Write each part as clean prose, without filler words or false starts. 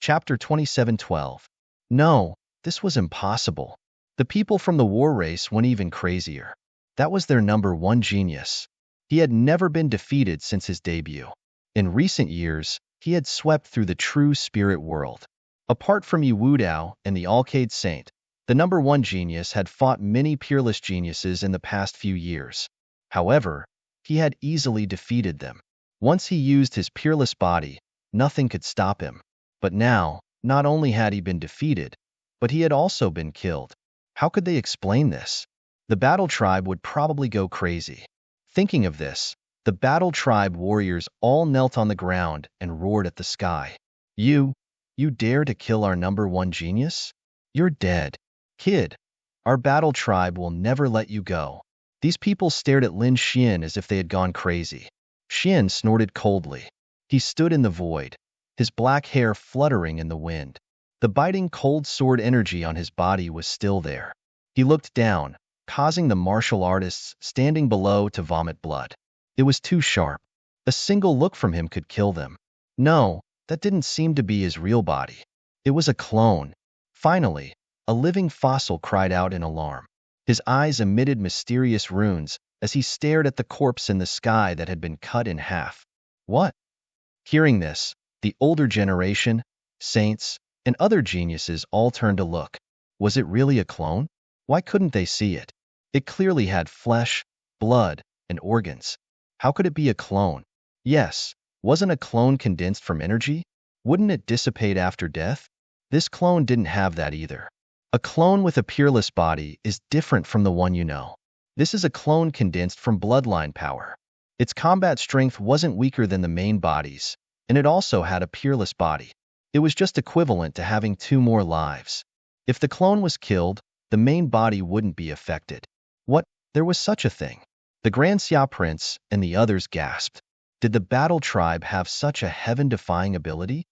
Chapter 27:12. No, this was impossible. The people from the war race went even crazier. That was their number one genius. He had never been defeated since his debut. In recent years, he had swept through the true spirit world. Apart from Yi Wudao and the Alcade Saint, the number one genius had fought many peerless geniuses in the past few years. However, he had easily defeated them. Once he used his peerless body, nothing could stop him. But now, not only had he been defeated, but he had also been killed. How could they explain this? The battle tribe would probably go crazy. Thinking of this, the battle tribe warriors all knelt on the ground and roared at the sky. You dare to kill our number one genius? You're dead. Kid, our battle tribe will never let you go. These people stared at Lin Xian as if they had gone crazy. Xian snorted coldly. He stood in the void, his black hair fluttering in the wind. The biting cold sword energy on his body was still there. He looked down, causing the martial artists standing below to vomit blood. It was too sharp. A single look from him could kill them. No, that didn't seem to be his real body. It was a clone. Finally, a living fossil cried out in alarm. His eyes emitted mysterious runes as he stared at the corpse in the sky that had been cut in half. What? Hearing this, the older generation, saints, and other geniuses all turned to look. Was it really a clone? Why couldn't they see it? It clearly had flesh, blood, and organs. How could it be a clone? Yes, wasn't a clone condensed from energy? Wouldn't it dissipate after death? This clone didn't have that either. A clone with a peerless body is different from the one you know. This is a clone condensed from bloodline power. Its combat strength wasn't weaker than the main bodies, and it also had a peerless body. It was just equivalent to having 2 more lives. If the clone was killed, the main body wouldn't be affected. What? There was such a thing. The Grand Xia Prince and the others gasped. Did the battle tribe have such a heaven-defying ability?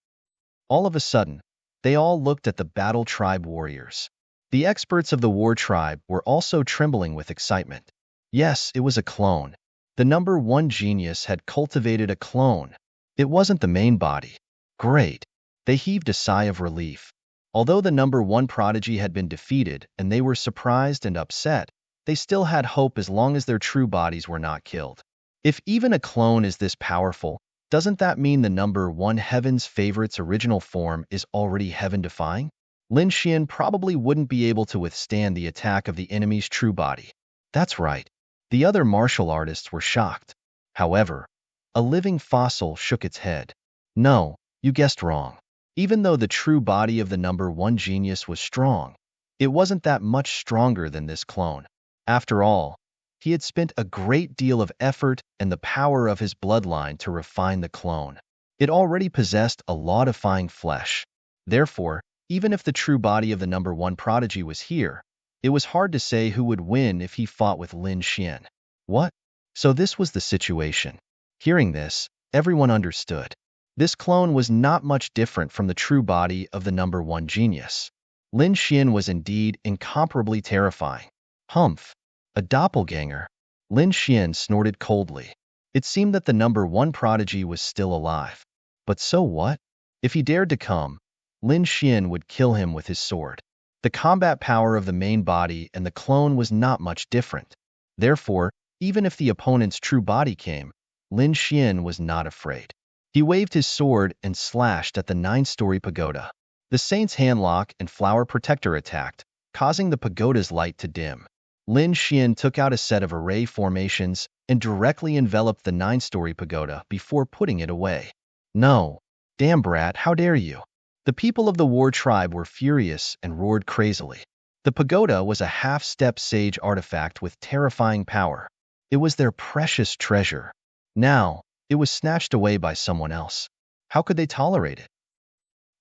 All of a sudden, they all looked at the battle tribe warriors. The experts of the war tribe were also trembling with excitement. Yes, it was a clone. The number one genius had cultivated a clone. It wasn't the main body. Great. They heaved a sigh of relief. Although the number one prodigy had been defeated and they were surprised and upset, they still had hope as long as their true bodies were not killed. If even a clone is this powerful, doesn't that mean the number one heaven's favorite's original form is already heaven-defying? Lin Xian probably wouldn't be able to withstand the attack of the enemy's true body. That's right. The other martial artists were shocked. However, a living fossil shook its head. No, you guessed wrong. Even though the true body of the number one genius was strong, it wasn't that much stronger than this clone. After all, he had spent a great deal of effort and the power of his bloodline to refine the clone. It already possessed a law-defying flesh. Therefore, even if the true body of the number one prodigy was here, it was hard to say who would win if he fought with Lin Xian. What? So this was the situation. Hearing this, everyone understood. This clone was not much different from the true body of the number one genius. Lin Xian was indeed incomparably terrifying. Humph! A doppelganger. Lin Xian snorted coldly. It seemed that the number one prodigy was still alive. But so what? If he dared to come, Lin Xian would kill him with his sword. The combat power of the main body and the clone was not much different. Therefore, even if the opponent's true body came, Lin Xian was not afraid. He waved his sword and slashed at the 9-story pagoda. The saint's handlock and flower protector attacked, causing the pagoda's light to dim. Lin Xian took out a set of array formations and directly enveloped the 9-story pagoda before putting it away. No. Damn brat, how dare you? The people of the war tribe were furious and roared crazily. The pagoda was a half-step sage artifact with terrifying power. It was their precious treasure. Now, it was snatched away by someone else. How could they tolerate it?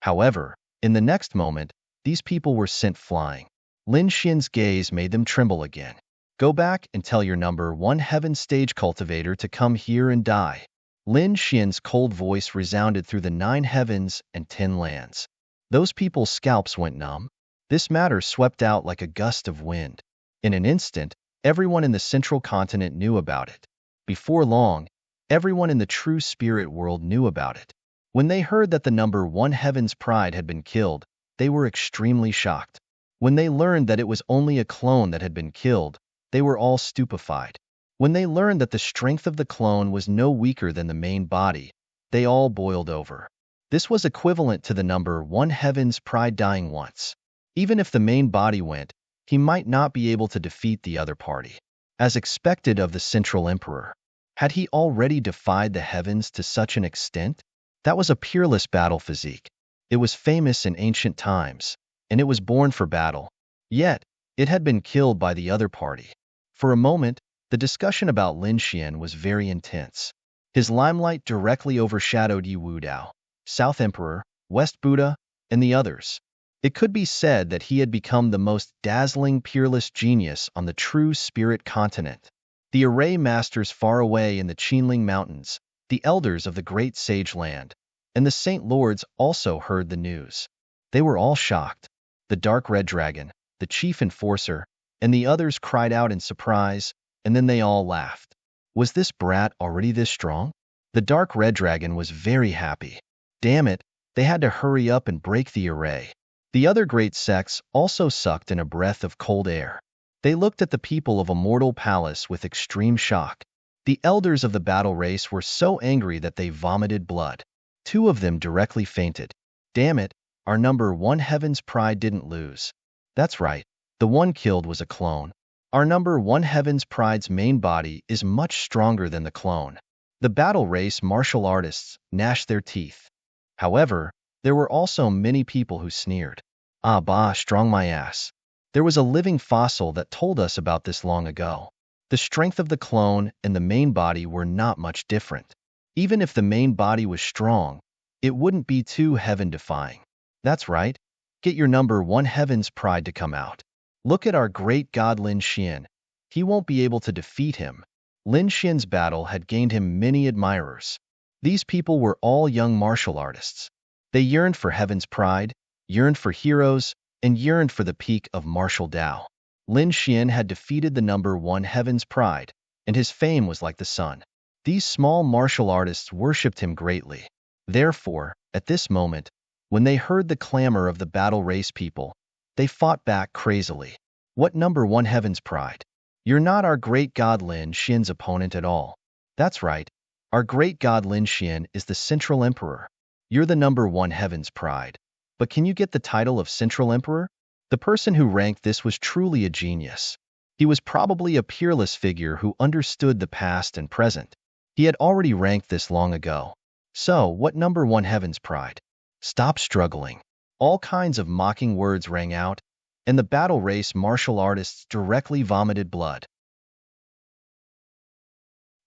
However, in the next moment, these people were sent flying. Lin Xian's gaze made them tremble again. Go back and tell your number one heaven stage cultivator to come here and die. Lin Xian's cold voice resounded through the 9 heavens and 10 lands. Those people's scalps went numb. This matter swept out like a gust of wind. In an instant, everyone in the central continent knew about it. Before long, everyone in the true spirit world knew about it. When they heard that the number one heaven's pride had been killed, they were extremely shocked. When they learned that it was only a clone that had been killed, they were all stupefied. When they learned that the strength of the clone was no weaker than the main body, they all boiled over. This was equivalent to the number one heaven's pride dying once. Even if the main body went, he might not be able to defeat the other party. As expected of the Central Emperor, had he already defied the heavens to such an extent? That was a peerless battle physique. It was famous in ancient times, and it was born for battle. Yet, it had been killed by the other party. For a moment, the discussion about Lin Xian was very intense. His limelight directly overshadowed Yi Wudao, South Emperor, West Buddha, and the others. It could be said that he had become the most dazzling, peerless genius on the true spirit continent. The array masters far away in the Qinling Mountains, the elders of the great sage land, and the Saint Lords also heard the news. They were all shocked. The dark red dragon, the chief enforcer, and the others cried out in surprise, and then they all laughed. Was this brat already this strong? The dark red dragon was very happy. Damn it, they had to hurry up and break the array. The other great sects also sucked in a breath of cold air. They looked at the people of a mortal palace with extreme shock. The elders of the battle race were so angry that they vomited blood. Two of them directly fainted. Damn it, our number one heaven's pride didn't lose. That's right, the one killed was a clone. Our number one heaven's pride's main body is much stronger than the clone. The battle race martial artists gnashed their teeth. However, there were also many people who sneered. Ah bah, strong my ass. There was a living fossil that told us about this long ago. The strength of the clone and the main body were not much different. Even if the main body was strong, it wouldn't be too heaven-defying. That's right. Get your number one heaven's pride to come out. Look at our great god Lin Xian. He won't be able to defeat him. Lin Xian's battle had gained him many admirers. These people were all young martial artists. They yearned for heaven's pride, yearned for heroes, and yearned for the peak of martial Tao. Lin Xian had defeated the number one heaven's pride, and his fame was like the sun. These small martial artists worshipped him greatly. Therefore, at this moment, when they heard the clamor of the battle race people, they fought back crazily. What number one heaven's pride? You're not our great god Lin Xian's opponent at all. That's right, our great god Lin Xian is the Central Emperor. You're the number one heaven's pride. But can you get the title of Central Emperor? The person who ranked this was truly a genius. He was probably a peerless figure who understood the past and present. He had already ranked this long ago. So, what number one heaven's pride? Stop struggling. All kinds of mocking words rang out, and the battle race martial artists directly vomited blood.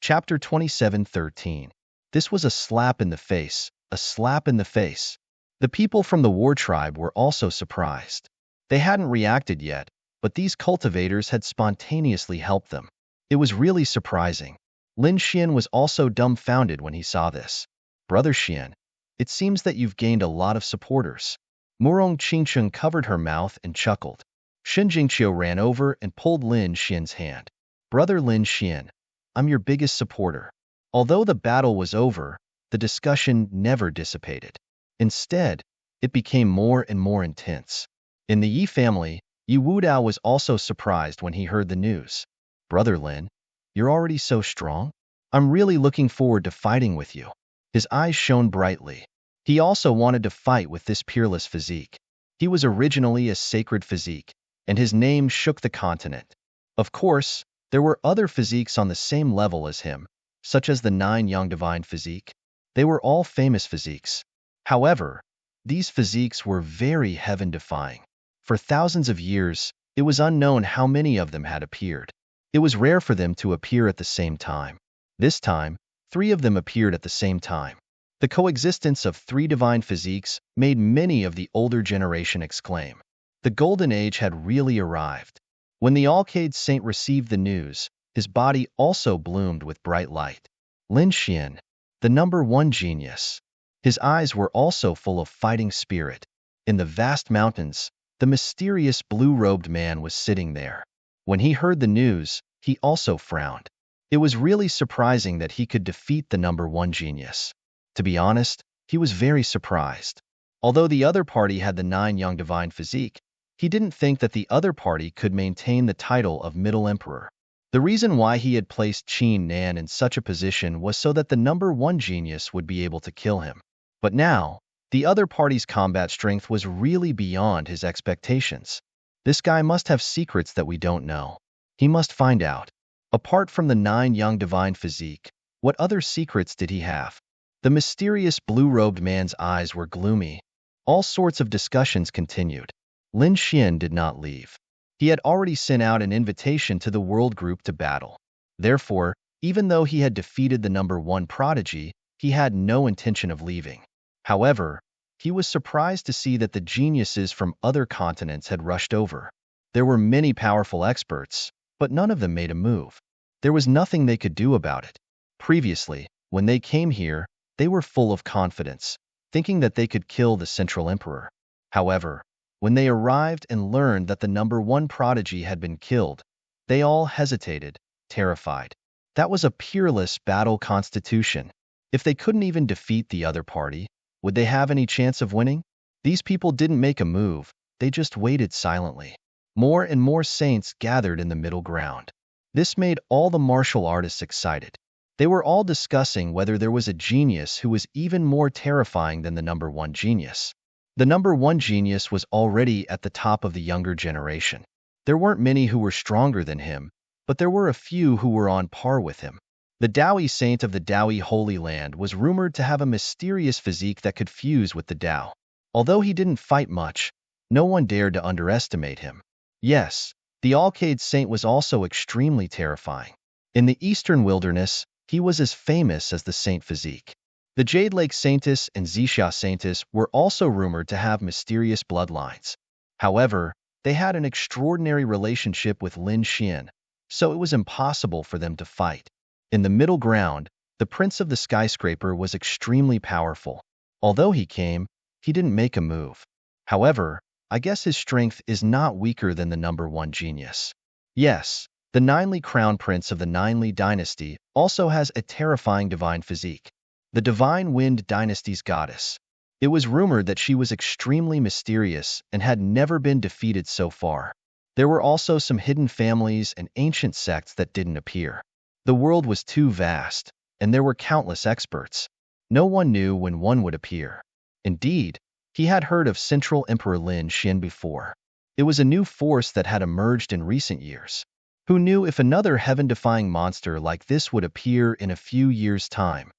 Chapter 27:13. This was a slap in the face, a slap in the face. The people from the war tribe were also surprised. They hadn't reacted yet, but these cultivators had spontaneously helped them. It was really surprising. Lin Xian was also dumbfounded when he saw this. Brother Xian, it seems that you've gained a lot of supporters. Murong Qingcheng covered her mouth and chuckled. Shen Jingqiu ran over and pulled Lin Xian's hand. Brother Lin Xian, I'm your biggest supporter. Although the battle was over, the discussion never dissipated. Instead, it became more and more intense. In the Yi family, Yi Wudao was also surprised when he heard the news. Brother Lin, you're already so strong? I'm really looking forward to fighting with you. His eyes shone brightly. He also wanted to fight with this peerless physique. He was originally a sacred physique, and his name shook the continent. Of course, there were other physiques on the same level as him, such as the 9 Yang Divine physique. They were all famous physiques. However, these physiques were very heaven-defying. For thousands of years, it was unknown how many of them had appeared. It was rare for them to appear at the same time. This time, 3 of them appeared at the same time. The coexistence of 3 divine physiques made many of the older generation exclaim. The Golden Age had really arrived. When the Alcade Saint received the news, his body also bloomed with bright light. Lin Xian, the number 1 genius. His eyes were also full of fighting spirit. In the vast mountains, the mysterious blue-robed man was sitting there. When he heard the news, he also frowned. It was really surprising that he could defeat the number 1 genius. To be honest, He was very surprised. Although the other party had the 9 young divine physique, he didn't think that the other party could maintain the title of Middle Emperor. The reason why he had placed Qin Nan in such a position was so that the number 1 genius would be able to kill him. But now, the other party's combat strength was really beyond his expectations. This guy must have secrets that we don't know. He must find out. Apart from the 9 young divine physique, what other secrets did he have? The mysterious blue-robed man's eyes were gloomy. All sorts of discussions continued. Lin Xian did not leave. He had already sent out an invitation to the world group to battle. Therefore, even though he had defeated the number 1 prodigy, he had no intention of leaving. However, he was surprised to see that the geniuses from other continents had rushed over. There were many powerful experts, but none of them made a move. There was nothing they could do about it. Previously, when they came here, they were full of confidence, thinking that they could kill the Central Emperor. However, when they arrived and learned that the number 1 prodigy had been killed, they all hesitated, terrified. That was a peerless battle constitution. If they couldn't even defeat the other party, would they have any chance of winning? These people didn't make a move, they just waited silently. More and more saints gathered in the middle ground. This made all the martial artists excited. They were all discussing whether there was a genius who was even more terrifying than the number 1 genius. The number 1 genius was already at the top of the younger generation. There weren't many who were stronger than him, but there were a few who were on par with him. The Daoi saint of the Daoi Holy Land was rumored to have a mysterious physique that could fuse with the Tao. Although he didn't fight much, no one dared to underestimate him. Yes, the Alcade saint was also extremely terrifying. In the eastern wilderness, he was as famous as the saint physique. The Jade Lake Saintess and Zixia Saintess were also rumored to have mysterious bloodlines. However, they had an extraordinary relationship with Lin Xian, so it was impossible for them to fight. In the middle ground, the Prince of the Skyscraper was extremely powerful. Although he came, he didn't make a move. However, I guess his strength is not weaker than the number 1 genius. Yes, the Ninely Crown Prince of the Ninely Dynasty also has a terrifying divine physique. The Divine Wind Dynasty's goddess. It was rumored that she was extremely mysterious and had never been defeated so far. There were also some hidden families and ancient sects that didn't appear. The world was too vast, and there were countless experts. No one knew when one would appear. Indeed, he had heard of Central Emperor Lin Xian before. It was a new force that had emerged in recent years. Who knew if another heaven-defying monster like this would appear in a few years' time?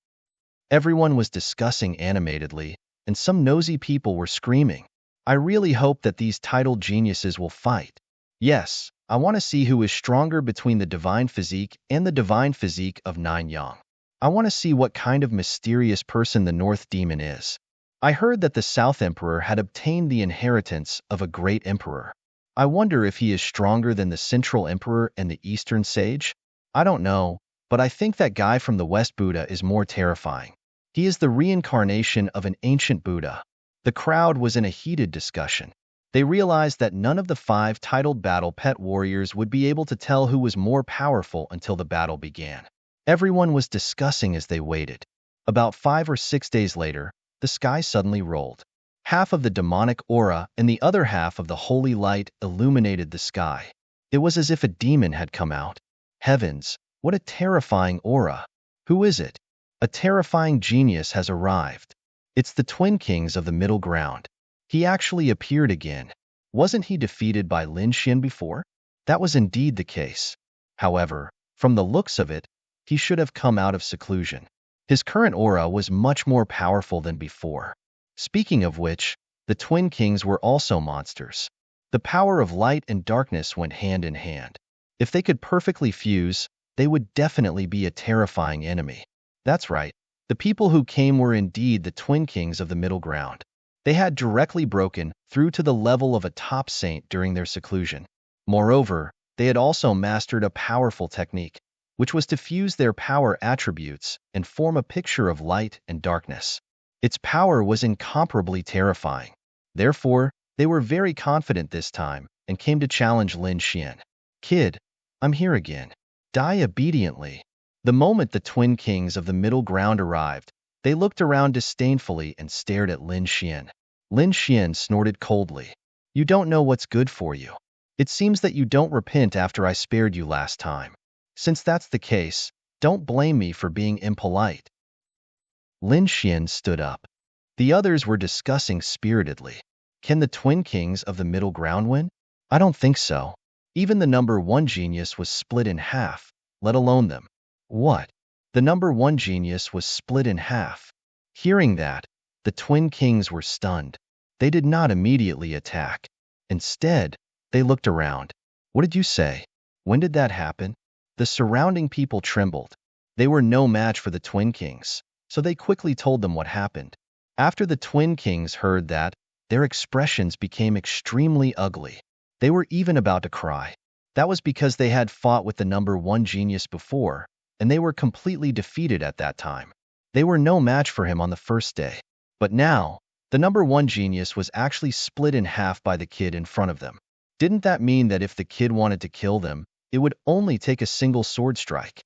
Everyone was discussing animatedly, and some nosy people were screaming, "I really hope that these titled geniuses will fight. Yes, I want to see who is stronger between the divine physique and the divine physique of 9 young. I want to see what kind of mysterious person the North Demon is. I heard that the South Emperor had obtained the inheritance of a great emperor. I wonder if he is stronger than the Central Emperor and the Eastern Sage? I don't know, but I think that guy from the West Buddha is more terrifying. He is the reincarnation of an ancient Buddha." The crowd was in a heated discussion. They realized that none of the 5 titled battle pet warriors would be able to tell who was more powerful until the battle began. Everyone was discussing as they waited. About 5 or 6 days later, the sky suddenly rolled. Half of the demonic aura and the other half of the holy light illuminated the sky. It was as if a demon had come out. Heavens, what a terrifying aura! Who is it? A terrifying genius has arrived. It's the Twin Kings of the Middle Ground. He actually appeared again. Wasn't he defeated by Lin Xian before? That was indeed the case. However, from the looks of it, he should have come out of seclusion. His current aura was much more powerful than before. Speaking of which, the Twin Kings were also monsters. The power of light and darkness went hand in hand. If they could perfectly fuse, they would definitely be a terrifying enemy. That's right, the people who came were indeed the Twin Kings of the Middle Ground. They had directly broken through to the level of a top saint during their seclusion. Moreover, they had also mastered a powerful technique, which was to fuse their power attributes and form a picture of light and darkness. Its power was incomparably terrifying. Therefore, they were very confident this time and came to challenge Lin Xian. "Kid, I'm here again. Die obediently." The moment the Twin Kings of the Middle Ground arrived, They looked around disdainfully and stared at Lin Xian. Lin Xian snorted coldly. You don't know what's good for you. It seems that you don't repent after I spared you last time. Since that's the case, don't blame me for being impolite. Lin Xian stood up. The others were discussing spiritedly. Can the twin kings of the middle ground win? I don't think so. Even the number one genius was split in half, let alone them. What? The number one genius was split in half. Hearing that, the twin kings were stunned. They did not immediately attack. Instead, they looked around. What did you say? When did that happen? The surrounding people trembled. They were no match for the twin kings, so they quickly told them what happened. After the twin kings heard that, their expressions became extremely ugly. They were even about to cry. That was because they had fought with the number one genius before, and they were completely defeated at that time. They were no match for him on the first day. But now, the number one genius was actually split in half by the kid in front of them. Didn't that mean that if the kid wanted to kill them, it would only take a single sword strike?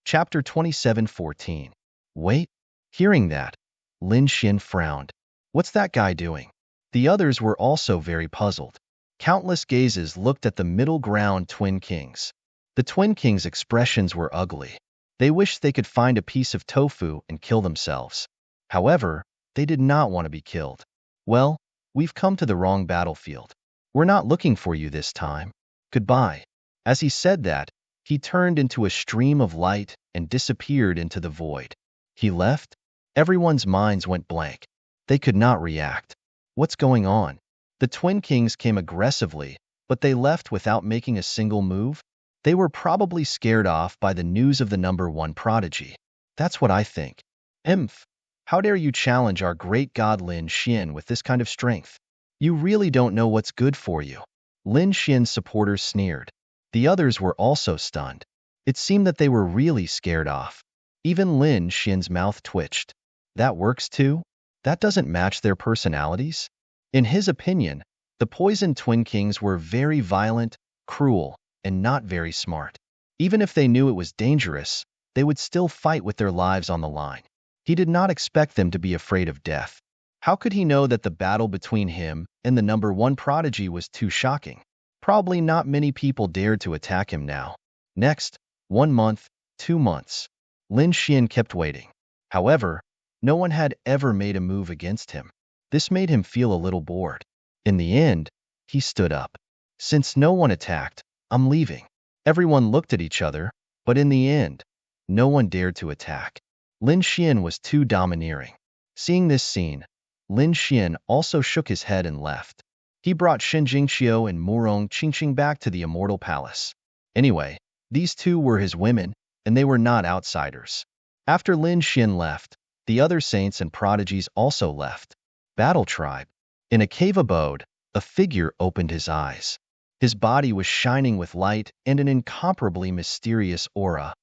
Chapter 27:14. Wait. Hearing that, Lin Xian frowned. What's that guy doing? The others were also very puzzled. Countless gazes looked at the middle ground twin kings. The twin kings' expressions were ugly. They wished they could find a piece of tofu and kill themselves. However, they did not want to be killed. Well, we've come to the wrong battlefield. We're not looking for you this time. Goodbye. As he said that, he turned into a stream of light and disappeared into the void. He left? Everyone's minds went blank. They could not react. What's going on? The twin kings came aggressively, but they left without making a single move? They were probably scared off by the news of the number one prodigy. That's what I think. Emph! How dare you challenge our great god Lin Xian with this kind of strength? You really don't know what's good for you. Lin Xian's supporters sneered. The others were also stunned. It seemed that they were really scared off. Even Lin Xian's mouth twitched. That works too? That doesn't match their personalities? In his opinion, the poison twin kings were very violent, cruel, and not very smart. Even if they knew it was dangerous, they would still fight with their lives on the line. He did not expect them to be afraid of death. How could he know that the battle between him and the number one prodigy was too shocking? Probably not many people dared to attack him now. Next, 1 month, 2 months. Lin Xian kept waiting. However, no one had ever made a move against him. This made him feel a little bored. In the end, he stood up. Since no one attacked, I'm leaving. Everyone looked at each other, but in the end, no one dared to attack. Lin Xian was too domineering. Seeing this scene, Lin Xian also shook his head and left. He brought Shen Jingqiu and Murong Qingqing back to the Immortal Palace. Anyway, these two were his women, and they were not outsiders. After Lin Xian left, the other saints and prodigies also left. Battle Tribe. In a cave abode, a figure opened his eyes. His body was shining with light and an incomparably mysterious aura.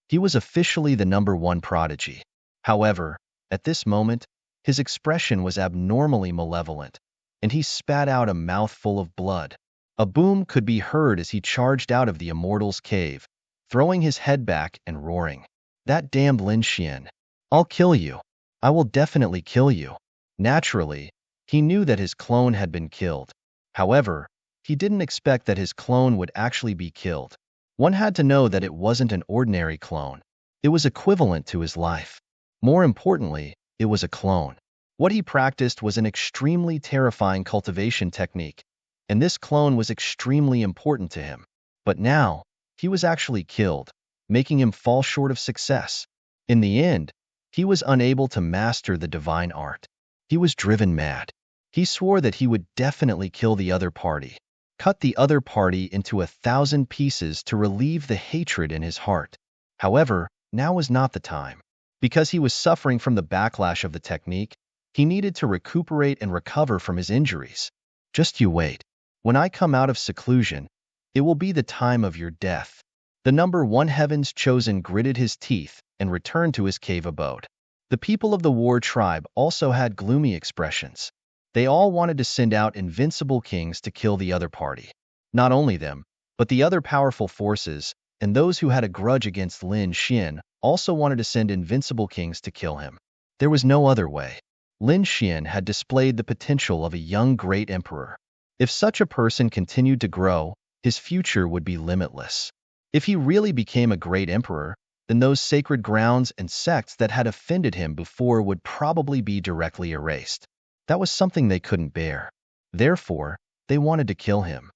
He was officially the number one prodigy. However, at this moment, his expression was abnormally malevolent, and he spat out a mouthful of blood. A boom could be heard as he charged out of the immortal's cave, throwing his head back and roaring. That damned Lin Xian. I'll kill you. I will definitely kill you. Naturally, he knew that his clone had been killed. However, he didn't expect that his clone would actually be killed. One had to know that it wasn't an ordinary clone. It was equivalent to his life. More importantly, it was a clone. What he practiced was an extremely terrifying cultivation technique, and this clone was extremely important to him. But now, he was actually killed, making him fall short of success. In the end, he was unable to master the divine art. He was driven mad. He swore that he would definitely kill the other party, cut the other party into 1,000 pieces to relieve the hatred in his heart. However, now was not the time. Because he was suffering from the backlash of the technique, he needed to recuperate and recover from his injuries. Just you wait. When I come out of seclusion, it will be the time of your death. The number one heaven's chosen gritted his teeth and returned to his cave abode. The people of the war tribe also had gloomy expressions. They all wanted to send out invincible kings to kill the other party. Not only them, but the other powerful forces and those who had a grudge against Lin Xian also wanted to send invincible kings to kill him. There was no other way. Lin Xian had displayed the potential of a young great emperor. If such a person continued to grow, his future would be limitless. If he really became a great emperor, then those sacred grounds and sects that had offended him before would probably be directly erased. That was something they couldn't bear. Therefore, they wanted to kill him.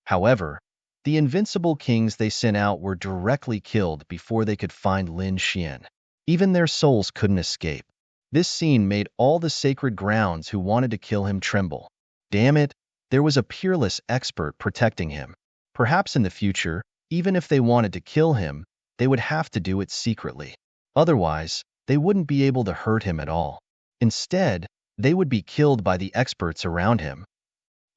However, the invincible kings they sent out were directly killed before they could find Lin Xian. Even their souls couldn't escape. This scene made all the sacred grounds who wanted to kill him tremble. Damn it, there was a peerless expert protecting him. Perhaps in the future, even if they wanted to kill him, they would have to do it secretly. Otherwise, they wouldn't be able to hurt him at all. Instead, they would be killed by the experts around him.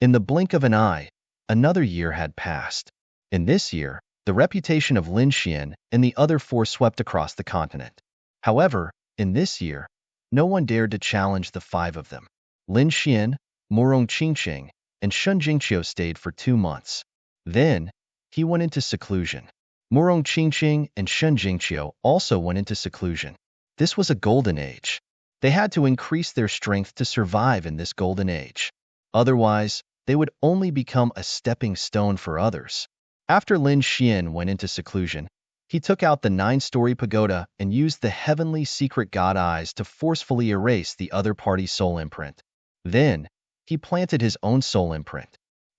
In the blink of an eye, another year had passed. In this year, the reputation of Lin Xian and the other four swept across the continent. However, in this year, no one dared to challenge the five of them. Lin Xian, Morong Qingqing, and Shun Jingqiu stayed for 2 months. Then, he went into seclusion. Morong Qingqing and Shun Jingqiu also went into seclusion. This was a golden age. They had to increase their strength to survive in this golden age. Otherwise, they would only become a stepping stone for others. After Lin Xian went into seclusion, he took out the 9-story pagoda and used the heavenly secret god eyes to forcefully erase the other party's soul imprint. Then, he planted his own soul imprint.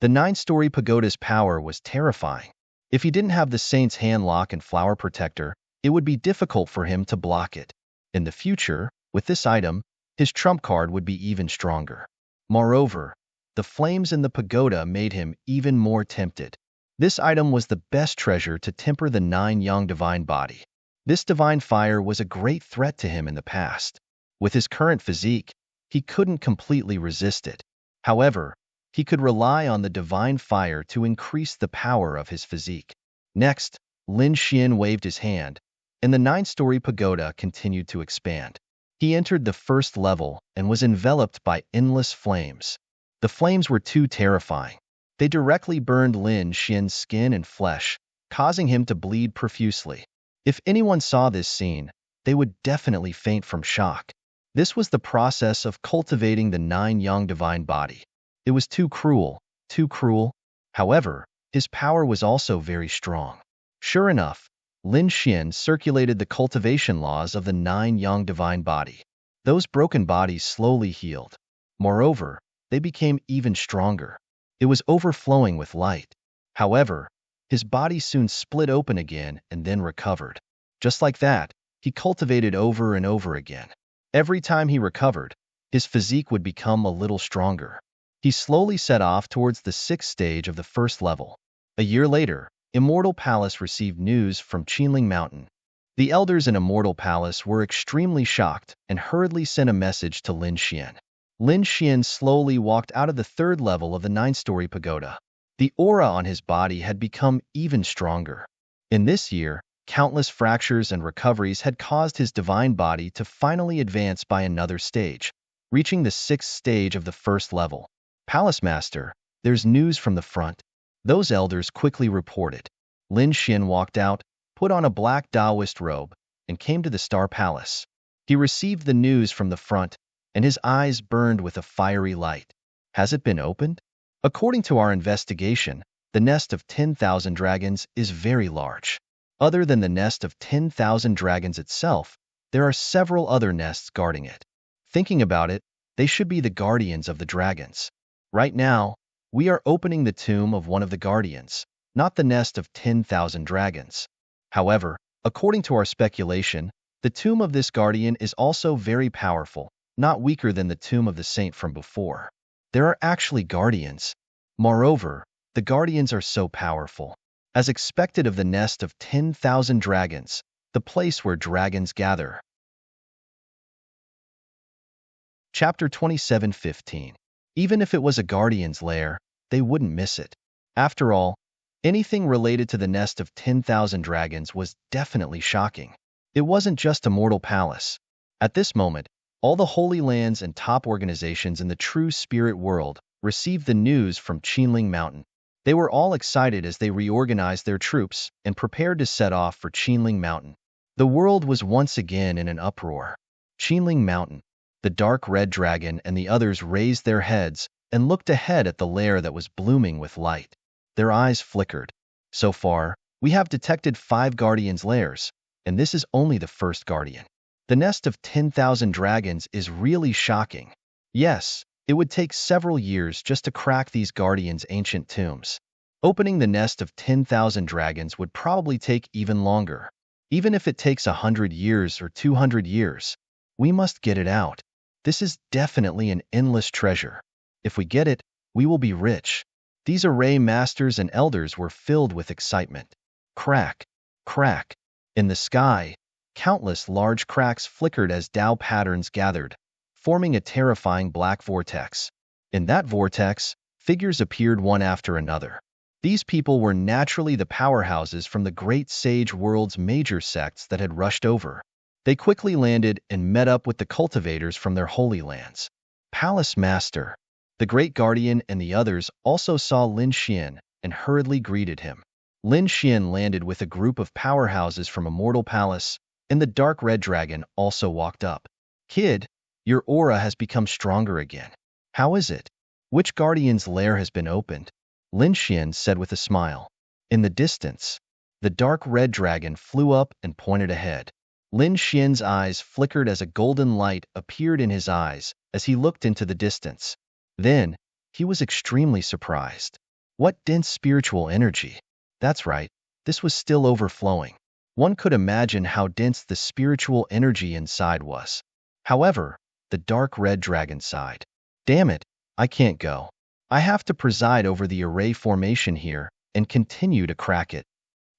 The 9-story pagoda's power was terrifying. If he didn't have the saint's hand lock and flower protector, it would be difficult for him to block it. In the future, with this item, his trump card would be even stronger. Moreover, the flames in the pagoda made him even more tempted. This item was the best treasure to temper the 9-yang divine body. This divine fire was a great threat to him in the past. With his current physique, he couldn't completely resist it. However, he could rely on the divine fire to increase the power of his physique. Next, Lin Xian waved his hand, and the 9-story pagoda continued to expand. He entered the first level and was enveloped by endless flames. The flames were too terrifying. They directly burned Lin Xian's skin and flesh, causing him to bleed profusely. If anyone saw this scene, they would definitely faint from shock. This was the process of cultivating the 9-yang divine body. It was too cruel, too cruel. However, his power was also very strong. Sure enough, Lin Xian circulated the cultivation laws of the 9-yang divine body. Those broken bodies slowly healed. Moreover, they became even stronger. It was overflowing with light. However, his body soon split open again and then recovered. Just like that, he cultivated over and over again. Every time he recovered, his physique would become a little stronger. He slowly set off towards the 6th stage of the first level. A year later, Immortal Palace received news from Qinling Mountain. The elders in Immortal Palace were extremely shocked and hurriedly sent a message to Lin Xian. Lin Xian slowly walked out of the 3rd level of the 9-story pagoda. The aura on his body had become even stronger. In this year, countless fractures and recoveries had caused his divine body to finally advance by another stage, reaching the 6th stage of the 1st level. Palace Master, there's news from the front. Those elders quickly reported. Lin Xian walked out, put on a black Taoist robe, and came to the Star Palace. He received the news from the front, and his eyes burned with a fiery light. Has it been opened? According to our investigation, the nest of 10,000 dragons is very large. Other than the nest of 10,000 dragons itself, there are several other nests guarding it. Thinking about it, they should be the guardians of the dragons. Right now, we are opening the tomb of one of the guardians, not the nest of 10,000 dragons. However, according to our speculation, the tomb of this guardian is also very powerful, not weaker than the tomb of the saint from before. There are actually guardians. Moreover, the guardians are so powerful. As expected of the nest of 10,000 dragons, the place where dragons gather. Chapter 27:15. Even if it was a guardian's lair, they wouldn't miss it. After all, anything related to the nest of 10,000 dragons was definitely shocking. It wasn't just a mortal palace. At this moment, all the holy lands and top organizations in the true spirit world received the news from Qinling Mountain. They were all excited as they reorganized their troops and prepared to set off for Qinling Mountain. The world was once again in an uproar. Qinling Mountain, the dark red dragon and the others raised their heads and looked ahead at the lair that was blooming with light. Their eyes flickered. So far, we have detected 5 guardians' lairs, and this is only the first guardian. The nest of 10,000 dragons is really shocking. Yes, it would take several years just to crack these guardians' ancient tombs. Opening the nest of 10,000 dragons would probably take even longer. Even if it takes 100 years or 200 years, we must get it out. This is definitely an endless treasure. If we get it, we will be rich. These array masters and elders were filled with excitement. Crack, crack. In the sky, countless large cracks flickered as Tao patterns gathered, forming a terrifying black vortex. In that vortex, figures appeared one after another. These people were naturally the powerhouses from the great sage world's major sects that had rushed over. They quickly landed and met up with the cultivators from their holy lands. Palace Master, the great guardian and the others also saw Lin Xian and hurriedly greeted him. Lin Xian landed with a group of powerhouses from Immortal Palace, and the dark red dragon also walked up. Kid, your aura has become stronger again. How is it? Which guardian's lair has been opened? Lin Xian said with a smile. In the distance, the dark red dragon flew up and pointed ahead. Lin Xian's eyes flickered as a golden light appeared in his eyes as he looked into the distance. Then, he was extremely surprised. What dense spiritual energy! That's right, this was still overflowing. One could imagine how dense the spiritual energy inside was. However, the dark red dragon sighed. Damn it, I can't go. I have to preside over the array formation here and continue to crack it.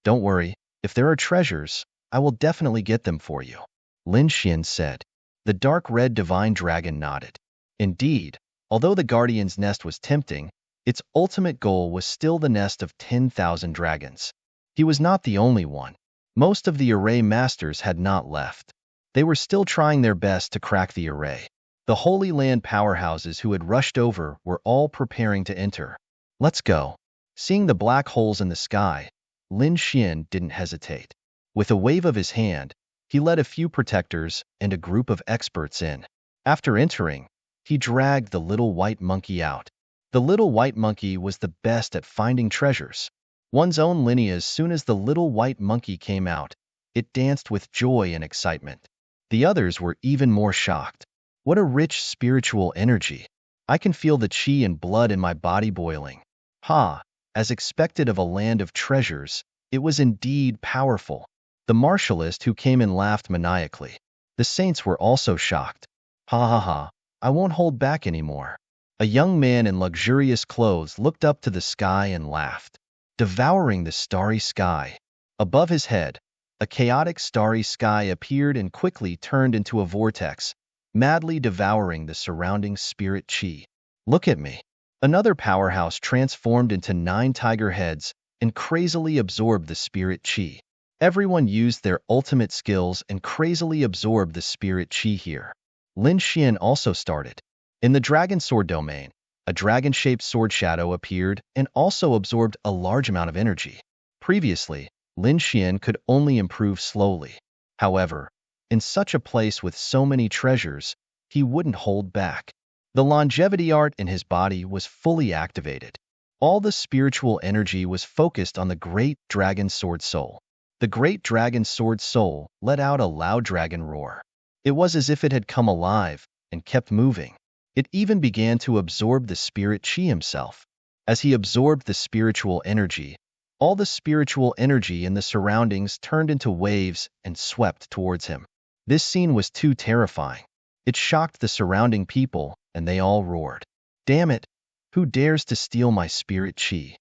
Don't worry, if there are treasures, I will definitely get them for you, Lin Xian said. The dark red divine dragon nodded. Indeed, although the guardian's nest was tempting, its ultimate goal was still the nest of 10,000 dragons. He was not the only one. Most of the array masters had not left. They were still trying their best to crack the array. The Holy Land powerhouses who had rushed over were all preparing to enter. Let's go. Seeing the black holes in the sky, Lin Xian didn't hesitate. With a wave of his hand, he led a few protectors and a group of experts in. After entering, he dragged the little white monkey out. The little white monkey was the best at finding treasures. One's own lineage. As soon as the little white monkey came out, it danced with joy and excitement. The others were even more shocked. What a rich spiritual energy. I can feel the chi and blood in my body boiling. Ha! As expected of a land of treasures, it was indeed powerful. The martialist who came in laughed maniacally. The saints were also shocked. Ha ha ha, I won't hold back anymore. A young man in luxurious clothes looked up to the sky and laughed. Devouring the starry sky. Above his head, a chaotic starry sky appeared and quickly turned into a vortex, madly devouring the surrounding spirit chi. Look at me. Another powerhouse transformed into 9 tiger heads and crazily absorbed the spirit chi. Everyone used their ultimate skills and crazily absorbed the spirit chi here. Lin Xian also started. In the dragon sword domain, a dragon-shaped sword shadow appeared and also absorbed a large amount of energy. Previously, Lin Xian could only improve slowly. However, in such a place with so many treasures, he wouldn't hold back. The longevity art in his body was fully activated. All the spiritual energy was focused on the great dragon sword soul. The great dragon sword soul let out a loud dragon roar. It was as if it had come alive and kept moving. It even began to absorb the spirit chi himself. As he absorbed the spiritual energy, all the spiritual energy in the surroundings turned into waves and swept towards him. This scene was too terrifying. It shocked the surrounding people, and they all roared. Damn it! Who dares to steal my spirit chi?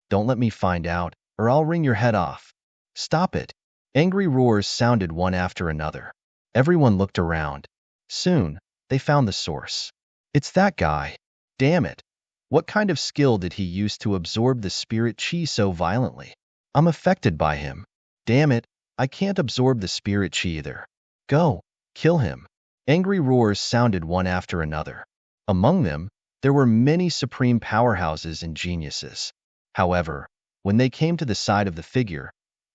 Don't let me find out, or I'll wring your head off. Stop it! Angry roars sounded one after another. Everyone looked around. Soon, they found the source. It's that guy. Damn it! What kind of skill did he use to absorb the spirit chi so violently? I'm affected by him. Damn it, I can't absorb the spirit chi either. Go, kill him. Angry roars sounded one after another. Among them, there were many supreme powerhouses and geniuses. However, when they came to the side of the figure,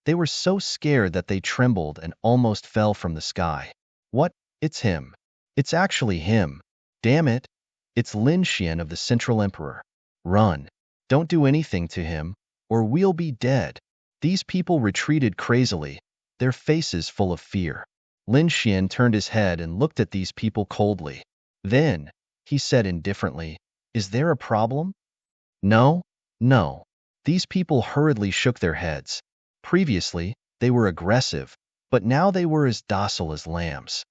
They were so scared that they trembled and almost fell from the sky. What? It's him. It's actually him. Damn it. It's Lin Xian of the Central Emperor. Run. Don't do anything to him, or we'll be dead. These people retreated crazily, their faces full of fear. Lin Xian turned his head and looked at these people coldly. Then, he said indifferently, "Is there a problem?" No, no. These people hurriedly shook their heads. Previously, they were aggressive, but now they were as docile as lambs.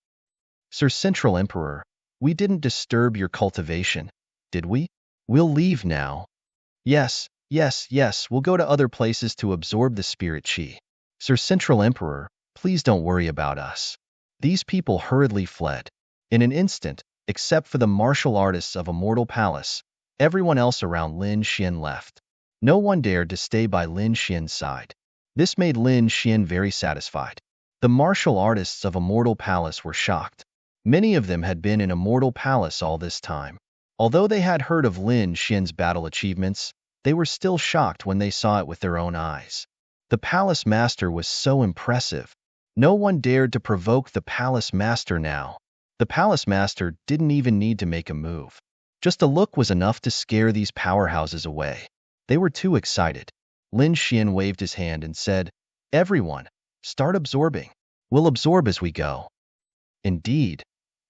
Sir Central Emperor, we didn't disturb your cultivation, did we? We'll leave now. Yes, yes, yes, we'll go to other places to absorb the spirit chi. Sir Central Emperor, please don't worry about us. These people hurriedly fled. In an instant, except for the martial artists of Immortal Palace, everyone else around Lin Xian left. No one dared to stay by Lin Xian's side. This made Lin Xian very satisfied. The martial artists of Immortal Palace were shocked. Many of them had been in Immortal Palace all this time. Although they had heard of Lin Xian's battle achievements, they were still shocked when they saw it with their own eyes. The Palace Master was so impressive. No one dared to provoke the Palace Master now. The Palace Master didn't even need to make a move. Just a look was enough to scare these powerhouses away. They were too excited. Lin Xian waved his hand and said, "Everyone, start absorbing. We'll absorb as we go." Indeed,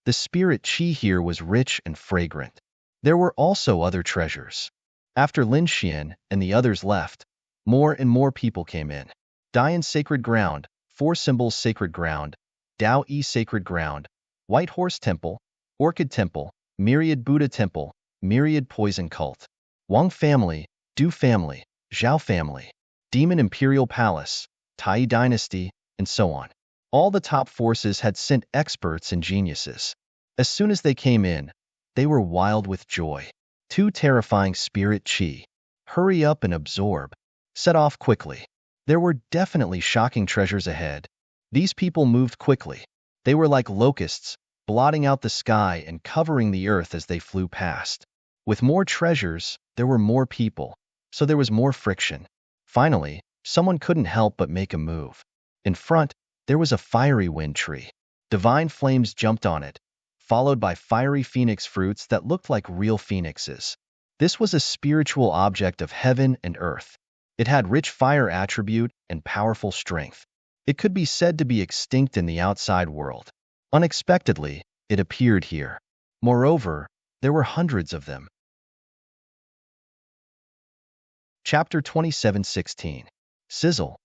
the spirit chi here was rich and fragrant. There were also other treasures. After Lin Xian and the others left, more and more people came in. Dian Sacred Ground, Four Symbols Sacred Ground, Dao Yi Sacred Ground, White Horse Temple, Orchid Temple, Myriad Buddha Temple, Myriad Poison Cult, Wang Family, Du Family, Zhao Family, Demon Imperial Palace, Tai Dynasty, and so on. All the top forces had sent experts and geniuses. As soon as they came in, they were wild with joy. Too terrifying spirit chi. Hurry up and absorb. Set off quickly. There were definitely shocking treasures ahead. These people moved quickly. They were like locusts, blotting out the sky and covering the earth as they flew past. With more treasures, there were more people, so there was more friction. Finally, someone couldn't help but make a move. In front, there was a fiery wind tree. Divine flames jumped on it, followed by fiery phoenix fruits that looked like real phoenixes. This was a spiritual object of heaven and earth. It had rich fire attribute and powerful strength. It could be said to be extinct in the outside world. Unexpectedly, it appeared here. Moreover, there were hundreds of them. Chapter 27:16. Sizzle.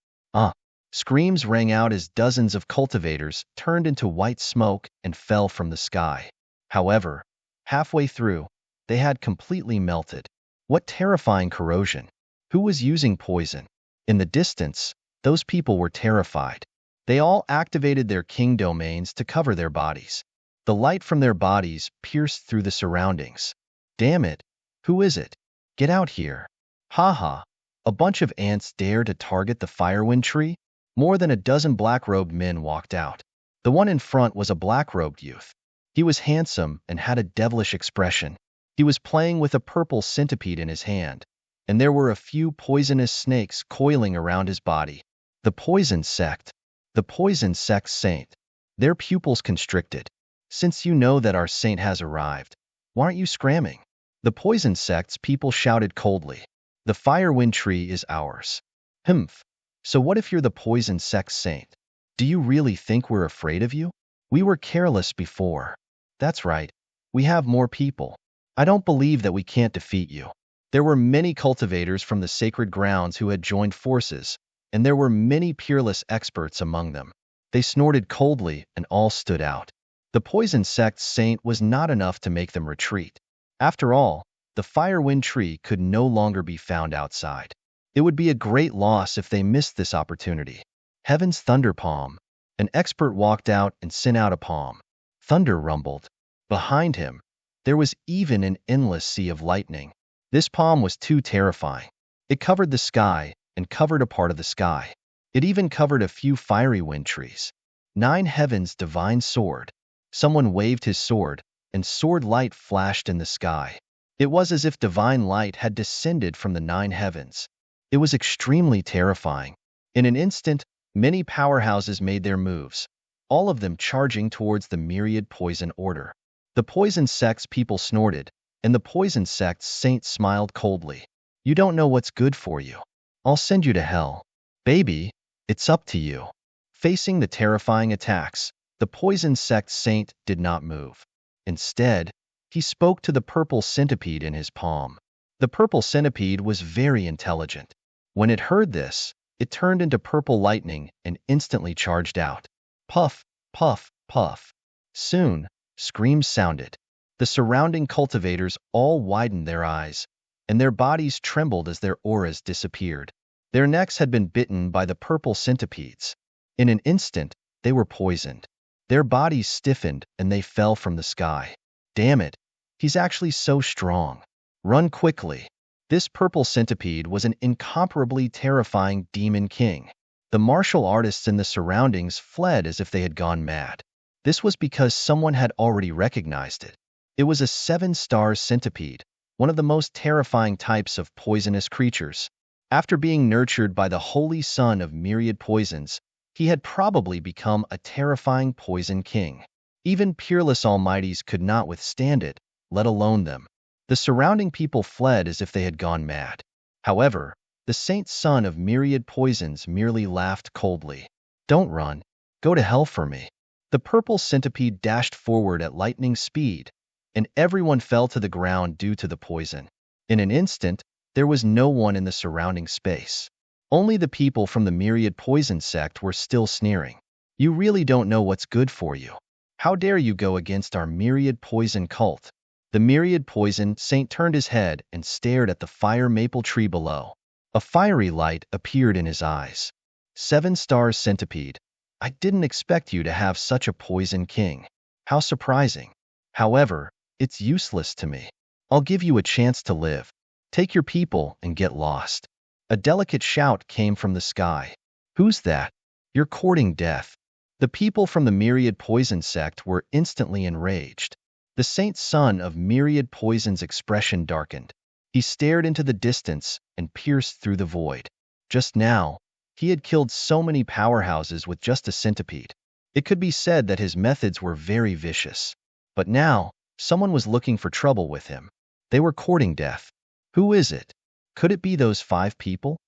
Screams rang out as dozens of cultivators turned into white smoke and fell from the sky. However, halfway through, they had completely melted. What terrifying corrosion! Who was using poison? In the distance, those people were terrified. They all activated their king domains to cover their bodies. The light from their bodies pierced through the surroundings. Damn it! Who is it? Get out here! Ha! A bunch of ants dare to target the firewind tree? More than a dozen black-robed men walked out. The one in front was a black-robed youth. He was handsome and had a devilish expression. He was playing with a purple centipede in his hand, and there were a few poisonous snakes coiling around his body. The poison sect. The poison sect's saint. Their pupils constricted. Since you know that our saint has arrived, why aren't you scramming? The poison sect's people shouted coldly. The firewind tree is ours. Humph. So what if you're the poison sect's saint? Do you really think we're afraid of you? We were careless before. That's right. We have more people. I don't believe that we can't defeat you. There were many cultivators from the sacred grounds who had joined forces, and there were many peerless experts among them. They snorted coldly and all stood out. The poison sect's saint was not enough to make them retreat. After all, the firewind tree could no longer be found outside. It would be a great loss if they missed this opportunity. Heaven's thunder palm. An expert walked out and sent out a palm. Thunder rumbled. Behind him, there was even an endless sea of lightning. This palm was too terrifying. It covered the sky and covered a part of the sky. It even covered a few fiery wind trees. 9 Heaven's divine sword. Someone waved his sword, and sword light flashed in the sky. It was as if divine light had descended from the 9 Heavens. It was extremely terrifying. In an instant, Many powerhouses made their moves, all of them charging towards the myriad poison order. The poison sect's people snorted, and the poison sect's saint smiled coldly. You don't know what's good for you. I'll send you to hell. Baby, it's up to you. Facing the terrifying attacks, the poison sect saint did not move. Instead, he spoke to the purple centipede in his palm. The purple centipede was very intelligent. When it heard this, it turned into purple lightning and instantly charged out. Puff, puff, puff. Soon, screams sounded. The surrounding cultivators all widened their eyes, and their bodies trembled as their auras disappeared. Their necks had been bitten by the purple centipedes. In an instant, they were poisoned. Their bodies stiffened and they fell from the sky. Damn it, he's actually so strong. Run quickly. This purple centipede was an incomparably terrifying demon king. The martial artists in the surroundings fled as if they had gone mad. This was because someone had already recognized it. It was a 7-star centipede, one of the most terrifying types of poisonous creatures. After being nurtured by the holy son of myriad poisons, he had probably become a terrifying poison king. Even peerless almighties could not withstand it, let alone them. The surrounding people fled as if they had gone mad. However, the saint's son of myriad poisons merely laughed coldly. Don't run. Go to hell for me. The purple centipede dashed forward at lightning speed, and everyone fell to the ground due to the poison. In an instant, there was no one in the surrounding space. Only the people from the myriad poison sect were still sneering. You really don't know what's good for you. How dare you go against our myriad poison cult? The myriad poison saint turned his head and stared at the fire maple tree below. A fiery light appeared in his eyes. 7-star centipede. I didn't expect you to have such a poison king. How surprising. However, it's useless to me. I'll give you a chance to live. Take your people and get lost. A delicate shout came from the sky. Who's that? You're courting death. The people from the myriad poison sect were instantly enraged. The saint's son of myriad poison's expression darkened. He stared into the distance and pierced through the void. Just now, he had killed so many powerhouses with just a centipede. It could be said that his methods were very vicious. But now, someone was looking for trouble with him. They were courting death. Who is it? Could it be those 5 people?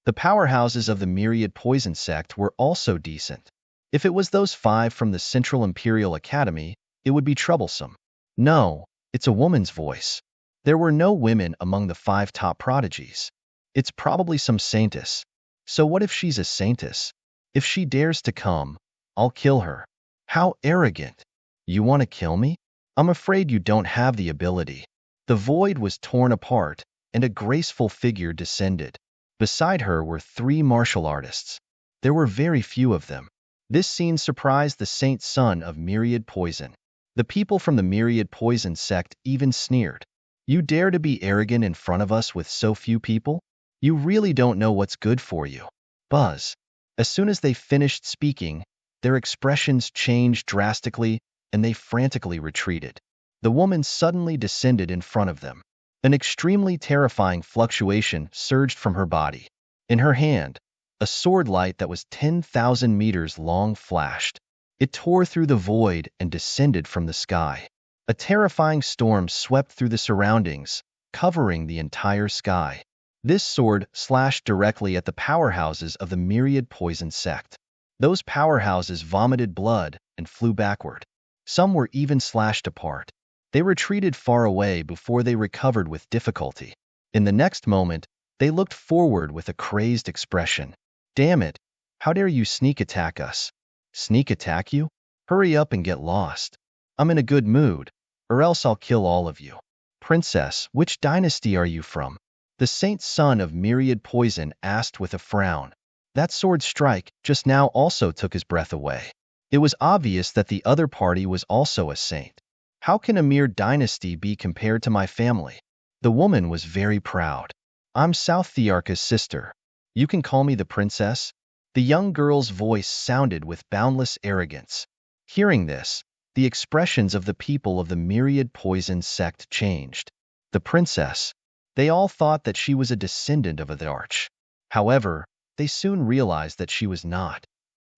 The powerhouses of the myriad poison sect were also decent. If it was those 5 from the Central Imperial Academy, it would be troublesome. No, it's a woman's voice. There were no women among the 5 top prodigies. It's probably some saintess. So what if she's a saintess? If she dares to come, I'll kill her. How arrogant. You want to kill me? I'm afraid you don't have the ability. The void was torn apart, and a graceful figure descended. Beside her were 3 martial artists. There were very few of them. This scene surprised the saint's son of myriad poison. The people from the myriad poison sect even sneered. You dare to be arrogant in front of us with so few people? You really don't know what's good for you. Buzz. As soon as they finished speaking, their expressions changed drastically, and they frantically retreated. The woman suddenly descended in front of them. An extremely terrifying fluctuation surged from her body. In her hand, a sword light that was 10,000 meters long flashed. It tore through the void and descended from the sky. A terrifying storm swept through the surroundings, covering the entire sky. This sword slashed directly at the powerhouses of the myriad poison sect. Those powerhouses vomited blood and flew backward. Some were even slashed apart. They retreated far away before they recovered with difficulty. In the next moment, they looked forward with a crazed expression. Damn it! How dare you sneak attack us? Sneak attack you? Hurry up and get lost. I'm in a good mood, or else I'll kill all of you. Princess, which dynasty are you from? The saint's son of myriad poison asked with a frown. That sword strike just now also took his breath away. It was obvious that the other party was also a saint. How can a mere dynasty be compared to my family? The woman was very proud. I'm South Thearka's sister. You can call me the princess. The young girl's voice sounded with boundless arrogance. Hearing this, the expressions of the people of the myriad poison sect changed. The princess. They all thought that she was a descendant of the arch. However, they soon realized that she was not.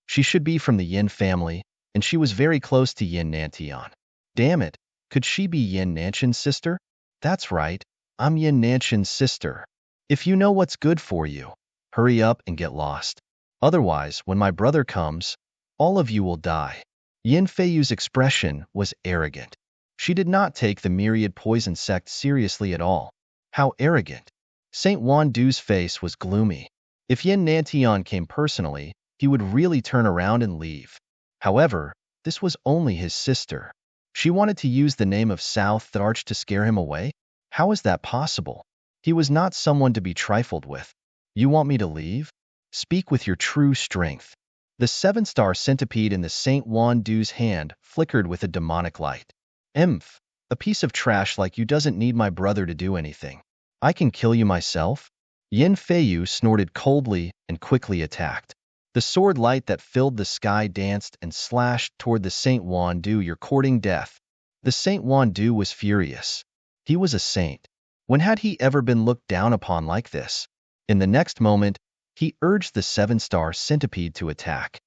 She should be from the Yin family, and she was very close to Yin Nantian. Damn it, could she be Yin Nanshan's sister? That's right, I'm Yin Nanshan's sister. If you know what's good for you, hurry up and get lost. Otherwise, when my brother comes, all of you will die. Yin Feiyu's expression was arrogant. She did not take the myriad poison sect seriously at all. How arrogant. Saint Wandu's face was gloomy. If Yin Nantian came personally, he would really turn around and leave. However, this was only his sister. She wanted to use the name of South the Arch to scare him away? How is that possible? He was not someone to be trifled with. You want me to leave? Speak with your true strength. The seven-star centipede in the Saint Wandu's hand flickered with a demonic light. Emph, a piece of trash like you doesn't need my brother to do anything. I can kill you myself? Yin Feiyu snorted coldly and quickly attacked. The sword light that filled the sky danced and slashed toward the Saint Wandu. You're courting death. The Saint Wandu was furious. He was a saint. When had he ever been looked down upon like this? In the next moment, he urged the seven-star centipede to attack.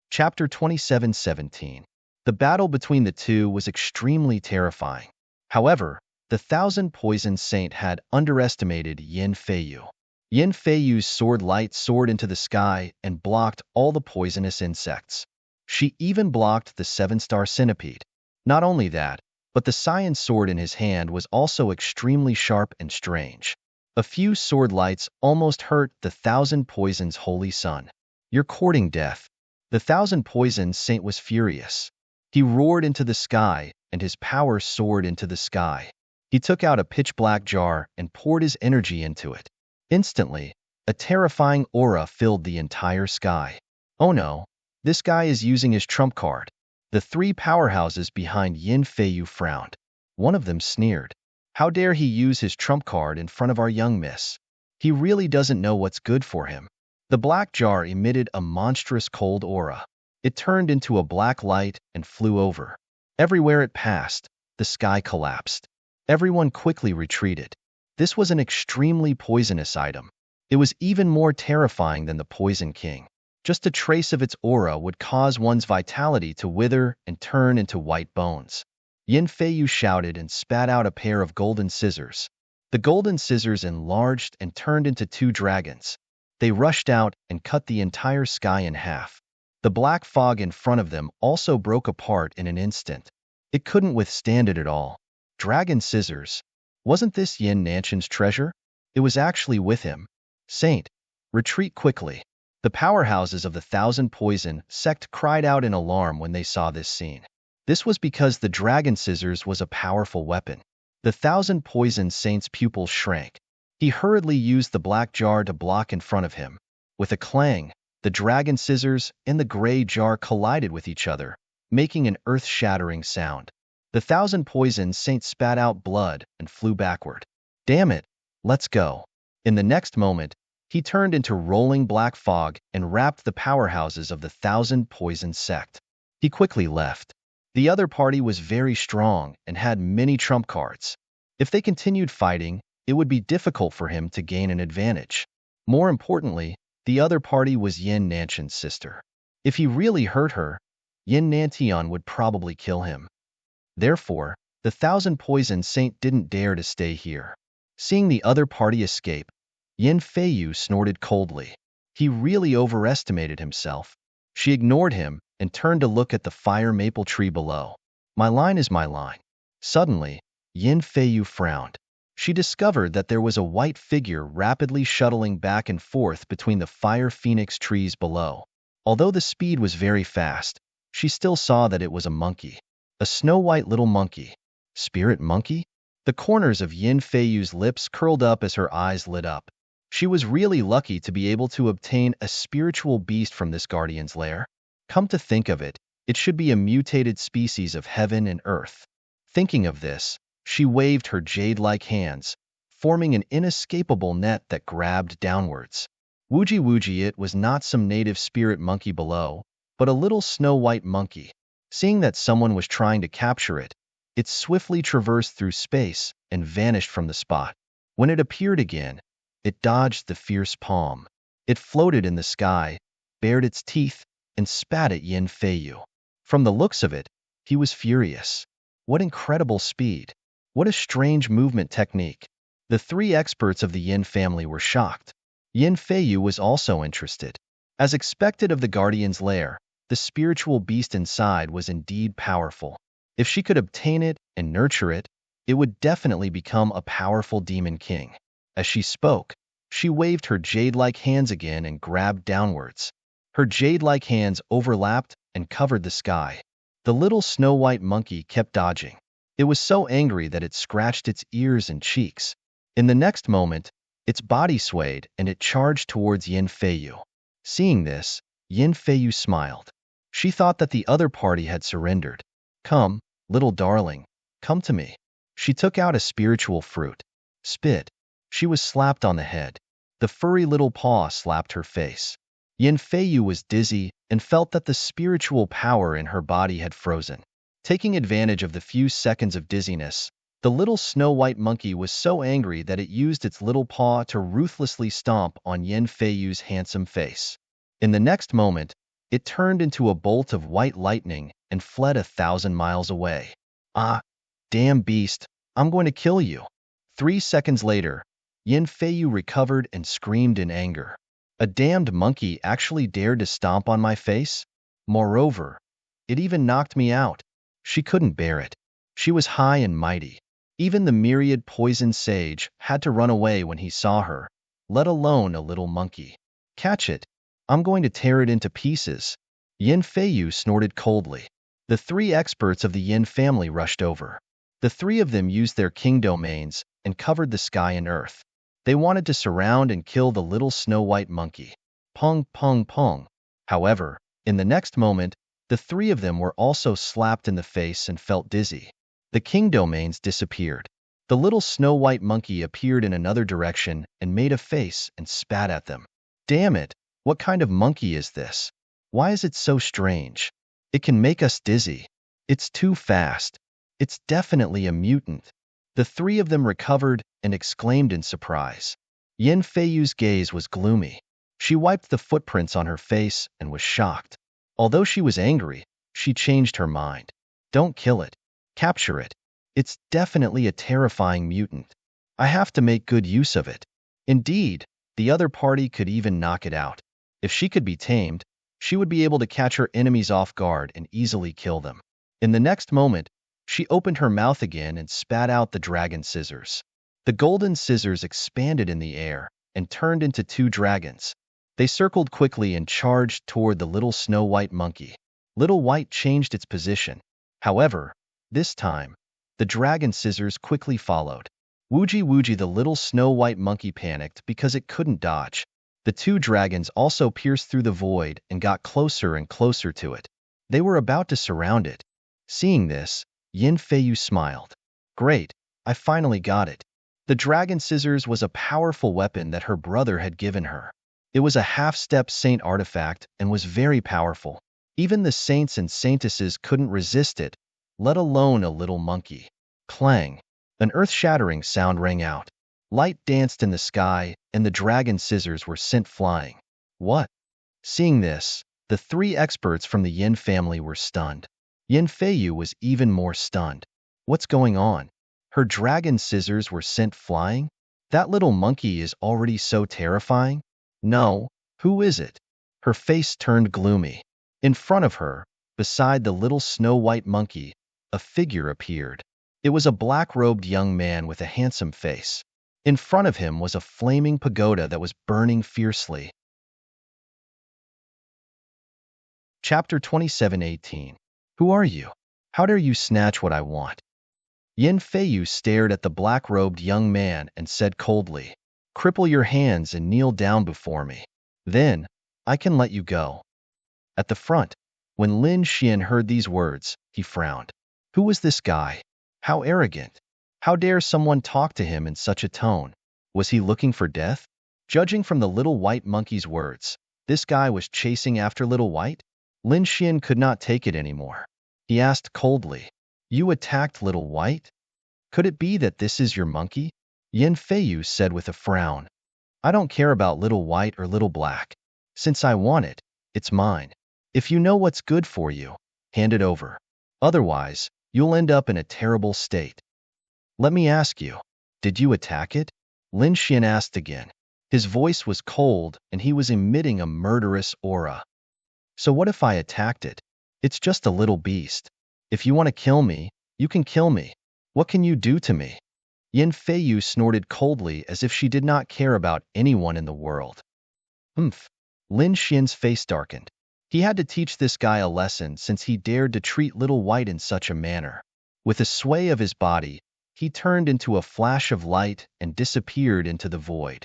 Chapter 27:17. The battle between the two was extremely terrifying. However, the thousand-poisoned saint had underestimated Yin Feiyu. Yin Feiyu's sword light soared into the sky and blocked all the poisonous insects. She even blocked the seven-star centipede. Not only that, but the science sword in his hand was also extremely sharp and strange. A few sword lights almost hurt the thousand poisons' holy son. You're courting death. The thousand poisons saint was furious. He roared into the sky, and his power soared into the sky. He took out a pitch-black jar and poured his energy into it. Instantly, a terrifying aura filled the entire sky. Oh no, this guy is using his trump card. The three powerhouses behind Yin Feiyu frowned. One of them sneered. How dare he use his trump card in front of our young miss? He really doesn't know what's good for him. The black jar emitted a monstrous cold aura. It turned into a black light and flew over. Everywhere it passed, the sky collapsed. Everyone quickly retreated. This was an extremely poisonous item. It was even more terrifying than the Poison King. Just a trace of its aura would cause one's vitality to wither and turn into white bones. Yin Feiyu shouted and spat out a pair of golden scissors. The golden scissors enlarged and turned into two dragons. They rushed out and cut the entire sky in half. The black fog in front of them also broke apart in an instant. It couldn't withstand it at all. Dragon scissors. Wasn't this Yin Nanshan's treasure? It was actually with him. Saint, retreat quickly. The powerhouses of the Thousand Poison sect cried out in alarm when they saw this scene. This was because the dragon scissors was a powerful weapon. The Thousand Poison saint's pupils shrank. He hurriedly used the black jar to block in front of him. With a clang, the dragon scissors and the gray jar collided with each other, making an earth-shattering sound. The Thousand Poison saint spat out blood and flew backward. Damn it, let's go. In the next moment, he turned into rolling black fog and wrapped the powerhouses of the Thousand Poison sect. He quickly left. The other party was very strong and had many trump cards. If they continued fighting, it would be difficult for him to gain an advantage. More importantly, the other party was Yin Nanshan's sister. If he really hurt her, Yin Nantian would probably kill him. Therefore, the Thousand Poison saint didn't dare to stay here. Seeing the other party escape, Yin Feiyu snorted coldly. He really overestimated himself. She ignored him and turned to look at the fire maple tree below. My line is my line. Suddenly, Yin Feiyu frowned. She discovered that there was a white figure rapidly shuttling back and forth between the fire phoenix trees below. Although the speed was very fast, she still saw that it was a monkey. A snow-white little monkey. Spirit monkey? The corners of Yin Feiyu's lips curled up as her eyes lit up. She was really lucky to be able to obtain a spiritual beast from this guardian's lair. Come to think of it, it should be a mutated species of heaven and earth. Thinking of this, she waved her jade-like hands, forming an inescapable net that grabbed downwards. Woogie Woogie, it was not some native spirit monkey below, but a little snow-white monkey. Seeing that someone was trying to capture it, it swiftly traversed through space and vanished from the spot. When it appeared again, it dodged the fierce palm. It floated in the sky, bared its teeth, and spat at Yin Feiyu. From the looks of it, he was furious. What incredible speed! What a strange movement technique! The three experts of the Yin family were shocked. Yin Feiyu was also interested. As expected of the Guardian's lair, the spiritual beast inside was indeed powerful. If she could obtain it and nurture it, it would definitely become a powerful demon king. As she spoke, she waved her jade-like hands again and grabbed downwards. Her jade-like hands overlapped and covered the sky. The little snow-white monkey kept dodging. It was so angry that it scratched its ears and cheeks. In the next moment, its body swayed and it charged towards Yin Feiyu. Seeing this, Yin Feiyu smiled. She thought that the other party had surrendered. Come, little darling, come to me. She took out a spiritual fruit. Spit. She was slapped on the head. The furry little paw slapped her face. Yin Feiyu was dizzy and felt that the spiritual power in her body had frozen. Taking advantage of the few seconds of dizziness, the little snow-white monkey was so angry that it used its little paw to ruthlessly stomp on Yin Feiyu's handsome face. In the next moment, it turned into a bolt of white lightning and fled 1,000 miles away. Ah, damn beast, I'm going to kill you. 3 seconds later, Yin Feiyu recovered and screamed in anger. A damned monkey actually dared to stomp on my face? Moreover, it even knocked me out. She couldn't bear it. She was high and mighty. Even the myriad poison sage had to run away when he saw her, let alone a little monkey. Catch it. I'm going to tear it into pieces. Yin Feiyu snorted coldly. The three experts of the Yin family rushed over. The three of them used their king domains and covered the sky and earth. They wanted to surround and kill the little snow-white monkey. Pong, pong, pong. However, in the next moment, the three of them were also slapped in the face and felt dizzy. The king domains disappeared. The little snow-white monkey appeared in another direction and made a face and spat at them. Damn it, what kind of monkey is this? Why is it so strange? It can make us dizzy. It's too fast. It's definitely a mutant. The three of them recovered and exclaimed in surprise. Yin Feiyu's gaze was gloomy. She wiped the footprints on her face and was shocked. Although she was angry, she changed her mind. Don't kill it. Capture it. It's definitely a terrifying mutant. I have to make good use of it. Indeed, the other party could even knock it out. If she could be tamed, she would be able to catch her enemies off guard and easily kill them. In the next moment, she opened her mouth again and spat out the dragon scissors. The golden scissors expanded in the air and turned into 2 dragons. They circled quickly and charged toward the little snow-white monkey. Little White changed its position. However, this time, the dragon scissors quickly followed. Woogie Woogie, the little snow-white monkey, panicked because it couldn't dodge. The 2 dragons also pierced through the void and got closer and closer to it. They were about to surround it. Seeing this, Yin Feiyu smiled. Great, I finally got it. The dragon scissors was a powerful weapon that her brother had given her. It was a half-step saint artifact and was very powerful. Even the saints and saintesses couldn't resist it, let alone a little monkey. Clang! An earth-shattering sound rang out. Light danced in the sky, and the dragon scissors were sent flying. What? Seeing this, the 3 experts from the Yin family were stunned. Yin Feiyu was even more stunned. What's going on? Her dragon scissors were sent flying? That little monkey is already so terrifying? No, who is it? Her face turned gloomy. In front of her, beside the little snow-white monkey, a figure appeared. It was a black-robed young man with a handsome face. In front of him was a flaming pagoda that was burning fiercely. Chapter 27:18. Who are you? How dare you snatch what I want? Yin Feiyu stared at the black-robed young man and said coldly, Cripple your hands and kneel down before me. Then, I can let you go. At the front, when Lin Xian heard these words, he frowned. Who was this guy? How arrogant! How dare someone talk to him in such a tone? Was he looking for death? Judging from the little white monkey's words, this guy was chasing after Little White? Lin Xian could not take it anymore. He asked coldly, You attacked Little White? Could it be that this is your monkey? Yin Feiyu said with a frown. I don't care about little white or little black. Since I want it, it's mine. If you know what's good for you, hand it over. Otherwise, you'll end up in a terrible state. Let me ask you, did you attack it? Lin Xian asked again. His voice was cold and he was emitting a murderous aura. So what if I attacked it? It's just a little beast. If you want to kill me, you can kill me. What can you do to me? Yin Feiyu snorted coldly as if she did not care about anyone in the world. Humph. Lin Xian's face darkened. He had to teach this guy a lesson since he dared to treat Little White in such a manner. With a sway of his body, he turned into a flash of light and disappeared into the void.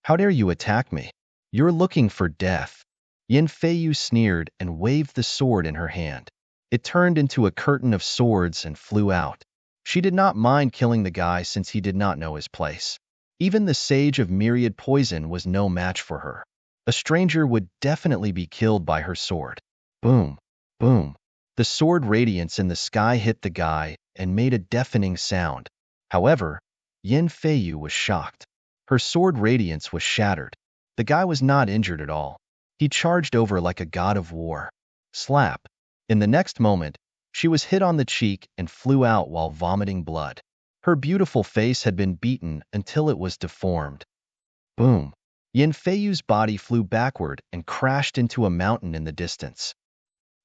How dare you attack me? You're looking for death. Yin Feiyu sneered and waved the sword in her hand. It turned into a curtain of swords and flew out. She did not mind killing the guy since he did not know his place. Even the sage of myriad poison was no match for her. A stranger would definitely be killed by her sword. Boom, boom. The sword radiance in the sky hit the guy and made a deafening sound. However, Yin Feiyu was shocked. Her sword radiance was shattered. The guy was not injured at all. He charged over like a god of war. Slap. In the next moment, she was hit on the cheek and flew out while vomiting blood. Her beautiful face had been beaten until it was deformed. Boom. Yin Feiyu's body flew backward and crashed into a mountain in the distance.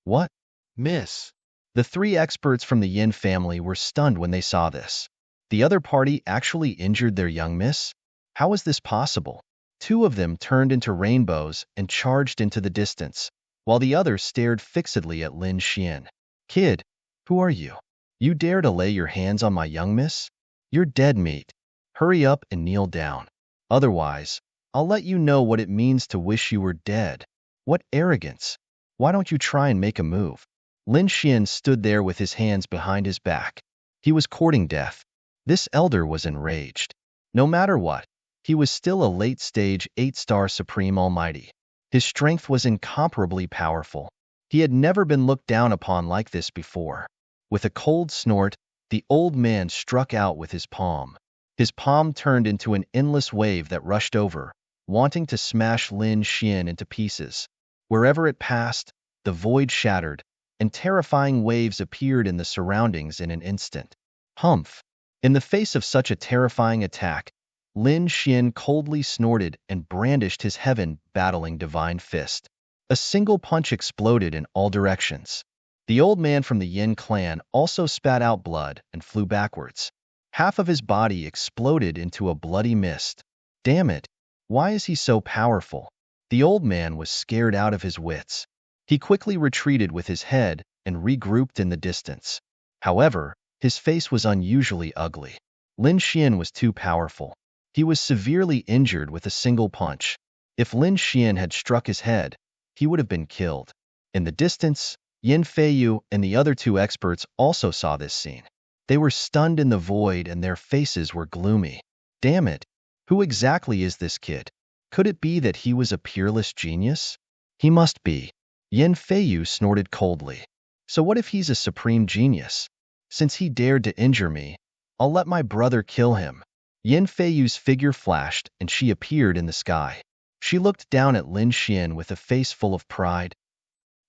What? Miss. The three experts from the Yin family were stunned when they saw this. The other party actually injured their young miss? How was this possible? Two of them turned into rainbows and charged into the distance, while the other stared fixedly at Lin Xian. Kid, who are you? You dare to lay your hands on my young miss? You're dead meat. Hurry up and kneel down. Otherwise, I'll let you know what it means to wish you were dead. What arrogance! Why don't you try and make a move? Lin Xian stood there with his hands behind his back. He was courting death. This elder was enraged. No matter what, he was still a late-stage 8-star Supreme Almighty. His strength was incomparably powerful. He had never been looked down upon like this before. With a cold snort, the old man struck out with his palm. His palm turned into an endless wave that rushed over, wanting to smash Lin Xian into pieces. Wherever it passed, the void shattered, and terrifying waves appeared in the surroundings in an instant. Humph! In the face of such a terrifying attack, Lin Xian coldly snorted and brandished his heaven-battling divine fist. A single punch exploded in all directions. The old man from the Yin clan also spat out blood and flew backwards. Half of his body exploded into a bloody mist. Damn it! Why is he so powerful? The old man was scared out of his wits. He quickly retreated with his head and regrouped in the distance. However, his face was unusually ugly. Lin Xian was too powerful. He was severely injured with a single punch. If Lin Xian had struck his head, he would have been killed. In the distance, Yin Feiyu and the other two experts also saw this scene. They were stunned in the void and their faces were gloomy. Damn it! Who exactly is this kid? Could it be that he was a peerless genius? He must be. Yin Feiyu snorted coldly. So what if he's a supreme genius? Since he dared to injure me, I'll let my brother kill him. Yin Feiyu's figure flashed and she appeared in the sky. She looked down at Lin Xian with a face full of pride.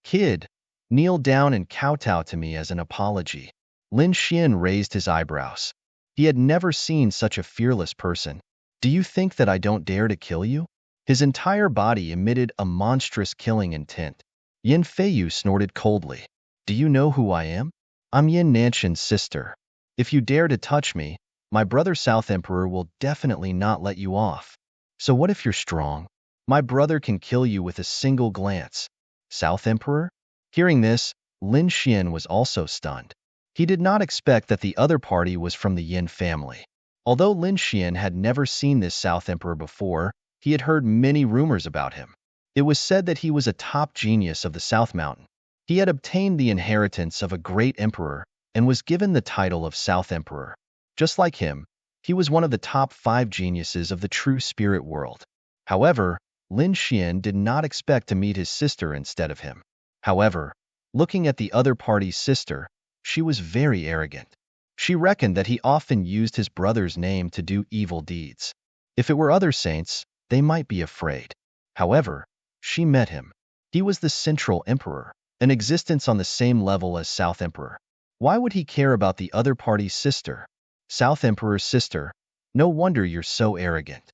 Kid, kneel down and kowtow to me as an apology. Lin Xian raised his eyebrows. He had never seen such a fearless person. Do you think that I don't dare to kill you? His entire body emitted a monstrous killing intent. Yin Feiyu snorted coldly. Do you know who I am? I'm Yin Nanshan's sister. If you dare to touch me, my brother South Emperor will definitely not let you off. So what if you're strong? My brother can kill you with a single glance. South Emperor? Hearing this, Lin Xian was also stunned. He did not expect that the other party was from the Yin family. Although Lin Xian had never seen this South Emperor before, he had heard many rumors about him. It was said that he was a top genius of the South Mountain. He had obtained the inheritance of a great emperor and was given the title of South Emperor. Just like him, he was one of the top 5 geniuses of the true spirit world. However, Lin Xian did not expect to meet his sister instead of him. However, looking at the other party's sister, she was very arrogant. She reckoned that he often used his brother's name to do evil deeds. If it were other saints, they might be afraid. However, she met him. He was the Central Emperor, an existence on the same level as South Emperor. Why would he care about the other party's sister? South Emperor's sister. No wonder you're so arrogant.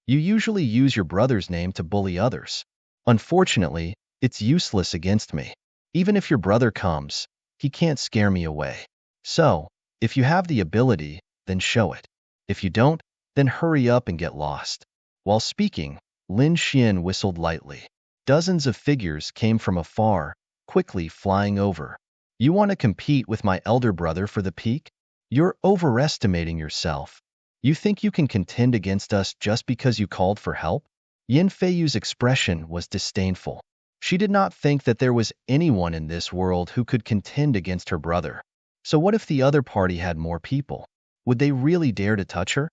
You usually use your brother's name to bully others. Unfortunately, it's useless against me. Even if your brother comes, he can't scare me away. So, if you have the ability, then show it. If you don't, then hurry up and get lost. While speaking, Lin Xian whistled lightly. Dozens of figures came from afar, quickly flying over. You want to compete with my elder brother for the peak? You're overestimating yourself. You think you can contend against us just because you called for help? Yin Feiyu's expression was disdainful. She did not think that there was anyone in this world who could contend against her brother. So what if the other party had more people? Would they really dare to touch her?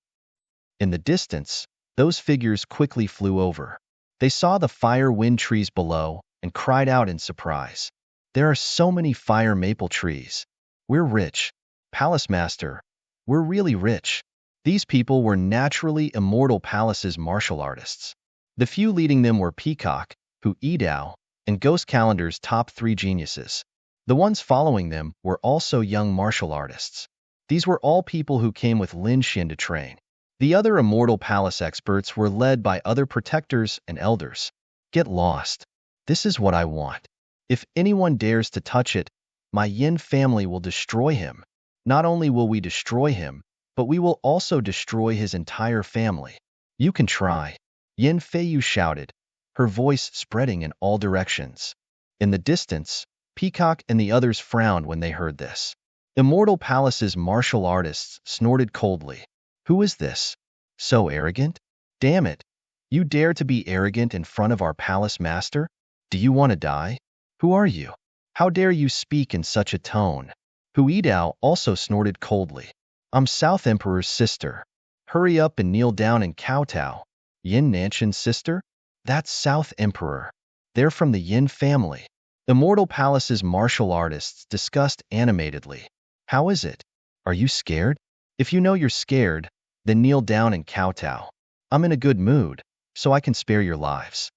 In the distance, those figures quickly flew over. They saw the fire wind trees below and cried out in surprise. There are so many fire maple trees. We're rich. Palace Master, we're really rich. These people were naturally Immortal Palace's martial artists. The few leading them were Peacock, Hu Yidao, and Ghost Calendar's top 3 geniuses. The ones following them were also young martial artists. These were all people who came with Lin Xian to train. The other Immortal Palace experts were led by other protectors and elders. Get lost. This is what I want. If anyone dares to touch it, my Yin family will destroy him. Not only will we destroy him, but we will also destroy his entire family. You can try. Yin Feiyu shouted, her voice spreading in all directions. In the distance, Peacock and the others frowned when they heard this. Immortal Palace's martial artists snorted coldly. Who is this? So arrogant? Damn it! You dare to be arrogant in front of our palace master? Do you want to die? Who are you? How dare you speak in such a tone? Hu Yidao also snorted coldly. I'm South Emperor's sister. Hurry up and kneel down and kowtow. Yin Nanshan's sister? That's South Emperor. They're from the Yin family. Immortal Palace's martial artists discussed animatedly. How is it? Are you scared? If you know you're scared, then kneel down and kowtow. I'm in a good mood, so I can spare your lives.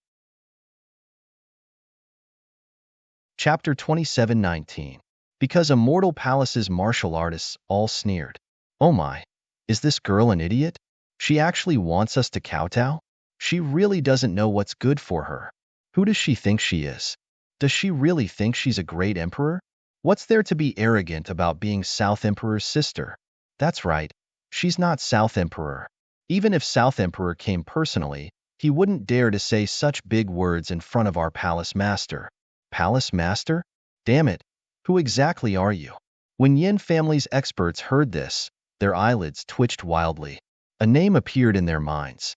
Chapter 27:19. Because Immortal Palace's martial artists all sneered. Oh my, is this girl an idiot? She actually wants us to kowtow? She really doesn't know what's good for her. Who does she think she is? Does she really think she's a great emperor? What's there to be arrogant about being South Emperor's sister? That's right, she's not South Emperor. Even if South Emperor came personally, he wouldn't dare to say such big words in front of our palace master. Palace master? Damn it, who exactly are you? When Yin family's experts heard this, their eyelids twitched wildly. A name appeared in their minds.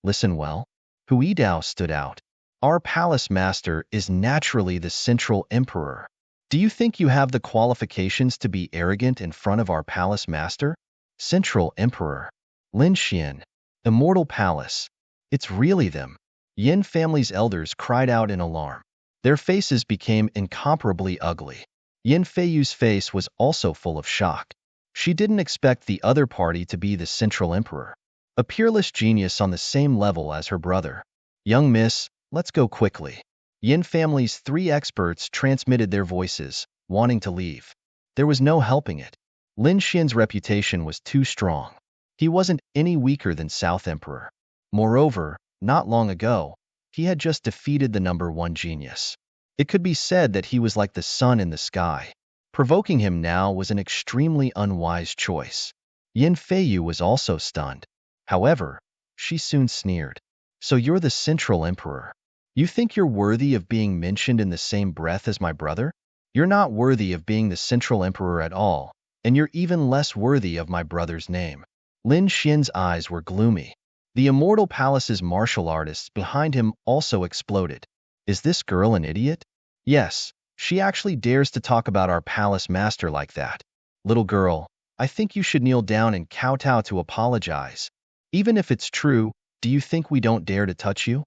Listen well. Hu Yidao stood out. Our palace master is naturally the Central Emperor. Do you think you have the qualifications to be arrogant in front of our palace master? Central Emperor. Lin Xian. Immortal Palace. It's really them. Yin family's elders cried out in alarm. Their faces became incomparably ugly. Yin Feiyu's face was also full of shock. She didn't expect the other party to be the Central Emperor, a peerless genius on the same level as her brother. Young miss, let's go quickly. Yin family's 3 experts transmitted their voices, wanting to leave. There was no helping it. Lin Xian's reputation was too strong. He wasn't any weaker than South Emperor. Moreover, not long ago, he had just defeated the #1 genius. It could be said that he was like the sun in the sky. Provoking him now was an extremely unwise choice. Yin Feiyu was also stunned. However, she soon sneered. So you're the Central Emperor. You think you're worthy of being mentioned in the same breath as my brother? You're not worthy of being the Central Emperor at all, and you're even less worthy of my brother's name. Lin Xian's eyes were gloomy. The Immortal Palace's martial artists behind him also exploded. Is this girl an idiot? Yes, she actually dares to talk about our palace master like that. Little girl, I think you should kneel down and kowtow to apologize. Even if it's true, do you think we don't dare to touch you?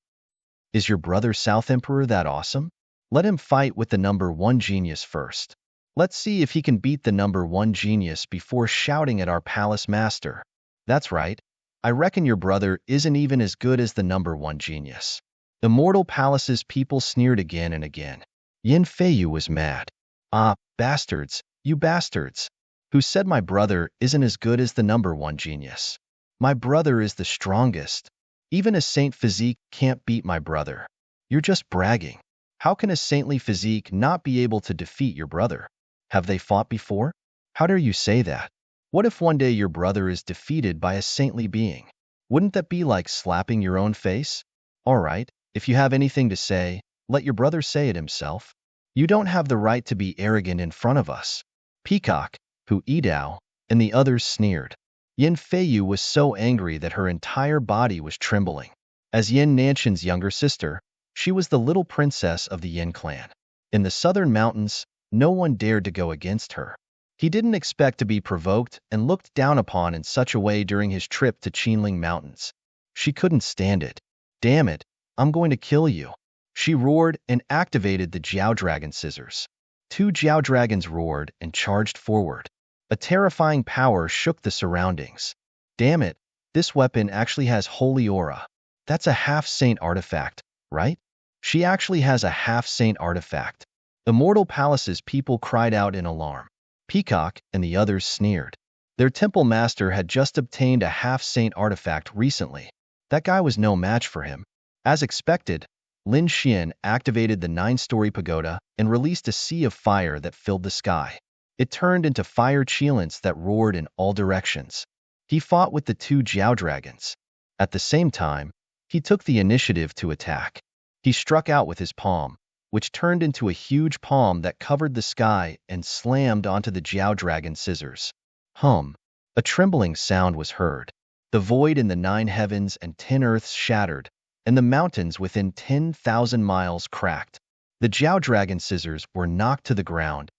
Is your brother South Emperor that awesome? Let him fight with the #1 genius first. Let's see if he can beat the #1 genius before shouting at our palace master. That's right. I reckon your brother isn't even as good as the number one genius. Immortal Palace's people sneered again and again. Yin Feiyu was mad. Ah, bastards, you bastards. Who said my brother isn't as good as the number one genius? My brother is the strongest. Even a saint physique can't beat my brother. You're just bragging. How can a saintly physique not be able to defeat your brother? Have they fought before? How dare you say that? What if one day your brother is defeated by a saintly being? Wouldn't that be like slapping your own face? All right, if you have anything to say, let your brother say it himself. You don't have the right to be arrogant in front of us. Peacock, Hu Yidao, and the others sneered. Yin Feiyu was so angry that her entire body was trembling. As Yin Nanshan's younger sister, she was the little princess of the Yin clan. In the southern mountains, no one dared to go against her. He didn't expect to be provoked and looked down upon in such a way during his trip to Qinling Mountains. She couldn't stand it. Damn it, I'm going to kill you. She roared and activated the Jiao Dragon scissors. Two Jiao Dragons roared and charged forward. A terrifying power shook the surroundings. Damn it, this weapon actually has holy aura. That's a half-saint artifact, right? She actually has a half-saint artifact. Immortal Palace's people cried out in alarm. Peacock and the others sneered. Their temple master had just obtained a half-saint artifact recently. That guy was no match for him. As expected, Lin Xian activated the 9-story pagoda and released a sea of fire that filled the sky. It turned into fire cheelants that roared in all directions. He fought with the two Jiao dragons. At the same time, he took the initiative to attack. He struck out with his palm, which turned into a huge palm that covered the sky and slammed onto the Jiao dragon scissors. Hum. A trembling sound was heard. The void in the 9 heavens and 10 earths shattered, and the mountains within 10,000 miles cracked. The Jiao dragon scissors were knocked to the ground.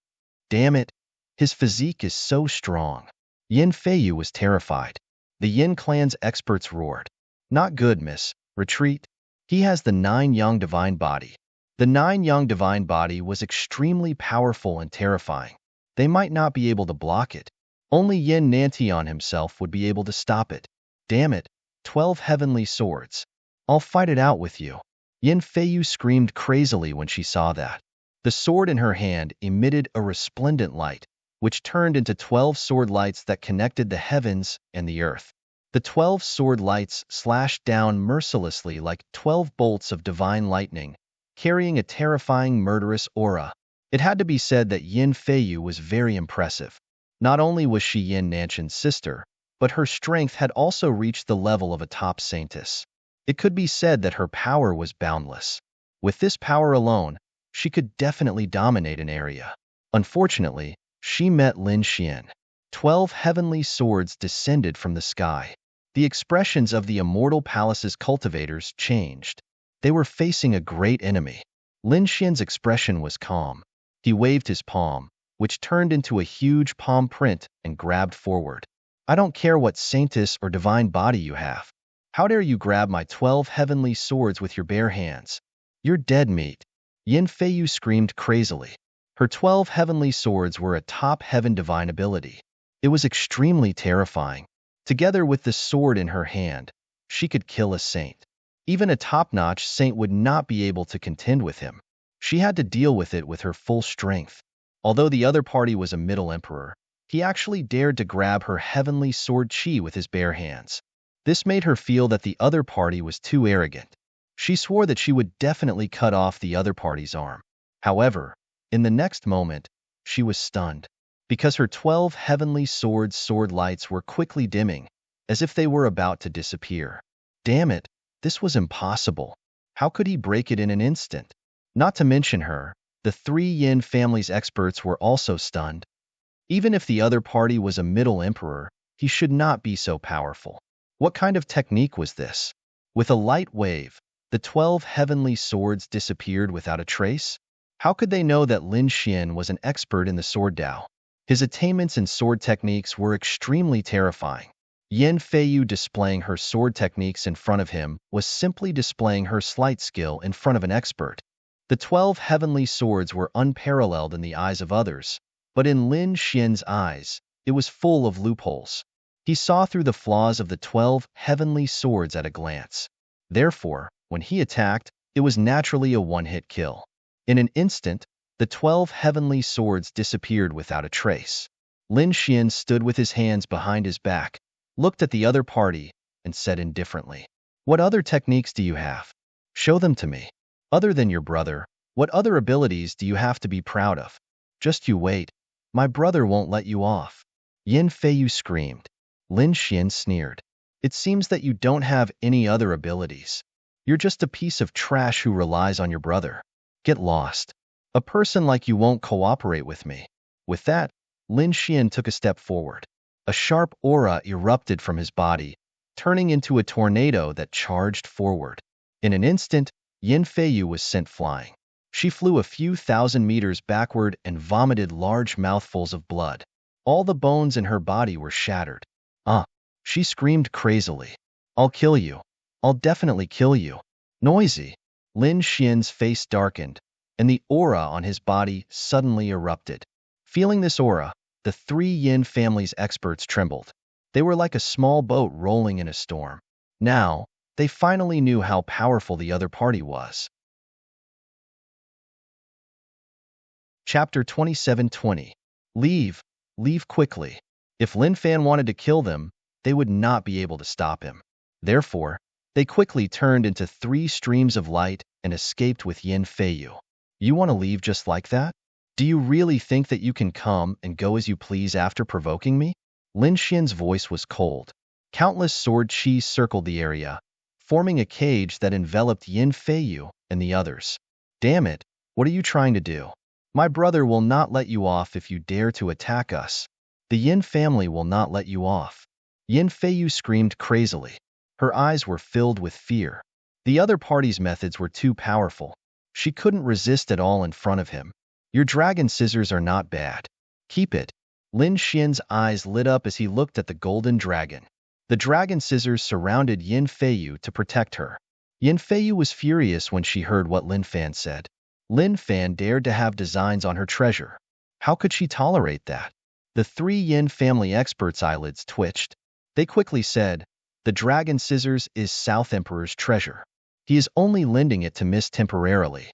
Damn it, his physique is so strong. Yin Feiyu was terrified. The Yin clan's experts roared. Not good, miss. Retreat. He has the 9 Yang divine body. The 9 Yang divine body was extremely powerful and terrifying. They might not be able to block it. Only Yin Nantian himself would be able to stop it. Damn it, 12 heavenly swords. I'll fight it out with you. Yin Feiyu screamed crazily when she saw that. The sword in her hand emitted a resplendent light, which turned into 12 sword lights that connected the heavens and the earth. The 12 sword lights slashed down mercilessly like 12 bolts of divine lightning, carrying a terrifying murderous aura. It had to be said that Yin Feiyu was very impressive. Not only was she Yin Nanshan's sister, but her strength had also reached the level of a top saintess. It could be said that her power was boundless. With this power alone, she could definitely dominate an area. Unfortunately, she met Lin Xian. 12 heavenly swords descended from the sky. The expressions of the Immortal Palace's cultivators changed. They were facing a great enemy. Lin Xian's expression was calm. He waved his palm, which turned into a huge palm print and grabbed forward. I don't care what saintess or divine body you have. How dare you grab my 12 heavenly swords with your bare hands? You're dead meat. Yin Feiyu screamed crazily. Her 12 heavenly swords were a top heaven divine ability. It was extremely terrifying. Together with the sword in her hand, she could kill a saint. Even a top-notch saint would not be able to contend with him. She had to deal with it with her full strength. Although the other party was a middle emperor, he actually dared to grab her heavenly sword Qi with his bare hands. This made her feel that the other party was too arrogant. She swore that she would definitely cut off the other party's arm. However, in the next moment, she was stunned, because her 12 heavenly sword lights were quickly dimming, as if they were about to disappear. Damn it, this was impossible. How could he break it in an instant? Not to mention her, the 3 Yin family's experts were also stunned. Even if the other party was a middle emperor, he should not be so powerful. What kind of technique was this? With a light wave, the 12 heavenly swords disappeared without a trace? How could they know that Lin Xian was an expert in the sword Dao? His attainments in sword techniques were extremely terrifying. Yin Feiyu displaying her sword techniques in front of him was simply displaying her slight skill in front of an expert. The 12 heavenly swords were unparalleled in the eyes of others, but in Lin Xian's eyes, it was full of loopholes. He saw through the flaws of the 12 heavenly swords at a glance. Therefore, when he attacked, it was naturally a one-hit kill. In an instant, the 12 heavenly swords disappeared without a trace. Lin Xian stood with his hands behind his back, looked at the other party, and said indifferently, "What other techniques do you have? Show them to me. Other than your brother, what other abilities do you have to be proud of? Just you wait. My brother won't let you off." Yin Feiyu screamed. Lin Xian sneered. "It seems that you don't have any other abilities. You're just a piece of trash who relies on your brother. Get lost. A person like you won't cooperate with me." With that, Lin Xian took a step forward. A sharp aura erupted from his body, turning into a tornado that charged forward. In an instant, Yin Feiyu was sent flying. She flew a few thousand meters backward and vomited large mouthfuls of blood. All the bones in her body were shattered. "Ah!" She screamed crazily. "I'll kill you. I'll definitely kill you." Noisy. Lin Xian's face darkened, and the aura on his body suddenly erupted. Feeling this aura, the 3 Yin family's experts trembled. They were like a small boat rolling in a storm. Now, they finally knew how powerful the other party was. Chapter 27:20. Leave. Leave quickly. If Lin Fan wanted to kill them, they would not be able to stop him. Therefore, they quickly turned into 3 streams of light and escaped with Yin Feiyu. "You want to leave just like that? Do you really think that you can come and go as you please after provoking me?" Lin Xian's voice was cold. Countless sword chi circled the area, forming a cage that enveloped Yin Feiyu and the others. "Damn it, what are you trying to do? My brother will not let you off if you dare to attack us. The Yin family will not let you off." Yin Feiyu screamed crazily. Her eyes were filled with fear. The other party's methods were too powerful. She couldn't resist at all in front of him. "Your dragon scissors are not bad. Keep it." Lin Xian's eyes lit up as he looked at the golden dragon. The dragon scissors surrounded Yin Feiyu to protect her. Yin Feiyu was furious when she heard what Lin Fan said. Lin Fan dared to have designs on her treasure. How could she tolerate that? The 3 Yin family experts' eyelids twitched. They quickly said, "The dragon scissors is South Emperor's treasure. He is only lending it to Miss temporarily."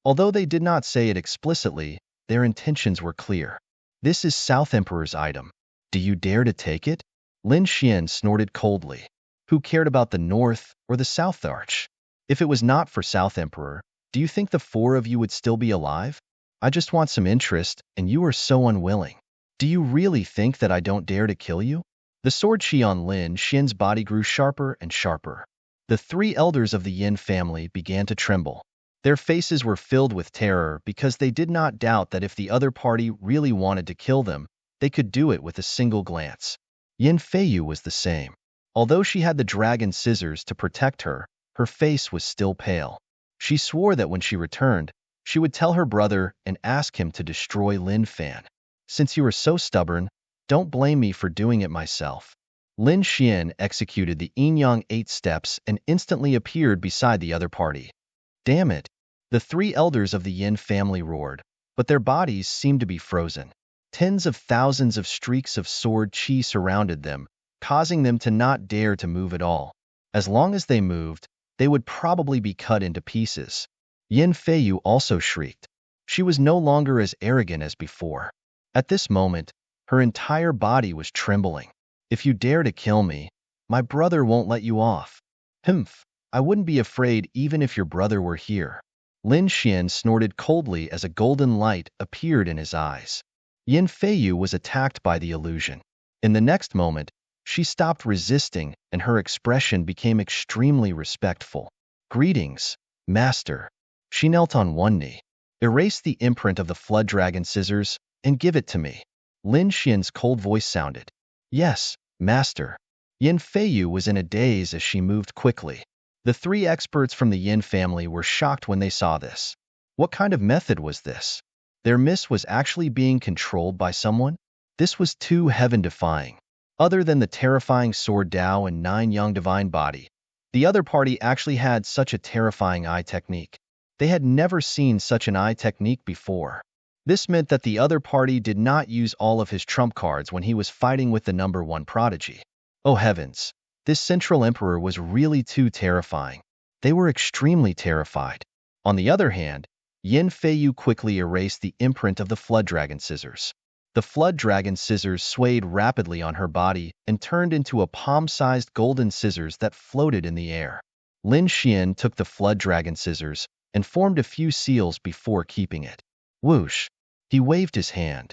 Although they did not say it explicitly, their intentions were clear. "This is South Emperor's item. Do you dare to take it?" Lin Xian snorted coldly. Who cared about the North or the South Arch? If it was not for South Emperor, do you think the 4 of you would still be alive? I just want some interest, and you are so unwilling. Do you really think that I don't dare to kill you? The sword chi on Lin Xian's body grew sharper and sharper. The 3 elders of the Yin family began to tremble. Their faces were filled with terror because they did not doubt that if the other party really wanted to kill them, they could do it with a single glance. Yin Feiyu was the same. Although she had the dragon scissors to protect her, her face was still pale. She swore that when she returned, she would tell her brother and ask him to destroy Lin Fan. "Since you are so stubborn, don't blame me for doing it myself." Lin Xian executed the Yin-Yang 8 steps and instantly appeared beside the other party. "Damn it!" The 3 elders of the Yin family roared, but their bodies seemed to be frozen. Tens of thousands of streaks of sword chi surrounded them, causing them to not dare to move at all. As long as they moved, they would probably be cut into pieces. Yin Feiyu also shrieked. She was no longer as arrogant as before. At this moment, her entire body was trembling. "If you dare to kill me, my brother won't let you off." "Humph, I wouldn't be afraid even if your brother were here." Lin Xian snorted coldly as a golden light appeared in his eyes. Yin Feiyu was attacked by the illusion. In the next moment, she stopped resisting and her expression became extremely respectful. "Greetings, Master." She knelt on one knee. "Erase the imprint of the flood dragon scissors and give it to me." Lin Xian's cold voice sounded. "Yes, Master." Yin Feiyu was in a daze as she moved quickly. The 3 experts from the Yin family were shocked when they saw this. What kind of method was this? Their miss was actually being controlled by someone? This was too heaven-defying. Other than the terrifying sword Dao and 9 Yang divine body, the other party actually had such a terrifying eye technique. They had never seen such an eye technique before. This meant that the other party did not use all of his trump cards when he was fighting with the number one prodigy. Oh heavens! This central emperor was really too terrifying. They were extremely terrified. On the other hand, Yin Feiyu quickly erased the imprint of the Flood Dragon scissors. The Flood Dragon scissors swayed rapidly on her body and turned into a palm-sized golden scissors that floated in the air. Lin Xian took the Flood Dragon scissors and formed a few seals before keeping it. Whoosh! He waved his hand.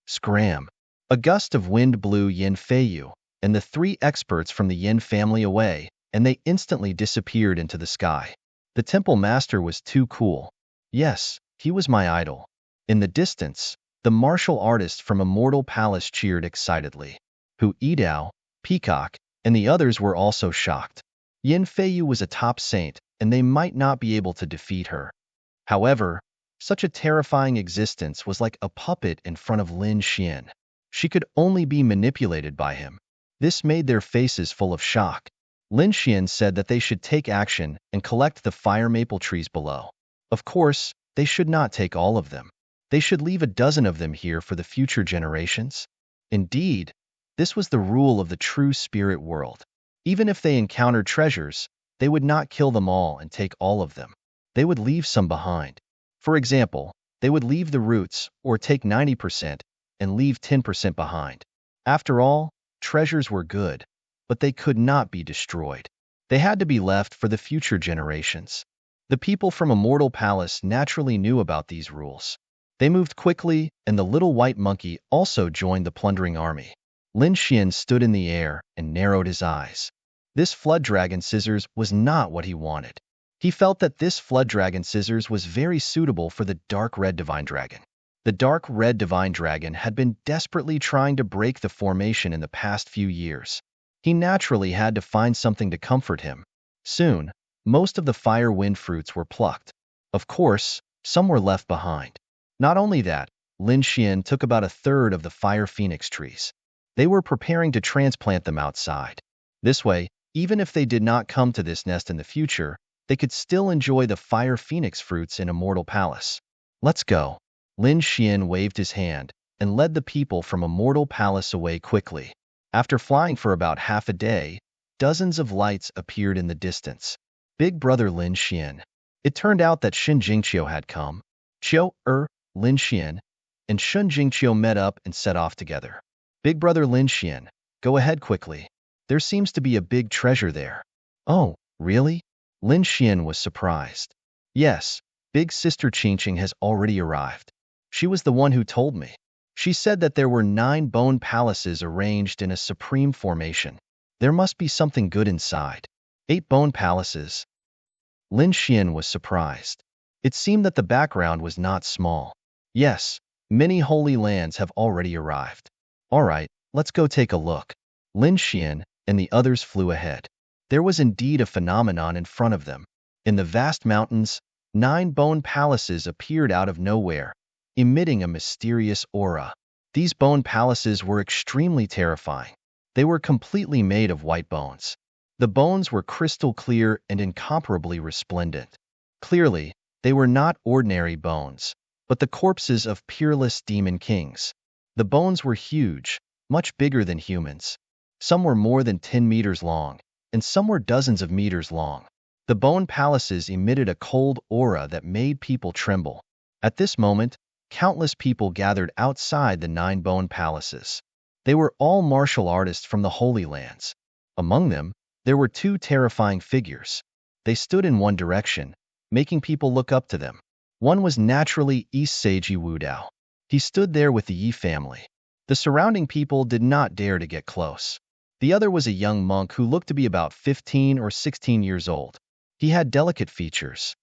Scram! A gust of wind blew Yin Feiyu and the three experts from the Yin family away, and they instantly disappeared into the sky. The temple master was too cool. Yes, he was my idol. In the distance, the martial artist from Immortal Palace cheered excitedly. Hu Yidao, Peacock, and the others were also shocked. Yin Feiyu was a top saint, and they might not be able to defeat her. However, such a terrifying existence was like a puppet in front of Lin Xian. She could only be manipulated by him. This made their faces full of shock. Lin Xian said that they should take action and collect the fire maple trees below. Of course, they should not take all of them. They should leave a dozen of them here for the future generations. Indeed, this was the rule of the true spirit world. Even if they encountered treasures, they would not kill them all and take all of them. They would leave some behind. For example, they would leave the roots or take 90% and leave 10% behind. After all, treasures were good, but they could not be destroyed. They had to be left for the future generations. The people from Immortal Palace naturally knew about these rules. They moved quickly, and the little white monkey also joined the plundering army. Lin Xian stood in the air and narrowed his eyes. This Flood Dragon scissors was not what he wanted. He felt that this Flood Dragon scissors was very suitable for the Dark Red Divine Dragon. The Dark Red Divine Dragon had been desperately trying to break the formation in the past few years. He naturally had to find something to comfort him. Soon, most of the fire wind fruits were plucked. Of course, some were left behind. Not only that, Lin Xian took about a third of the fire phoenix trees. They were preparing to transplant them outside. This way, even if they did not come to this nest in the future, they could still enjoy the fire phoenix fruits in Immortal Palace. Let's go. Lin Xian waved his hand and led the people from Immortal Palace away quickly. After flying for about half a day, dozens of lights appeared in the distance. Big brother Lin Xian. It turned out that Shin Jingqiu had come. Lin Xian, and Shun Jingqiu met up and set off together. Big brother Lin Xian, go ahead quickly. There seems to be a big treasure there. Oh, really? Lin Xian was surprised. Yes, big sister Qingqing has already arrived. She was the one who told me. She said that there were 9 bone palaces arranged in a supreme formation. There must be something good inside. 8 bone palaces. Lin Xian was surprised. It seemed that the background was not small. Yes, many holy lands have already arrived. All right, let's go take a look. Lin Xian and the others flew ahead. There was indeed a phenomenon in front of them. In the vast mountains, 9 bone palaces appeared out of nowhere, emitting a mysterious aura. These bone palaces were extremely terrifying. They were completely made of white bones. The bones were crystal clear and incomparably resplendent. Clearly, they were not ordinary bones, but the corpses of peerless demon kings. The bones were huge, much bigger than humans. Some were more than 10 meters long, and some were dozens of meters long. The bone palaces emitted a cold aura that made people tremble. At this moment, countless people gathered outside the 9 bone palaces. They were all martial artists from the Holy Lands. Among them, there were 2 terrifying figures. They stood in one direction, making people look up to them. One was naturally East Seiji Wudao. He stood there with the Yi family. The surrounding people did not dare to get close. The other was a young monk who looked to be about 15 or 16 years old. He had delicate features.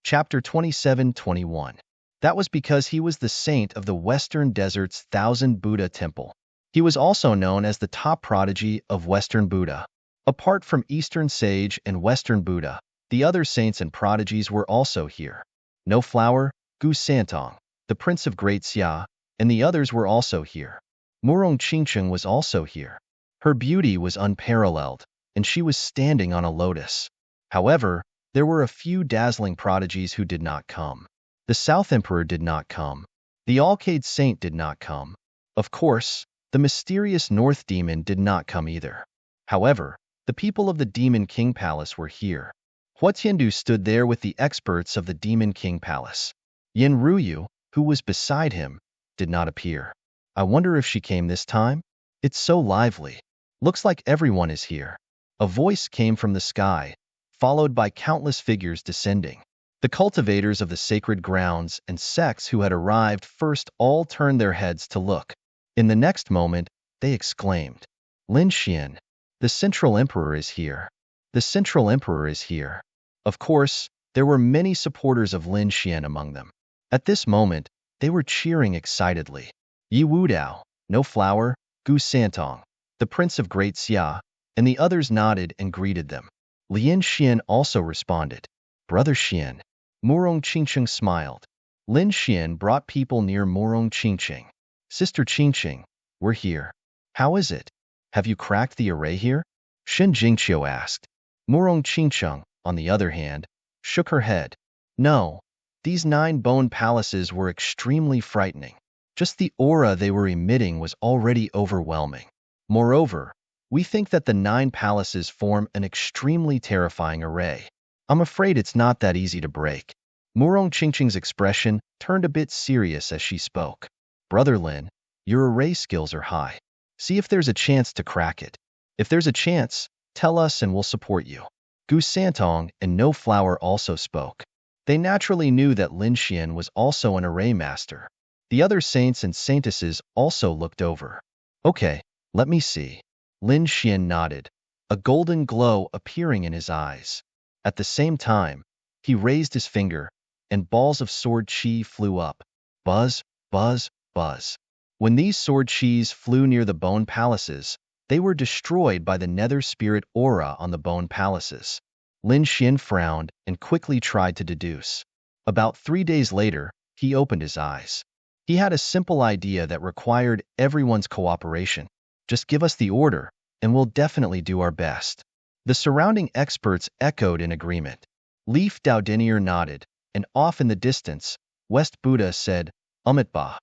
Chapter 27-21. That was because he was the saint of the Western Desert's Thousand Buddha Temple. He was also known as the top prodigy of Western Buddha. Apart from Eastern Sage and Western Buddha, the other saints and prodigies were also here. No Flower, Gu Santong, the Prince of Great Xia, and the others were also here. Murong Qingqing was also here. Her beauty was unparalleled, and she was standing on a lotus. However, There were a few dazzling prodigies who did not come. The South Emperor did not come. The Alcade Saint did not come. Of course, the mysterious North Demon did not come either. However, the people of the Demon King Palace were here. Hua Tiandu stood there with the experts of the Demon King Palace. Yin Ruyu, who was beside him, did not appear. I wonder if she came this time? It's so lively. Looks like everyone is here. A voice came from the sky, followed by countless figures descending. The cultivators of the sacred grounds and sects who had arrived first all turned their heads to look. In the next moment, they exclaimed, Lin Xian, the Central Emperor is here. The Central Emperor is here. Of course, there were many supporters of Lin Xian among them. At this moment, they were cheering excitedly. Yi Wudao, No Flower, Gu Santong, the Prince of Great Xia, and the others nodded and greeted them. Lin Xian also responded. Brother Xian. Murong Qingqing smiled. Lin Xian brought people near Murong Qingqing. Sister Qingqing, we're here. How is it? Have you cracked the array here? Shen Jingqiu asked. Murong Qingqing, on the other hand, shook her head. No, these 9 bone palaces were extremely frightening. Just the aura they were emitting was already overwhelming. Moreover, we think that the 9 palaces form an extremely terrifying array. I'm afraid it's not that easy to break. Murong Qingqing's expression turned a bit serious as she spoke. Brother Lin, your array skills are high. See if there's a chance to crack it. If there's a chance, tell us and we'll support you. Gu Santong and No Flower also spoke. They naturally knew that Lin Xian was also an array master. The other saints and saintesses also looked over. Okay, let me see. Lin Xian nodded, a golden glow appearing in his eyes. At the same time, he raised his finger, and balls of sword chi flew up. Buzz, buzz, buzz. When these sword chis flew near the bone palaces, they were destroyed by the nether spirit aura on the bone palaces. Lin Xian frowned and quickly tried to deduce. About 3 days later, he opened his eyes. He had a simple idea that required everyone's cooperation. Just give us the order, and we'll definitely do our best. The surrounding experts echoed in agreement. Leaf Daodinier nodded, and off in the distance, West Buddha said, Ba.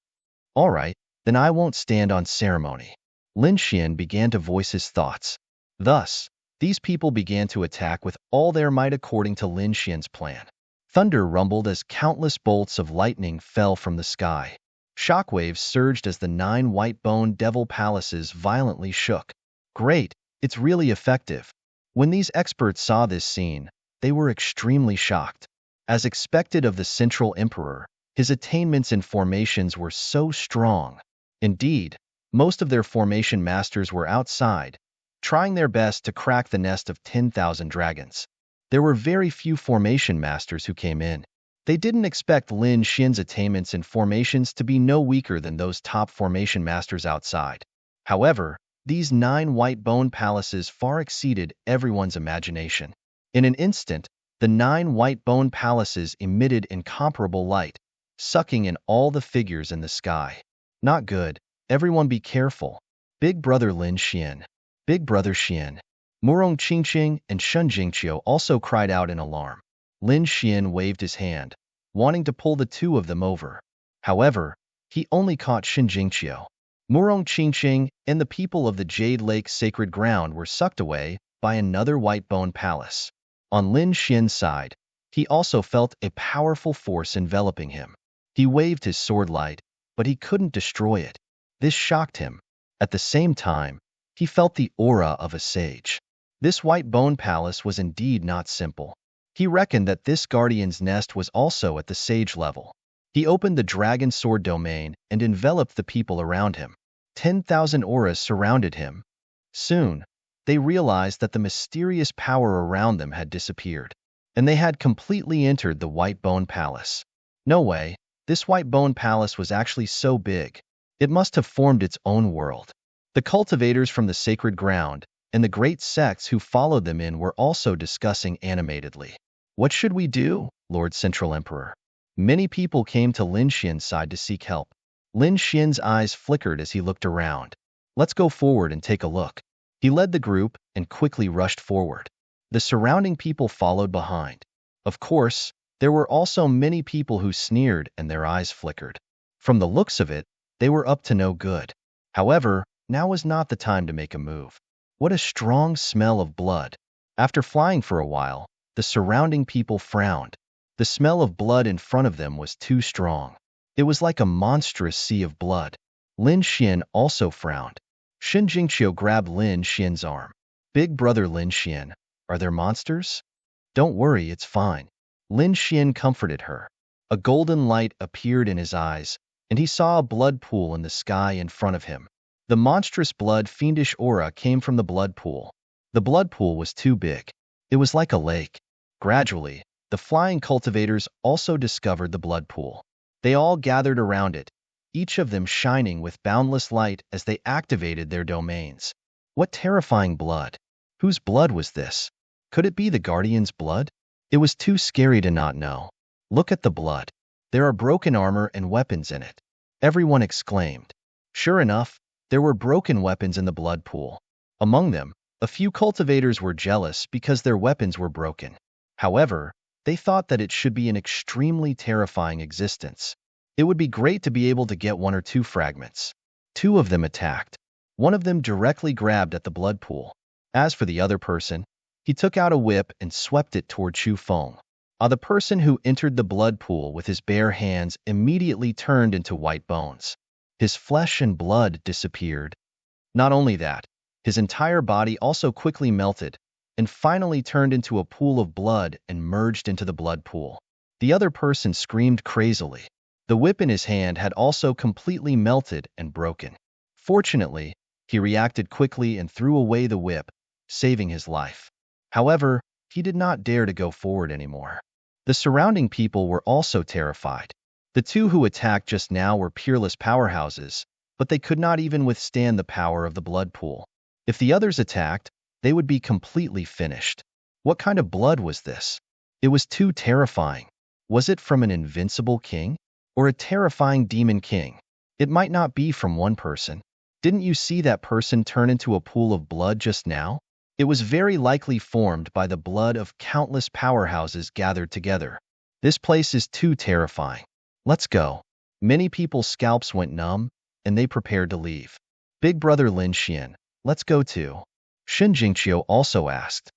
All right, then I won't stand on ceremony. Lin Xian began to voice his thoughts. Thus, these people began to attack with all their might according to Lin Xian's plan. Thunder rumbled as countless bolts of lightning fell from the sky. Shockwaves surged as the 9 white-bone devil palaces violently shook. Great, it's really effective. When these experts saw this scene, they were extremely shocked. As expected of the Central Emperor, his attainments in formations were so strong. Indeed, most of their formation masters were outside, trying their best to crack the nest of 10,000 dragons. There were very few formation masters who came in. They didn't expect Lin Xian's attainments in formations to be no weaker than those top formation masters outside. However, these 9 white bone palaces far exceeded everyone's imagination. In an instant, the 9 white bone palaces emitted incomparable light, sucking in all the figures in the sky. Not good. Everyone be careful. Big brother Lin Xian. Big brother Xian. Murong Qingqing and Shen Jingqiu also cried out in alarm. Lin Xian waved his hand, wanting to pull the 2 of them over. However, he only caught Shen Jingqiu. Murong Qingqing and the people of the Jade Lake sacred ground were sucked away by another white bone palace. On Lin Xian's side, he also felt a powerful force enveloping him. He waved his sword light, but he couldn't destroy it. This shocked him. At the same time, he felt the aura of a sage. This white bone palace was indeed not simple. He reckoned that this guardian's nest was also at the sage level. He opened the dragon sword domain and enveloped the people around him. 10,000 auras surrounded him. Soon, they realized that the mysterious power around them had disappeared, and they had completely entered the white bone palace. No way, this white bone palace was actually so big. It must have formed its own world. The cultivators from the sacred ground and the great sects who followed them in were also discussing animatedly. What should we do, Lord Central Emperor? Many people came to Lin Xian's side to seek help. Lin Xian's eyes flickered as he looked around. Let's go forward and take a look. He led the group and quickly rushed forward. The surrounding people followed behind. Of course, there were also many people who sneered and their eyes flickered. From the looks of it, they were up to no good. However, now was not the time to make a move. What a strong smell of blood. After flying for a while, the surrounding people frowned. The smell of blood in front of them was too strong. It was like a monstrous sea of blood. Lin Xian also frowned. Shin Jingqiu grabbed Lin Xian's arm. Big brother Lin Xian, are there monsters? Don't worry, it's fine. Lin Xian comforted her. A golden light appeared in his eyes, and he saw a blood pool in the sky in front of him. The monstrous blood fiendish aura came from the blood pool. The blood pool was too big. It was like a lake. Gradually, the flying cultivators also discovered the blood pool. They all gathered around it, each of them shining with boundless light as they activated their domains. What terrifying blood! Whose blood was this? Could it be the Guardian's blood? It was too scary to not know. Look at the blood. There are broken armor and weapons in it. Everyone exclaimed. Sure enough, there were broken weapons in the blood pool. Among them, a few cultivators were jealous because their weapons were broken. However, they thought that it should be an extremely terrifying existence. It would be great to be able to get one or two fragments. Two of them attacked. One of them directly grabbed at the blood pool. As for the other person, he took out a whip and swept it toward Chu Feng. The person who entered the blood pool with his bare hands immediately turned into white bones. His flesh and blood disappeared. Not only that, his entire body also quickly melted and finally turned into a pool of blood and merged into the blood pool. The other person screamed crazily. The whip in his hand had also completely melted and broken. Fortunately, he reacted quickly and threw away the whip, saving his life. However, he did not dare to go forward anymore. The surrounding people were also terrified. The two who attacked just now were peerless powerhouses, but they could not even withstand the power of the blood pool. If the others attacked, they would be completely finished. What kind of blood was this? It was too terrifying. Was it from an invincible king? Or a terrifying demon king? It might not be from one person. Didn't you see that person turn into a pool of blood just now? It was very likely formed by the blood of countless powerhouses gathered together. This place is too terrifying. Let's go. Many people's scalps went numb, and they prepared to leave. Big brother Lin Xian, let's go too. Shin Jingqiu also asked.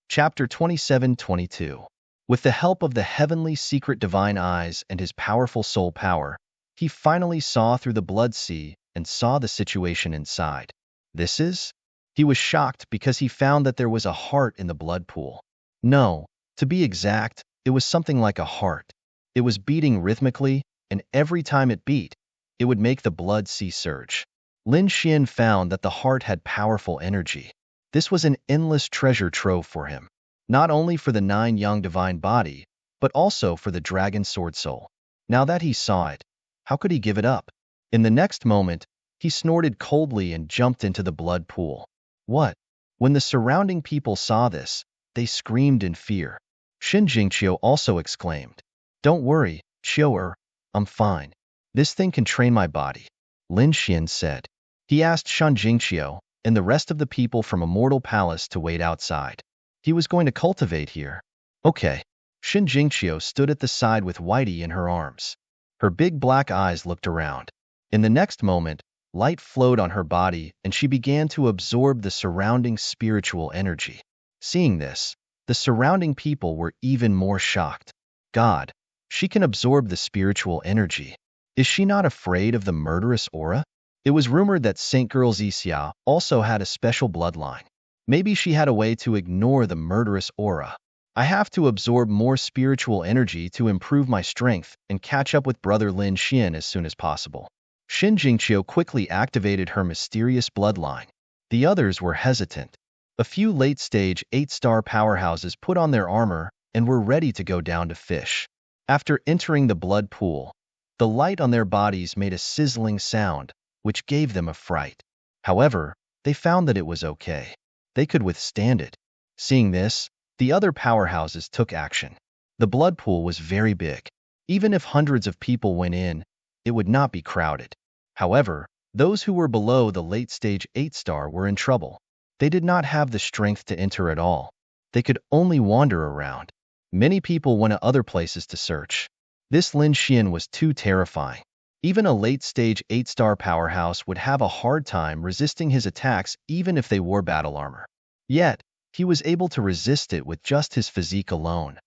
Chapter 27-22. With the help of the heavenly secret divine eyes and his powerful soul power, he finally saw through the blood sea and saw the situation inside. This is? He was shocked because he found that there was a heart in the blood pool. No, to be exact, it was something like a heart. It was beating rhythmically, and every time it beat, it would make the blood sea surge. Lin Xian found that the heart had powerful energy. This was an endless treasure trove for him. Not only for the 9 young divine body, but also for the dragon sword soul. Now that he saw it, how could he give it up? In the next moment, he snorted coldly and jumped into the blood pool. What? When the surrounding people saw this, they screamed in fear. Shin Jingqiu also exclaimed, Don't worry, Qiu-er, I'm fine. This thing can train my body. Lin Xian said. He asked Shin Jingqiu and the rest of the people from Immortal Palace to wait outside. He was going to cultivate here. Okay. Shin Jingqiu stood at the side with Whitey in her arms. Her big black eyes looked around. In the next moment, light flowed on her body and she began to absorb the surrounding spiritual energy. Seeing this, the surrounding people were even more shocked. God, she can absorb the spiritual energy. Is she not afraid of the murderous aura? It was rumored that Saint Girl Zixia also had a special bloodline. Maybe she had a way to ignore the murderous aura. I have to absorb more spiritual energy to improve my strength and catch up with brother Lin Xian as soon as possible. Shin Jingqiu quickly activated her mysterious bloodline. The others were hesitant. A few late-stage 8-star powerhouses put on their armor and were ready to go down to fish. After entering the blood pool, the light on their bodies made a sizzling sound, which gave them a fright. However, they found that it was okay. They could withstand it. Seeing this, the other powerhouses took action. The blood pool was very big. Even if hundreds of people went in, it would not be crowded. However, those who were below the late-stage 8-star were in trouble. They did not have the strength to enter at all. They could only wander around. Many people went to other places to search. This Lin Xian was too terrifying. Even a late-stage 8-star powerhouse would have a hard time resisting his attacks even if they wore battle armor. Yet, he was able to resist it with just his physique alone.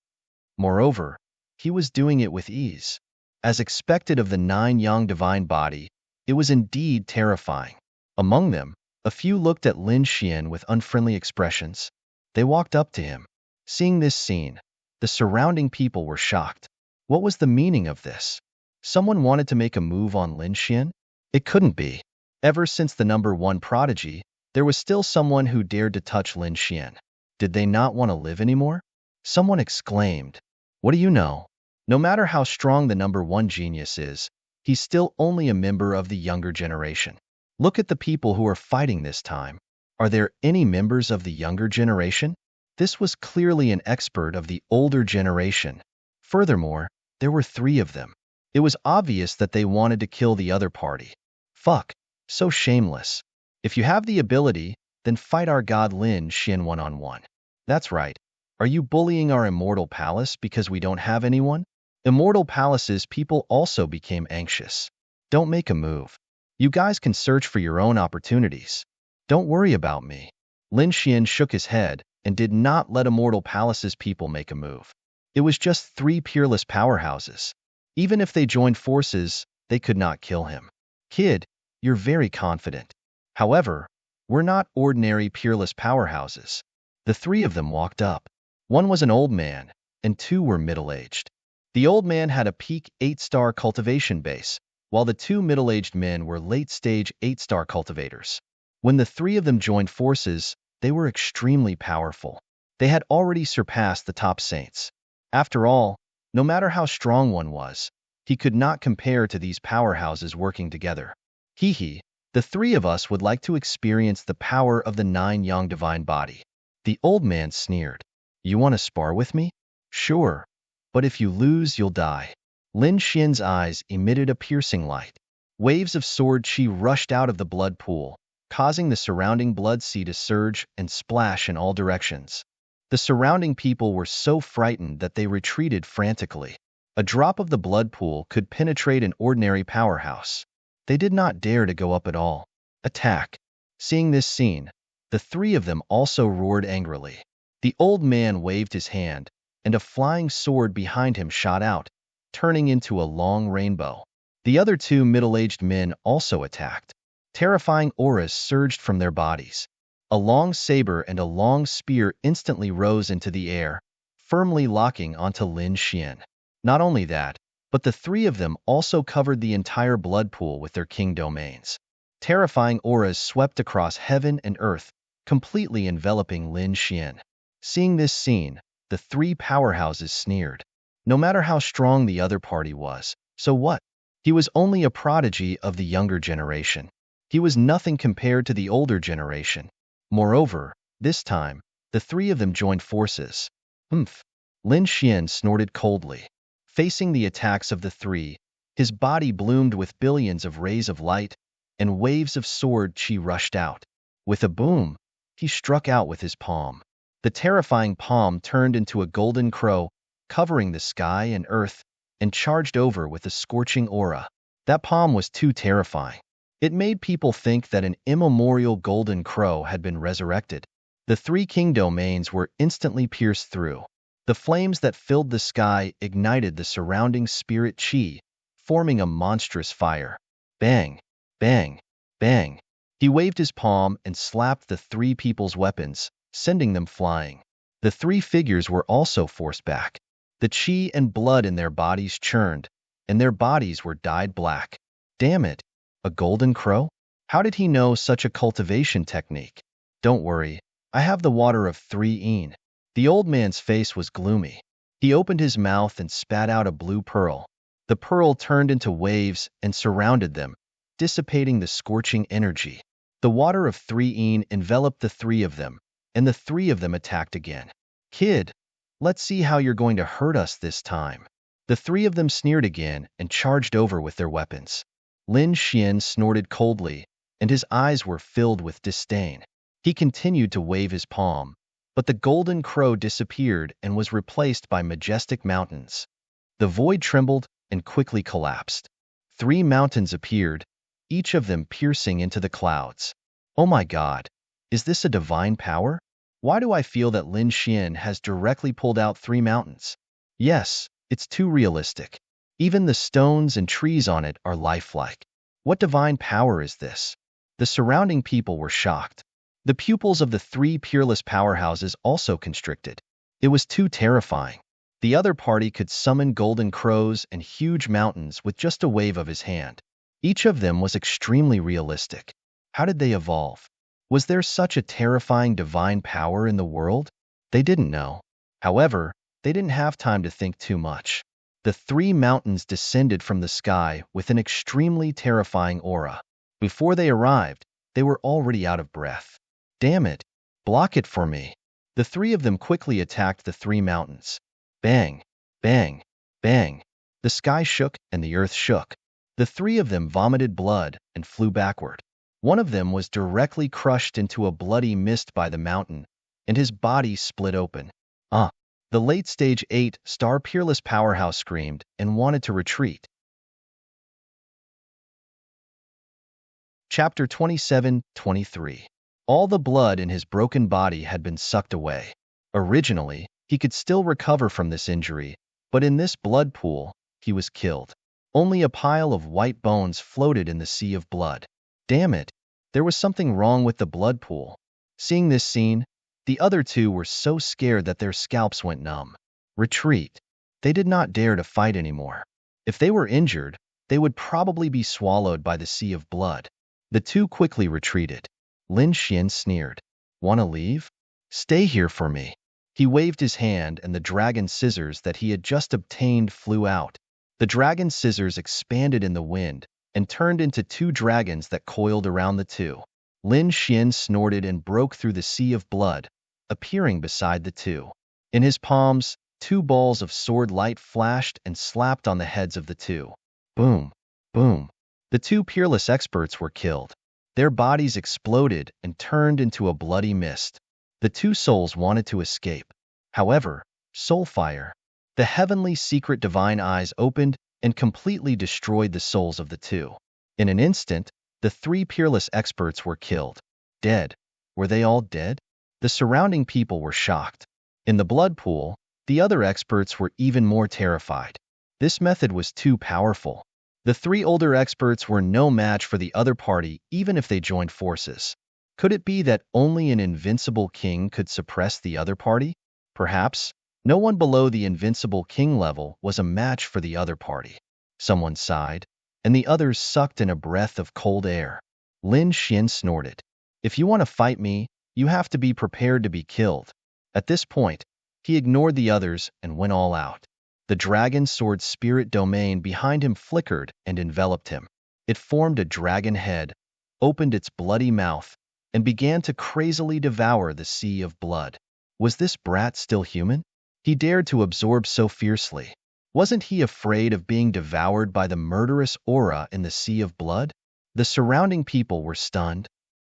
Moreover, he was doing it with ease. As expected of the 9-yang divine body, it was indeed terrifying. Among them, a few looked at Lin Xian with unfriendly expressions. They walked up to him. Seeing this scene, the surrounding people were shocked. What was the meaning of this? Someone wanted to make a move on Lin Xian? It couldn't be. Ever since the number 1 prodigy, there was still someone who dared to touch Lin Xian. Did they not want to live anymore? Someone exclaimed. What do you know? No matter how strong the number 1 genius is, he's still only a member of the younger generation. Look at the people who are fighting this time. Are there any members of the younger generation? This was clearly an expert of the older generation. Furthermore, there were 3 of them. It was obvious that they wanted to kill the other party. Fuck, so shameless. If you have the ability, then fight our god Lin Xian one-on-one. That's right. Are you bullying our immortal palace because we don't have anyone? Immortal palaces people also became anxious. Don't make a move. You guys can search for your own opportunities. Don't worry about me. Lin Xian shook his head and did not let immortal palaces people make a move. It was just 3 peerless powerhouses. Even if they joined forces, they could not kill him. Kid, you're very confident. However, we're not ordinary peerless powerhouses. The 3 of them walked up. One was an old man, and 2 were middle-aged. The old man had a peak 8-star cultivation base, while the 2 middle-aged men were late-stage 8-star cultivators. When the 3 of them joined forces, they were extremely powerful. They had already surpassed the top saints. After all, no matter how strong one was, he could not compare to these powerhouses working together. Hee, the 3 of us would like to experience the power of the 9-yang divine body. The old man sneered. You want to spar with me? Sure, but if you lose, you'll die. Lin Xian's eyes emitted a piercing light. Waves of sword chi rushed out of the blood pool, causing the surrounding blood sea to surge and splash in all directions. The surrounding people were so frightened that they retreated frantically. A drop of the blood pool could penetrate an ordinary powerhouse. They did not dare to go up at all. Attack! Seeing this scene, the 3 of them also roared angrily. The old man waved his hand, and a flying sword behind him shot out, turning into a long rainbow. The other 2 middle-aged men also attacked. Terrifying auras surged from their bodies. A long saber and a long spear instantly rose into the air, firmly locking onto Lin Xian. Not only that, but the 3 of them also covered the entire blood pool with their king domains. Terrifying auras swept across heaven and earth, completely enveloping Lin Xian. Seeing this scene, the 3 powerhouses sneered. No matter how strong the other party was, so what? He was only a prodigy of the younger generation. He was nothing compared to the older generation. Moreover, this time, the 3 of them joined forces. Lin Xian snorted coldly. Facing the attacks of the 3, his body bloomed with billions of rays of light, and waves of sword chi rushed out. With a boom, he struck out with his palm. The terrifying palm turned into a golden crow, covering the sky and earth, and charged over with a scorching aura. That palm was too terrifying. It made people think that an immemorial golden crow had been resurrected. The 3 king domains were instantly pierced through. The flames that filled the sky ignited the surrounding spirit chi, forming a monstrous fire. Bang, bang, bang. He waved his palm and slapped the 3 people's weapons, sending them flying. The 3 figures were also forced back. The chi and blood in their bodies churned, and their bodies were dyed black. Damn it, a golden crow? How did he know such a cultivation technique? Don't worry, I have the water of 3-een. The old man's face was gloomy. He opened his mouth and spat out a blue pearl. The pearl turned into waves and surrounded them, dissipating the scorching energy. The water of 3-een enveloped the 3 of them, and the 3 of them attacked again. Kid, let's see how you're going to hurt us this time. The 3 of them sneered again and charged over with their weapons. Lin Xian snorted coldly, and his eyes were filled with disdain. He continued to wave his palm, but the golden crow disappeared and was replaced by majestic mountains. The void trembled and quickly collapsed. 3 mountains appeared, each of them piercing into the clouds. Oh my God, is this a divine power? Why do I feel that Lin Xian has directly pulled out 3 mountains? Yes, it's too realistic. Even the stones and trees on it are lifelike. What divine power is this? The surrounding people were shocked. The pupils of the 3 peerless powerhouses also constricted. It was too terrifying. The other party could summon golden crows and huge mountains with just a wave of his hand. Each of them was extremely realistic. How did they evolve? Was there such a terrifying divine power in the world? They didn't know. However, they didn't have time to think too much. The 3 mountains descended from the sky with an extremely terrifying aura. Before they arrived, they were already out of breath. Damn it! Block it for me! The 3 of them quickly attacked the 3 mountains. Bang! Bang! Bang! The sky shook and the earth shook. The 3 of them vomited blood and flew backward. One of them was directly crushed into a bloody mist by the mountain, and his body split open. The late-stage 8-star peerless powerhouse screamed and wanted to retreat. Chapter 27-23. All the blood in his broken body had been sucked away. Originally, he could still recover from this injury, but in this blood pool, he was killed. Only a pile of white bones floated in the sea of blood. Damn it! There was something wrong with the blood pool. Seeing this scene, the other 2 were so scared that their scalps went numb. Retreat. They did not dare to fight anymore. If they were injured, they would probably be swallowed by the sea of blood. The 2 quickly retreated. Lin Xian sneered. Wanna leave? Stay here for me. He waved his hand and the dragon scissors that he had just obtained flew out. The dragon scissors expanded in the wind and turned into 2 dragons that coiled around the 2. Lin Xian snorted and broke through the sea of blood, appearing beside the 2. In his palms, 2 balls of sword light flashed and slapped on the heads of the 2. Boom! Boom! The 2 peerless experts were killed. Their bodies exploded and turned into a bloody mist. The 2 souls wanted to escape. However, Soulfire, the heavenly secret divine eyes opened and completely destroyed the souls of the 2. In an instant, the 3 peerless experts were killed. Dead. Were they all dead? The surrounding people were shocked. In the blood pool, the other experts were even more terrified. This method was too powerful. The 3 older experts were no match for the other party even if they joined forces. Could it be that only an invincible king could suppress the other party? Perhaps, no one below the invincible king level was a match for the other party. Someone sighed, and the others sucked in a breath of cold air. Lin Xian snorted. If you want to fight me, you have to be prepared to be killed. At this point, he ignored the others and went all out. The dragon sword spirit domain behind him flickered and enveloped him. It formed a dragon head, opened its bloody mouth, and began to crazily devour the sea of blood. Was this brat still human? He dared to absorb so fiercely. Wasn't he afraid of being devoured by the murderous aura in the sea of blood? The surrounding people were stunned.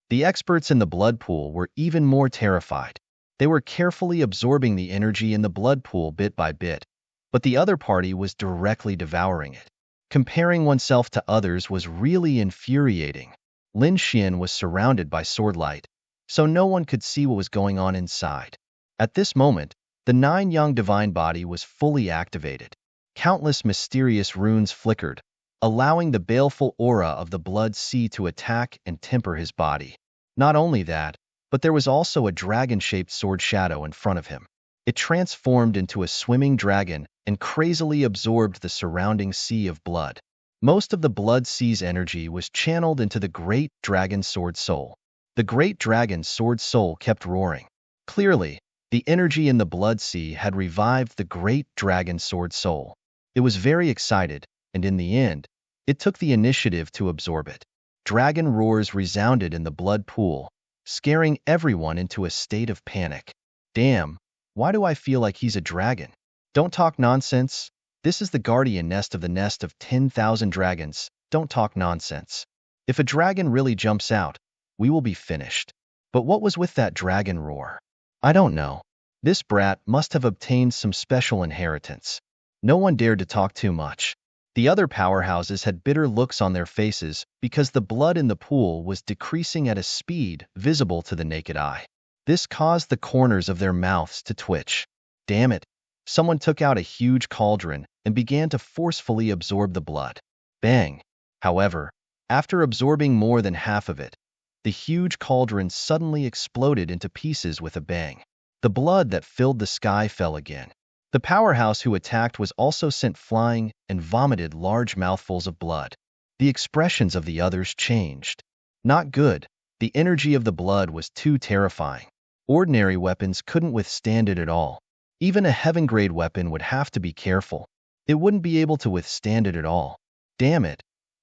The experts in the blood pool were even more terrified. They were carefully absorbing the energy in the blood pool bit by bit, but the other party was directly devouring it. Comparing oneself to others was really infuriating. Lin Xian was surrounded by swordlight, so no one could see what was going on inside. At this moment, the 9-yang divine body was fully activated. Countless mysterious runes flickered, allowing the baleful aura of the blood sea to attack and temper his body. Not only that, but there was also a dragon-shaped sword shadow in front of him. It transformed into a swimming dragon and crazily absorbed the surrounding sea of blood. Most of the blood sea's energy was channeled into the great dragon sword soul. The great dragon sword soul kept roaring. Clearly, the energy in the blood sea had revived the great dragon sword soul. It was very excited, and in the end, it took the initiative to absorb it. Dragon roars resounded in the blood pool, scaring everyone into a state of panic. Damn, why do I feel like he's a dragon? Don't talk nonsense. This is the guardian nest of the nest of 10,000 dragons. Don't talk nonsense. If a dragon really jumps out, we will be finished. But what was with that dragon roar? I don't know. This brat must have obtained some special inheritance. No one dared to talk too much. The other powerhouses had bitter looks on their faces because the blood in the pool was decreasing at a speed visible to the naked eye. This caused the corners of their mouths to twitch. Damn it. Someone took out a huge cauldron and began to forcefully absorb the blood. Bang. However, after absorbing more than half of it, the huge cauldron suddenly exploded into pieces with a bang. The blood that filled the sky fell again. The powerhouse who attacked was also sent flying and vomited large mouthfuls of blood. The expressions of the others changed. Not good. The energy of the blood was too terrifying. Ordinary weapons couldn't withstand it at all. Even a heaven-grade weapon would have to be careful. It wouldn't be able to withstand it at all. Damn it.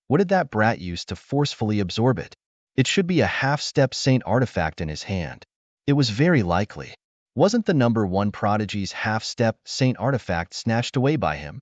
What did that brat use to forcefully absorb it? It should be a half-step saint artifact in his hand. It was very likely. Wasn't the number one prodigy's half-step saint artifact snatched away by him?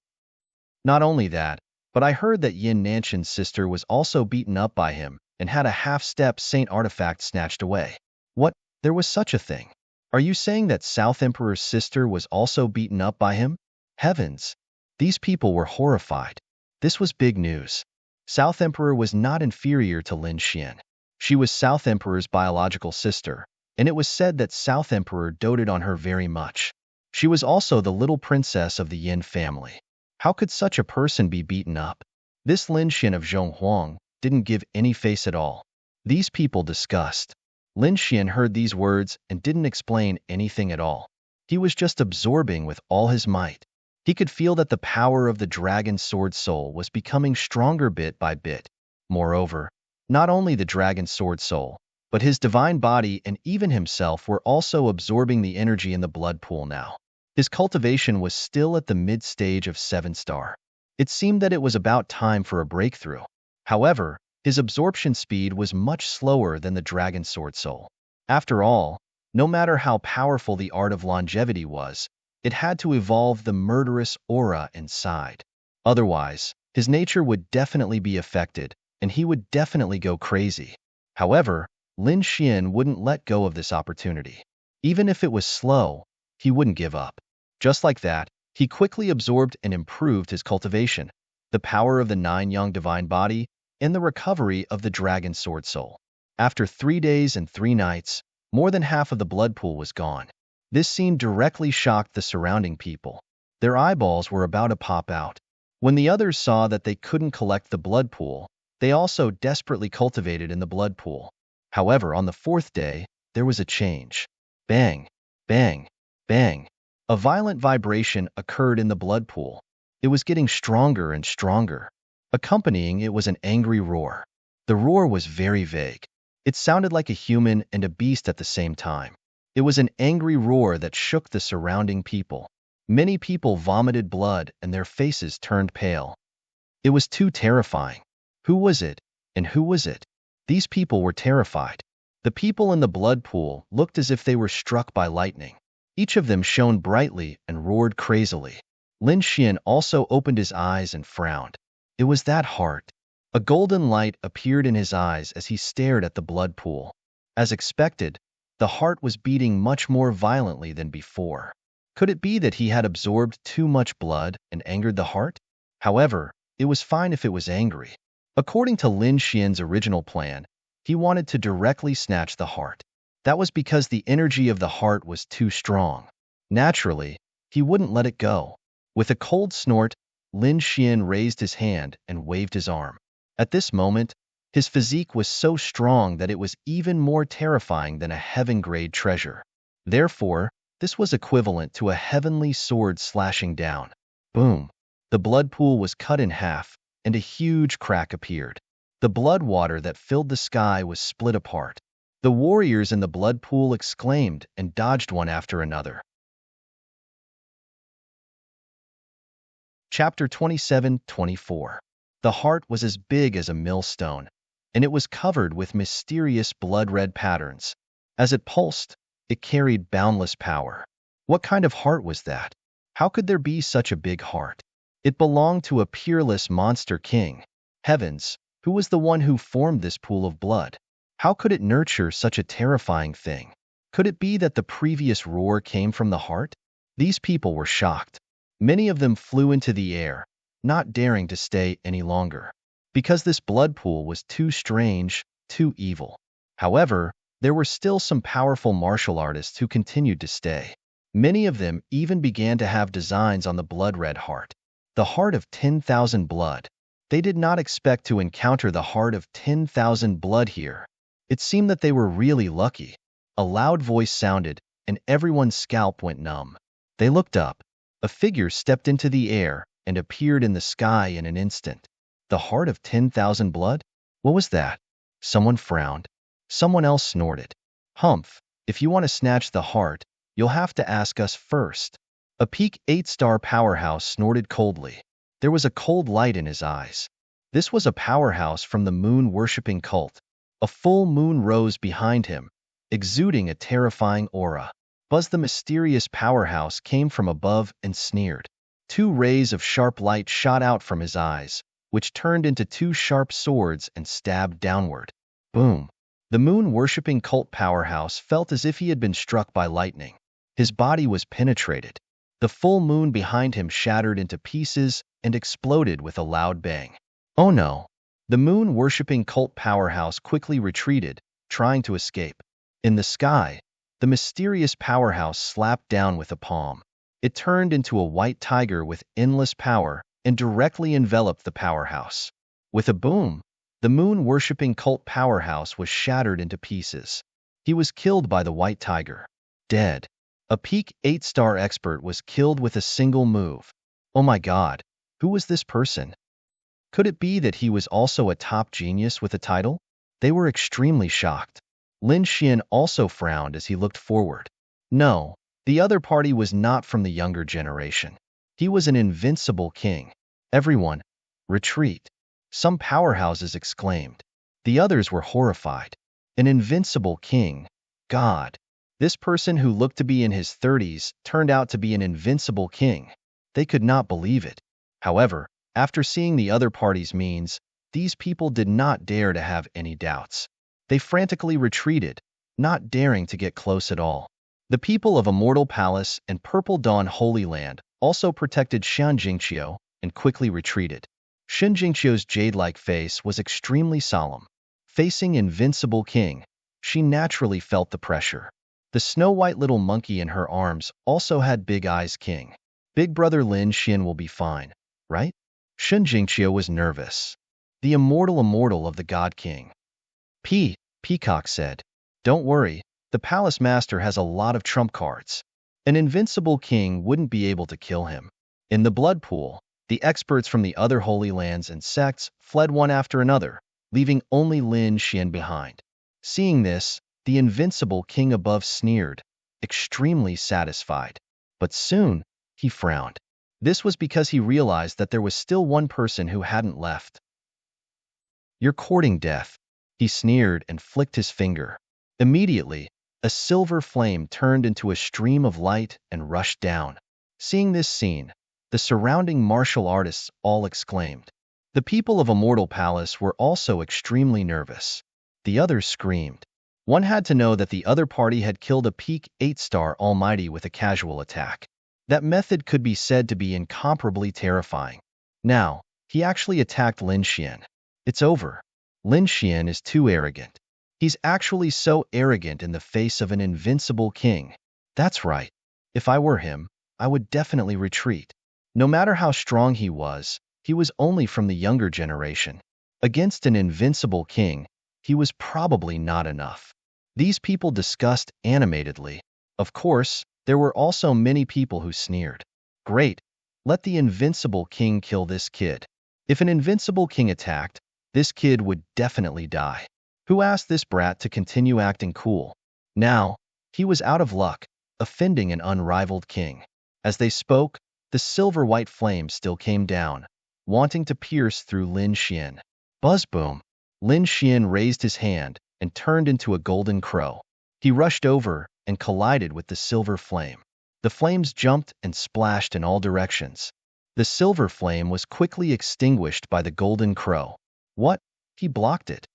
Not only that, but I heard that Yin Nanshan's sister was also beaten up by him and had a half-step saint artifact snatched away. What? There was such a thing? Are you saying that South Emperor's sister was also beaten up by him? Heavens! These people were horrified. This was big news. South Emperor was not inferior to Lin Xian. She was South Emperor's biological sister, and it was said that South Emperor doted on her very much. She was also the little princess of the Yin family. How could such a person be beaten up? This Lin Xian of Zhonghuang didn't give any face at all. These people discussed. Lin Xian heard these words and didn't explain anything at all. He was just absorbing with all his might. He could feel that the power of the dragon sword soul was becoming stronger bit by bit. Moreover, not only the dragon sword soul, but his divine body and even himself were also absorbing the energy in the blood pool now. His cultivation was still at the mid-stage of 7-star. It seemed that it was about time for a breakthrough. However, his absorption speed was much slower than the dragon sword soul. After all, no matter how powerful the art of longevity was, it had to evolve the murderous aura inside. Otherwise, his nature would definitely be affected, and he would definitely go crazy. However, Lin Xian wouldn't let go of this opportunity. Even if it was slow, he wouldn't give up. Just like that, he quickly absorbed and improved his cultivation, the power of the 9-yang divine body, and the recovery of the dragon sword soul. After 3 days and 3 nights, more than half of the blood pool was gone. This scene directly shocked the surrounding people. Their eyeballs were about to pop out. When the others saw that they couldn't collect the blood pool, they also desperately cultivated in the blood pool. However, on the 4th day, there was a change. Bang, bang, bang. A violent vibration occurred in the blood pool. It was getting stronger and stronger. Accompanying it was an angry roar. The roar was very vague. It sounded like a human and a beast at the same time. It was an angry roar that shook the surrounding people. Many people vomited blood and their faces turned pale. It was too terrifying. Who was it? And who was it? These people were terrified. The people in the blood pool looked as if they were struck by lightning. Each of them shone brightly and roared crazily. Lin Xian also opened his eyes and frowned. It was that heart. A golden light appeared in his eyes as he stared at the blood pool. As expected, the heart was beating much more violently than before. Could it be that he had absorbed too much blood and angered the heart? However, it was fine if it was angry. According to Lin Xian's original plan, he wanted to directly snatch the heart. That was because the energy of the heart was too strong. Naturally, he wouldn't let it go. With a cold snort, Lin Xian raised his hand and waved his arm. At this moment, his physique was so strong that it was even more terrifying than a heaven-grade treasure. Therefore, this was equivalent to a heavenly sword slashing down. Boom! The blood pool was cut in half, and a huge crack appeared. The blood water that filled the sky was split apart. The warriors in the blood pool exclaimed and dodged one after another. Chapter 27-24. The heart was as big as a millstone, and it was covered with mysterious blood-red patterns. As it pulsed, it carried boundless power. What kind of heart was that? How could there be such a big heart? It belonged to a peerless monster king. Heavens, who was the one who formed this pool of blood? How could it nurture such a terrifying thing? Could it be that the previous roar came from the heart? These people were shocked. Many of them flew into the air, not daring to stay any longer, because this blood pool was too strange, too evil. However, there were still some powerful martial artists who continued to stay. Many of them even began to have designs on the blood-red heart. The heart of 10,000 blood. They did not expect to encounter the heart of 10,000 blood here. It seemed that they were really lucky. A loud voice sounded, and everyone's scalp went numb. They looked up. A figure stepped into the air and appeared in the sky in an instant. The heart of 10,000 blood? What was that? Someone frowned. Someone else snorted. Humph, if you want to snatch the heart, you'll have to ask us first. A peak 8-star powerhouse snorted coldly. There was a cold light in his eyes. This was a powerhouse from the moon-worshipping cult. A full moon rose behind him, exuding a terrifying aura. Buzz the mysterious powerhouse came from above and sneered. 2 rays of sharp light shot out from his eyes, which turned into 2 sharp swords and stabbed downward. Boom! The moon-worshipping cult powerhouse felt as if he had been struck by lightning. His body was penetrated. The full moon behind him shattered into pieces and exploded with a loud bang. Oh no! The moon-worshipping cult powerhouse quickly retreated, trying to escape. In the sky, the mysterious powerhouse slapped down with a palm. It turned into a white tiger with endless power and directly enveloped the powerhouse. With a boom, the moon-worshipping cult powerhouse was shattered into pieces. He was killed by the white tiger. Dead. A peak 8-star expert was killed with a single move. Oh my god, who was this person? Could it be that he was also a top genius with a title? They were extremely shocked. Lin Xian also frowned as he looked forward. No, the other party was not from the younger generation. He was an invincible king. Everyone, retreat. Some powerhouses exclaimed. The others were horrified. An invincible king. God. This person who looked to be in his 30s turned out to be an invincible king. They could not believe it. However, after seeing the other party's means, these people did not dare to have any doubts. They frantically retreated, not daring to get close at all. The people of Immortal Palace and Purple Dawn Holy Land also protected Xian Jingqiu and quickly retreated. Xian Jingqiu's jade-like face was extremely solemn. Facing Invincible King, she naturally felt the pressure. The snow-white little monkey in her arms also had big eyes. King. Big brother Lin Xian will be fine, right? Xian Jingqiu was nervous. The immortal of the God King. Peacock said, "Don't worry, the palace master has a lot of trump cards. An invincible king wouldn't be able to kill him." In the blood pool, the experts from the other holy lands and sects fled one after another, leaving only Lin Xian behind. Seeing this, the invincible king above sneered, extremely satisfied. But soon, he frowned. This was because he realized that there was still one person who hadn't left. "You're courting death," he sneered and flicked his finger. Immediately, a silver flame turned into a stream of light and rushed down. Seeing this scene, the surrounding martial artists all exclaimed. The people of Immortal Palace were also extremely nervous. The others screamed. One had to know that the other party had killed a peak 8-star almighty with a casual attack. That method could be said to be incomparably terrifying. Now, he actually attacked Lin Xian. It's over. Lin Xian is too arrogant. He's actually so arrogant in the face of an invincible king. That's right. If I were him, I would definitely retreat. No matter how strong he was only from the younger generation. Against an invincible king, he was probably not enough. These people discussed animatedly. Of course, there were also many people who sneered. Great, let the invincible king kill this kid. If an invincible king attacked, this kid would definitely die. Who asked this brat to continue acting cool? Now, he was out of luck, offending an unrivaled king. As they spoke, the silver-white flame still came down, wanting to pierce through Lin Xian. Buzz boom! Lin Xian raised his hand and turned into a golden crow. He rushed over and collided with the silver flame. The flames jumped and splashed in all directions. The silver flame was quickly extinguished by the golden crow. What? He blocked it.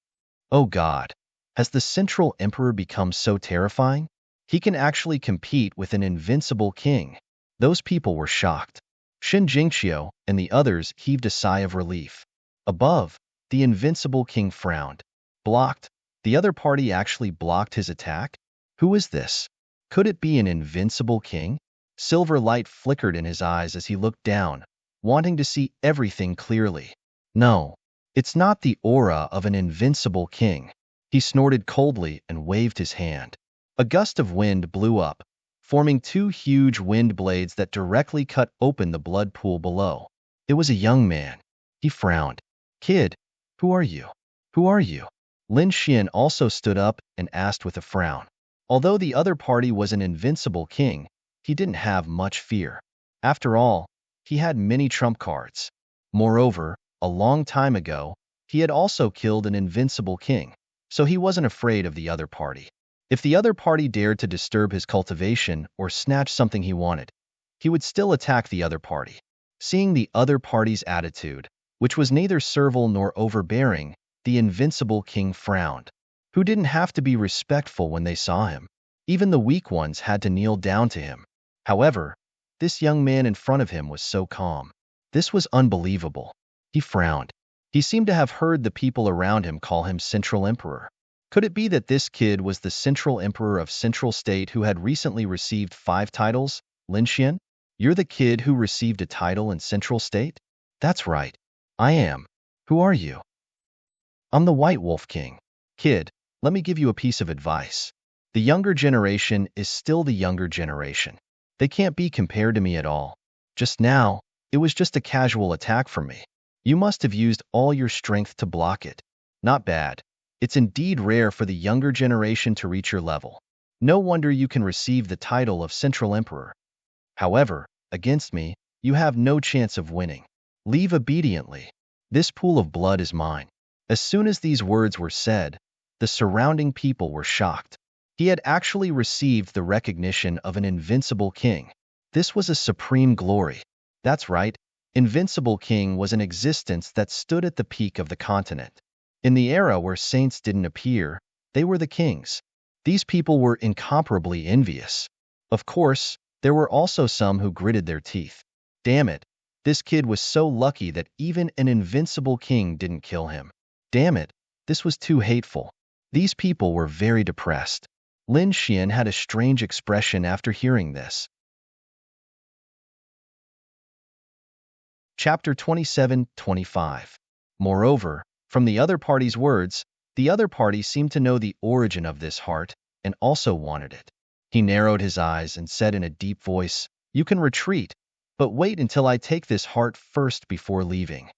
Oh God! Has the Central Emperor become so terrifying? He can actually compete with an invincible king. Those people were shocked. Shin Jingqiu and the others heaved a sigh of relief. Above, the invincible king frowned. Blocked? The other party actually blocked his attack? Who is this? Could it be an invincible king? Silver light flickered in his eyes as he looked down, wanting to see everything clearly. No, it's not the aura of an invincible king. He snorted coldly and waved his hand. A gust of wind blew up, forming two huge wind blades that directly cut open the blood pool below. It was a young man. He frowned. Kid, who are you? Who are you? Lin Xian also stood up and asked with a frown. Although the other party was an invincible king, he didn't have much fear. After all, he had many trump cards. Moreover, a long time ago, he had also killed an invincible king, so he wasn't afraid of the other party. If the other party dared to disturb his cultivation or snatch something he wanted, he would still attack the other party. Seeing the other party's attitude, which was neither servile nor overbearing, the invincible king frowned. Who didn't have to be respectful when they saw him? Even the weak ones had to kneel down to him. However, this young man in front of him was so calm. This was unbelievable. He frowned. He seemed to have heard the people around him call him Central Emperor. Could it be that this kid was the Central Emperor of Central State who had recently received 5 titles? Lin Xian, you're the kid who received a title in Central State? That's right. I am. Who are you? I'm the White Wolf King. Kid, let me give you a piece of advice. The younger generation is still the younger generation. They can't be compared to me at all. Just now, it was just a casual attack from me. You must have used all your strength to block it. Not bad. It's indeed rare for the younger generation to reach your level. No wonder you can receive the title of Central Emperor. However, against me, you have no chance of winning. Leave obediently. This pool of blood is mine. As soon as these words were said, the surrounding people were shocked. He had actually received the recognition of an invincible king. This was a supreme glory. That's right, Invincible King was an existence that stood at the peak of the continent. In the era where saints didn't appear, they were the kings. These people were incomparably envious. Of course, there were also some who gritted their teeth. Damn it, this kid was so lucky that even an invincible king didn't kill him. Damn it, this was too hateful. These people were very depressed. Lin Xian had a strange expression after hearing this. Chapter 27-25. Moreover, from the other party's words, the other party seemed to know the origin of this heart and also wanted it. He narrowed his eyes and said in a deep voice, "You can retreat, but wait until I take this heart first before leaving."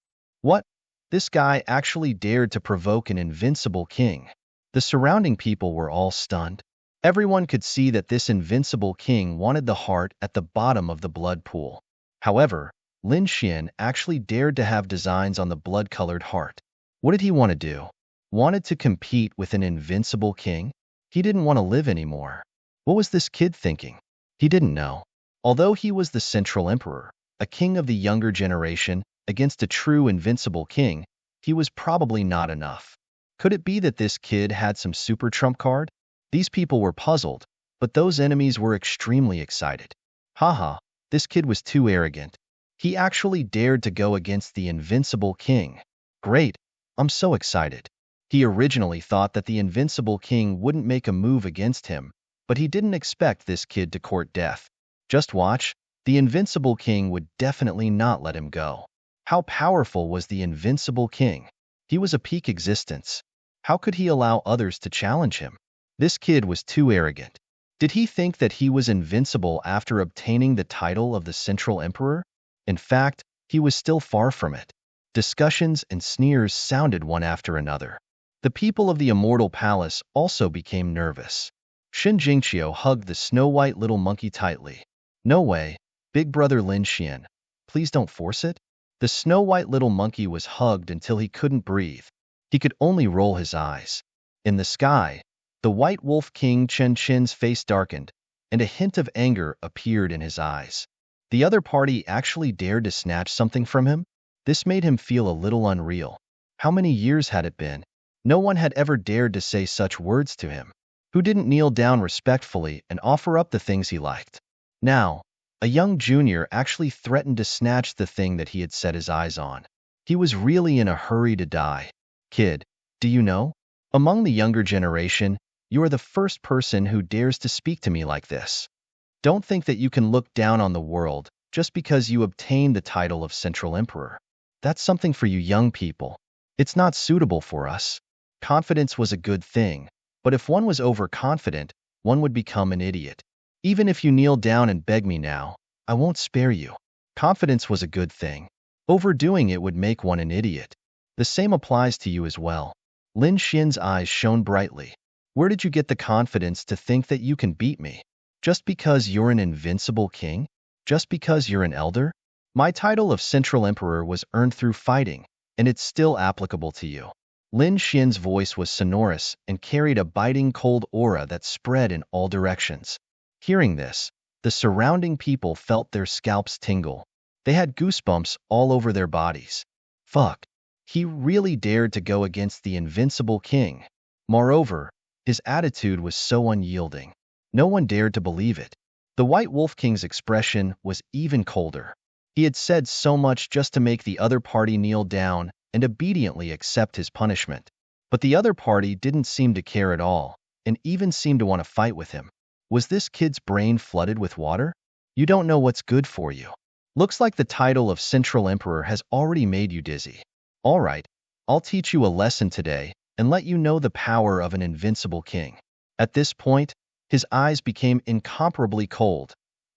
What? This guy actually dared to provoke an invincible king. The surrounding people were all stunned. Everyone could see that this invincible king wanted the heart at the bottom of the blood pool. However, Lin Xian actually dared to have designs on the blood-colored heart. What did he want to do? Wanted to compete with an invincible king? He didn't want to live anymore. What was this kid thinking? He didn't know. Although he was the Central Emperor, a king of the younger generation, against a true invincible king, he was probably not enough. Could it be that this kid had some super trump card? These people were puzzled, but those enemies were extremely excited. Haha, this kid was too arrogant. He actually dared to go against the invincible king. Great, I'm so excited. He originally thought that the invincible king wouldn't make a move against him, but he didn't expect this kid to court death. Just watch, the invincible king would definitely not let him go. How powerful was the invincible king? He was a peak existence. How could he allow others to challenge him? This kid was too arrogant. Did he think that he was invincible after obtaining the title of the Central Emperor? In fact, he was still far from it. Discussions and sneers sounded one after another. The people of the Immortal Palace also became nervous. Shin Jingqiu hugged the snow-white little monkey tightly. No way, big brother Lin Xian. Please don't force it. The snow-white little monkey was hugged until he couldn't breathe. He could only roll his eyes. In the sky, the White Wolf King Chen Chin's face darkened, and a hint of anger appeared in his eyes. The other party actually dared to snatch something from him? This made him feel a little unreal. How many years had it been? No one had ever dared to say such words to him, who didn't kneel down respectfully and offer up the things he liked. Now, a young junior actually threatened to snatch the thing that he had set his eyes on. He was really in a hurry to die. Kid, do you know? Among the younger generation, you are the first person who dares to speak to me like this. Don't think that you can look down on the world just because you obtained the title of Central Emperor. That's something for you young people. It's not suitable for us. Confidence was a good thing, but if one was overconfident, one would become an idiot. Even if you kneel down and beg me now, I won't spare you. Confidence was a good thing. Overdoing it would make one an idiot. The same applies to you as well. Lin Xian's eyes shone brightly. Where did you get the confidence to think that you can beat me? Just because you're an invincible king? Just because you're an elder? My title of Central Emperor was earned through fighting, and it's still applicable to you. Lin Xian's voice was sonorous and carried a biting cold aura that spread in all directions. Hearing this, the surrounding people felt their scalps tingle. They had goosebumps all over their bodies. Fuck. He really dared to go against the invincible king. Moreover, his attitude was so unyielding. No one dared to believe it. The White Wolf King's expression was even colder. He had said so much just to make the other party kneel down and obediently accept his punishment. But the other party didn't seem to care at all, and even seemed to want to fight with him. Was this kid's brain flooded with water? You don't know what's good for you. Looks like the title of Central Emperor has already made you dizzy. All right, I'll teach you a lesson today and let you know the power of an invincible king. At this point, his eyes became incomparably cold,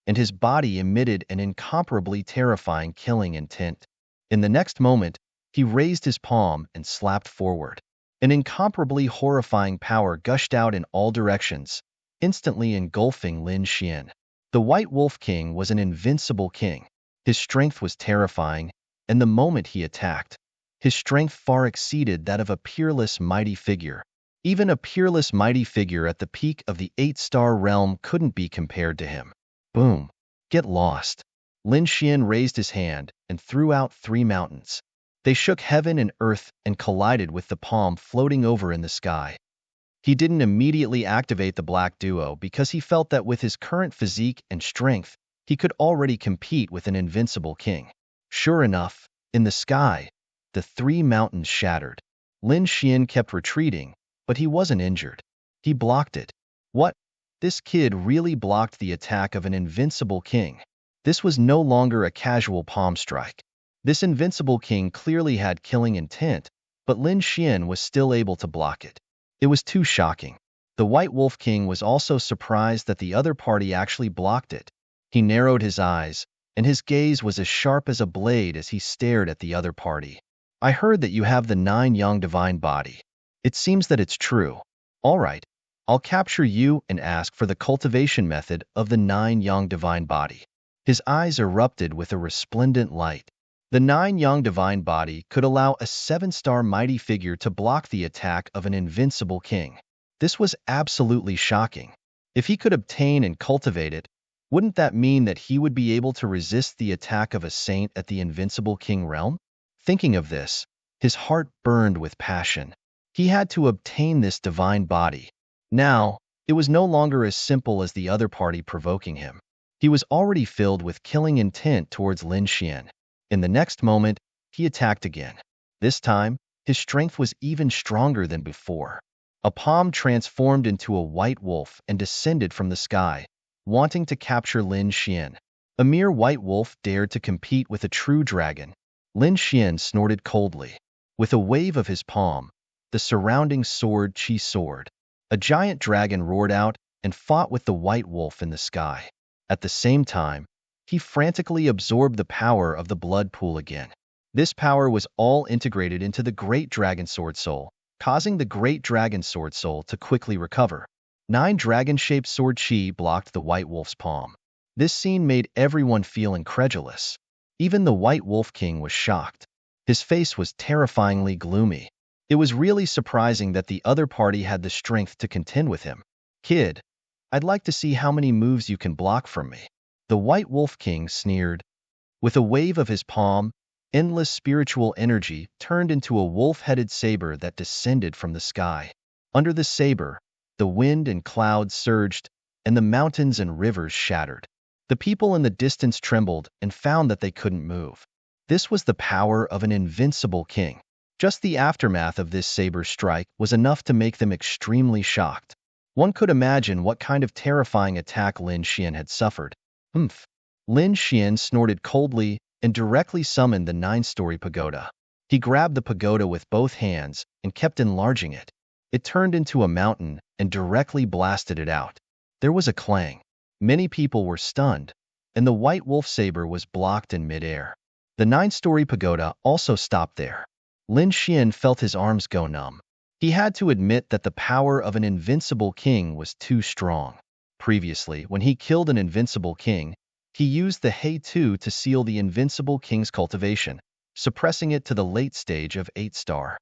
and his body emitted an incomparably terrifying killing intent. In the next moment, he raised his palm and slapped forward. An incomparably horrifying power gushed out in all directions, instantly engulfing Lin Xian. The White Wolf King was an invincible king. His strength was terrifying, and the moment he attacked, his strength far exceeded that of a peerless mighty figure. Even a peerless mighty figure at the peak of the 8-star realm couldn't be compared to him. Boom. Get lost. Lin Xian raised his hand and threw out 3 mountains. They shook heaven and earth and collided with the palm floating over in the sky. He didn't immediately activate the Black Duo because he felt that with his current physique and strength, he could already compete with an invincible king. Sure enough, in the sky, the 3 mountains shattered. Lin Xian kept retreating, but he wasn't injured. He blocked it. What? This kid really blocked the attack of an invincible king. This was no longer a casual palm strike. This invincible king clearly had killing intent, but Lin Xian was still able to block it. It was too shocking. The White Wolf King was also surprised that the other party actually blocked it. He narrowed his eyes, and his gaze was as sharp as a blade as he stared at the other party. I heard that you have the 9-yang divine body. It seems that it's true. All right, I'll capture you and ask for the cultivation method of the 9-yang divine body. His eyes erupted with a resplendent light. The 9-yang divine body could allow a 7-star mighty figure to block the attack of an invincible king. This was absolutely shocking. If he could obtain and cultivate it, wouldn't that mean that he would be able to resist the attack of a saint at the invincible king realm? Thinking of this, his heart burned with passion. He had to obtain this divine body. Now, it was no longer as simple as the other party provoking him. He was already filled with killing intent towards Lin Xian. In the next moment, he attacked again. This time, his strength was even stronger than before. A palm transformed into a white wolf and descended from the sky, wanting to capture Lin Xian. A mere white wolf dared to compete with a true dragon. Lin Xian snorted coldly. With a wave of his palm, the surrounding sword Qi sword, a giant dragon roared out and fought with the white wolf in the sky. At the same time, he frantically absorbed the power of the blood pool again. This power was all integrated into the Great Dragon Sword Soul, causing the Great Dragon Sword Soul to quickly recover. 9 dragon-shaped sword Qi blocked the White Wolf's palm. This scene made everyone feel incredulous. Even the White Wolf King was shocked. His face was terrifyingly gloomy. It was really surprising that the other party had the strength to contend with him. Kid, I'd like to see how many moves you can block from me. The White Wolf King sneered. With a wave of his palm, Endless spiritual energy turned into a wolf-headed saber that descended from the sky. Under the saber, the wind and clouds surged, and the mountains and rivers shattered. The people in the distance trembled and found that they couldn't move. This was the power of an invincible king. Just the aftermath of this saber strike was enough to make them extremely shocked. One could imagine what kind of terrifying attack Lin Xian had suffered. Humph! Lin Xian snorted coldly and directly summoned the 9-story pagoda. He grabbed the pagoda with both hands and kept enlarging it. It turned into a mountain and directly blasted it out. There was a clang. Many people were stunned, and the white wolf saber was blocked in midair. The 9-story pagoda also stopped there. Lin Xian felt his arms go numb. He had to admit that the power of an invincible king was too strong. Previously, when he killed an invincible king, he used the Hei-2 to seal the invincible king's cultivation, suppressing it to the late stage of 8-star.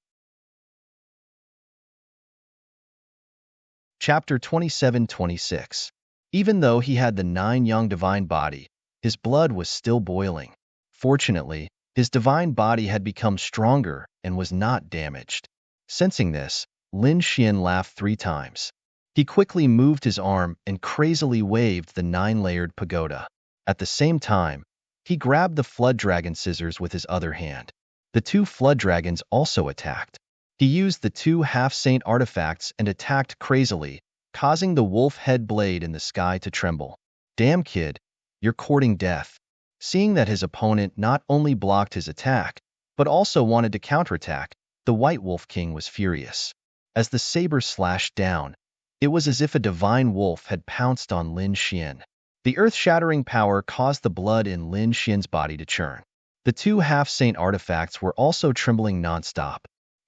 Chapter 27-26. Even though he had the 9-young divine body, his blood was still boiling. Fortunately, his divine body had become stronger and was not damaged. Sensing this, Lin Xian laughed 3 times. He quickly moved his arm and crazily waved the 9-layered pagoda. At the same time, he grabbed the flood dragon scissors with his other hand. The 2 flood dragons also attacked. He used the 2 half-saint artifacts and attacked crazily, causing the wolf head blade in the sky to tremble. Damn kid, you're courting death. Seeing that his opponent not only blocked his attack, but also wanted to counterattack, the White Wolf King was furious. As the saber slashed down, it was as if a divine wolf had pounced on Lin Xian. The earth-shattering power caused the blood in Lin Xian's body to churn. The 2 half-saint artifacts were also trembling nonstop.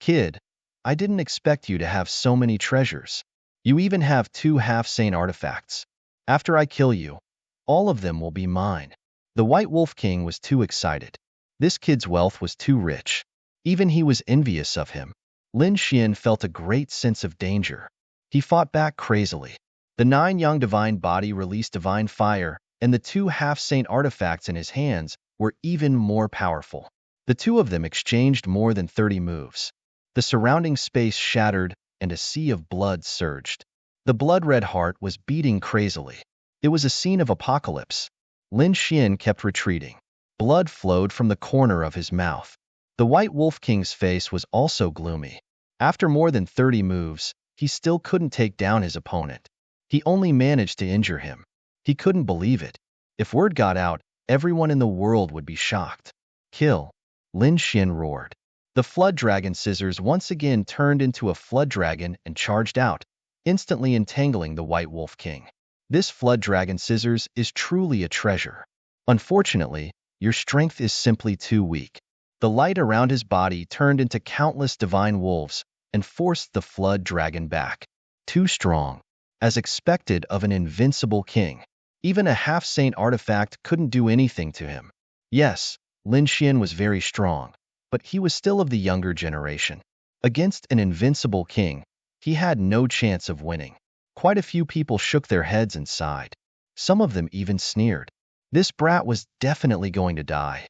Kid, I didn't expect you to have so many treasures. You even have 2 half-saint artifacts. After I kill you, all of them will be mine. The White Wolf King was too excited. This kid's wealth was too rich. Even he was envious of him. Lin Xian felt a great sense of danger. He fought back crazily. The 9-young divine body released divine fire, and the 2 half-saint artifacts in his hands were even more powerful. The 2 of them exchanged more than 30 moves. The surrounding space shattered, and a sea of blood surged. The blood-red heart was beating crazily. It was a scene of apocalypse. Lin Xian kept retreating. Blood flowed from the corner of his mouth. The White Wolf King's face was also gloomy. After more than 30 moves, he still couldn't take down his opponent. He only managed to injure him. He couldn't believe it. If word got out, everyone in the world would be shocked. Kill! Lin Xian roared. The flood dragon scissors once again turned into a flood dragon and charged out, instantly entangling the White Wolf King. This flood dragon scissors is truly a treasure. Unfortunately, your strength is simply too weak. The light around his body turned into countless divine wolves and forced the flood dragon back. Too strong. As expected of an invincible king, even a half-saint artifact couldn't do anything to him. Yes, Lin Xian was very strong, but he was still of the younger generation. Against an invincible king, he had no chance of winning. Quite a few people shook their heads and sighed. Some of them even sneered. This brat was definitely going to die.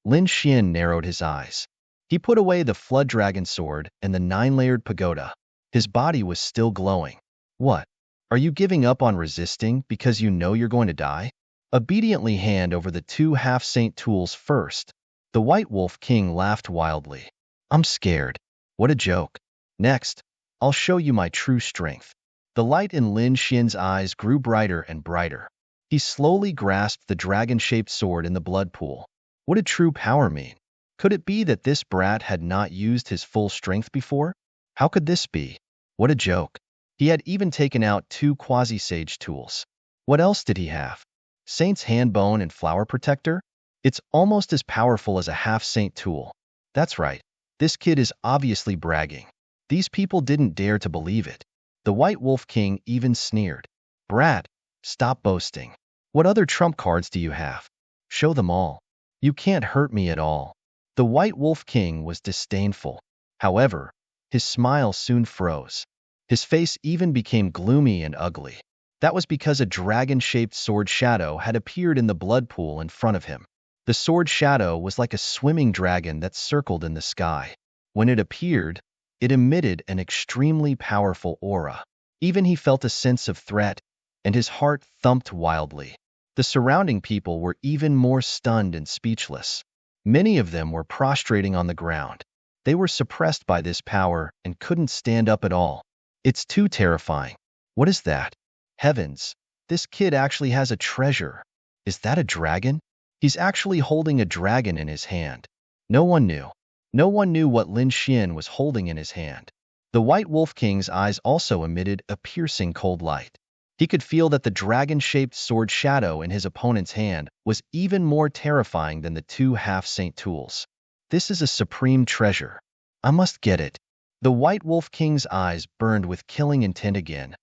Lin Xian narrowed his eyes. He put away the flood dragon sword and the 9-layered pagoda. His body was still glowing. What? Are you giving up on resisting because you know you're going to die? Obediently hand over the 2 half-saint tools first. The White Wolf King laughed wildly. I'm scared. What a joke. Next, I'll show you my true strength. The light in Lin Xian's eyes grew brighter and brighter. He slowly grasped the dragon-shaped sword in the blood pool. What did true power mean? Could it be that this brat had not used his full strength before? How could this be? What a joke. He had even taken out 2 quasi-sage tools. What else did he have? Saint's handbone and flower protector? It's almost as powerful as a half-saint tool. That's right. This kid is obviously bragging. These people didn't dare to believe it. The White Wolf King even sneered. Brat, stop boasting. What other trump cards do you have? Show them all. You can't hurt me at all. The White Wolf King was disdainful. However, his smile soon froze. His face even became gloomy and ugly. That was because a dragon-shaped sword shadow had appeared in the blood pool in front of him. The sword shadow was like a swimming dragon that circled in the sky. When it appeared, it emitted an extremely powerful aura. Even he felt a sense of threat, and his heart thumped wildly. The surrounding people were even more stunned and speechless. Many of them were prostrating on the ground. They were suppressed by this power and couldn't stand up at all. It's too terrifying. What is that? Heavens, this kid actually has a treasure. Is that a dragon? He's actually holding a dragon in his hand. No one knew. No one knew what Lin Xian was holding in his hand. The White Wolf King's eyes also emitted a piercing cold light. He could feel that the dragon-shaped sword shadow in his opponent's hand was even more terrifying than the two half-saint tools. This is a supreme treasure. I must get it. The White Wolf King's eyes burned with killing intent again.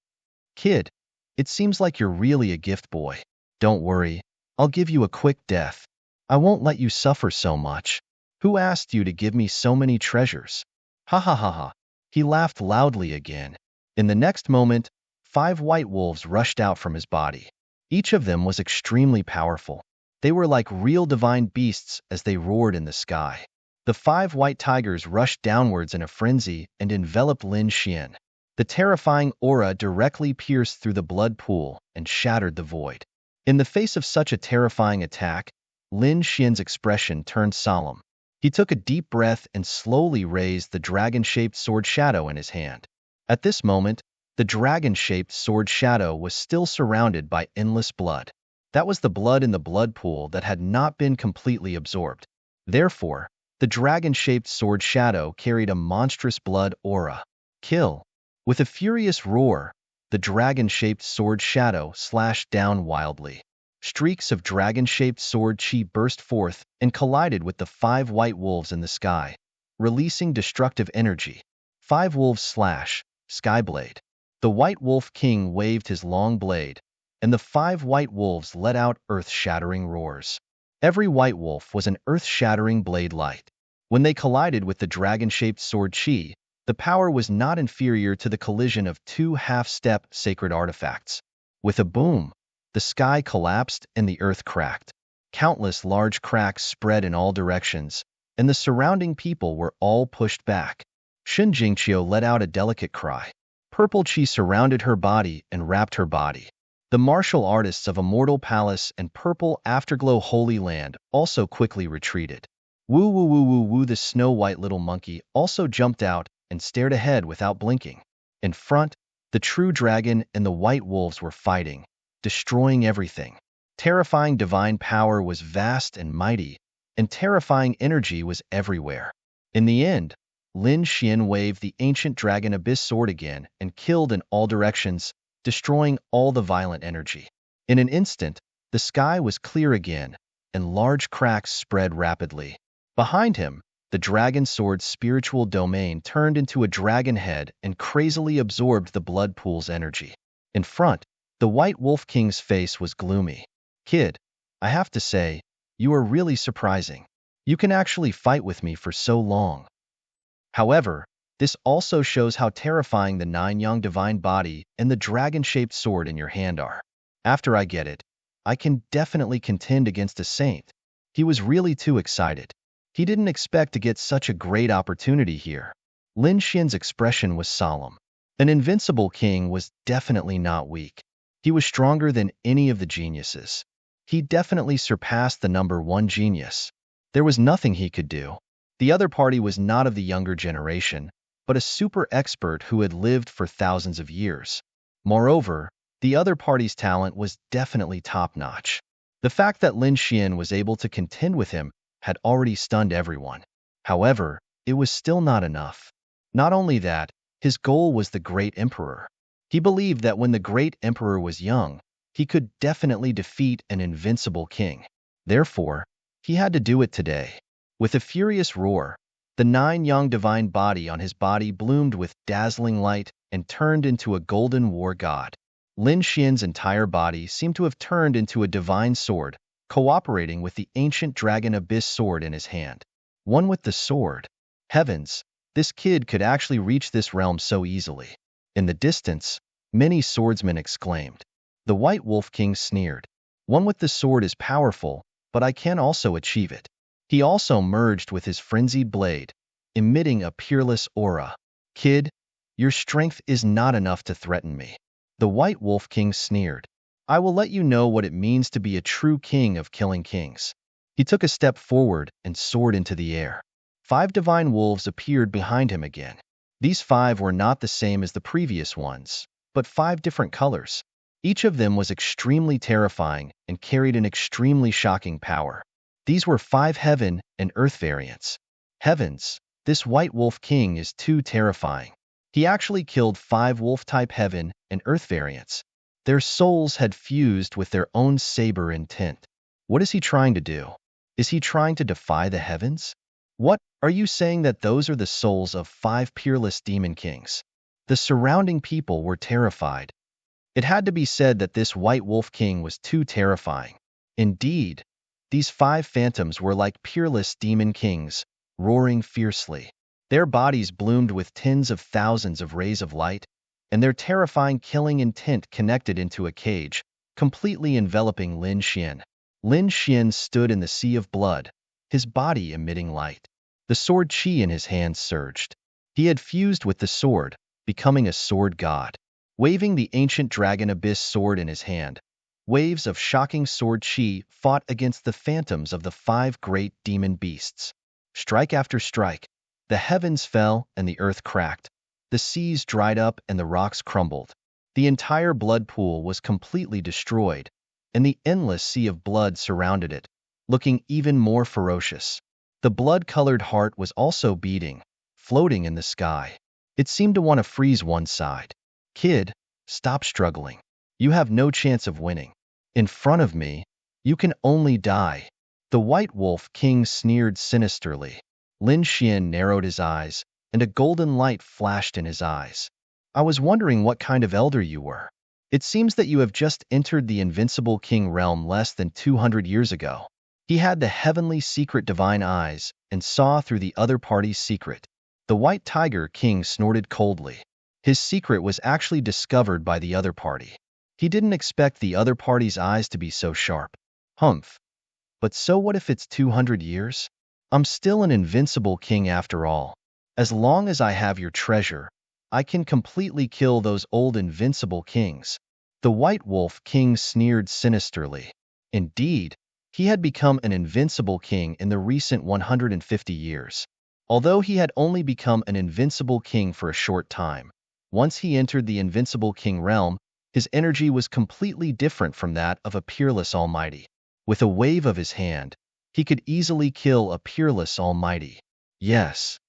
Kid, it seems like you're really a gift boy. Don't worry, I'll give you a quick death. I won't let you suffer so much. Who asked you to give me so many treasures? Ha ha ha ha. He laughed loudly again. In the next moment, 5 white wolves rushed out from his body. Each of them was extremely powerful. They were like real divine beasts as they roared in the sky. The 5 white tigers rushed downwards in a frenzy and enveloped Lin Xian. The terrifying aura directly pierced through the blood pool and shattered the void. In the face of such a terrifying attack, Lin Xian's expression turned solemn. He took a deep breath and slowly raised the dragon-shaped sword shadow in his hand. At this moment, the dragon-shaped sword shadow was still surrounded by endless blood. That was the blood in the blood pool that had not been completely absorbed. Therefore, the dragon-shaped sword shadow carried a monstrous blood aura. Kill. With a furious roar, the dragon-shaped sword shadow slashed down wildly. Streaks of dragon-shaped sword chi burst forth and collided with the 5 white wolves in the sky, releasing destructive energy. 5 wolves slash, Skyblade. The White Wolf King waved his long blade, and the 5 white wolves let out earth-shattering roars. Every white wolf was an earth-shattering blade light. When they collided with the dragon-shaped sword chi, the power was not inferior to the collision of 2 half-step sacred artifacts. With a boom, the sky collapsed and the earth cracked. Countless large cracks spread in all directions, and the surrounding people were all pushed back. Shun Jingqiu let out a delicate cry. Purple chi surrounded her body and wrapped her body. The martial artists of Immortal Palace and Purple Afterglow Holy Land also quickly retreated. Woo woo woo woo woo, the snow-white little monkey also jumped out and stared ahead without blinking. In front, the true dragon and the white wolves were fighting, destroying everything. Terrifying divine power was vast and mighty, and terrifying energy was everywhere. In the end, Lin Xian waved the ancient dragon abyss sword again and killed in all directions, destroying all the violent energy. In an instant, the sky was clear again, and large cracks spread rapidly. Behind him, the dragon sword's spiritual domain turned into a dragon head and crazily absorbed the blood pool's energy. In front, the White Wolf King's face was gloomy. Kid, I have to say, you are really surprising. You can actually fight with me for so long. However, this also shows how terrifying the 9-yang divine body and the dragon-shaped sword in your hand are. After I get it, I can definitely contend against a saint. He was really too excited. He didn't expect to get such a great opportunity here. Lin Xian's expression was solemn. An invincible king was definitely not weak. He was stronger than any of the geniuses. He definitely surpassed the number 1 genius. There was nothing he could do. The other party was not of the younger generation, but a super expert who had lived for thousands of years. Moreover, the other party's talent was definitely top-notch. The fact that Lin Xian was able to contend with him had already stunned everyone. However, it was still not enough. Not only that, his goal was the great emperor. He believed that when the great emperor was young, he could definitely defeat an invincible king. Therefore, he had to do it today. With a furious roar, the 9-yang divine body on his body bloomed with dazzling light and turned into a golden war god. Lin Xian's entire body seemed to have turned into a divine sword, cooperating with the ancient dragon abyss sword in his hand. One with the sword. Heavens, this kid could actually reach this realm so easily. In the distance, many swordsmen exclaimed. The White Wolf King sneered. One with the sword is powerful, but I can also achieve it. He also merged with his frenzied blade, emitting a peerless aura. Kid, your strength is not enough to threaten me. The White Wolf King sneered. I will let you know what it means to be a true king of killing kings. He took a step forward and soared into the air. 5 divine wolves appeared behind him again. These 5 were not the same as the previous ones, but 5 different colors. Each of them was extremely terrifying and carried an extremely shocking power. These were 5 heaven and earth variants. Heavens, this White Wolf King is too terrifying. He actually killed 5 wolf-type heaven and earth variants. Their souls had fused with their own saber intent. What is he trying to do? Is he trying to defy the heavens? What, are you saying that those are the souls of 5 peerless demon kings? The surrounding people were terrified. It had to be said that this White Wolf King was too terrifying. Indeed, these 5 phantoms were like peerless demon kings, roaring fiercely. Their bodies bloomed with tens of thousands of rays of light, and their terrifying killing intent connected into a cage, completely enveloping Lin Xian. Lin Xian stood in the sea of blood, his body emitting light. The sword qi in his hands surged. He had fused with the sword, becoming a sword god. Waving the ancient dragon abyss sword in his hand, waves of shocking sword qi fought against the phantoms of the 5 great demon beasts. Strike after strike, the heavens fell and the earth cracked. The seas dried up and the rocks crumbled. The entire blood pool was completely destroyed, and the endless sea of blood surrounded it, looking even more ferocious. The blood-colored heart was also beating, floating in the sky. It seemed to want to freeze one side. Kid, stop struggling. You have no chance of winning. In front of me, you can only die. The White Wolf King sneered sinisterly. Lin Xian narrowed his eyes, and a golden light flashed in his eyes. I was wondering what kind of elder you were. It seems that you have just entered the invincible king realm less than 200 years ago. He had the heavenly secret divine eyes and saw through the other party's secret. The White Tiger King snorted coldly. His secret was actually discovered by the other party. He didn't expect the other party's eyes to be so sharp. Humph. But so what if it's 200 years? I'm still an invincible king after all. As long as I have your treasure, I can completely kill those old invincible kings. The White Wolf King sneered sinisterly. Indeed, he had become an invincible king in the recent 150 years. Although he had only become an invincible king for a short time, once he entered the invincible king realm, his energy was completely different from that of a peerless almighty. With a wave of his hand, he could easily kill a peerless almighty. Yes.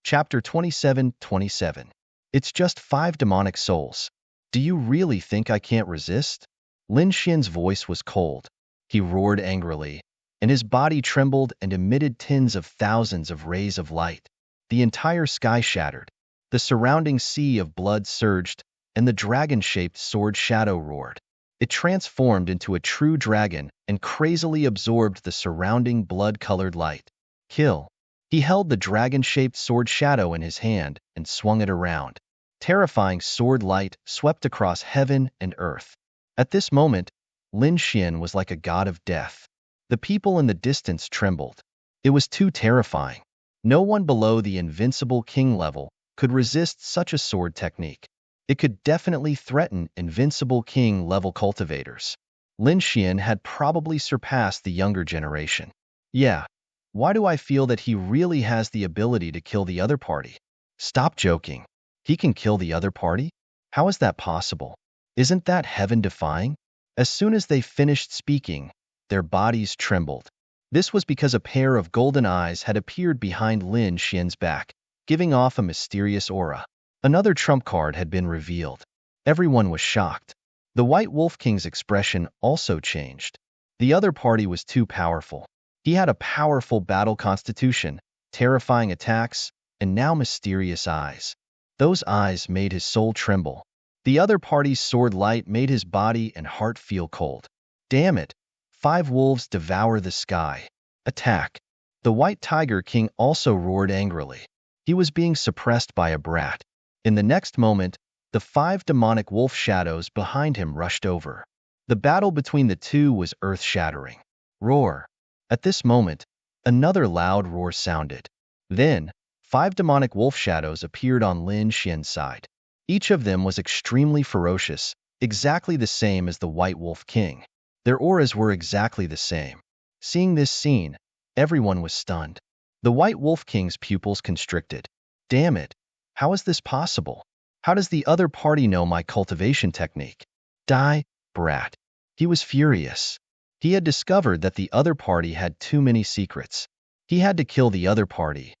Chapter 27:27. It's just 5 demonic souls. Do you really think I can't resist? Lin Xian's voice was cold. He roared angrily, and his body trembled and emitted tens of thousands of rays of light. The entire sky shattered. The surrounding sea of blood surged, and the dragon-shaped sword shadow roared. It transformed into a true dragon and crazily absorbed the surrounding blood-colored light. Kill. He held the dragon-shaped sword shadow in his hand and swung it around. Terrifying sword light swept across heaven and earth. At this moment, Lin Xian was like a god of death. The people in the distance trembled. It was too terrifying. No one below the invincible king level could resist such a sword technique. It could definitely threaten invincible king level cultivators. Lin Xian had probably surpassed the younger generation. Yeah. Why do I feel that he really has the ability to kill the other party? Stop joking. He can kill the other party? How is that possible? Isn't that heaven-defying? As soon as they finished speaking, their bodies trembled. This was because a pair of golden eyes had appeared behind Lin Xian's back, giving off a mysterious aura. Another trump card had been revealed. Everyone was shocked. The White Wolf King's expression also changed. The other party was too powerful. He had a powerful battle constitution, terrifying attacks, and now mysterious eyes. Those eyes made his soul tremble. The other party's sword light made his body and heart feel cold. Damn it! 5 wolves devour the sky. Attack! The White Tiger King also roared angrily. He was being suppressed by a brat. In the next moment, the 5 demonic wolf shadows behind him rushed over. The battle between the two was earth-shattering. Roar. At this moment, another loud roar sounded. Then, 5 demonic wolf shadows appeared on Lin Xian's side. Each of them was extremely ferocious, exactly the same as the White Wolf King. Their auras were exactly the same. Seeing this scene, everyone was stunned. The White Wolf King's pupils constricted. Damn it! How is this possible? How does the other party know my cultivation technique? Die, brat. He was furious. He had discovered that the other party had too many secrets. He had to kill the other party.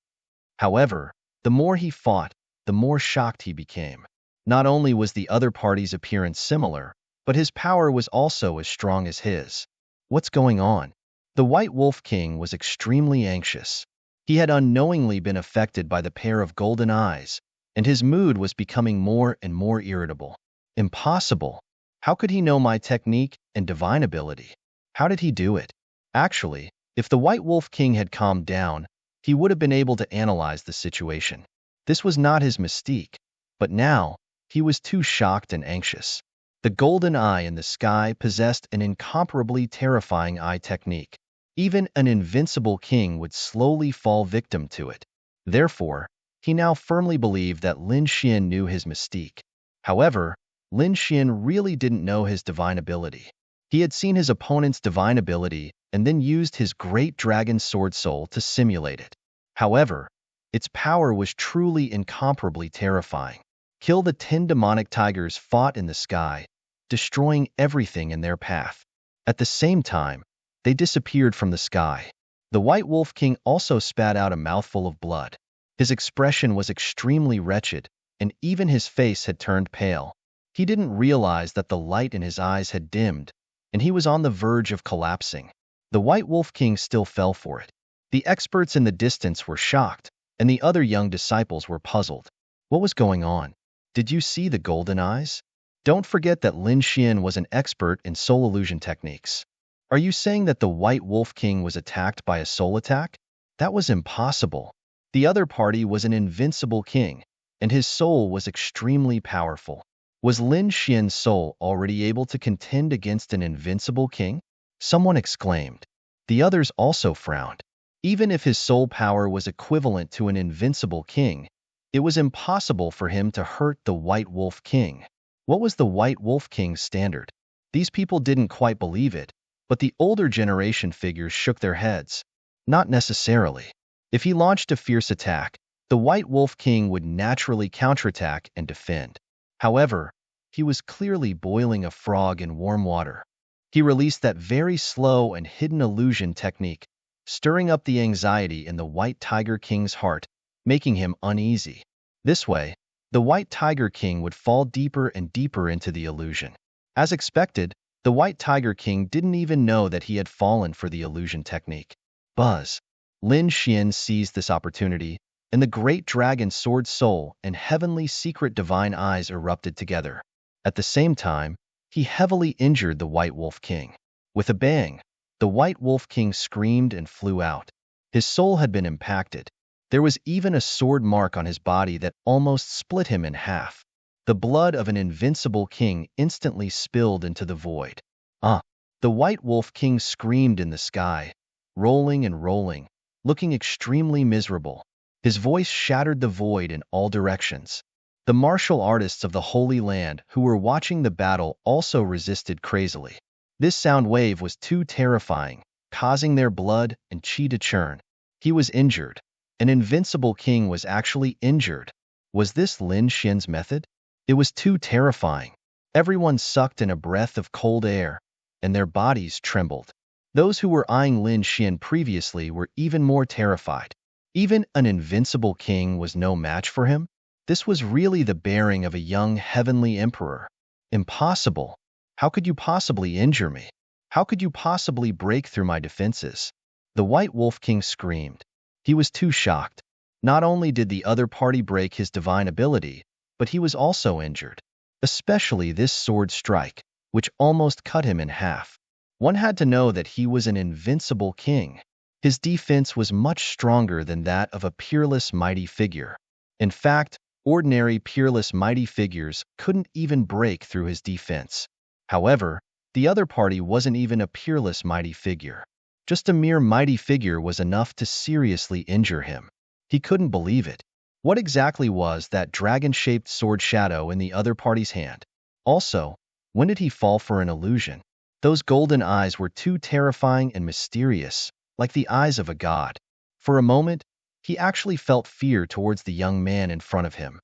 However, the more he fought, the more shocked he became. Not only was the other party's appearance similar, but his power was also as strong as his. What's going on? The White Wolf King was extremely anxious. He had unknowingly been affected by the pair of golden eyes, and his mood was becoming more and more irritable. Impossible. How could he know my technique and divine ability? How did he do it? Actually, if the White Wolf King had calmed down, he would have been able to analyze the situation. This was not his mystique, but now, he was too shocked and anxious. The golden eye in the sky possessed an incomparably terrifying eye technique. Even an invincible king would slowly fall victim to it. Therefore, he now firmly believed that Lin Xian knew his mystique. However, Lin Xian really didn't know his divine ability. He had seen his opponent's divine ability and then used his great dragon sword soul to simulate it. However, its power was truly incomparably terrifying. Kill the 10 demonic tigers fought in the sky, destroying everything in their path. At the same time, they disappeared from the sky. The White Wolf King also spat out a mouthful of blood. His expression was extremely wretched, and even his face had turned pale. He didn't realize that the light in his eyes had dimmed, and he was on the verge of collapsing. The White Wolf King still fell for it. The experts in the distance were shocked, and the other young disciples were puzzled. What was going on? Did you see the golden eyes? Don't forget that Lin Xian was an expert in soul illusion techniques. Are you saying that the White Wolf King was attacked by a soul attack? That was impossible. The other party was an invincible king, and his soul was extremely powerful. Was Lin Xian's soul already able to contend against an invincible king? Someone exclaimed. The others also frowned. Even if his soul power was equivalent to an invincible king, it was impossible for him to hurt the White Wolf King. What was the White Wolf King's standard? These people didn't quite believe it, but the older generation figures shook their heads. Not necessarily. If he launched a fierce attack, the White Wolf King would naturally counterattack and defend. However, he was clearly boiling a frog in warm water. He released that very slow and hidden illusion technique, stirring up the anxiety in the White Tiger King's heart, making him uneasy. This way, the White Tiger King would fall deeper and deeper into the illusion. As expected, the White Tiger King didn't even know that he had fallen for the illusion technique. Buzz. Lin Xian seized this opportunity, and the great dragon sword soul and heavenly secret divine eyes erupted together. At the same time, he heavily injured the White Wolf King. With a bang, the White Wolf King screamed and flew out. His soul had been impacted. There was even a sword mark on his body that almost split him in half. The blood of an invincible king instantly spilled into the void. The White Wolf King screamed in the sky, rolling and rolling, looking extremely miserable. His voice shattered the void in all directions. The martial artists of the Holy Land who were watching the battle also resisted crazily. This sound wave was too terrifying, causing their blood and chi to churn. He was injured. An invincible king was actually injured. Was this Lin Xian's method? It was too terrifying. Everyone sucked in a breath of cold air, and their bodies trembled. Those who were eyeing Lin Xian previously were even more terrified. Even an invincible king was no match for him? This was really the bearing of a young heavenly emperor. Impossible. How could you possibly injure me? How could you possibly break through my defenses? The White Wolf King screamed. He was too shocked. Not only did the other party break his divine ability, but he was also injured. Especially this sword strike, which almost cut him in half. One had to know that he was an invincible king. His defense was much stronger than that of a peerless mighty figure. In fact, ordinary peerless mighty figures couldn't even break through his defense. However, The other party wasn't even a peerless mighty figure. Just a mere mighty figure was enough to seriously injure him. He couldn't believe it. What exactly was that dragon-shaped sword shadow in the other party's hand? Also, when did he fall for an illusion? Those golden eyes were too terrifying and mysterious, like the eyes of a god. For a moment, he actually felt fear towards the young man in front of him.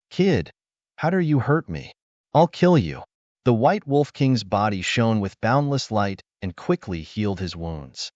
Kid, how dare you hurt me? I'll kill you. The White Wolf King's body shone with boundless light and quickly healed his wounds.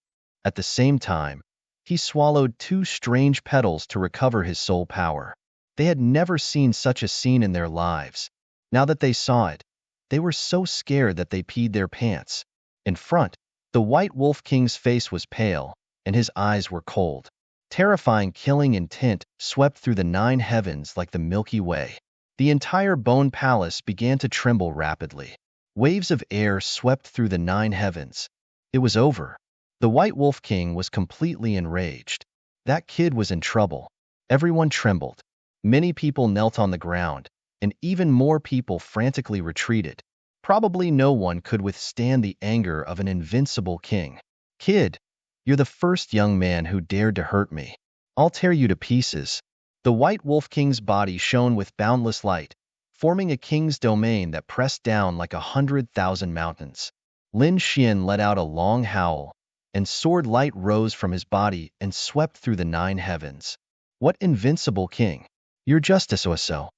At the same time, he swallowed 2 strange petals to recover his soul power. They had never seen such a scene in their lives. Now that they saw it, they were so scared that they peed their pants. In front, the White Wolf King's face was pale, and his eyes were cold. Terrifying killing intent swept through the 9 heavens like the Milky Way. The entire Bone Palace began to tremble rapidly. Waves of air swept through the 9 heavens. It was over. The White Wolf King was completely enraged. That kid was in trouble. Everyone trembled. Many people knelt on the ground, and even more people frantically retreated. Probably no one could withstand the anger of an invincible king. Kid, you're the first young man who dared to hurt me. I'll tear you to pieces. The White Wolf King's body shone with boundless light, forming a king's domain that pressed down like 100,000 mountains. Lin Xian let out a long howl, and sword light rose from his body and swept through the 9 heavens. What invincible king! You're just a so-so.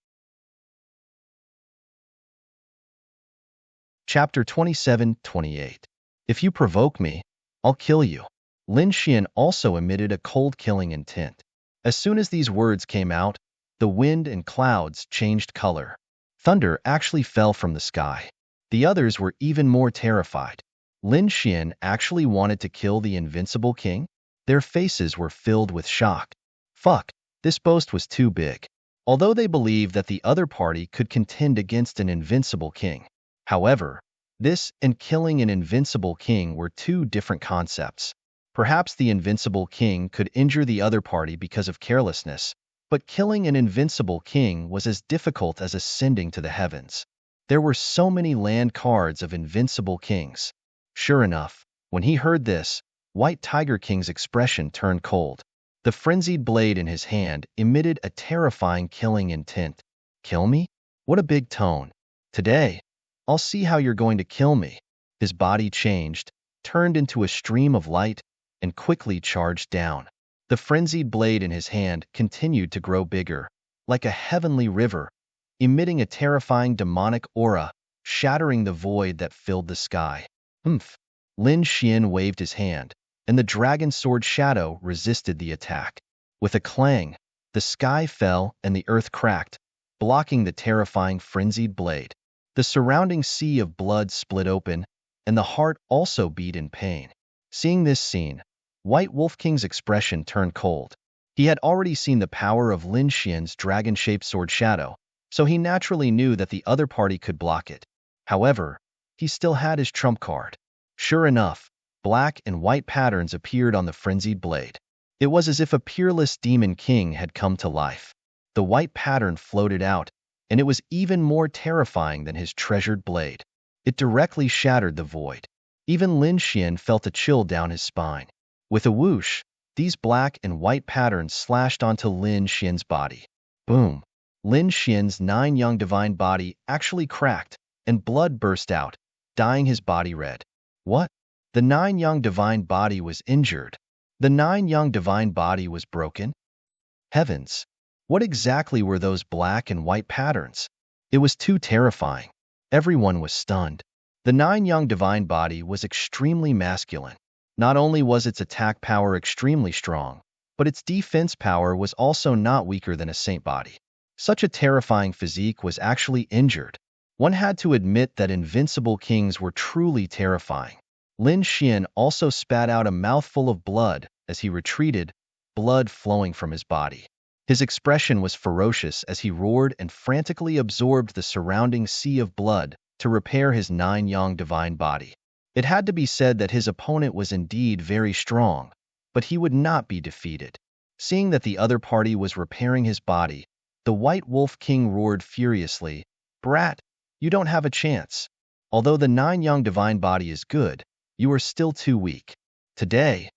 Chapter 27-28. If you provoke me, I'll kill you. Lin Xian also emitted a cold killing intent. As soon as these words came out, the wind and clouds changed color. Thunder actually fell from the sky. The others were even more terrified. Lin Xian actually wanted to kill the invincible king? Their faces were filled with shock. Fuck, this boast was too big. Although they believed that the other party could contend against an invincible king. However, this and killing an invincible king were 2 different concepts. Perhaps the invincible king could injure the other party because of carelessness, but killing an invincible king was as difficult as ascending to the heavens. There were so many land cards of invincible kings. Sure enough, when he heard this, White Tiger King's expression turned cold. The frenzied blade in his hand emitted a terrifying killing intent. Kill me? What a big tone. Today, I'll see how you're going to kill me. His body changed, turned into a stream of light, and quickly charged down. The frenzied blade in his hand continued to grow bigger, like a heavenly river, emitting a terrifying demonic aura, shattering the void that filled the sky. Humph! Lin Xian waved his hand, and the dragon sword shadow resisted the attack. With a clang, the sky fell and the earth cracked, blocking the terrifying frenzied blade. The surrounding sea of blood split open, and the heart also beat in pain. Seeing this scene, White Wolf King's expression turned cold. He had already seen the power of Lin Xian's dragon-shaped sword shadow, so he naturally knew that the other party could block it. However, he still had his trump card. Sure enough, black and white patterns appeared on the frenzied blade. It was as if a peerless demon king had come to life. The white pattern floated out, and it was even more terrifying than his treasured blade. It directly shattered the void. Even Lin Xian felt a chill down his spine. With a whoosh, these black and white patterns slashed onto Lin Xian's body. Boom! Lin Xian's 9 young divine body actually cracked, and blood burst out, dyeing his body red. What? The 9 young divine body was injured. The 9 young divine body was broken? Heavens! What exactly were those black and white patterns? It was too terrifying. Everyone was stunned. The 9 young divine body was extremely masculine. Not only was its attack power extremely strong, but its defense power was also not weaker than a saint body. Such a terrifying physique was actually injured. One had to admit that invincible kings were truly terrifying. Lin Xian also spat out a mouthful of blood as he retreated, blood flowing from his body. His expression was ferocious as he roared and frantically absorbed the surrounding sea of blood to repair his 9 young divine body. It had to be said that his opponent was indeed very strong, but he would not be defeated. Seeing that the other party was repairing his body, the White Wolf King roared furiously, "Brat, you don't have a chance. Although the 9 young divine body is good, you are still too weak. Today,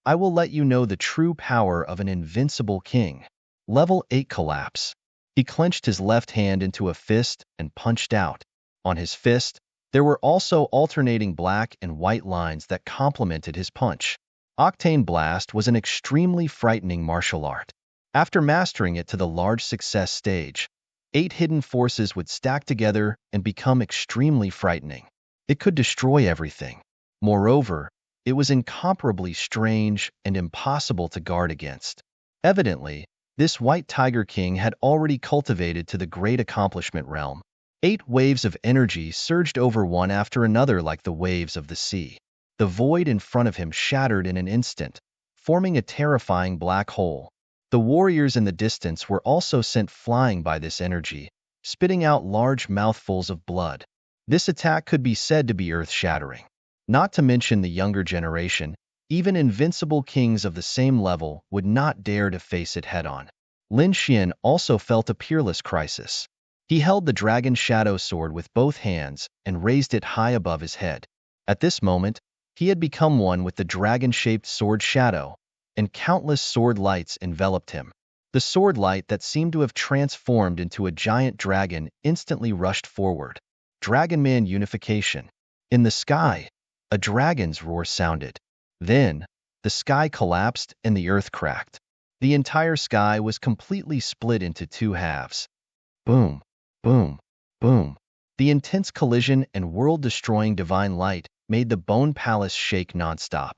I will let you know the true power of an invincible king. Level 8 collapse. He clenched his left hand into a fist and punched out. On his fist, there were also alternating black and white lines that complemented his punch. Octane Blast was an extremely frightening martial art. After mastering it to the large success stage, 8 hidden forces would stack together and become extremely frightening. It could destroy everything. Moreover, it was incomparably strange and impossible to guard against. Evidently, this White Tiger King had already cultivated to the great accomplishment realm. 8 waves of energy surged over one after another like the waves of the sea. The void in front of him shattered in an instant, forming a terrifying black hole. The warriors in the distance were also sent flying by this energy, spitting out large mouthfuls of blood. This attack could be said to be earth-shattering. Not to mention the younger generation, even invincible kings of the same level would not dare to face it head-on. Lin Xian also felt a peerless crisis. He held the dragon shadow sword with both hands and raised it high above his head. At this moment, he had become one with the dragon-shaped sword shadow, and countless sword lights enveloped him. The sword light that seemed to have transformed into a giant dragon instantly rushed forward. Dragon-Man unification. In the sky, a dragon's roar sounded. Then, the sky collapsed and the earth cracked. The entire sky was completely split into 2 halves. Boom, boom, boom. The intense collision and world-destroying divine light made the Bone Palace shake nonstop.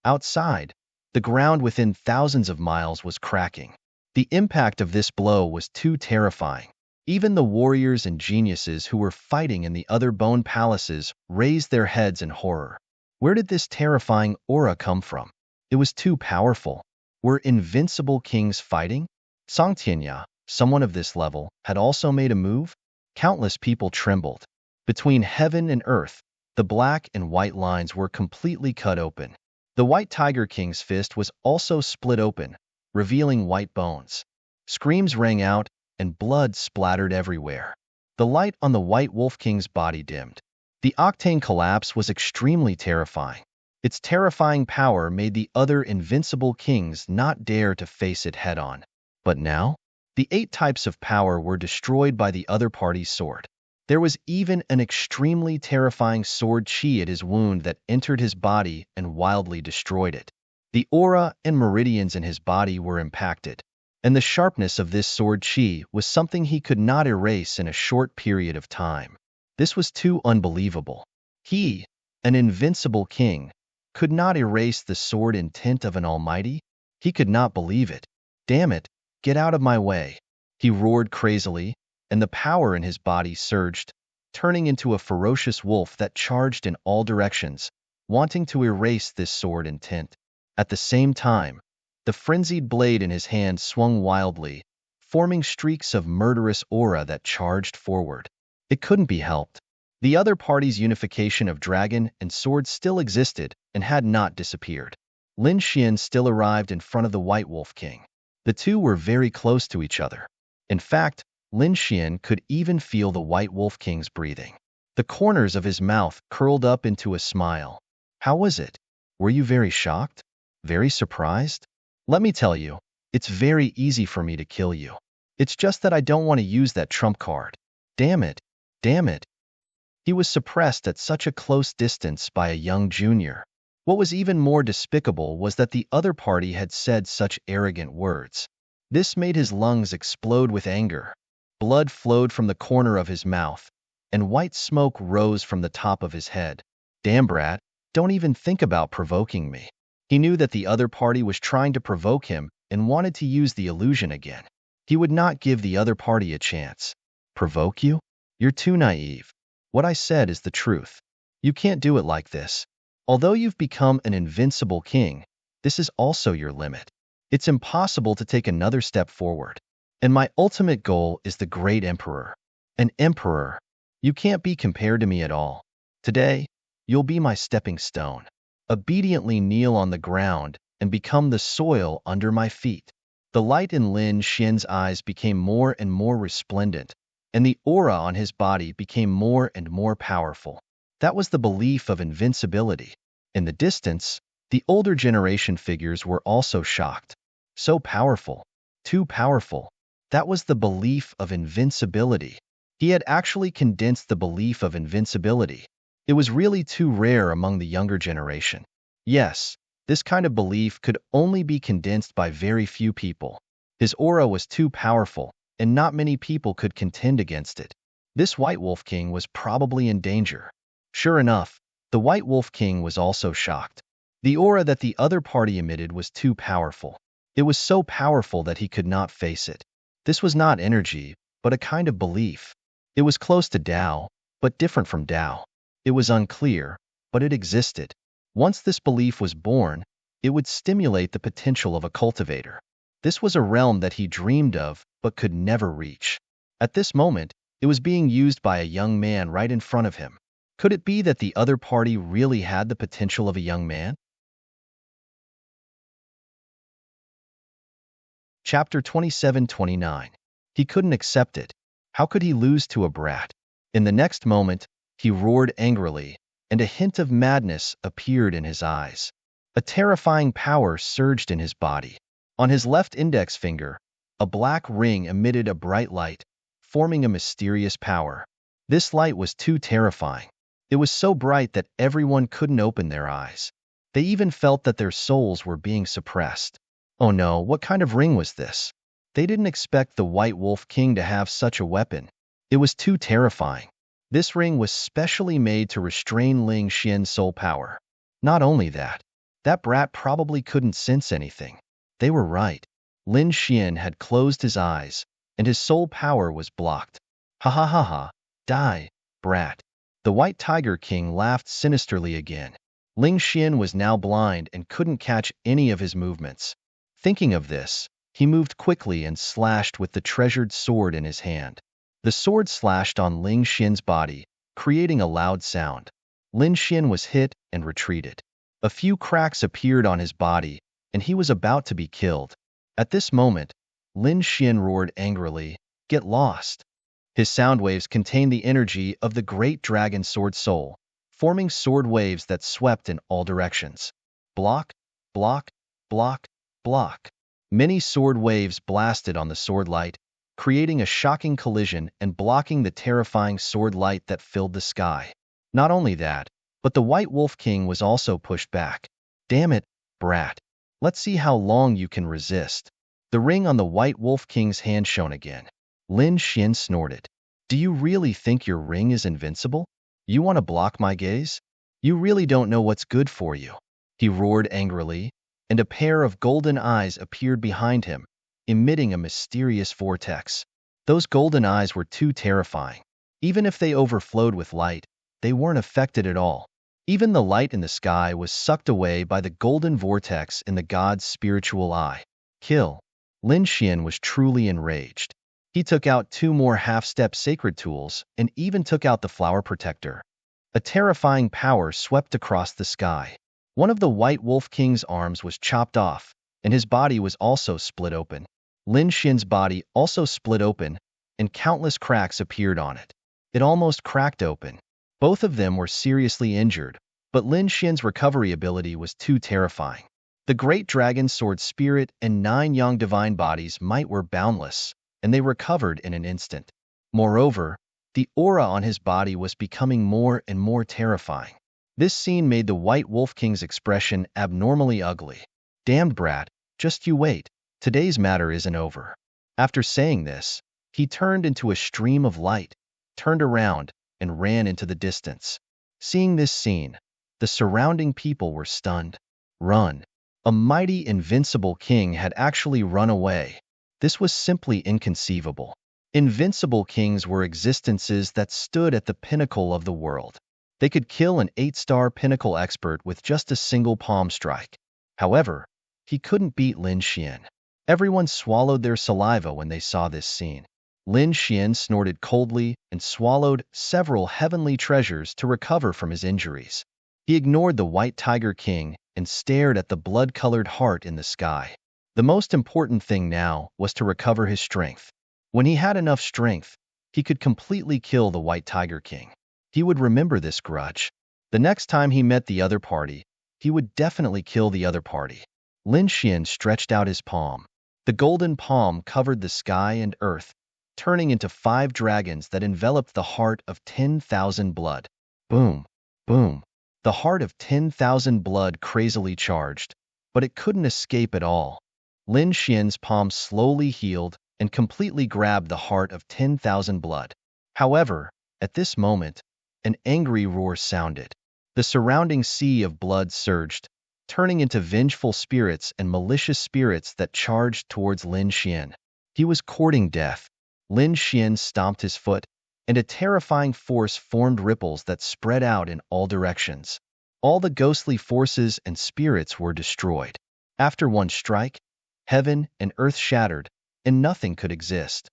Outside, the ground within thousands of miles was cracking. The impact of this blow was too terrifying. Even the warriors and geniuses who were fighting in the other bone palaces raised their heads in horror. Where did this terrifying aura come from? It was too powerful. Were invincible kings fighting? Song Tianya, someone of this level, had also made a move? Countless people trembled. Between heaven and earth, the black and white lines were completely cut open. The White Tiger King's fist was also split open, revealing white bones. Screams rang out, and blood splattered everywhere. The light on the White Wolf King's body dimmed. The octane collapse was extremely terrifying. Its terrifying power made the other invincible kings not dare to face it head-on. But now, the 8 types of power were destroyed by the other party's sword. There was even an extremely terrifying sword chi at his wound that entered his body and wildly destroyed it. The aura and meridians in his body were impacted, and the sharpness of this sword chi was something he could not erase in a short period of time. This was too unbelievable. He, an invincible king, could not erase the sword intent of an almighty? He could not believe it. Damn it, get out of my way. He roared crazily, and the power in his body surged, turning into a ferocious wolf that charged in all directions, wanting to erase this sword intent. At the same time, the frenzied blade in his hand swung wildly, forming streaks of murderous aura that charged forward. It couldn't be helped. The other party's unification of dragon and sword still existed and had not disappeared. Lin Xian still arrived in front of the White Wolf King. The two were very close to each other. In fact, Lin Xian could even feel the White Wolf King's breathing. The corners of his mouth curled up into a smile. How was it? Were you very shocked? Very surprised? Let me tell you, it's very easy for me to kill you. It's just that I don't want to use that trump card. Damn it. Damn it. He was suppressed at such a close distance by a young junior. What was even more despicable was that the other party had said such arrogant words. This made his lungs explode with anger. Blood flowed from the corner of his mouth, and white smoke rose from the top of his head. Damn brat, don't even think about provoking me. He knew that the other party was trying to provoke him and wanted to use the illusion again. He would not give the other party a chance. Provoke you? You're too naive. What I said is the truth. You can't do it like this. Although you've become an invincible king, this is also your limit. It's impossible to take another step forward. And my ultimate goal is the great emperor. An emperor. You can't be compared to me at all. Today, you'll be my stepping stone. Obediently kneel on the ground and become the soil under my feet. The light in Lin Xian's eyes became more and more resplendent, and the aura on his body became more and more powerful. That was the belief of invincibility. In the distance, the older generation figures were also shocked. So powerful. Too powerful. That was the belief of invincibility. He had actually condensed the belief of invincibility. It was really too rare among the younger generation. Yes, this kind of belief could only be condensed by very few people. His aura was too powerful, and not many people could contend against it. This White Wolf King was probably in danger. Sure enough, the White Wolf King was also shocked. The aura that the other party emitted was too powerful. It was so powerful that he could not face it. This was not energy, but a kind of belief. It was close to Tao, but different from Tao. It was unclear, but it existed. Once this belief was born, it would stimulate the potential of a cultivator. This was a realm that he dreamed of, but could never reach. At this moment, it was being used by a young man right in front of him. Could it be that the other party really had the potential of a young man? Chapter 27-29. He couldn't accept it. How could he lose to a brat? In the next moment, he roared angrily, and a hint of madness appeared in his eyes. A terrifying power surged in his body. On his left index finger, a black ring emitted a bright light, forming a mysterious power. This light was too terrifying. It was so bright that everyone couldn't open their eyes. They even felt that their souls were being suppressed. Oh no, what kind of ring was this? They didn't expect the White Wolf King to have such a weapon. It was too terrifying. This ring was specially made to restrain Ling Xian's soul power. Not only that, that brat probably couldn't sense anything. They were right. Lin Xian had closed his eyes, and his soul power was blocked. Ha ha ha ha, die, brat. The White Tiger King laughed sinisterly again. Ling Xian was now blind and couldn't catch any of his movements. Thinking of this, he moved quickly and slashed with the treasured sword in his hand. The sword slashed on Ling Xian's body, creating a loud sound. Lin Xian was hit and retreated. A few cracks appeared on his body, and he was about to be killed. At this moment, Lin Xian roared angrily, "Get lost!" His sound waves contained the energy of the great dragon sword soul, forming sword waves that swept in all directions. Block, block, block, block. Many sword waves blasted on the sword light, creating a shocking collision and blocking the terrifying sword light that filled the sky. Not only that, but the White Wolf King was also pushed back. Damn it, brat. Let's see how long you can resist. The ring on the White Wolf King's hand shone again. Lin Xian snorted. Do you really think your ring is invincible? You want to block my gaze? You really don't know what's good for you. He roared angrily, and a pair of golden eyes appeared behind him, emitting a mysterious vortex. Those golden eyes were too terrifying. Even if they overflowed with light, they weren't affected at all. Even the light in the sky was sucked away by the golden vortex in the god's spiritual eye. Kill. Lin Xian was truly enraged. He took out 2 more half-step sacred tools and even took out the flower protector. A terrifying power swept across the sky. One of the White Wolf King's arms was chopped off, and his body was also split open. Lin Xian's body also split open, and countless cracks appeared on it. It almost cracked open. Both of them were seriously injured, but Lin Xian's recovery ability was too terrifying. The great dragon sword spirit and 9 young divine bodies might were boundless, and they recovered in an instant. Moreover, the aura on his body was becoming more and more terrifying. This scene made the White Wolf King's expression abnormally ugly. Damned brat, just you wait. Today's matter isn't over. After saying this, he turned into a stream of light, turned around, and ran into the distance. Seeing this scene, the surrounding people were stunned. Run. A mighty invincible king had actually run away. This was simply inconceivable. Invincible kings were existences that stood at the pinnacle of the world. They could kill an 8-star pinnacle expert with just a single palm strike. However, he couldn't beat Lin Xian. Everyone swallowed their saliva when they saw this scene. Lin Xian snorted coldly and swallowed several heavenly treasures to recover from his injuries. He ignored the White Tiger King and stared at the blood-colored heart in the sky. The most important thing now was to recover his strength. When he had enough strength, he could completely kill the White Tiger King. He would remember this grudge. The next time he met the other party, he would definitely kill the other party. Lin Xian stretched out his palm. The golden palm covered the sky and earth, turning into 5 dragons that enveloped the heart of 10,000 blood. Boom, boom. The heart of 10,000 blood crazily charged, but it couldn't escape at all. Lin Xian's palm slowly healed and completely grabbed the heart of 10,000 blood. However, at this moment, an angry roar sounded. The surrounding sea of blood surged, turning into vengeful spirits and malicious spirits that charged towards Lin Xian. He was courting death. Lin Xian stomped his foot, and a terrifying force formed ripples that spread out in all directions. All the ghostly forces and spirits were destroyed. After one strike, heaven and earth shattered, and nothing could exist.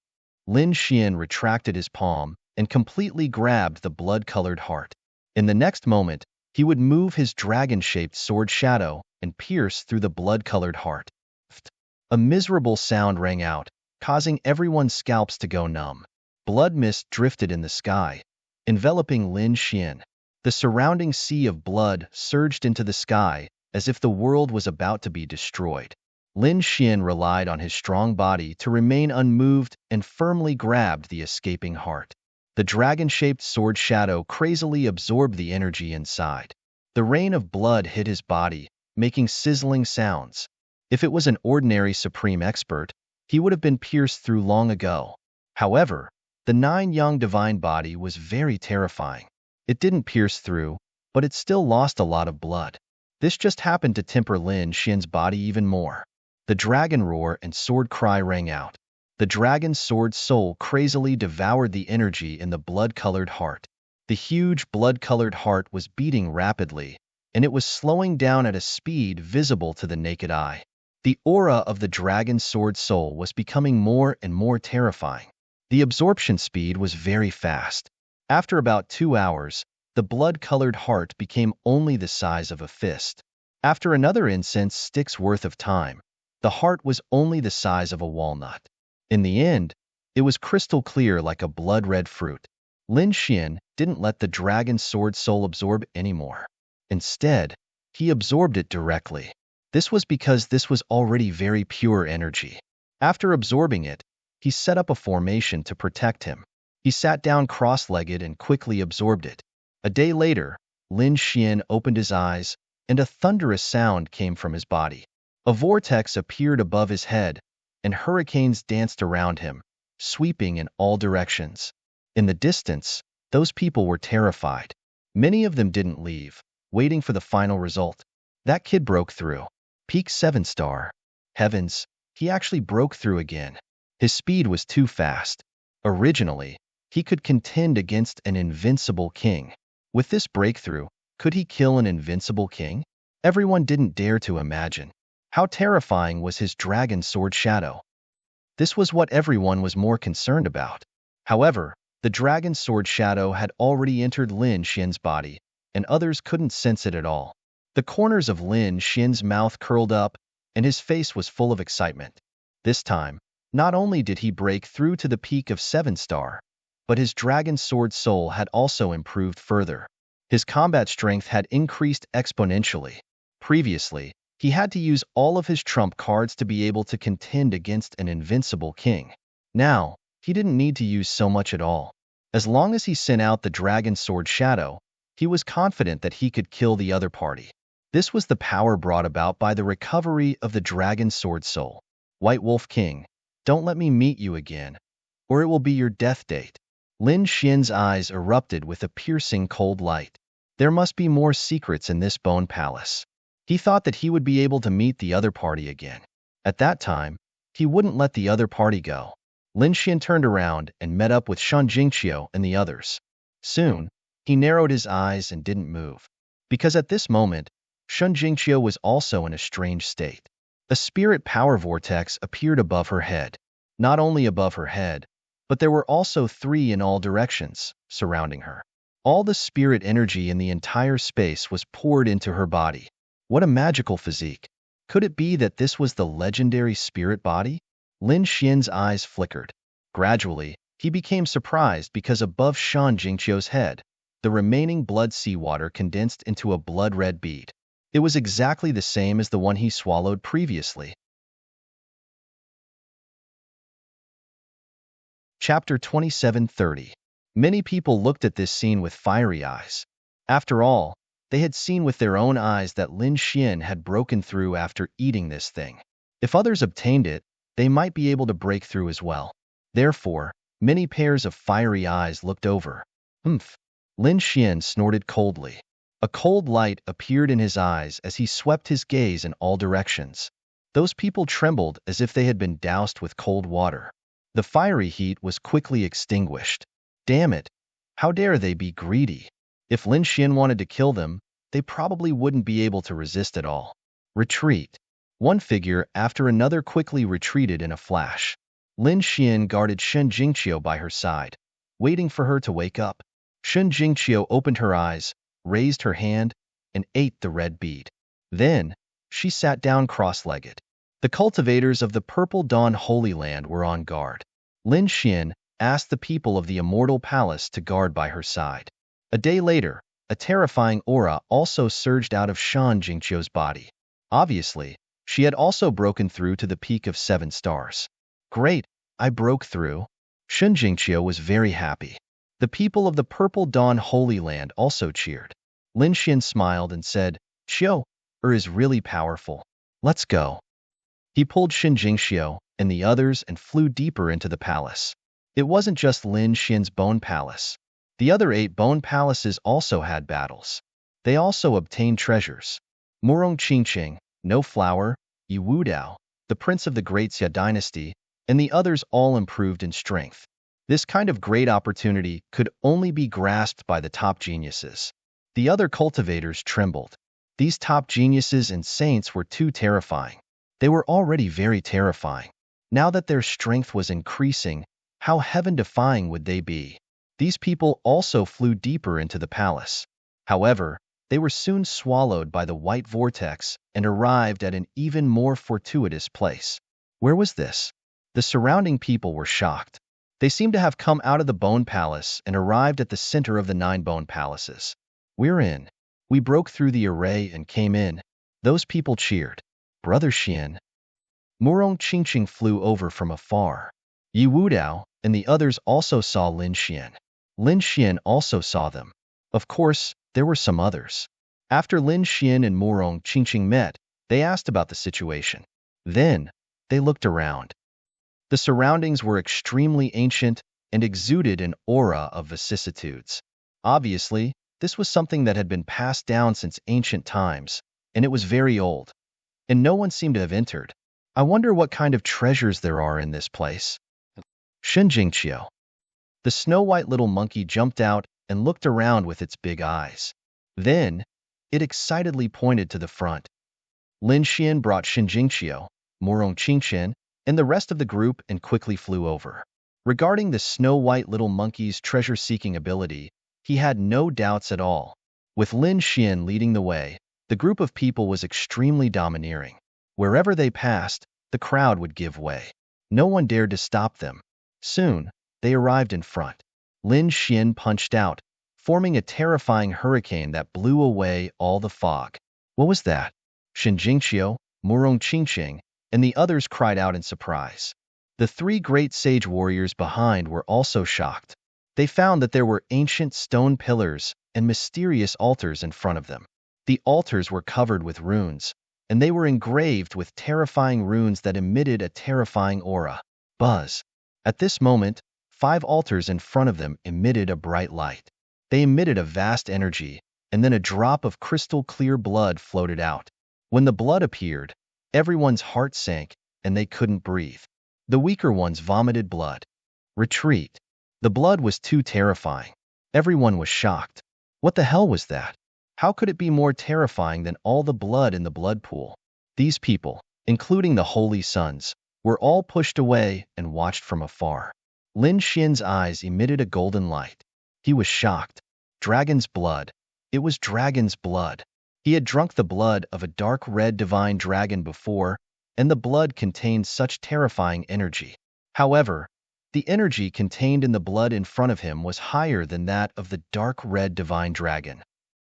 Lin Xian retracted his palm and completely grabbed the blood-colored heart. In the next moment, he would move his dragon-shaped sword shadow and pierce through the blood-colored heart. A miserable sound rang out, causing everyone's scalps to go numb. Blood mist drifted in the sky, enveloping Lin Xian. The surrounding sea of blood surged into the sky as if the world was about to be destroyed. Lin Xian relied on his strong body to remain unmoved and firmly grabbed the escaping heart. The dragon-shaped sword shadow crazily absorbed the energy inside. The rain of blood hit his body, making sizzling sounds. If it was an ordinary supreme expert, he would have been pierced through long ago. However, the 9-yang divine body was very terrifying. It didn't pierce through, but it still lost a lot of blood. This just happened to temper Lin Xian's body even more. The dragon roar and sword cry rang out. The dragon's sword soul crazily devoured the energy in the blood-colored heart. The huge blood-colored heart was beating rapidly, and it was slowing down at a speed visible to the naked eye. The aura of the dragon's sword soul was becoming more and more terrifying. The absorption speed was very fast. After about 2 hours, the blood-colored heart became only the size of a fist. After another incense stick's worth of time, the heart was only the size of a walnut. In the end, it was crystal clear like a blood-red fruit. Lin Xian didn't let the dragon's sword soul absorb anymore. Instead, he absorbed it directly. This was because this was already very pure energy. After absorbing it, he set up a formation to protect him. He sat down cross-legged and quickly absorbed it. A day later, Lin Xian opened his eyes, and a thunderous sound came from his body. A vortex appeared above his head, and hurricanes danced around him, sweeping in all directions. In the distance, those people were terrified. Many of them didn't leave, waiting for the final result. That kid broke through. Peak 7-star. Heavens, he actually broke through again. His speed was too fast. Originally, he could contend against an invincible king. With this breakthrough, could he kill an invincible king? Everyone didn't dare to imagine. How terrifying was his dragon sword shadow? This was what everyone was more concerned about. However, the dragon sword shadow had already entered Lin Xian's body, and others couldn't sense it at all. The corners of Lin Xian's mouth curled up, and his face was full of excitement. This time, not only did he break through to the peak of 7-star, but his dragon sword soul had also improved further. His combat strength had increased exponentially. Previously, he had to use all of his trump cards to be able to contend against an invincible king. Now, he didn't need to use so much at all. As long as he sent out the dragon sword shadow, he was confident that he could kill the other party. This was the power brought about by the recovery of the dragon sword soul. White Wolf King, don't let me meet you again, or it will be your death date. Lin Xian's eyes erupted with a piercing cold light. There must be more secrets in this bone palace. He thought that he would be able to meet the other party again. At that time, he wouldn't let the other party go. Lin Xian turned around and met up with Shan Jingqiu and the others. Soon, he narrowed his eyes and didn't move. Because at this moment, Shan Jingqiu was also in a strange state. A spirit power vortex appeared above her head. Not only above her head, but there were also 3 in all directions, surrounding her. All the spirit energy in the entire space was poured into her body. What a magical physique. Could it be that this was the legendary spirit body? Lin Xian's eyes flickered. Gradually, he became surprised because above Shan Jingqiu's head, the remaining blood seawater condensed into a blood-red bead. It was exactly the same as the one he swallowed previously. Chapter 27:30. Many people looked at this scene with fiery eyes. After all, they had seen with their own eyes that Lin Xian had broken through after eating this thing. If others obtained it, they might be able to break through as well. Therefore, many pairs of fiery eyes looked over. Humph! Lin Xian snorted coldly. A cold light appeared in his eyes as he swept his gaze in all directions. Those people trembled as if they had been doused with cold water. The fiery heat was quickly extinguished. Damn it! How dare they be greedy? If Lin Xian wanted to kill them, they probably wouldn't be able to resist at all. Retreat. One figure after another quickly retreated in a flash. Lin Xian guarded Shen Jingqiu by her side, waiting for her to wake up. Shen Jingqiu opened her eyes, raised her hand, and ate the red bead. Then, she sat down cross-legged. The cultivators of the Purple Dawn Holy Land were on guard. Lin Xian asked the people of the Immortal Palace to guard by her side. A day later, a terrifying aura also surged out of Shen Jingqiu's body. Obviously, she had also broken through to the peak of 7 stars. Great, I broke through. Shen Jingqiu was very happy. The people of the Purple Dawn Holy Land also cheered. Lin Xian smiled and said, Qiu, is really powerful. Let's go. He pulled Shen Jingqiu and the others and flew deeper into the palace. It wasn't just Lin Xian's bone palace. The other 8 bone palaces also had battles. They also obtained treasures. Murong Qingqing, No Flower, Yi Wudao, the prince of the Great Xia dynasty, and the others all improved in strength. This kind of great opportunity could only be grasped by the top geniuses. The other cultivators trembled. These top geniuses and saints were too terrifying. They were already very terrifying. Now that their strength was increasing, how heaven-defying would they be? These people also flew deeper into the palace. However, they were soon swallowed by the white vortex and arrived at an even more fortuitous place. Where was this? The surrounding people were shocked. They seemed to have come out of the Bone Palace and arrived at the center of the 9 bone palaces. We're in. We broke through the array and came in. Those people cheered. Brother Xian. Murong Qingqing flew over from afar. Yi Wudao and the others also saw Lin Xian. Lin Xian also saw them. Of course, there were some others. After Lin Xian and Murong Qingqing met, they asked about the situation. Then, they looked around. The surroundings were extremely ancient and exuded an aura of vicissitudes. Obviously, this was something that had been passed down since ancient times, and it was very old. And no one seemed to have entered. I wonder what kind of treasures there are in this place. Shen Jingqiu. The snow-white little monkey jumped out and looked around with its big eyes. Then, it excitedly pointed to the front. Lin Xian brought Shen Jingqiu, Murong Qingqing, and the rest of the group and quickly flew over. Regarding the snow-white little monkey's treasure-seeking ability, he had no doubts at all. With Lin Xian leading the way, the group of people was extremely domineering. Wherever they passed, the crowd would give way. No one dared to stop them. Soon, they arrived in front. Lin Xian punched out, forming a terrifying hurricane that blew away all the fog. What was that? Shen Jingqiu, Murong Qingqing, and the others cried out in surprise. The 3 great sage warriors behind were also shocked. They found that there were ancient stone pillars and mysterious altars in front of them. The altars were covered with runes, and they were engraved with terrifying runes that emitted a terrifying aura. Buzz. At this moment, 5 altars in front of them emitted a bright light. They emitted a vast energy, and then a drop of crystal-clear blood floated out. When the blood appeared, everyone's heart sank, and they couldn't breathe. The weaker ones vomited blood. Retreat. The blood was too terrifying. Everyone was shocked. What the hell was that? How could it be more terrifying than all the blood in the blood pool? These people, including the Holy Sons, were all pushed away and watched from afar. Lin Xian's eyes emitted a golden light. He was shocked. Dragon's blood. It was dragon's blood. He had drunk the blood of a dark red divine dragon before, and the blood contained such terrifying energy. However, The energy contained in the blood in front of him was higher than that of the dark red divine dragon.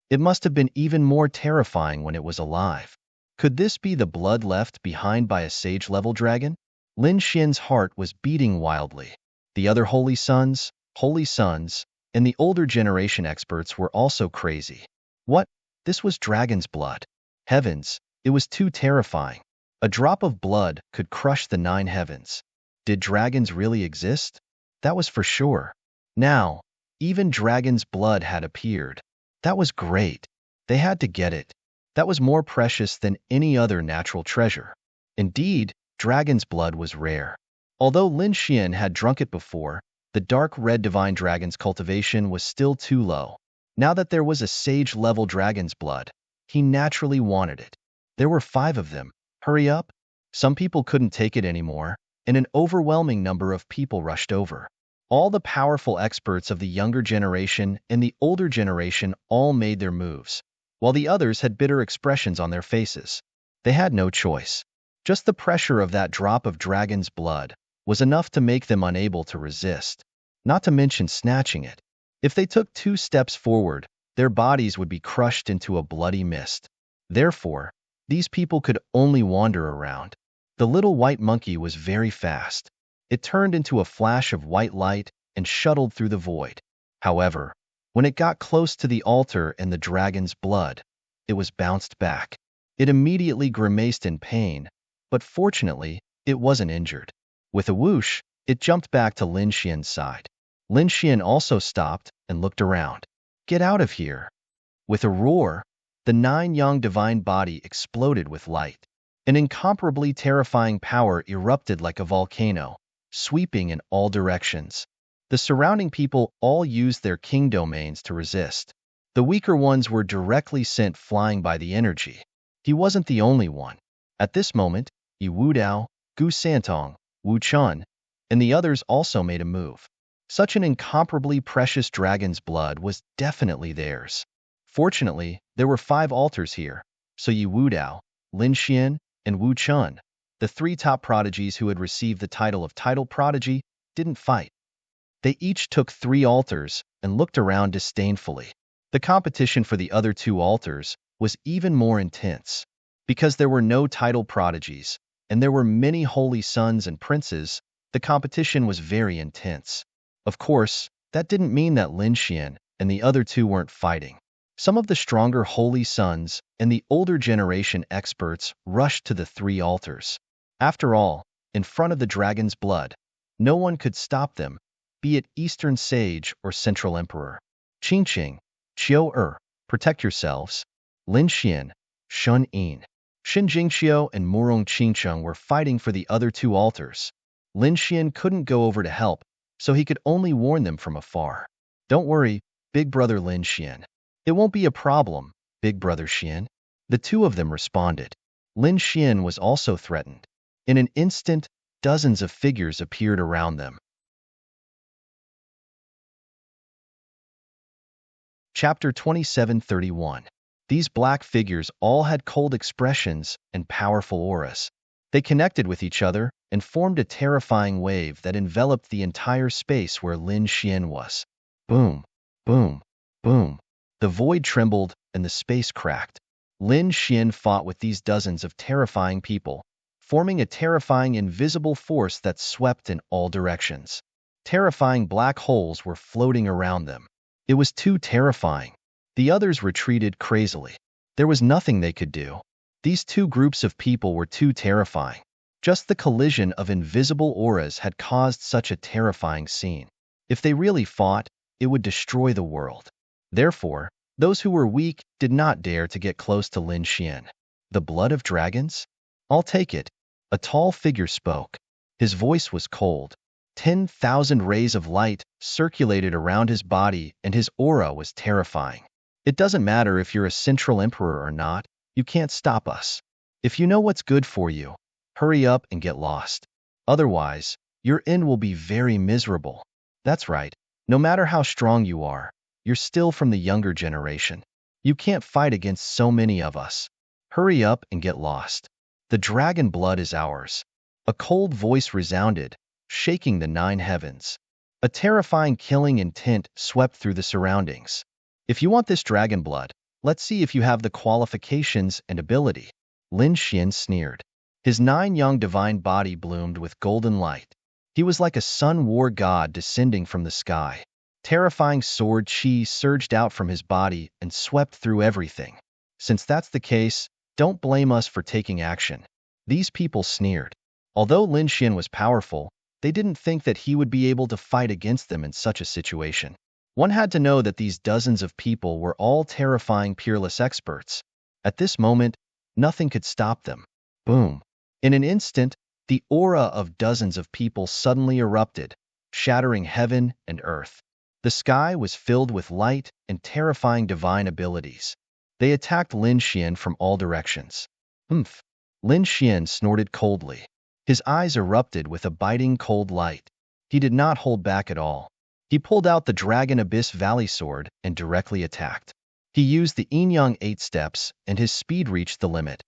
It must have been even more terrifying when it was alive. Could this be the blood left behind by a sage-level dragon? Lin Xian's heart was beating wildly. The other holy sons, and the older generation experts were also crazy. What? This was dragon's blood. Heavens, it was too terrifying. A drop of blood could crush the 9 heavens. Did dragons really exist? That was for sure. Now, even dragon's blood had appeared. That was great. They had to get it. That was more precious than any other natural treasure. Indeed, dragon's blood was rare. Although Lin Xian had drunk it before, the dark red divine dragon's cultivation was still too low. Now that there was a sage-level dragon's blood, he naturally wanted it. There were 5 of them. Hurry up. Some people couldn't take it anymore, and an overwhelming number of people rushed over. All the powerful experts of the younger generation and the older generation all made their moves, while the others had bitter expressions on their faces. They had no choice. Just the pressure of that drop of dragon's blood was enough to make them unable to resist, not to mention snatching it. If they took 2 steps forward, their bodies would be crushed into a bloody mist. Therefore, these people could only wander around. The little white monkey was very fast. It turned into a flash of white light and shuttled through the void. However, when it got close to the altar and the dragon's blood, it was bounced back. It immediately grimaced in pain, but fortunately, it wasn't injured. With a whoosh, it jumped back to Lin Xian's side. Lin Xian also stopped and looked around. Get out of here! With a roar, the 9 yang divine body exploded with light. An incomparably terrifying power erupted like a volcano, sweeping in all directions. The surrounding people all used their king domains to resist. The weaker ones were directly sent flying by the energy. He wasn't the only one. At this moment, Yi Wudao, Gu Santong, Wu Chun, and the others also made a move. Such an incomparably precious dragon's blood was definitely theirs. Fortunately, there were 5 altars here, so Yi Wudao, Lin Xian, and Wu Chun, the 3 top prodigies who had received the title of Title Prodigy, didn't fight. They each took 3 altars and looked around disdainfully. The competition for the other 2 altars was even more intense. Because there were no title prodigies, and there were many holy sons and princes, the competition was very intense. Of course, that didn't mean that Lin Xian and the other 2 weren't fighting. Some of the stronger holy sons and the older generation experts rushed to the 3 altars. After all, in front of the dragon's blood, no one could stop them, be it Eastern Sage or Central Emperor. Qingqing, Qiu protect yourselves. Lin Xian, Shun Yin, Xin Jingqiu and Murong Qingcheng were fighting for the other 2 altars. Lin Xian couldn't go over to help, so he could only warn them from afar. Don't worry, big brother Lin Xian. It won't be a problem, big brother Xian. The 2 of them responded. Lin Xian was also threatened. In an instant, dozens of figures appeared around them. Chapter 2731. These black figures all had cold expressions and powerful auras. They connected with each other and formed a terrifying wave that enveloped the entire space where Lin Xian was. Boom, boom, boom. The void trembled and the space cracked. Lin Xian fought with these dozens of terrifying people, forming a terrifying invisible force that swept in all directions. Terrifying black holes were floating around them. It was too terrifying. The others retreated crazily. There was nothing they could do. These 2 groups of people were too terrifying. Just the collision of invisible auras had caused such a terrifying scene. If they really fought, it would destroy the world. Therefore, those who were weak did not dare to get close to Lin Xian. The blood of dragons? I'll take it. A tall figure spoke. His voice was cold. 10,000 rays of light circulated around his body and his aura was terrifying. It doesn't matter if you're a Central Emperor or not, you can't stop us. If you know what's good for you, hurry up and get lost. Otherwise, your end will be very miserable. That's right. No matter how strong you are, you're still from the younger generation. You can't fight against so many of us. Hurry up and get lost. The dragon blood is ours. A cold voice resounded, shaking the nine heavens. A terrifying killing intent swept through the surroundings. If you want this dragon blood, let's see if you have the qualifications and ability. Lin Xian sneered. His 9 young divine body bloomed with golden light. He was like a sun war god descending from the sky. Terrifying sword chi surged out from his body and swept through everything. Since that's the case, don't blame us for taking action. These people sneered. Although Lin Xian was powerful, they didn't think that he would be able to fight against them in such a situation. One had to know that these dozens of people were all terrifying peerless experts. At this moment, nothing could stop them. Boom. In an instant, the aura of dozens of people suddenly erupted, shattering heaven and earth. The sky was filled with light and terrifying divine abilities. They attacked Lin Xian from all directions. Humph. Lin Xian snorted coldly. His eyes erupted with a biting cold light. He did not hold back at all. He pulled out the Dragon Abyss Valley Sword and directly attacked. He used the Yin-Yang 8 steps, and his speed reached the limit.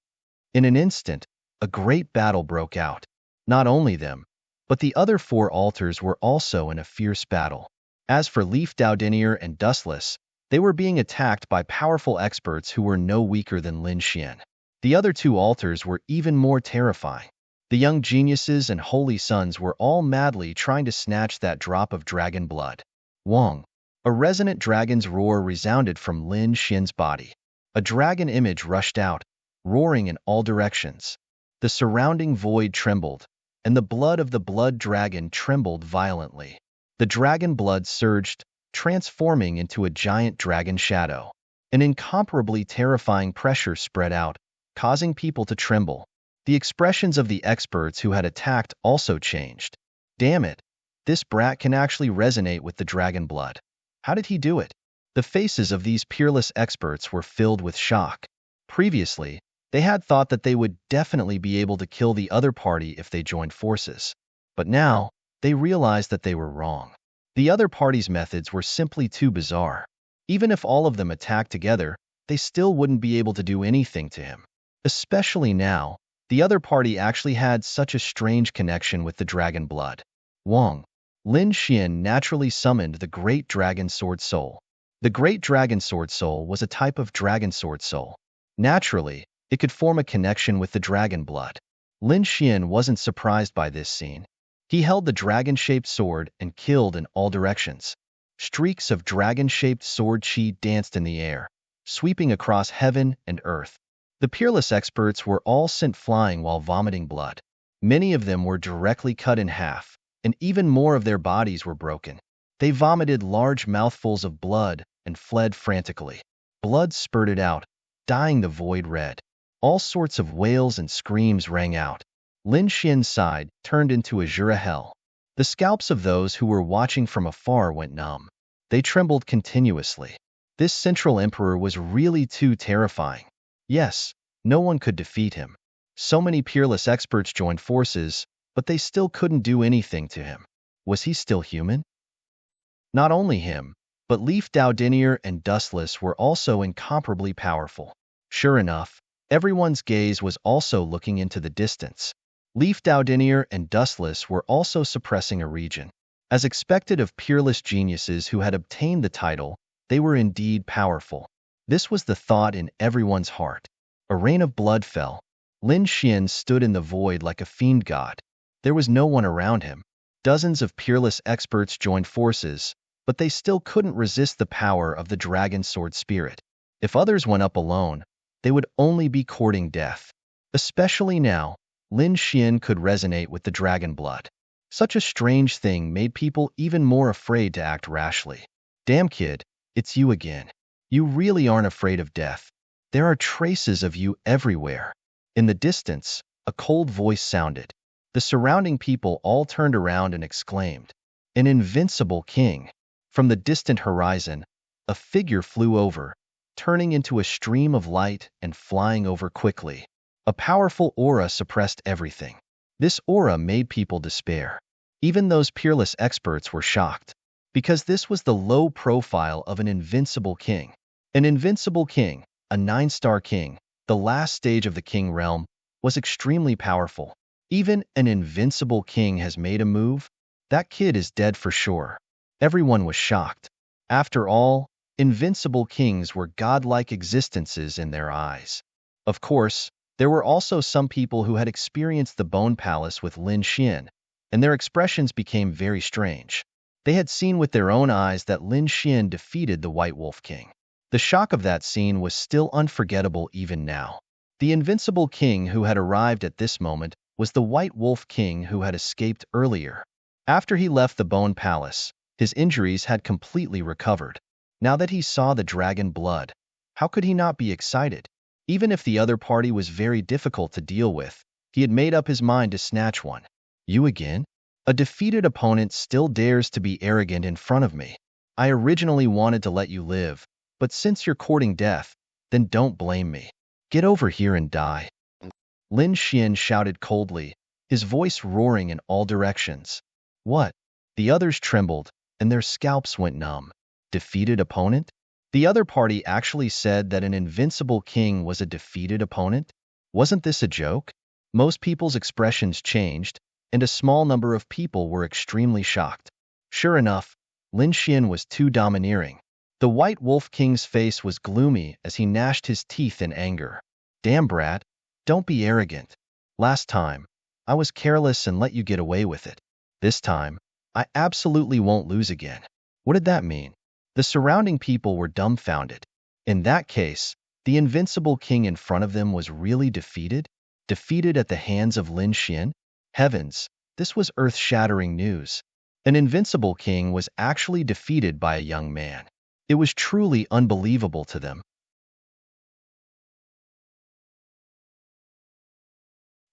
In an instant, a great battle broke out. Not only them, but the other 4 altars were also in a fierce battle. As for Leaf Doudinier and Dustless, they were being attacked by powerful experts who were no weaker than Lin Xian. The other 2 altars were even more terrifying. The young geniuses and holy sons were all madly trying to snatch that drop of dragon blood. Wong. A resonant dragon's roar resounded from Lin Xian's body. A dragon image rushed out, roaring in all directions. The surrounding void trembled, and the blood of the blood dragon trembled violently. The dragon blood surged, transforming into a giant dragon shadow. An incomparably terrifying pressure spread out, causing people to tremble. The expressions of the experts who had attacked also changed. Damn it, this brat can actually resonate with the dragon blood. How did he do it? The faces of these peerless experts were filled with shock. Previously, they had thought that they would definitely be able to kill the other party if they joined forces. But now, they realized that they were wrong. The other party's methods were simply too bizarre. Even if all of them attacked together, they still wouldn't be able to do anything to him. Especially now, the other party actually had such a strange connection with the dragon blood. Wong. Lin Xian naturally summoned the Great Dragon Sword Soul. The Great Dragon Sword Soul was a type of dragon sword soul. Naturally, it could form a connection with the dragon blood. Lin Xian wasn't surprised by this scene. He held the dragon-shaped sword and killed in all directions. Streaks of dragon-shaped sword chi danced in the air, sweeping across heaven and earth. The peerless experts were all sent flying while vomiting blood. Many of them were directly cut in half, and even more of their bodies were broken. They vomited large mouthfuls of blood and fled frantically. Blood spurted out, dyeing the void red. All sorts of wails and screams rang out. Lin Xian's side turned into azure hell. The scalps of those who were watching from afar went numb. They trembled continuously. This central emperor was really too terrifying. Yes, no one could defeat him. So many peerless experts joined forces, but they still couldn't do anything to him. Was he still human? Not only him, but Leaf Doudinier and Dustless were also incomparably powerful. Sure enough, everyone's gaze was also looking into the distance. Leaf Doudinier and Dustless were also suppressing a region. As expected of peerless geniuses who had obtained the title, they were indeed powerful. This was the thought in everyone's heart. A rain of blood fell. Lin Xian stood in the void like a fiend god. There was no one around him. Dozens of peerless experts joined forces, but they still couldn't resist the power of the dragon sword spirit. If others went up alone, they would only be courting death. Especially now, Lin Xian could resonate with the dragon blood. Such a strange thing made people even more afraid to act rashly. Damn kid, it's you again. You really aren't afraid of death. There are traces of you everywhere. In the distance, a cold voice sounded. The surrounding people all turned around and exclaimed, "An invincible king!" From the distant horizon, a figure flew over, turning into a stream of light and flying over quickly. A powerful aura suppressed everything. This aura made people despair. Even those peerless experts were shocked, because this was the low profile of an invincible king. An invincible king, a 9-star king, the last stage of the king realm, was extremely powerful. Even an invincible king has made a move? That kid is dead for sure. Everyone was shocked. After all, invincible kings were godlike existences in their eyes. Of course, there were also some people who had experienced the Bone Palace with Lin Xian, and their expressions became very strange. They had seen with their own eyes that Lin Xian defeated the White Wolf King. The shock of that scene was still unforgettable even now. The invincible king who had arrived at this moment was the White Wolf King who had escaped earlier. After he left the Bone Palace, his injuries had completely recovered. Now that he saw the dragon blood, how could he not be excited? Even if the other party was very difficult to deal with, he had made up his mind to snatch one. You again? A defeated opponent still dares to be arrogant in front of me. I originally wanted to let you live, but since you're courting death, then don't blame me. Get over here and die. Lin Xian shouted coldly, his voice roaring in all directions. What? The others trembled, and their scalps went numb. Defeated opponent? The other party actually said that an invincible king was a defeated opponent? Wasn't this a joke? Most people's expressions changed, and a small number of people were extremely shocked. Sure enough, Lin Xian was too domineering. The White Wolf King's face was gloomy as he gnashed his teeth in anger. Damn brat, don't be arrogant. Last time, I was careless and let you get away with it. This time, I absolutely won't lose again. What did that mean? The surrounding people were dumbfounded. In that case, the invincible king in front of them was really defeated? Defeated at the hands of Lin Xian? Heavens, this was earth-shattering news. An invincible king was actually defeated by a young man. It was truly unbelievable to them.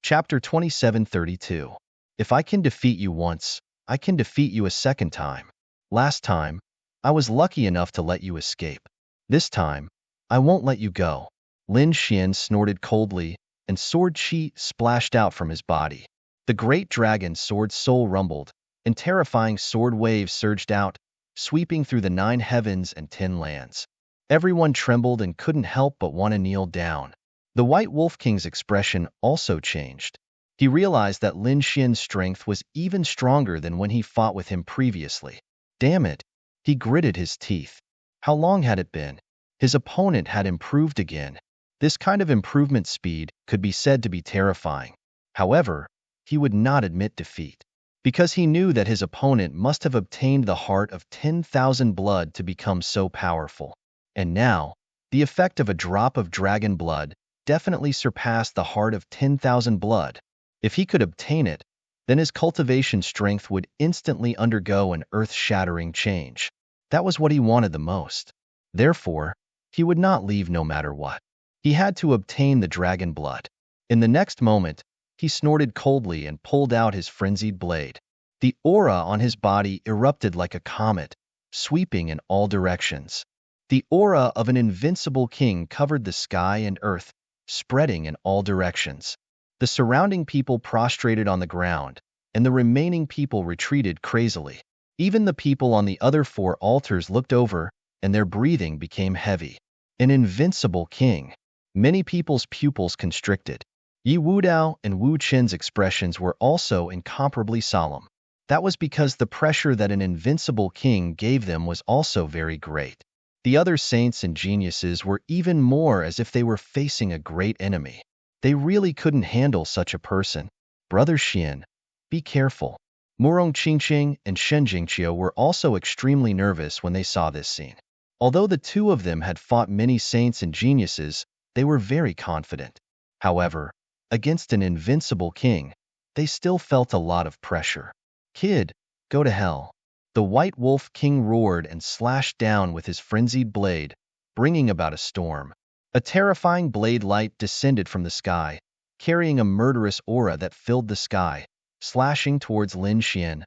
Chapter 2732. If I can defeat you once, I can defeat you a second time. Last time, I was lucky enough to let you escape. This time, I won't let you go. Lin Xian snorted coldly, and sword chi splashed out from his body. The great dragon sword soul rumbled, and terrifying sword waves surged out, sweeping through the 9 heavens and 10 lands. Everyone trembled and couldn't help but want to kneel down. The White Wolf King's expression also changed. He realized that Lin Xian's strength was even stronger than when he fought with him previously. Damn it! He gritted his teeth. How long had it been? His opponent had improved again. This kind of improvement speed could be said to be terrifying. However, he would not admit defeat, because he knew that his opponent must have obtained the heart of 10,000 blood to become so powerful. And now, the effect of a drop of dragon blood definitely surpassed the heart of 10,000 blood. If he could obtain it, then his cultivation strength would instantly undergo an earth-shattering change. That was what he wanted the most. Therefore, he would not leave no matter what. He had to obtain the dragon blood. In the next moment, he snorted coldly and pulled out his frenzied blade. The aura on his body erupted like a comet, sweeping in all directions. The aura of an invincible king covered the sky and earth, spreading in all directions. The surrounding people prostrated on the ground, and the remaining people retreated crazily. Even the people on the other 4 altars looked over, and their breathing became heavy. An invincible king. Many people's pupils constricted. Yi Wudao and Wu Qin's expressions were also incomparably solemn. That was because the pressure that an invincible king gave them was also very great. The other saints and geniuses were even more as if they were facing a great enemy. They really couldn't handle such a person. Brother Xian, be careful. Murong Qingqing and Shen Jingqiu were also extremely nervous when they saw this scene. Although the two of them had fought many saints and geniuses, they were very confident. However, against an invincible king, they still felt a lot of pressure. Kid, go to hell. The White Wolf King roared and slashed down with his frenzied blade, bringing about a storm. A terrifying blade light descended from the sky, carrying a murderous aura that filled the sky, slashing towards Lin Xian.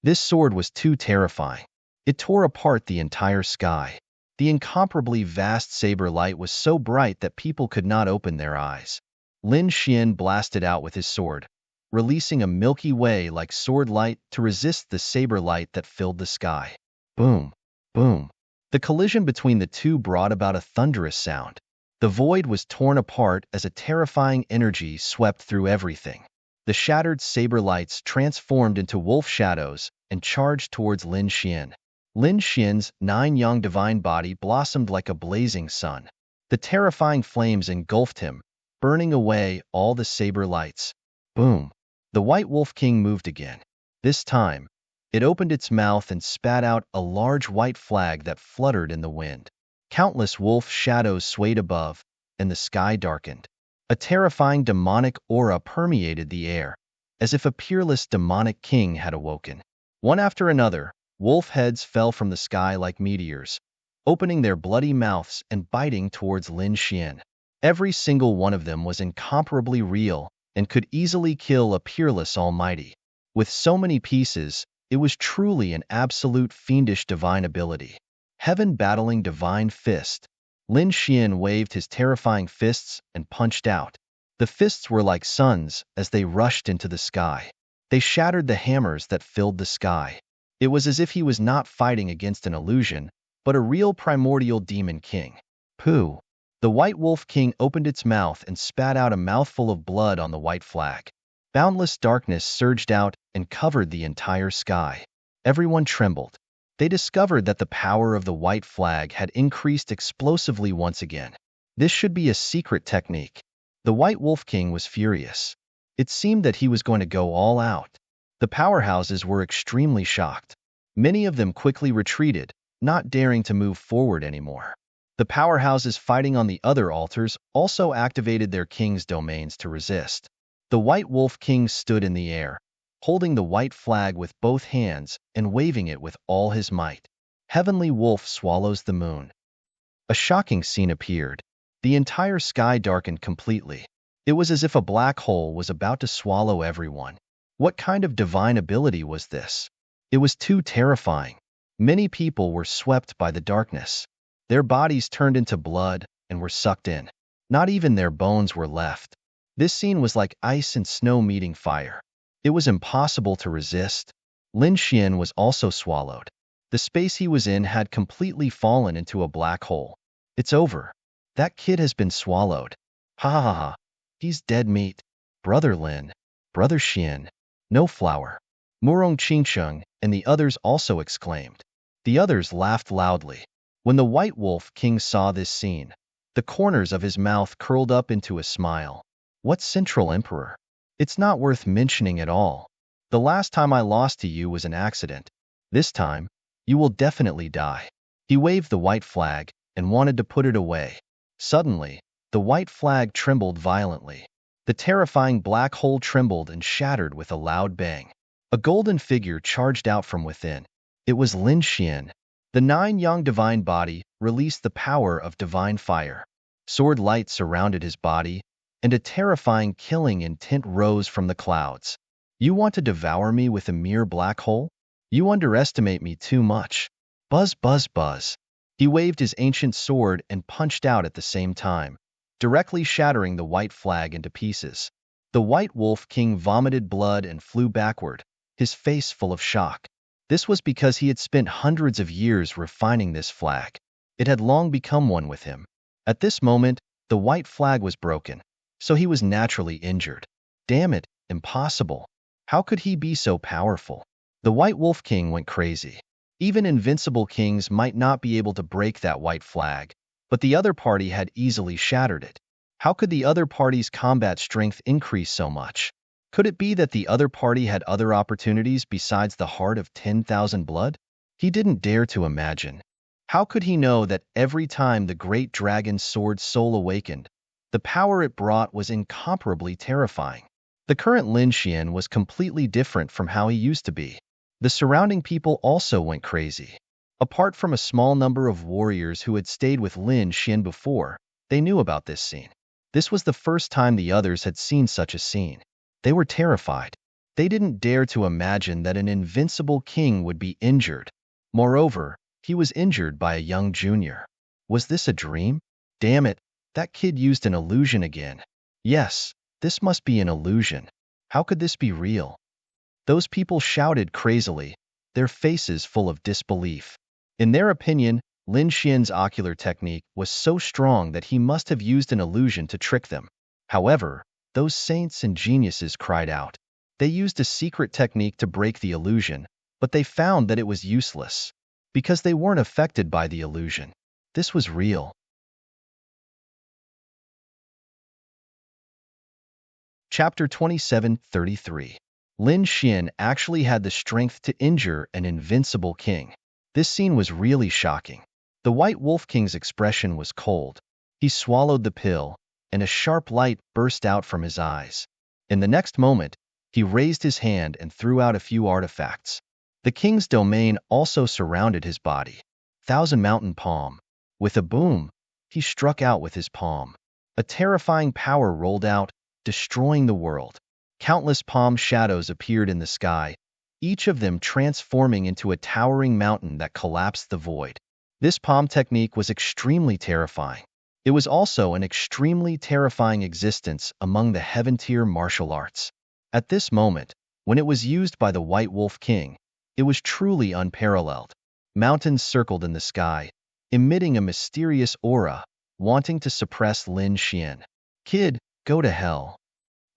This sword was too terrifying. It tore apart the entire sky. The incomparably vast saber light was so bright that people could not open their eyes. Lin Xian blasted out with his sword, releasing a Milky Way-like sword light to resist the saber light that filled the sky. Boom, boom. The collision between the two brought about a thunderous sound. The void was torn apart as a terrifying energy swept through everything. The shattered saber lights transformed into wolf shadows and charged towards Lin Xian. Lin Xian's 9 yang divine body blossomed like a blazing sun. The terrifying flames engulfed him, burning away all the saber lights. Boom! The White Wolf King moved again. This time, it opened its mouth and spat out a large white flag that fluttered in the wind. Countless wolf shadows swayed above, and the sky darkened. A terrifying demonic aura permeated the air, as if a peerless demonic king had awoken. One after another, wolf heads fell from the sky like meteors, opening their bloody mouths and biting towards Lin Xian. Every single one of them was incomparably real and could easily kill a peerless almighty. With so many pieces, it was truly an absolute fiendish divine ability. Heaven battling divine fist. Lin Xian waved his terrifying fists and punched out. The fists were like suns as they rushed into the sky. They shattered the hammers that filled the sky. It was as if he was not fighting against an illusion, but a real primordial demon king. Pooh! The White Wolf King opened its mouth and spat out a mouthful of blood on the white flag. Boundless darkness surged out and covered the entire sky. Everyone trembled. They discovered that the power of the white flag had increased explosively once again. This should be a secret technique. The White Wolf King was furious. It seemed that he was going to go all out. The powerhouses were extremely shocked. Many of them quickly retreated, not daring to move forward anymore. The powerhouses fighting on the other altars also activated their king's domains to resist. The White Wolf King stood in the air, holding the white flag with both hands and waving it with all his might. Heavenly Wolf swallows the moon. A shocking scene appeared. The entire sky darkened completely. It was as if a black hole was about to swallow everyone. What kind of divine ability was this? It was too terrifying. Many people were swept by the darkness. Their bodies turned into blood and were sucked in. Not even their bones were left. This scene was like ice and snow meeting fire. It was impossible to resist. Lin Xian was also swallowed. The space he was in had completely fallen into a black hole. It's over. That kid has been swallowed. Ha ha ha ha. He's dead meat. Brother Lin. Brother Xian. No flower. Murong Qingsheng and the others also exclaimed. The others laughed loudly. When the White Wolf King saw this scene, the corners of his mouth curled up into a smile. What Central Emperor? It's not worth mentioning at all. The last time I lost to you was an accident. This time, you will definitely die. He waved the white flag and wanted to put it away. Suddenly, the white flag trembled violently. The terrifying black hole trembled and shattered with a loud bang. A golden figure charged out from within. It was Lin Xian. The 9 yang divine body released the power of divine fire. Sword light surrounded his body, and a terrifying killing intent rose from the clouds. You want to devour me with a mere black hole? You underestimate me too much. Buzz, buzz, buzz. He waved his ancient sword and punched out at the same time, directly shattering the white flag into pieces. The White Wolf King vomited blood and flew backward, his face full of shock. This was because he had spent hundreds of years refining this flag. It had long become one with him. At this moment, the white flag was broken, so he was naturally injured. Damn it, impossible. How could he be so powerful? The White Wolf King went crazy. Even invincible kings might not be able to break that white flag, but the other party had easily shattered it. How could the other party's combat strength increase so much? Could it be that the other party had other opportunities besides the heart of 10,000 blood? He didn't dare to imagine. How could he know that every time the great dragon's sword soul awakened, the power it brought was incomparably terrifying? The current Lin Xian was completely different from how he used to be. The surrounding people also went crazy. Apart from a small number of warriors who had stayed with Lin Xian before, they knew about this scene. This was the first time the others had seen such a scene. They were terrified. They didn't dare to imagine that an invincible king would be injured. Moreover, he was injured by a young junior. Was this a dream? Damn it, that kid used an illusion again. Yes, this must be an illusion. How could this be real? Those people shouted crazily, their faces full of disbelief. In their opinion, Lin Xian's ocular technique was so strong that he must have used an illusion to trick them. However, those saints and geniuses cried out. They used a secret technique to break the illusion, but they found that it was useless, because they weren't affected by the illusion. This was real. Chapter 27:33. Lin Xian actually had the strength to injure an invincible king. This scene was really shocking. The White Wolf King's expression was cold. He swallowed the pill, and a sharp light burst out from his eyes. In the next moment, he raised his hand and threw out a few artifacts. The king's domain also surrounded his body. Thousand Mountain Palm. With a boom, he struck out with his palm. A terrifying power rolled out, destroying the world. Countless palm shadows appeared in the sky, each of them transforming into a towering mountain that collapsed the void. This palm technique was extremely terrifying. It was also an extremely terrifying existence among the Heaven-tier martial arts. At this moment, when it was used by the White Wolf King, it was truly unparalleled. Mountains circled in the sky, emitting a mysterious aura, wanting to suppress Lin Xian. Kid, go to hell.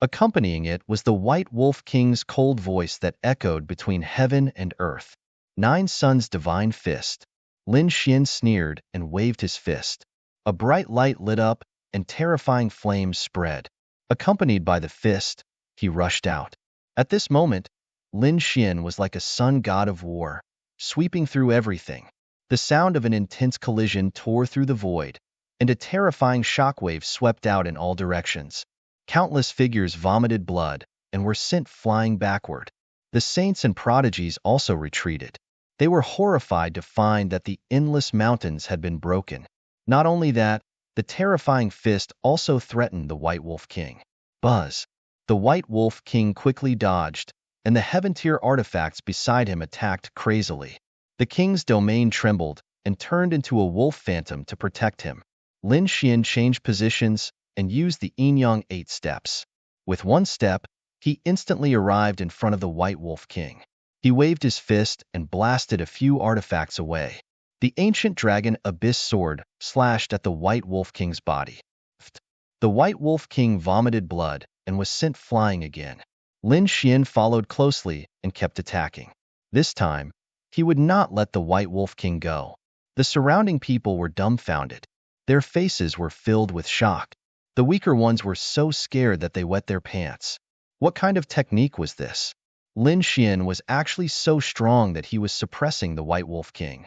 Accompanying it was the White Wolf King's cold voice that echoed between heaven and earth. Nine Suns' divine fist. Lin Xian sneered and waved his fist. A bright light lit up, and terrifying flames spread. Accompanied by the fist, he rushed out. At this moment, Lin Xian was like a sun god of war, sweeping through everything. The sound of an intense collision tore through the void, and a terrifying shockwave swept out in all directions. Countless figures vomited blood and were sent flying backward. The saints and prodigies also retreated. They were horrified to find that the endless mountains had been broken. Not only that, the terrifying fist also threatened the White Wolf King. Buzz. The White Wolf King quickly dodged, and the Heaven-tier artifacts beside him attacked crazily. The king's domain trembled and turned into a wolf phantom to protect him. Lin Xian changed positions and used the Yin-Yang 8 steps. With one step, he instantly arrived in front of the White Wolf King. He waved his fist and blasted a few artifacts away. The ancient dragon abyss sword slashed at the White Wolf King's body. The White Wolf King vomited blood and was sent flying again. Lin Xian followed closely and kept attacking. This time, he would not let the White Wolf King go. The surrounding people were dumbfounded. Their faces were filled with shock. The weaker ones were so scared that they wet their pants. What kind of technique was this? Lin Xian was actually so strong that he was suppressing the White Wolf King.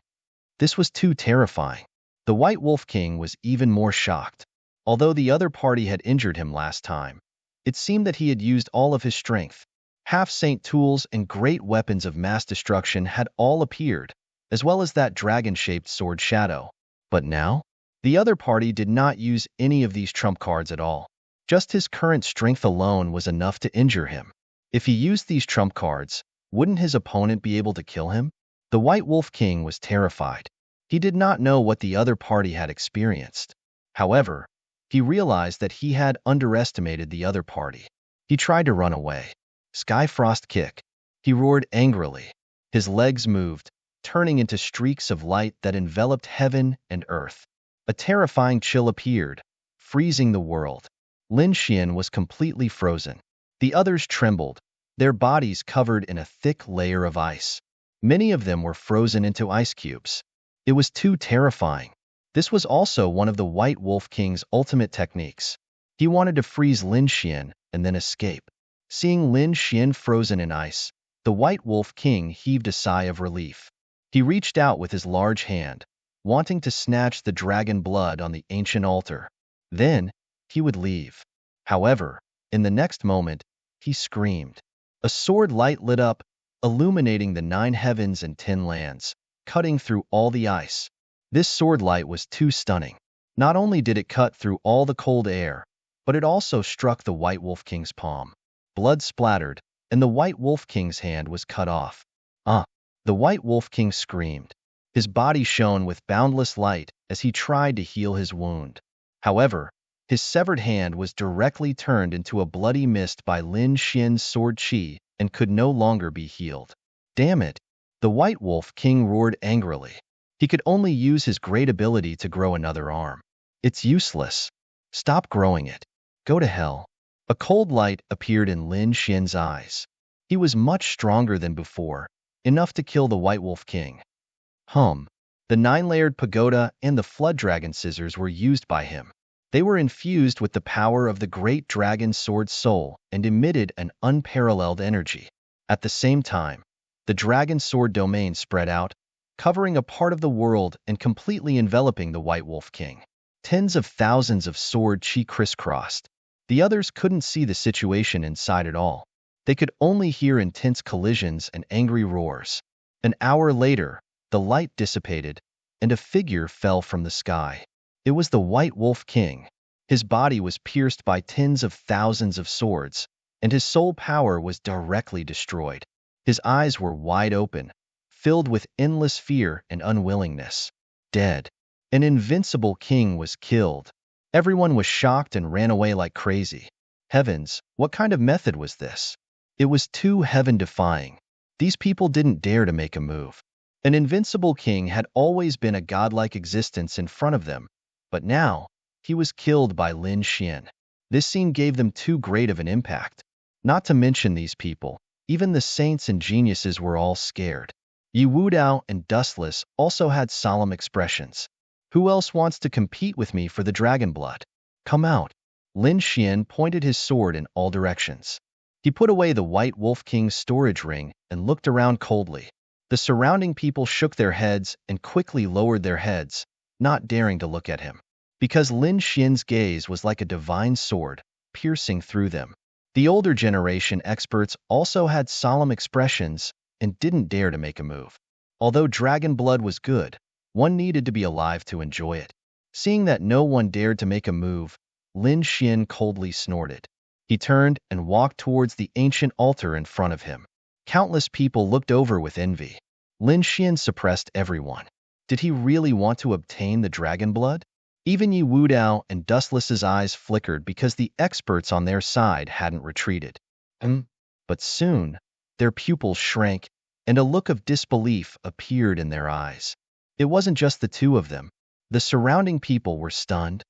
This was too terrifying. The White Wolf King was even more shocked. Although the other party had injured him last time, it seemed that he had used all of his strength. Half-saint tools and great weapons of mass destruction had all appeared, as well as that dragon-shaped sword shadow. But now, the other party did not use any of these trump cards at all. Just his current strength alone was enough to injure him. If he used these trump cards, wouldn't his opponent be able to kill him? The White Wolf King was terrified. He did not know what the other party had experienced. However, he realized that he had underestimated the other party. He tried to run away. Skyfrost kick. He roared angrily. His legs moved, turning into streaks of light that enveloped heaven and earth. A terrifying chill appeared, freezing the world. Lin Xian was completely frozen. The others trembled, their bodies covered in a thick layer of ice. Many of them were frozen into ice cubes. It was too terrifying. This was also one of the White Wolf King's ultimate techniques. He wanted to freeze Lin Xian and then escape. Seeing Lin Xian frozen in ice, the White Wolf King heaved a sigh of relief. He reached out with his large hand, wanting to snatch the dragon blood on the ancient altar. Then, he would leave. However, in the next moment, he screamed. A sword light lit up, illuminating the 9 heavens and 10 lands, cutting through all the ice. This sword light was too stunning. Not only did it cut through all the cold air, but it also struck the White Wolf King's palm. Blood splattered, and the White Wolf King's hand was cut off. The White Wolf King screamed. His body shone with boundless light as he tried to heal his wound. However, his severed hand was directly turned into a bloody mist by Lin Xian's sword chi and could no longer be healed. Damn it! The White Wolf King roared angrily. He could only use his great ability to grow another arm. It's useless. Stop growing it. Go to hell. A cold light appeared in Lin Xian's eyes. He was much stronger than before, enough to kill the White Wolf King. The 9-layered pagoda and the flood dragon scissors were used by him. They were infused with the power of the great dragon sword soul and emitted an unparalleled energy. At the same time, the dragon sword domain spread out, covering a part of the world and completely enveloping the White Wolf King. Tens of thousands of sword chi crisscrossed. The others couldn't see the situation inside at all. They could only hear intense collisions and angry roars. An hour later, the light dissipated, and a figure fell from the sky. It was the White Wolf King. His body was pierced by tens of thousands of swords, and his soul power was directly destroyed. His eyes were wide open, filled with endless fear and unwillingness. Dead. An invincible king was killed. Everyone was shocked and ran away like crazy. Heavens, what kind of method was this? It was too heaven-defying. These people didn't dare to make a move. An invincible king had always been a godlike existence in front of them, but now, he was killed by Lin Xian. This scene gave them too great of an impact. Not to mention these people, even the saints and geniuses were all scared. Yi Wudao and Dustless also had solemn expressions. Who else wants to compete with me for the dragon blood? Come out. Lin Xian pointed his sword in all directions. He put away the White Wolf King's storage ring and looked around coldly. The surrounding people shook their heads and quickly lowered their heads, not daring to look at him. Because Lin Xian's gaze was like a divine sword, piercing through them. The older generation experts also had solemn expressions and didn't dare to make a move. Although dragon blood was good, one needed to be alive to enjoy it. Seeing that no one dared to make a move, Lin Xian coldly snorted. He turned and walked towards the ancient altar in front of him. Countless people looked over with envy. Lin Xian suppressed everyone. Did he really want to obtain the dragon blood? Even Yi Wudao and Dustless's eyes flickered because the experts on their side hadn't retreated. But soon, their pupils shrank, and a look of disbelief appeared in their eyes. It wasn't just the two of them. The surrounding people were stunned.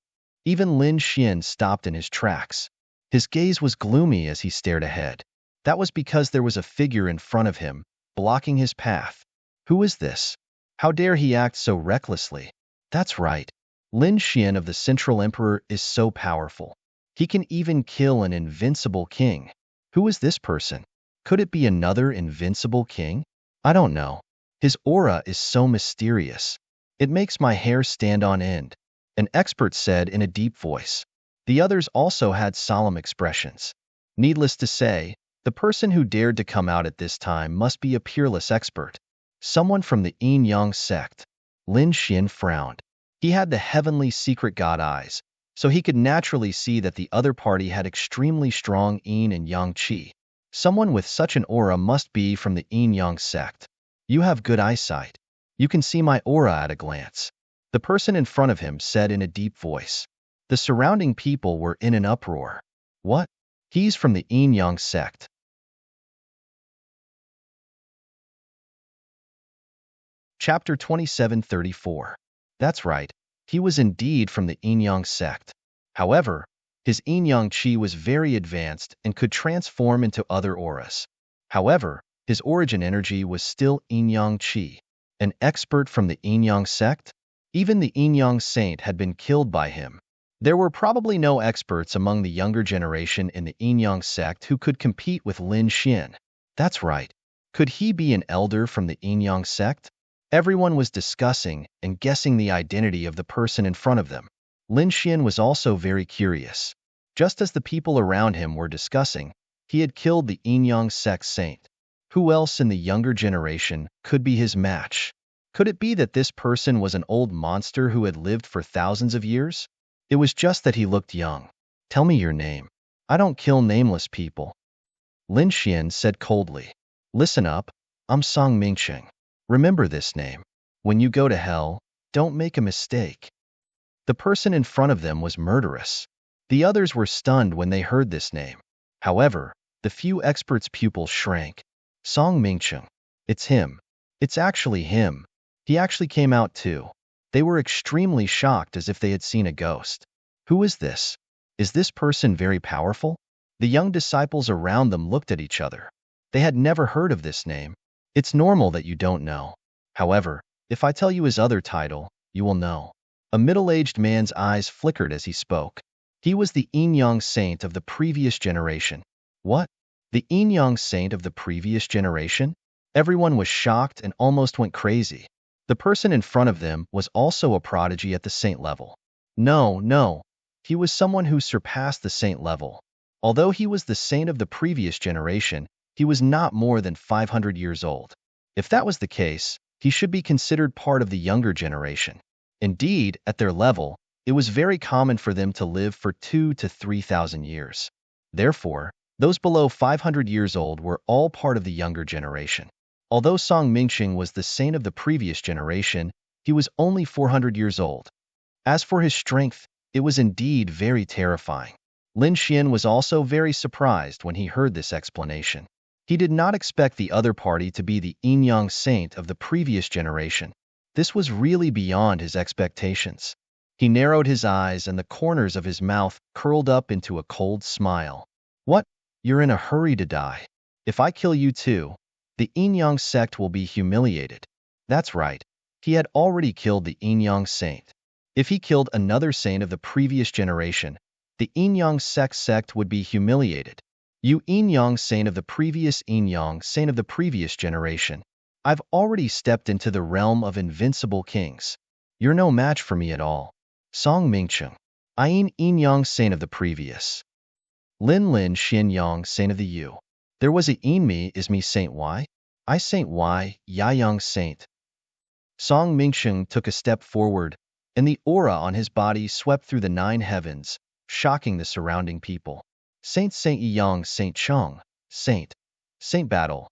Even Lin Xian stopped in his tracks. His gaze was gloomy as he stared ahead. That was because there was a figure in front of him, blocking his path. Who is this? How dare he act so recklessly? That's right. Lin Xian of the Central Emperor is so powerful. He can even kill an invincible king. Who is this person? Could it be another invincible king? I don't know. His aura is so mysterious. It makes my hair stand on end, an expert said in a deep voice. The others also had solemn expressions. Needless to say, the person who dared to come out at this time must be a peerless expert. Someone from the Yin-Yang sect. Lin Xian frowned. He had the heavenly secret god eyes, so he could naturally see that the other party had extremely strong Yin and Yang qi. Someone with such an aura must be from the Yin-Yang sect. You have good eyesight. You can see my aura at a glance. The person in front of him said in a deep voice. The surrounding people were in an uproar. What? He's from the Yin-Yang sect. Chapter 2734. That's right, he was indeed from the Yin-Yang sect. However, his Yin-Yang qi was very advanced and could transform into other auras. However, his origin energy was still Yin-Yang qi. An expert from the Yin-Yang sect? Even the Yin-Yang saint had been killed by him. There were probably no experts among the younger generation in the Yin-Yang sect who could compete with Lin Xian. That's right. Could he be an elder from the Yin-Yang sect? Everyone was discussing and guessing the identity of the person in front of them. Lin Xian was also very curious. Just as the people around him were discussing, he had killed the Yin-Yang sect saint. Who else in the younger generation could be his match? Could it be that this person was an old monster who had lived for thousands of years? It was just that he looked young. Tell me your name. I don't kill nameless people. Lin Xian said coldly. Listen up, I'm Song Mingcheng. Remember this name. When you go to hell, don't make a mistake. The person in front of them was murderous. The others were stunned when they heard this name. However, the few experts' pupils shrank. Song Mingcheng. It's him. It's actually him. He actually came out too. They were extremely shocked as if they had seen a ghost. Who is this? Is this person very powerful? The young disciples around them looked at each other. They had never heard of this name. It's normal that you don't know. However, if I tell you his other title, you will know. A middle-aged man's eyes flickered as he spoke. He was the Yin saint of the previous generation. What? The Yin saint of the previous generation? Everyone was shocked and almost went crazy. The person in front of them was also a prodigy at the saint level. No, no. He was someone who surpassed the saint level. Although he was the saint of the previous generation, he was not more than 500 years old. If that was the case, he should be considered part of the younger generation. Indeed, at their level, it was very common for them to live for 2,000 to 3,000 years. Therefore, those below 500 years old were all part of the younger generation. Although Song Mingqing was the saint of the previous generation, he was only 400 years old. As for his strength, it was indeed very terrifying. Lin Xian was also very surprised when he heard this explanation. He did not expect the other party to be the Yin saint of the previous generation. This was really beyond his expectations. He narrowed his eyes and the corners of his mouth curled up into a cold smile. What? You're in a hurry to die. If I kill you too, the Yin sect will be humiliated. That's right. He had already killed the Yin saint. If he killed another saint of the previous generation, the Yin sect would be humiliated. You Yin saint of the previous Yin saint of the previous generation, I've already stepped into the realm of invincible kings. You're no match for me at all. Song Mingqing, I Yin saint of the previous. Lin Xian Yang saint of the Yu. There was a me is me saint Y? I saint Y, Yang saint. Song Mingqing took a step forward, and the aura on his body swept through the 9 heavens, shocking the surrounding people. Saint Yang Saint Cheng, Saint Battle.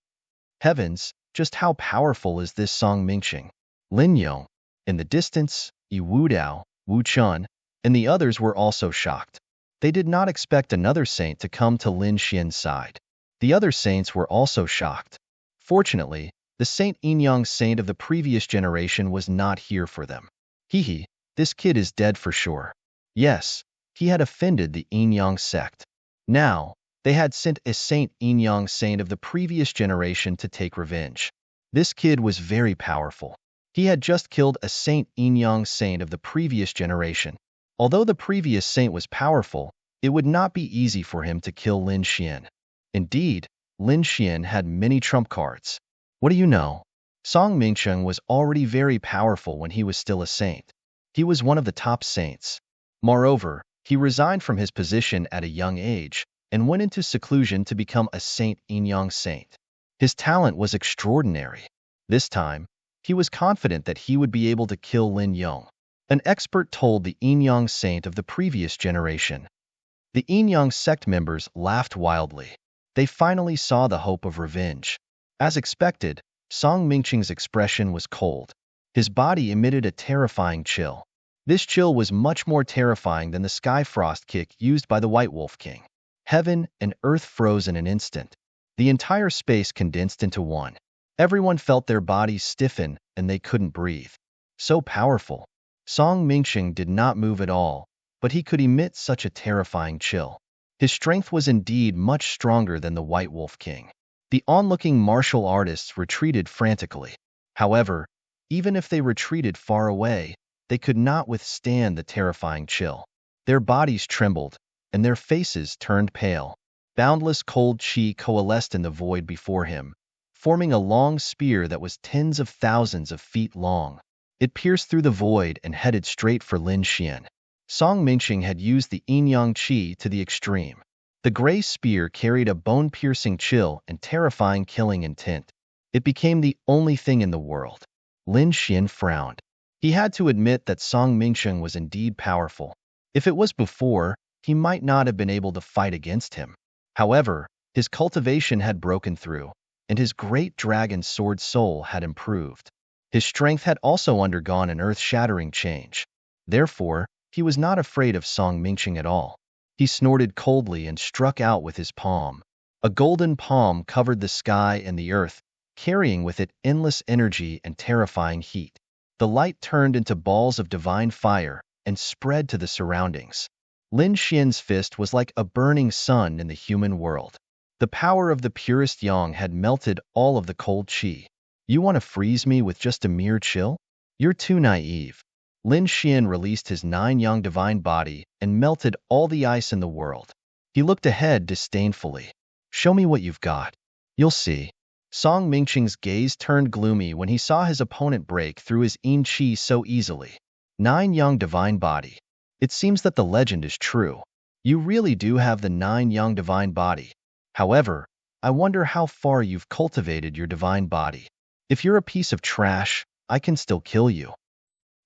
Heavens, just how powerful is this Song Mingqing? Lin Yong. In the distance, Yi Wudao, Wu Chun, and the others were also shocked. They did not expect another saint to come to Lin Xian's side. The other saints were also shocked. Fortunately, the Saint Yin saint of the previous generation was not here for them. Hee, this kid is dead for sure. Yes, he had offended the Yin sect. Now, they had sent a Saint Yin saint of the previous generation to take revenge. This kid was very powerful. He had just killed a Saint Yin saint of the previous generation. Although the previous saint was powerful, it would not be easy for him to kill Lin Xian. Indeed, Lin Xian had many trump cards. What do you know? Song Mingqing was already very powerful when he was still a saint. He was one of the top saints. Moreover, he resigned from his position at a young age and went into seclusion to become a Saint Yin saint. His talent was extraordinary. This time, he was confident that he would be able to kill Lin Yong. An expert told the Yin saint of the previous generation. The Yin sect members laughed wildly. They finally saw the hope of revenge. As expected, Song Mingqing's expression was cold. His body emitted a terrifying chill. This chill was much more terrifying than the sky frost kick used by the White Wolf King. Heaven and earth froze in an instant. The entire space condensed into one. Everyone felt their bodies stiffen and they couldn't breathe. So powerful. Song Mingqing did not move at all, but he could emit such a terrifying chill. His strength was indeed much stronger than the White Wolf King. The onlooking martial artists retreated frantically. However, even if they retreated far away, they could not withstand the terrifying chill. Their bodies trembled, and their faces turned pale. Boundless cold qi coalesced in the void before him, forming a long spear that was tens of thousands of feet long. It pierced through the void and headed straight for Lin Xian. Song Mingqing had used the yin-yang qi to the extreme. The gray spear carried a bone-piercing chill and terrifying killing intent. It became the only thing in the world. Lin Xian frowned. He had to admit that Song Mingqing was indeed powerful. If it was before, he might not have been able to fight against him. However, his cultivation had broken through, and his great dragon sword soul had improved. His strength had also undergone an earth-shattering change. Therefore, he was not afraid of Song Mingqing at all. He snorted coldly and struck out with his palm. A golden palm covered the sky and the earth, carrying with it endless energy and terrifying heat. The light turned into balls of divine fire and spread to the surroundings. Lin Xian's fist was like a burning sun in the human world. The power of the purest yang had melted all of the cold qi. You want to freeze me with just a mere chill? You're too naive. Lin Xian released his 9 yang divine body and melted all the ice in the world. He looked ahead disdainfully. Show me what you've got. You'll see. Song Mingqing's gaze turned gloomy when he saw his opponent break through his yin qi so easily. 9 yang divine body. It seems that the legend is true. You really do have the 9 yang divine body. However, I wonder how far you've cultivated your divine body. If you're a piece of trash, I can still kill you.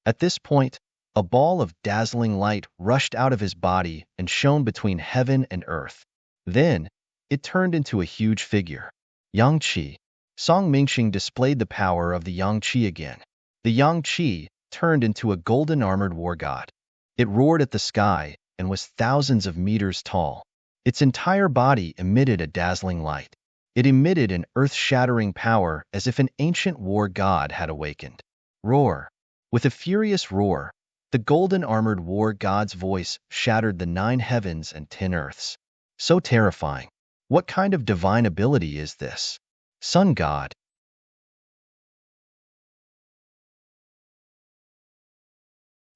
At this point, a ball of dazzling light rushed out of his body and shone between heaven and earth. Then, it turned into a huge figure. Yang Qi. Song Mingqing displayed the power of the Yang Qi again. The Yang Qi turned into a golden armored war god. It roared at the sky and was thousands of meters tall. Its entire body emitted a dazzling light. It emitted an earth-shattering power as if an ancient war god had awakened. Roar. With a furious roar, the golden armored war god's voice shattered the 9 heavens and 10 earths. So terrifying. What kind of divine ability is this? Sun God.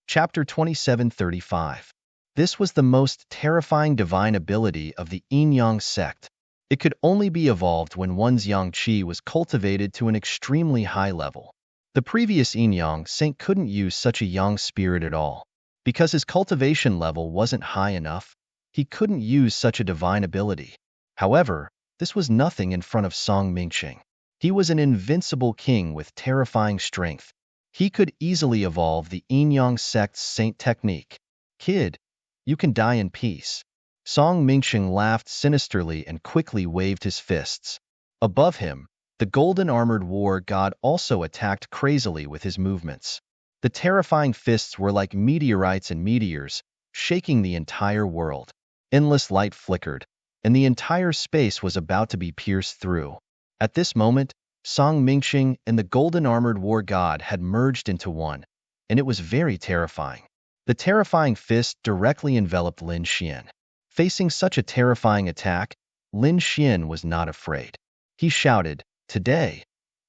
Chapter 2735. This was the most terrifying divine ability of the Yin-Yang sect. It could only be evolved when one's Yang Qi was cultivated to an extremely high level. The previous Yin-Yang saint couldn't use such a Yang spirit at all. Because his cultivation level wasn't high enough, he couldn't use such a divine ability. However, this was nothing in front of Song Mingqing. He was an invincible king with terrifying strength. He could easily evolve the Yin-Yang sect's saint technique. Kid, you can die in peace. Song Mingqing laughed sinisterly and quickly waved his fists. Above him, the golden armored war god also attacked crazily with his movements. The terrifying fists were like meteorites and meteors, shaking the entire world. Endless light flickered, and the entire space was about to be pierced through. At this moment, Song Mingqing and the golden armored war god had merged into one, and it was very terrifying. The terrifying fist directly enveloped Lin Xian. Facing such a terrifying attack, Lin Xian was not afraid. He shouted, "Today,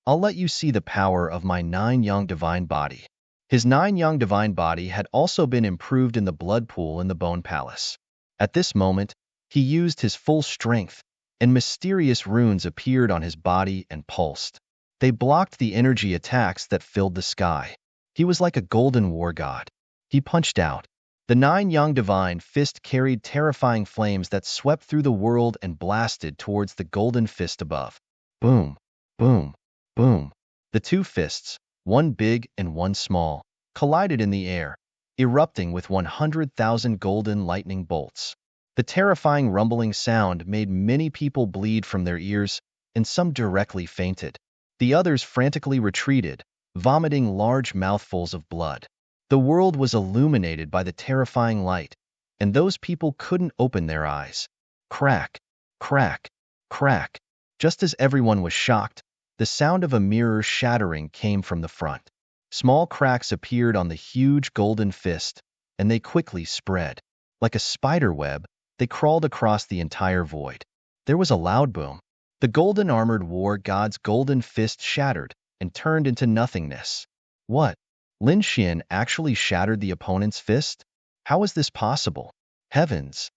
I'll let you see the power of my 9 yang divine body." His 9 yang divine body had also been improved in the blood pool in the Bone Palace. At this moment, he used his full strength, and mysterious runes appeared on his body and pulsed. They blocked the energy attacks that filled the sky. He was like a golden war god. He punched out. The 9 yang divine fist carried terrifying flames that swept through the world and blasted towards the golden fist above. Boom, boom, boom. The 2 fists, one big and one small, collided in the air, erupting with 100,000 golden lightning bolts. The terrifying rumbling sound made many people bleed from their ears, and some directly fainted. The others frantically retreated, vomiting large mouthfuls of blood. The world was illuminated by the terrifying light, and those people couldn't open their eyes. Crack, crack, crack. Just as everyone was shocked, the sound of a mirror shattering came from the front. Small cracks appeared on the huge golden fist, and they quickly spread. Like a spider web, they crawled across the entire void. There was a loud boom. The golden armored war god's golden fist shattered and turned into nothingness. What? Lin Xian actually shattered the opponent's fist? How is this possible? Heavens!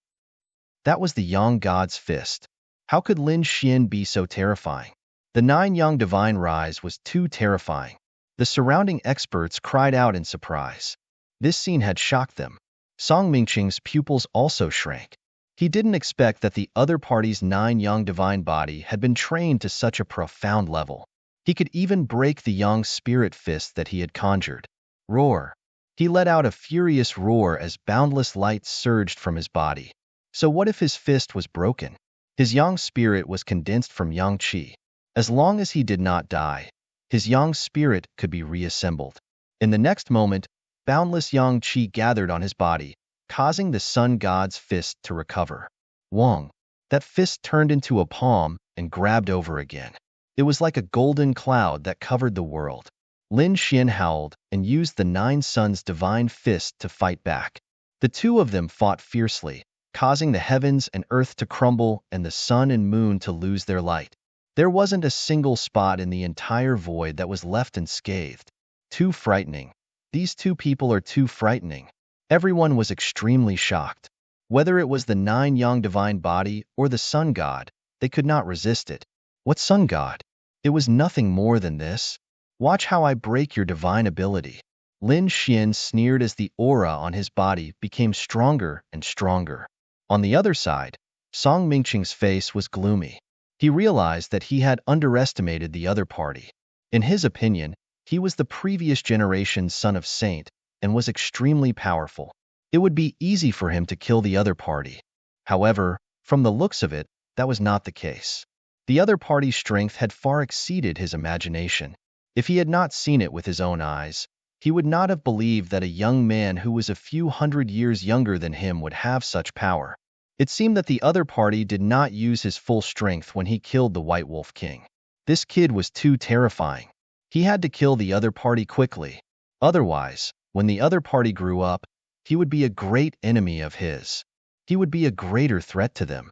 That was the Yang god's fist. How could Lin Xian be so terrifying? The 9 yang divine rise was too terrifying. The surrounding experts cried out in surprise. This scene had shocked them. Song Mingqing's pupils also shrank. He didn't expect that the other party's 9 yang divine body had been trained to such a profound level. He could even break the Yang spirit fist that he had conjured. Roar. He let out a furious roar as boundless light surged from his body. So what if his fist was broken? His Yang spirit was condensed from Yang Qi. As long as he did not die, his Yang spirit could be reassembled. In the next moment, boundless Yang Qi gathered on his body, causing the sun god's fist to recover. Wong. That fist turned into a palm and grabbed over again. It was like a golden cloud that covered the world. Lin Xian howled and used the 9 suns divine fist to fight back. The two of them fought fiercely, causing the heavens and earth to crumble and the sun and moon to lose their light. There wasn't a single spot in the entire void that was left unscathed. Too frightening. These two people are too frightening. Everyone was extremely shocked. Whether it was the 9 yang divine body or the sun god, they could not resist it. What sun god? It was nothing more than this. Watch how I break your divine ability. Lin Xian sneered as the aura on his body became stronger and stronger. On the other side, Song Mingqing's face was gloomy. He realized that he had underestimated the other party. In his opinion, he was the previous generation's son of saint and was extremely powerful. It would be easy for him to kill the other party. However, from the looks of it, that was not the case. The other party's strength had far exceeded his imagination. If he had not seen it with his own eyes, he would not have believed that a young man who was a few hundred years younger than him would have such power. It seemed that the other party did not use his full strength when he killed the White Wolf King. This kid was too terrifying. He had to kill the other party quickly. Otherwise, when the other party grew up, he would be a great enemy of his. He would be a greater threat to them.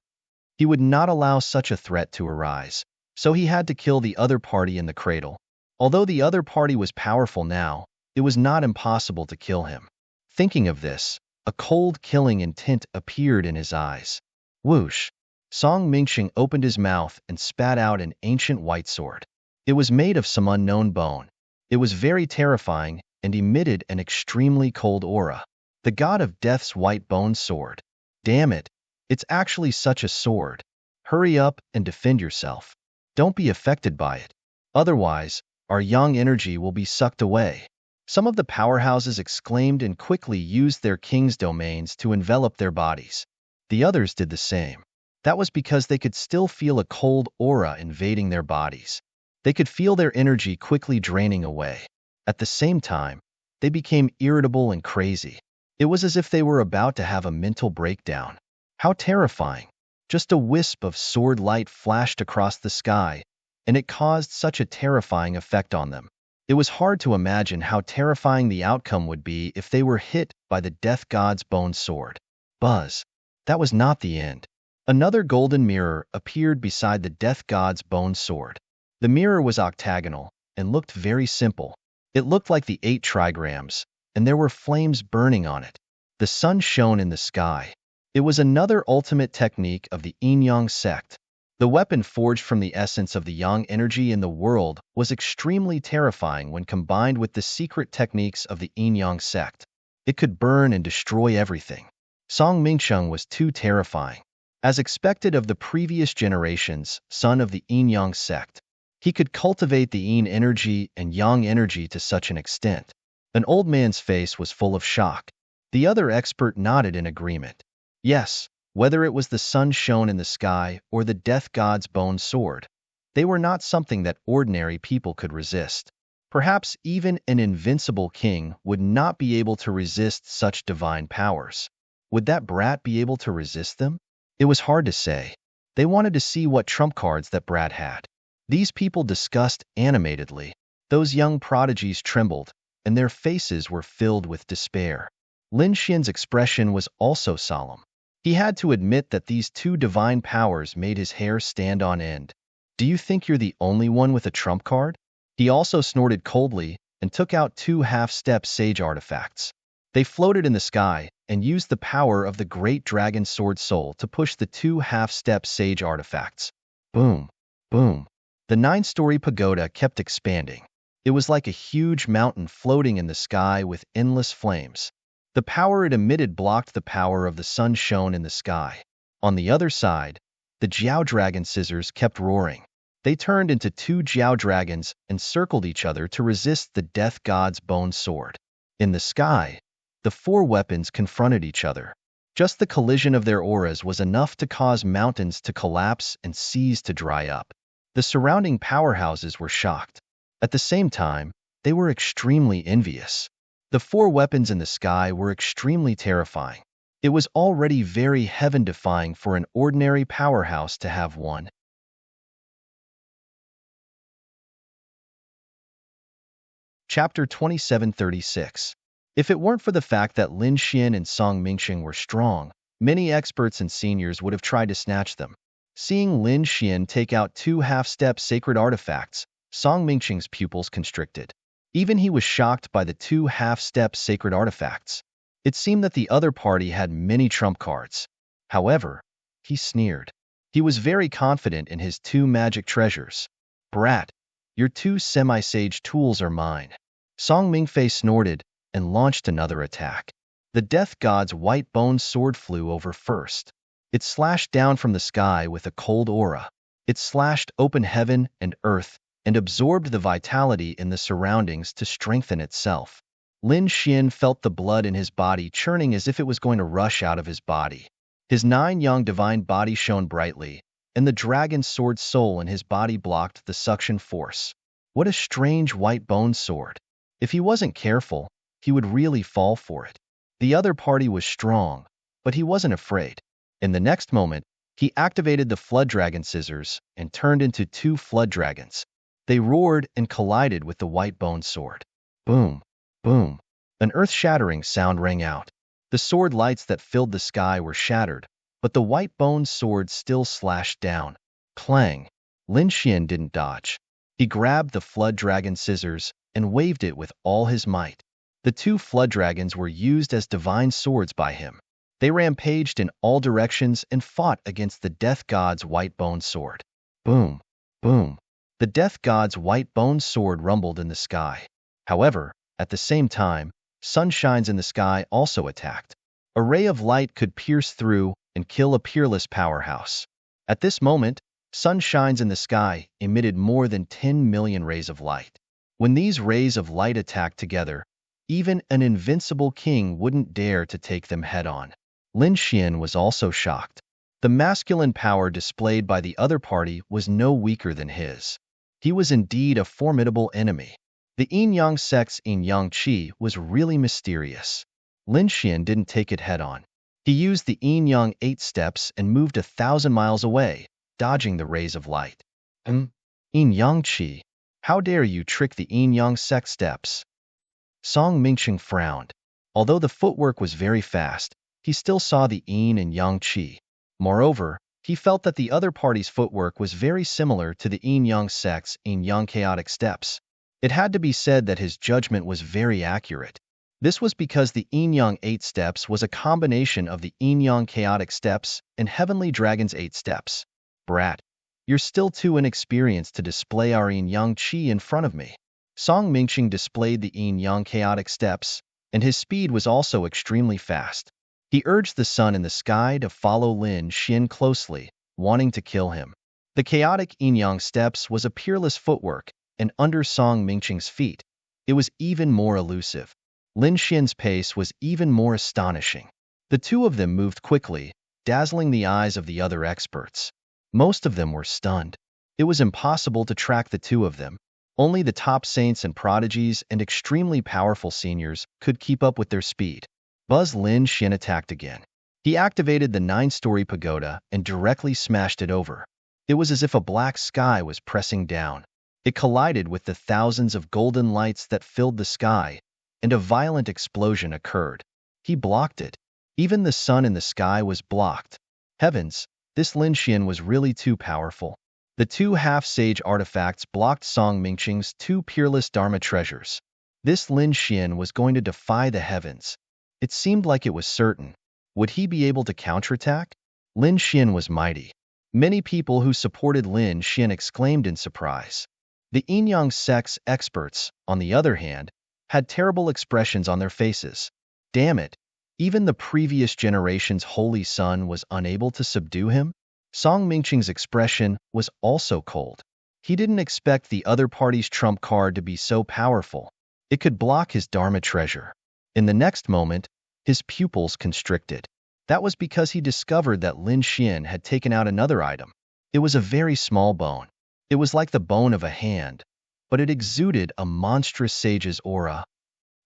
He would not allow such a threat to arise, so he had to kill the other party in the cradle. Although the other party was powerful now, it was not impossible to kill him. Thinking of this, a cold killing intent appeared in his eyes. Whoosh! Song Mingqing opened his mouth and spat out an ancient white sword. It was made of some unknown bone. It was very terrifying and emitted an extremely cold aura. The god of death's white bone sword. Damn it! It's actually such a sword. Hurry up and defend yourself. Don't be affected by it. Otherwise, our yang energy will be sucked away. Some of the powerhouses exclaimed and quickly used their king's domains to envelop their bodies. The others did the same. That was because they could still feel a cold aura invading their bodies. They could feel their energy quickly draining away. At the same time, they became irritable and crazy. It was as if they were about to have a mental breakdown. How terrifying! Just a wisp of sword light flashed across the sky, and it caused such a terrifying effect on them. It was hard to imagine how terrifying the outcome would be if they were hit by the death god's bone sword. Buzz! That was not the end. Another golden mirror appeared beside the death god's bone sword. The mirror was octagonal and looked very simple. It looked like the 8 trigrams, and there were flames burning on it. The sun shone in the sky. It was another ultimate technique of the yin-yang sect. The weapon forged from the essence of the yang energy in the world was extremely terrifying when combined with the secret techniques of the yin-yang sect. It could burn and destroy everything. Song Mingqing was too terrifying. As expected of the previous generations, son of the yin-yang sect, he could cultivate the yin energy and yang energy to such an extent. An old man's face was full of shock. The other expert nodded in agreement. Yes. Whether it was the sun shone in the sky or the death god's bone sword, they were not something that ordinary people could resist. Perhaps even an invincible king would not be able to resist such divine powers. Would that brat be able to resist them? It was hard to say. They wanted to see what trump cards that brat had. These people discussed animatedly. Those young prodigies trembled, and their faces were filled with despair. Lin Xian's expression was also solemn. He had to admit that these two divine powers made his hair stand on end. Do you think you're the only one with a trump card? He also snorted coldly and took out 2 half-step sage artifacts. They floated in the sky and used the power of the great dragon sword soul to push the 2 half-step sage artifacts. Boom, boom. The 9-story pagoda kept expanding. It was like a huge mountain floating in the sky with endless flames. The power it emitted blocked the power of the sun shone in the sky. On the other side, the Jiao dragon scissors kept roaring. They turned into 2 Jiao dragons and circled each other to resist the death god's bone sword. In the sky, the 4 weapons confronted each other. Just the collision of their auras was enough to cause mountains to collapse and seas to dry up. The surrounding powerhouses were shocked. At the same time, they were extremely envious. The 4 weapons in the sky were extremely terrifying. It was already very heaven-defying for an ordinary powerhouse to have one. Chapter 2736. If it weren't for the fact that Lin Xian and Song Mingqing were strong, many experts and seniors would have tried to snatch them. Seeing Lin Xian take out two half-step sacred artifacts, Song Mingqing's pupils constricted. Even he was shocked by the two half-step sacred artifacts. It seemed that the other party had many trump cards. However, he sneered. He was very confident in his two magic treasures. Brat, your two semi-sage tools are mine. Song Mingfei snorted and launched another attack. The death god's white bone sword flew over first. It slashed down from the sky with a cold aura. It slashed open heaven and earth and absorbed the vitality in the surroundings to strengthen itself. Lin Xian felt the blood in his body churning as if it was going to rush out of his body. His 9-yang divine body shone brightly, and the dragon sword soul in his body blocked the suction force. What a strange white bone sword. If he wasn't careful, he would really fall for it. The other party was strong, but he wasn't afraid. In the next moment, he activated the flood dragon scissors and turned into two flood dragons. They roared and collided with the white bone sword. Boom, boom. An earth-shattering sound rang out. The sword lights that filled the sky were shattered, but the white bone sword still slashed down. Clang! Lin Xian didn't dodge. He grabbed the flood dragon scissors and waved it with all his might. The two flood dragons were used as divine swords by him. They rampaged in all directions and fought against the death god's white bone sword. Boom! Boom! The death god's white bone sword rumbled in the sky. However, at the same time, sunshines in the sky also attacked. A ray of light could pierce through and kill a peerless powerhouse. At this moment, sunshines in the sky emitted more than 10 million rays of light. When these rays of light attacked together, even an invincible king wouldn't dare to take them head-on. Lin Xian was also shocked. The masculine power displayed by the other party was no weaker than his. He was indeed a formidable enemy. The yin-yang sect's yin-yang qi was really mysterious. Lin Xian didn't take it head-on. He used the yin-yang 8 steps and moved 1,000 miles away, dodging the rays of light. Yin-yang qi, how dare you trick the yin-yang sect steps? Song Mingqing frowned. Although the footwork was very fast, he still saw the yin and yang qi. Moreover, he felt that the other party's footwork was very similar to the yin-yang sect's yin-yang chaotic steps. It had to be said that his judgment was very accurate. This was because the yin-yang 8 steps was a combination of the yin-yang chaotic steps and Heavenly Dragon's 8 steps. Brat, you're still too inexperienced to display our yin-yang qi in front of me. Song Mingqing displayed the yin-yang chaotic steps, and his speed was also extremely fast. He urged the sun in the sky to follow Lin Xian closely, wanting to kill him. The chaotic yin-yang steps was a peerless footwork, and under Song Mingqing's feet, it was even more elusive. Lin Xian's pace was even more astonishing. The two of them moved quickly, dazzling the eyes of the other experts. Most of them were stunned. It was impossible to track the two of them. Only the top saints and prodigies and extremely powerful seniors could keep up with their speed. Lin Xian attacked again. He activated the 9-story pagoda and directly smashed it over. It was as if a black sky was pressing down. It collided with the thousands of golden lights that filled the sky, and a violent explosion occurred. He blocked it. Even the sun in the sky was blocked. Heavens, this Lin Xian was really too powerful. The two half-sage artifacts blocked Song Mingqing's two peerless Dharma treasures. This Lin Xian was going to defy the heavens. It seemed like it was certain. Would he be able to counterattack? Lin Xian was mighty. Many people who supported Lin Xian exclaimed in surprise. The yin-yang sect's experts, on the other hand, had terrible expressions on their faces. Damn it, even the previous generation's holy son was unable to subdue him? Song Mingqing's expression was also cold. He didn't expect the other party's trump card to be so powerful. It could block his Dharma treasure. In the next moment, his pupils constricted. That was because he discovered that Lin Xian had taken out another item. It was a very small bone. It was like the bone of a hand, but it exuded a monstrous sage's aura.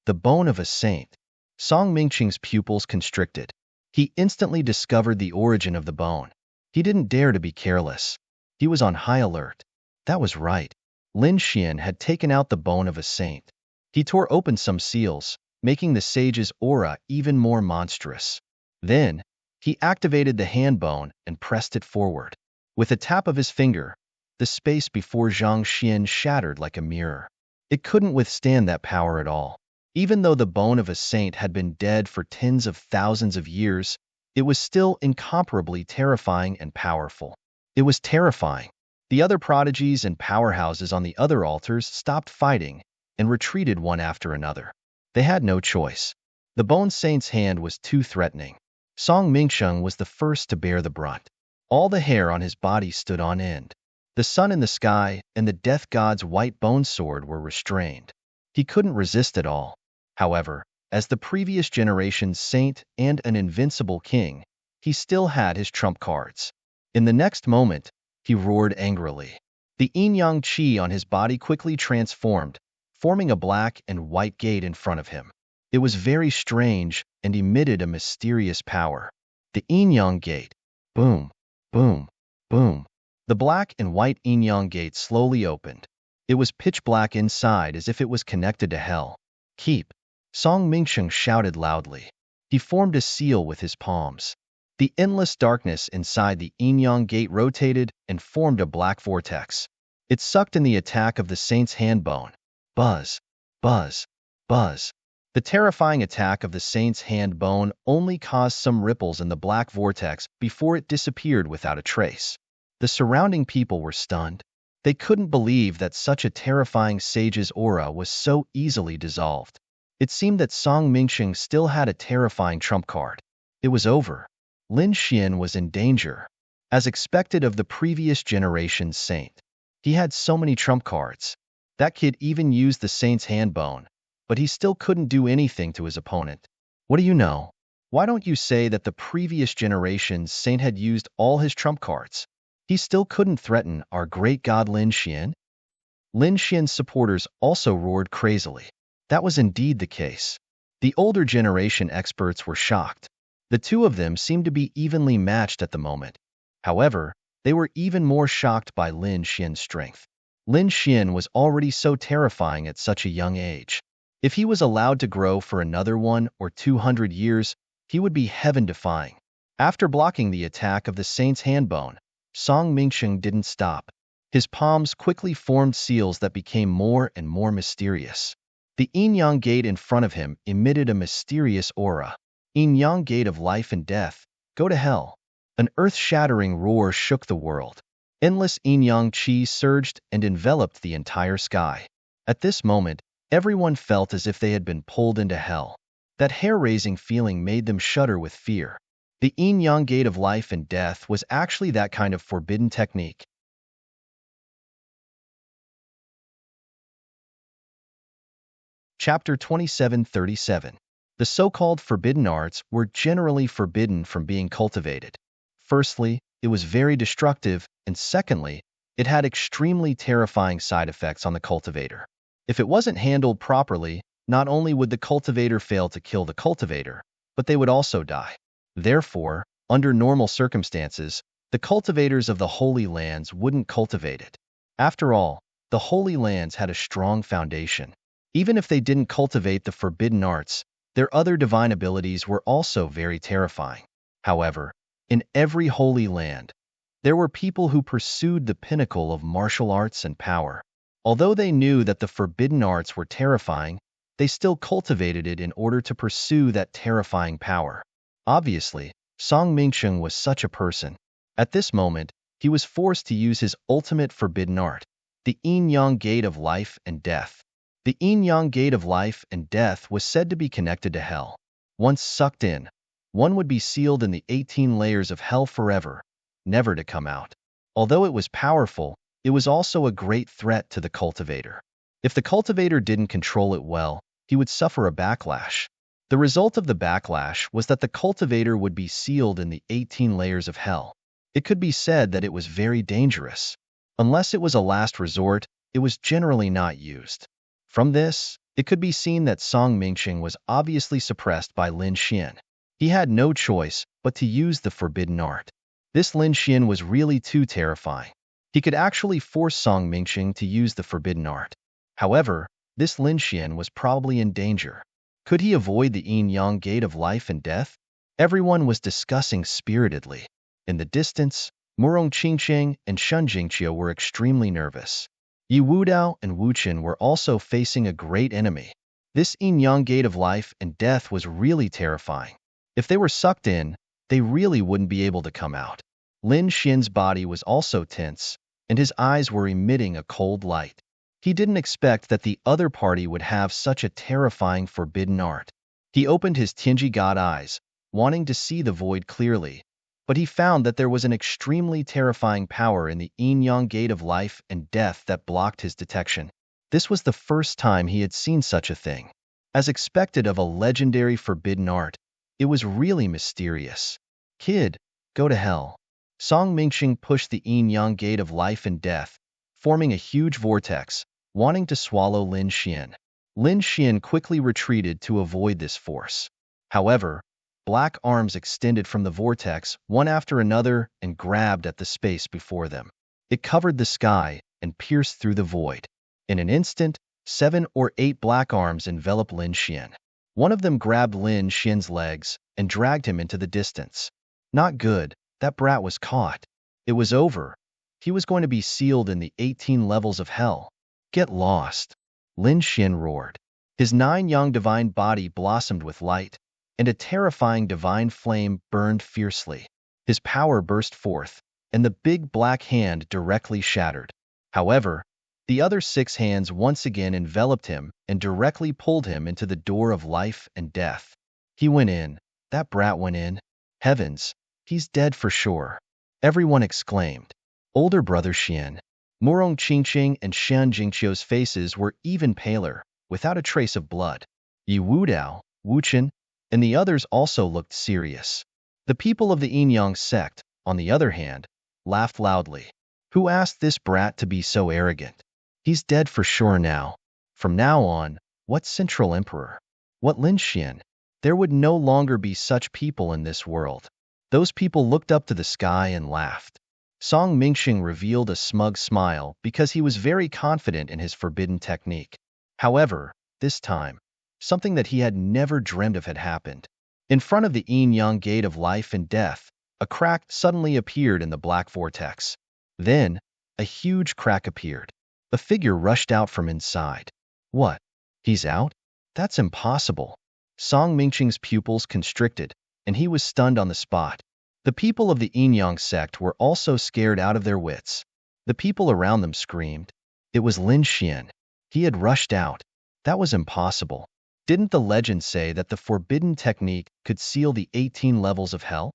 The bone of a saint. Song Mingqing's pupils constricted. He instantly discovered the origin of the bone. He didn't dare to be careless. He was on high alert. That was right. Lin Xian had taken out the bone of a saint. He tore open some seals, making the sage's aura even more monstrous. Then, he activated the hand bone and pressed it forward. With a tap of his finger, the space before Zhang Xian shattered like a mirror. It couldn't withstand that power at all. Even though the bone of a saint had been dead for tens of thousands of years, it was still incomparably terrifying and powerful. It was terrifying. The other prodigies and powerhouses on the other altars stopped fighting and retreated one after another. They had no choice. The Bone Saint's hand was too threatening. Song Mingsheng was the first to bear the brunt. All the hair on his body stood on end. The sun in the sky and the death god's white bone sword were restrained. He couldn't resist at all. However, as the previous generation's saint and an invincible king, he still had his trump cards. In the next moment, he roared angrily. The yin-yang qi on his body quickly transformed, forming a black and white gate in front of him. It was very strange and emitted a mysterious power. The yin-yang gate. Boom, boom, boom. The black and white yin-yang gate slowly opened. It was pitch black inside as if it was connected to hell. Keep. Song Mingsheng shouted loudly. He formed a seal with his palms. The endless darkness inside the yin-yang gate rotated and formed a black vortex. It sucked in the attack of the saint's hand bone. Buzz, buzz, buzz. The terrifying attack of the saint's hand bone only caused some ripples in the black vortex before it disappeared without a trace. The surrounding people were stunned. They couldn't believe that such a terrifying sage's aura was so easily dissolved. It seemed that Song Mingsheng still had a terrifying trump card. It was over. Lin Xian was in danger. As expected of the previous generation's saint, he had so many trump cards. That kid even used the saint's hand bone, but he still couldn't do anything to his opponent. What do you know? Why don't you say that the previous generation's saint had used all his trump cards? He still couldn't threaten our great god Lin Xian? Lin Xian's supporters also roared crazily. That was indeed the case. The older generation experts were shocked. The two of them seemed to be evenly matched at the moment. However, they were even more shocked by Lin Xian's strength. Lin Xian was already so terrifying at such a young age. If he was allowed to grow for another 100 or 200 years, he would be heaven-defying. After blocking the attack of the saint's hand bone, Song Mingsheng didn't stop. His palms quickly formed seals that became more and more mysterious. The yin-yang gate in front of him emitted a mysterious aura. Yin-yang gate of life and death, go to hell. An earth-shattering roar shook the world. Endless yin-yang qi surged and enveloped the entire sky. At this moment, everyone felt as if they had been pulled into hell. That hair-raising feeling made them shudder with fear. The yin-yang gate of life and death was actually that kind of forbidden technique. Chapter 2737. The so-called forbidden arts were generally forbidden from being cultivated. Firstly, it was very destructive, and secondly, it had extremely terrifying side effects on the cultivator. If it wasn't handled properly, not only would the cultivator fail to kill the cultivator, but they would also die. Therefore, under normal circumstances, the cultivators of the Holy Lands wouldn't cultivate it. After all, the Holy Lands had a strong foundation. Even if they didn't cultivate the forbidden arts, their other divine abilities were also very terrifying. However, in every holy land, there were people who pursued the pinnacle of martial arts and power. Although they knew that the forbidden arts were terrifying, they still cultivated it in order to pursue that terrifying power. Obviously, Song Mingsheng was such a person. At this moment, he was forced to use his ultimate forbidden art, the yin-yang gate of life and death. The yin-yang gate of life and death was said to be connected to hell. Once sucked in, one would be sealed in the 18 layers of hell forever, never to come out. Although it was powerful, it was also a great threat to the cultivator. If the cultivator didn't control it well, he would suffer a backlash. The result of the backlash was that the cultivator would be sealed in the 18 layers of hell. It could be said that it was very dangerous. Unless it was a last resort, it was generally not used. From this, it could be seen that Song Mingsheng was obviously suppressed by Lin Xian. He had no choice but to use the forbidden art. This Lin Xian was really too terrifying. He could actually force Song Mingsheng to use the forbidden art. However, this Lin Xian was probably in danger. Could he avoid the yin-yang gate of life and death? Everyone was discussing spiritedly. In the distance, Murong Qingqing and Shun Jingqiu were extremely nervous. Yi Wudao and Wu Qin were also facing a great enemy. This yin-yang gate of life and death was really terrifying. If they were sucked in, they really wouldn't be able to come out. Lin Xian's body was also tense, and his eyes were emitting a cold light. He didn't expect that the other party would have such a terrifying forbidden art. He opened his Tianji God eyes, wanting to see the void clearly, but he found that there was an extremely terrifying power in the yin-yang gate of life and death that blocked his detection. This was the first time he had seen such a thing. As expected of a legendary forbidden art, it was really mysterious. Kid, go to hell. Song Mingxing pushed the yin-yang gate of life and death, forming a huge vortex, wanting to swallow Lin Xian. Lin Xian quickly retreated to avoid this force. However, black arms extended from the vortex, one after another, and grabbed at the space before them. It covered the sky and pierced through the void. In an instant, 7 or 8 black arms enveloped Lin Xian. One of them grabbed Lin Xian's legs and dragged him into the distance. Not good, that brat was caught. It was over. He was going to be sealed in the 18 levels of hell. Get lost. Lin Xian roared. His 9 young divine body blossomed with light, and a terrifying divine flame burned fiercely. His power burst forth, and the big black hand directly shattered. However, the other 6 hands once again enveloped him and directly pulled him into the door of life and death. He went in. That brat went in. Heavens, he's dead for sure. Everyone exclaimed. Older brother Xian, Murong Qingqing and Shun Jingqiu's faces were even paler, without a trace of blood. Yi Wudao, Wu Qin, and the others also looked serious. The people of the yin-yang sect, on the other hand, laughed loudly. Who asked this brat to be so arrogant? He's dead for sure now. From now on, what Central Emperor? What Lin Xian? There would no longer be such people in this world. Those people looked up to the sky and laughed. Song Mingxing revealed a smug smile because he was very confident in his forbidden technique. However, this time, something that he had never dreamed of had happened. In front of the yin-yang gate of life and death, a crack suddenly appeared in the black vortex. Then, a huge crack appeared. A figure rushed out from inside. What? He's out? That's impossible. Song Mingxing's pupils constricted, and he was stunned on the spot. The people of the yin-yang sect were also scared out of their wits. The people around them screamed. It was Lin Xian. He had rushed out. That was impossible. Didn't the legend say that the forbidden technique could seal the 18 levels of hell?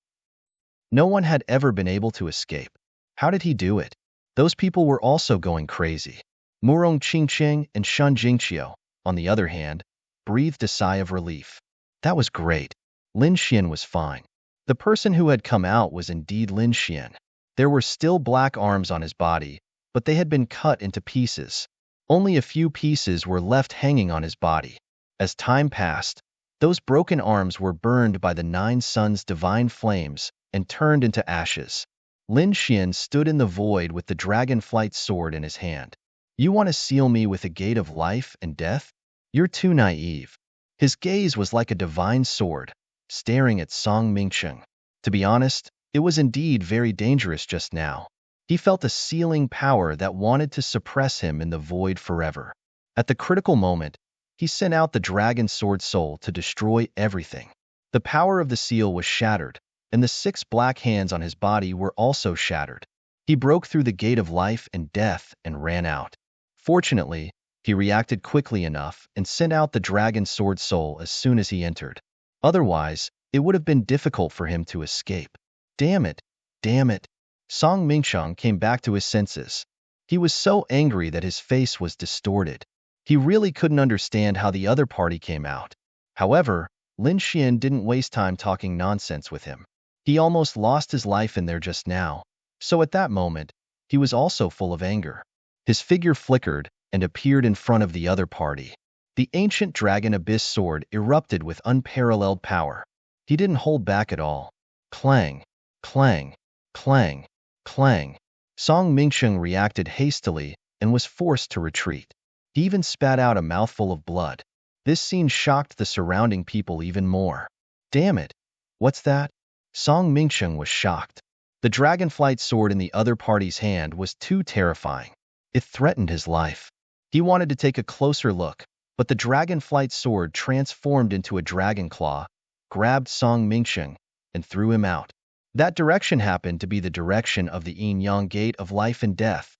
No one had ever been able to escape. How did he do it? Those people were also going crazy. Murong Qingqing and Shun Jingqiu, on the other hand, breathed a sigh of relief. That was great. Lin Xian was fine. The person who had come out was indeed Lin Xian. There were still black arms on his body, but they had been cut into pieces. Only a few pieces were left hanging on his body. As time passed, those broken arms were burned by the 9 suns' divine flames and turned into ashes. Lin Xian stood in the void with the dragonflight sword in his hand. You want to seal me with a gate of life and death? You're too naive. His gaze was like a divine sword, staring at Song Mingxing. To be honest, it was indeed very dangerous just now. He felt a sealing power that wanted to suppress him in the void forever. At the critical moment, he sent out the dragon sword soul to destroy everything. The power of the seal was shattered, and the 6 black hands on his body were also shattered. He broke through the gate of life and death and ran out. Fortunately, he reacted quickly enough and sent out the dragon sword soul as soon as he entered. Otherwise, it would have been difficult for him to escape. Damn it! Damn it! Song Mingxing came back to his senses. He was so angry that his face was distorted. He really couldn't understand how the other party came out. However, Lin Xian didn't waste time talking nonsense with him. He almost lost his life in there just now, so at that moment, he was also full of anger. His figure flickered and appeared in front of the other party. The ancient dragon abyss sword erupted with unparalleled power. He didn't hold back at all. Clang, clang, clang, clang. Song Mingxing reacted hastily and was forced to retreat. He even spat out a mouthful of blood. This scene shocked the surrounding people even more. Damn it! What's that? Song Mingsheng was shocked. The dragonflight sword in the other party's hand was too terrifying. It threatened his life. He wanted to take a closer look, but the dragonflight sword transformed into a dragon claw, grabbed Song Mingsheng, and threw him out. That direction happened to be the direction of the yin-yang gate of life and death.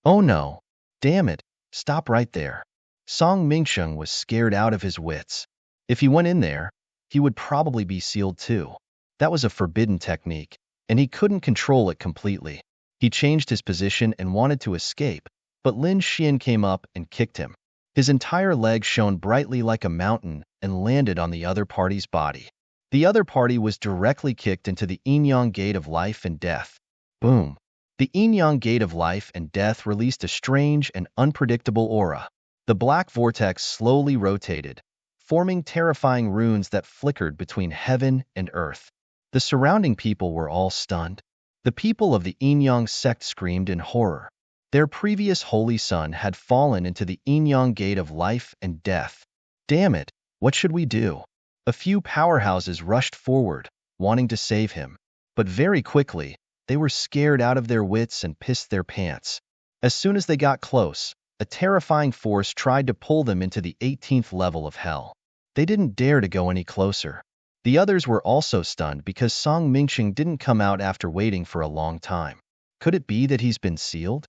Oh no! Damn it! Stop right there. Song Mingsheng was scared out of his wits. If he went in there, he would probably be sealed too. That was a forbidden technique, and he couldn't control it completely. He changed his position and wanted to escape, but Lin Xian came up and kicked him. His entire leg shone brightly like a mountain and landed on the other party's body. The other party was directly kicked into the yin-yang gate of life and death. Boom! The yin-yang gate of life and death released a strange and unpredictable aura. The black vortex slowly rotated, forming terrifying runes that flickered between heaven and earth. The surrounding people were all stunned. The people of the yin-yang sect screamed in horror. Their previous holy son had fallen into the yin-yang gate of life and death. Damn it, what should we do? A few powerhouses rushed forward, wanting to save him. But very quickly, they were scared out of their wits and pissed their pants. As soon as they got close, a terrifying force tried to pull them into the 18th level of hell. They didn't dare to go any closer. The others were also stunned because Song Mingsheng didn't come out after waiting for a long time. Could it be that he's been sealed?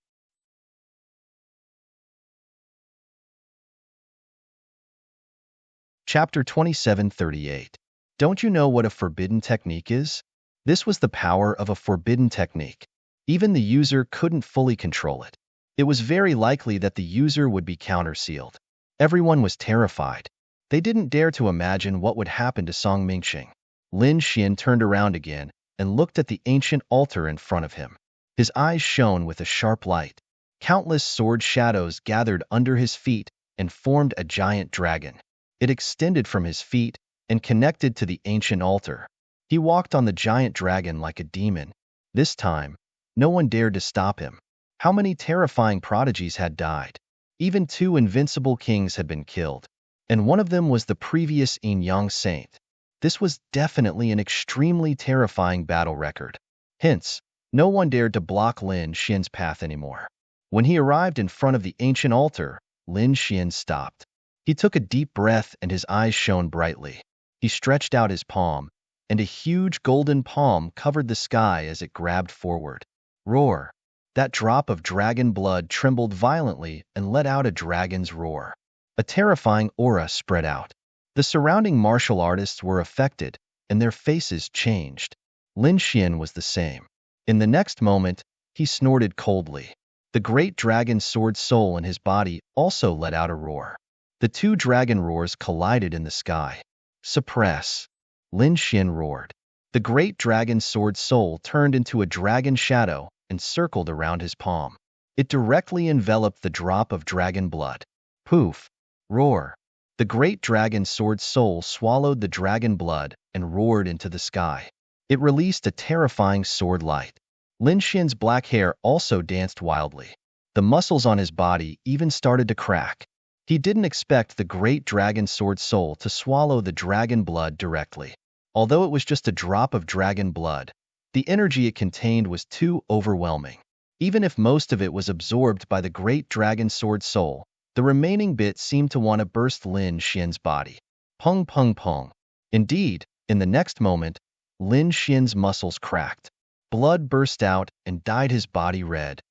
Chapter 2738. Don't you know what a forbidden technique is? This was the power of a forbidden technique. Even the user couldn't fully control it. It was very likely that the user would be counter-sealed. Everyone was terrified. They didn't dare to imagine what would happen to Song Mingsheng. Lin Xian turned around again and looked at the ancient altar in front of him. His eyes shone with a sharp light. Countless sword shadows gathered under his feet and formed a giant dragon. It extended from his feet and connected to the ancient altar. He walked on the giant dragon like a demon. This time, no one dared to stop him. How many terrifying prodigies had died? Even 2 invincible kings had been killed, and one of them was the previous yin-yang saint. This was definitely an extremely terrifying battle record. Hence, no one dared to block Lin Xian's path anymore. When he arrived in front of the ancient altar, Lin Xian stopped. He took a deep breath and his eyes shone brightly. He stretched out his palm, and a huge golden palm covered the sky as it grabbed forward. Roar! That drop of dragon blood trembled violently and let out a dragon's roar. A terrifying aura spread out. The surrounding martial artists were affected, and their faces changed. Lin Xian was the same. In the next moment, he snorted coldly. The great dragon sword soul in his body also let out a roar. The 2 dragon roars collided in the sky. Suppress! Lin Xian roared. The great dragon sword soul turned into a dragon shadow and circled around his palm. It directly enveloped the drop of dragon blood. Poof! Roar! The great dragon sword soul swallowed the dragon blood and roared into the sky. It released a terrifying sword light. Lin Xian's black hair also danced wildly. The muscles on his body even started to crack. He didn't expect the great dragon sword soul to swallow the dragon blood directly. Although it was just a drop of dragon blood, the energy it contained was too overwhelming. Even if most of it was absorbed by the great dragon sword soul, the remaining bit seemed to want to burst Lin Xian's body. Pung pung pung. Indeed, in the next moment, Lin Xian's muscles cracked. Blood burst out and dyed his body red.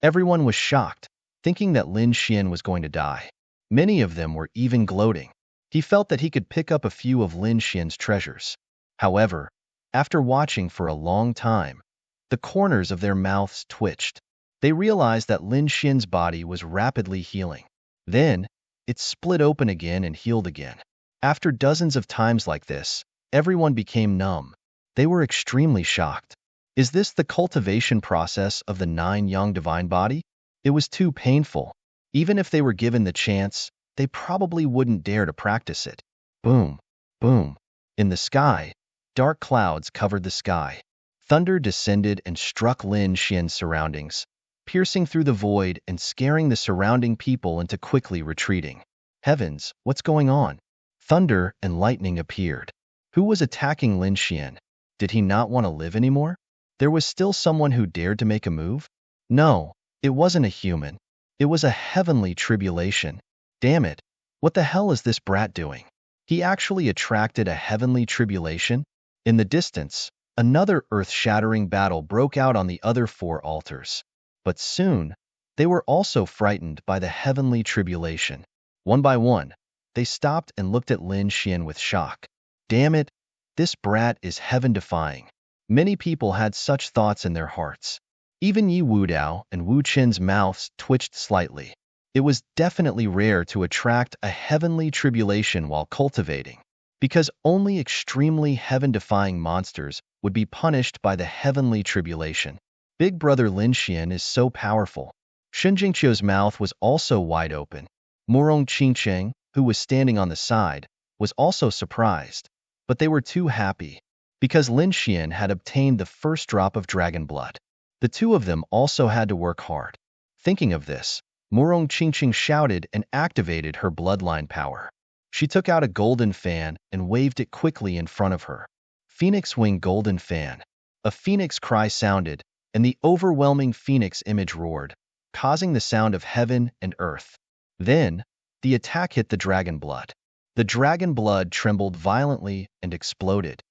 Everyone was shocked, thinking that Lin Xian was going to die. Many of them were even gloating. He felt that he could pick up a few of Lin Xian's treasures. However, after watching for a long time, the corners of their mouths twitched. They realized that Lin Xian's body was rapidly healing. Then, it split open again and healed again. After dozens of times like this, everyone became numb. They were extremely shocked. Is this the cultivation process of the 9 yang divine body? It was too painful. Even if they were given the chance, they probably wouldn't dare to practice it. Boom! Boom! In the sky, dark clouds covered the sky. Thunder descended and struck Lin Xian's surroundings, piercing through the void and scaring the surrounding people into quickly retreating. Heavens, what's going on? Thunder and lightning appeared. Who was attacking Lin Xian? Did he not want to live anymore? There was still someone who dared to make a move? No, it wasn't a human. It was a heavenly tribulation. Damn it, what the hell is this brat doing? He actually attracted a heavenly tribulation? In the distance, another earth-shattering battle broke out on the other four altars. But soon, they were also frightened by the heavenly tribulation. One by one, they stopped and looked at Lin Xian with shock. Damn it, this brat is heaven-defying. Many people had such thoughts in their hearts. Even Yi Wudao and Wu Qin's mouths twitched slightly. It was definitely rare to attract a heavenly tribulation while cultivating, because only extremely heaven-defying monsters would be punished by the heavenly tribulation. Big brother Lin Xian is so powerful. Shen Jingqiu's mouth was also wide open. Morong Qingcheng, who was standing on the side, was also surprised, but they were too happy, because Lin Xian had obtained the first drop of dragon blood. The two of them also had to work hard. Thinking of this, Morong Qingcheng shouted and activated her bloodline power. She took out a golden fan and waved it quickly in front of her. Phoenix Wing Golden Fan. A phoenix cry sounded, and the overwhelming phoenix image roared, causing the sound of heaven and earth. Then, the attack hit the dragon blood. The dragon blood trembled violently and exploded.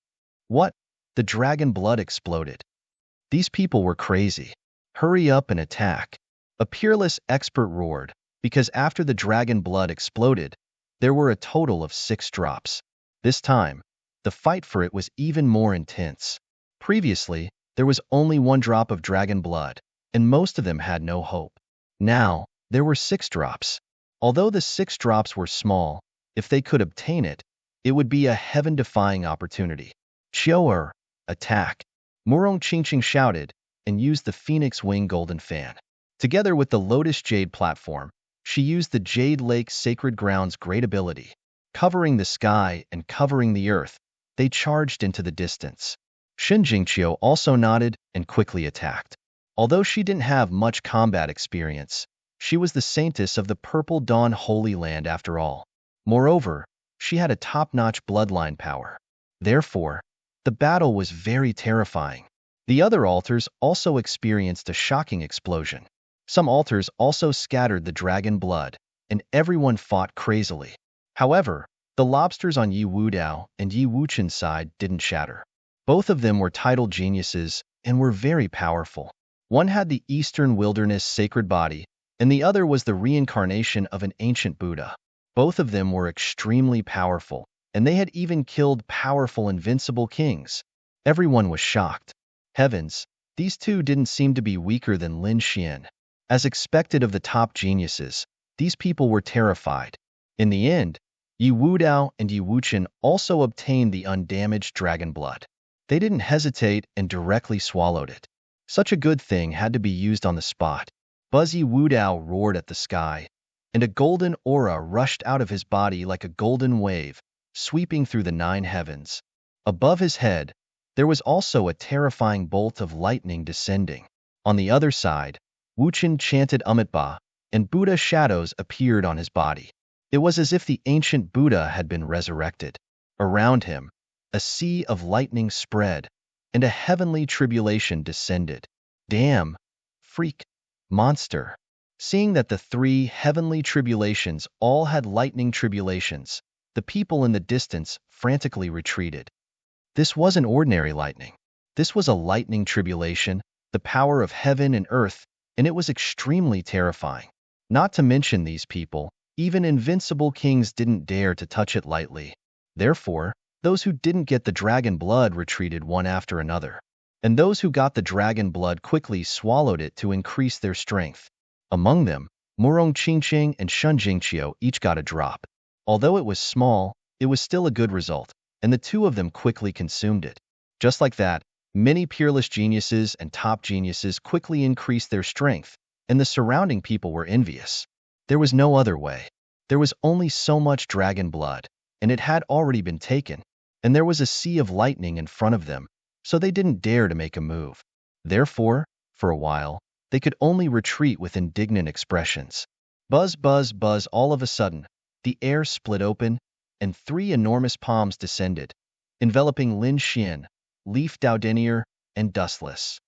What? The dragon blood exploded. These people were crazy. Hurry up and attack. A peerless expert roared, because after the dragon blood exploded, there were a total of 6 drops. This time, the fight for it was even more intense. Previously, there was only 1 drop of dragon blood, and most of them had no hope. Now, there were 6 drops. Although the 6 drops were small, if they could obtain it, it would be a heaven-defying opportunity. Qiu'er, attack! Morong Qingcheng shouted, and used the Phoenix Wing Golden Fan. Together with the Lotus Jade platform, she used the Jade Lake Sacred Ground's great ability. Covering the sky and covering the earth, they charged into the distance. Shen Jingqiu also nodded and quickly attacked. Although she didn't have much combat experience, she was the saintess of the Purple Dawn Holy Land after all. Moreover, she had a top-notch bloodline power. Therefore, the battle was very terrifying. The other altars also experienced a shocking explosion. Some altars also scattered the dragon blood, and everyone fought crazily. However, the lobsters on Yi Wudao and Yi Wuqin's side didn't shatter. Both of them were titled geniuses and were very powerful. One had the Eastern Wilderness sacred body, and the other was the reincarnation of an ancient Buddha. Both of them were extremely powerful, and they had even killed powerful invincible kings. Everyone was shocked. Heavens, these two didn't seem to be weaker than Lin Xian. As expected of the top geniuses, these people were terrified. In the end, Yi Wudao and Yi Wuqin also obtained the undamaged dragon blood. They didn't hesitate and directly swallowed it. Such a good thing had to be used on the spot. Yi Wudao roared at the sky, and a golden aura rushed out of his body like a golden wave, sweeping through the 9 heavens. Above his head, there was also a terrifying bolt of lightning descending. On the other side, Wuqin chanted Amitabha, and Buddha shadows appeared on his body. It was as if the ancient Buddha had been resurrected. Around him, a sea of lightning spread, and a heavenly tribulation descended. Damn! Freak! Monster! Seeing that the 3 heavenly tribulations all had lightning tribulations, the people in the distance frantically retreated. This wasn't ordinary lightning. This was a lightning tribulation, the power of heaven and earth, and it was extremely terrifying. Not to mention these people, even invincible kings didn't dare to touch it lightly. Therefore, those who didn't get the dragon blood retreated one after another, and those who got the dragon blood quickly swallowed it to increase their strength. Among them, Morong Qingcheng and Shen Jingqiu each got a drop. Although it was small, it was still a good result, and the two of them quickly consumed it. Just like that, many peerless geniuses and top geniuses quickly increased their strength, and the surrounding people were envious. There was no other way. There was only so much dragon blood, and it had already been taken, and there was a sea of lightning in front of them, so they didn't dare to make a move. Therefore, for a while, they could only retreat with indignant expressions. Buzz, buzz, buzz. All of a sudden, the air split open, and three enormous palms descended, enveloping Lin Xian, leaf doudenier, and dustless.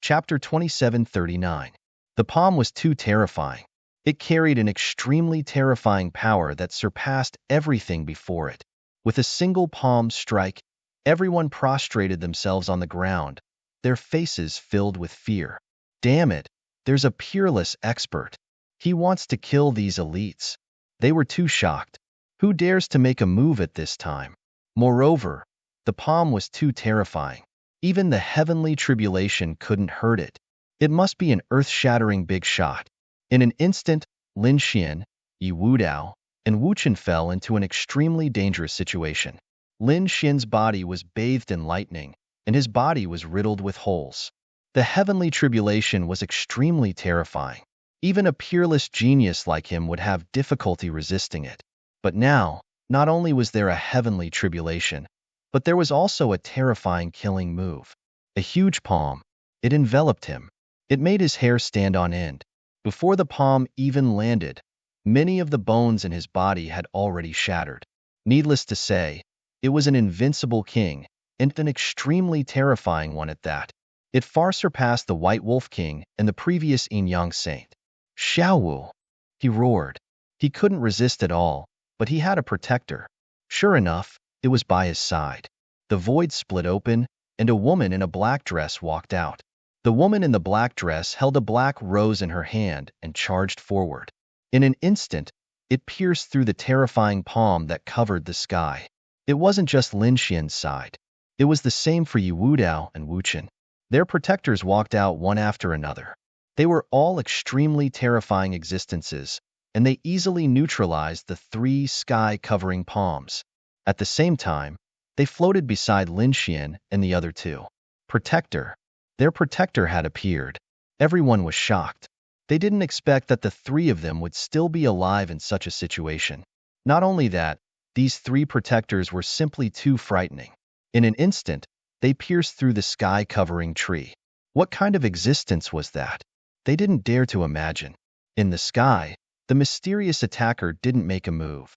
Chapter 2739. The palm was too terrifying. It carried an extremely terrifying power that surpassed everything before it. With a single palm strike, everyone prostrated themselves on the ground, their faces filled with fear. Damn it, there's a peerless expert. He wants to kill these elites. They were too shocked. Who dares to make a move at this time? Moreover, the palm was too terrifying. Even the heavenly tribulation couldn't hurt it. It must be an earth-shattering big shot. In an instant, Lin Xian, Yi Wudao, and Wu Chen fell into an extremely dangerous situation. Lin Xian's body was bathed in lightning, and his body was riddled with holes. The heavenly tribulation was extremely terrifying. Even a peerless genius like him would have difficulty resisting it. But now, not only was there a heavenly tribulation, but there was also a terrifying killing move. A huge palm. It enveloped him. It made his hair stand on end. Before the palm even landed, many of the bones in his body had already shattered. Needless to say, it was an invincible king, and an extremely terrifying one at that. It far surpassed the White Wolf King and the previous Yin-Yang Saint. Xiaowu! He roared. He couldn't resist at all, but he had a protector. Sure enough, it was by his side. The void split open, and a woman in a black dress walked out. The woman in the black dress held a black rose in her hand and charged forward. In an instant, it pierced through the terrifying palm that covered the sky. It wasn't just Lin Xian's side. It was the same for Yi Wudao and Wu Chen. Their protectors walked out one after another. They were all extremely terrifying existences, and they easily neutralized the three sky-covering palms. At the same time, they floated beside Lin Xian and the other two. Protector. Their protector had appeared. Everyone was shocked. They didn't expect that the three of them would still be alive in such a situation. Not only that, these three protectors were simply too frightening. In an instant, they pierced through the sky-covering tree. What kind of existence was that? They didn't dare to imagine. In the sky, the mysterious attacker didn't make a move.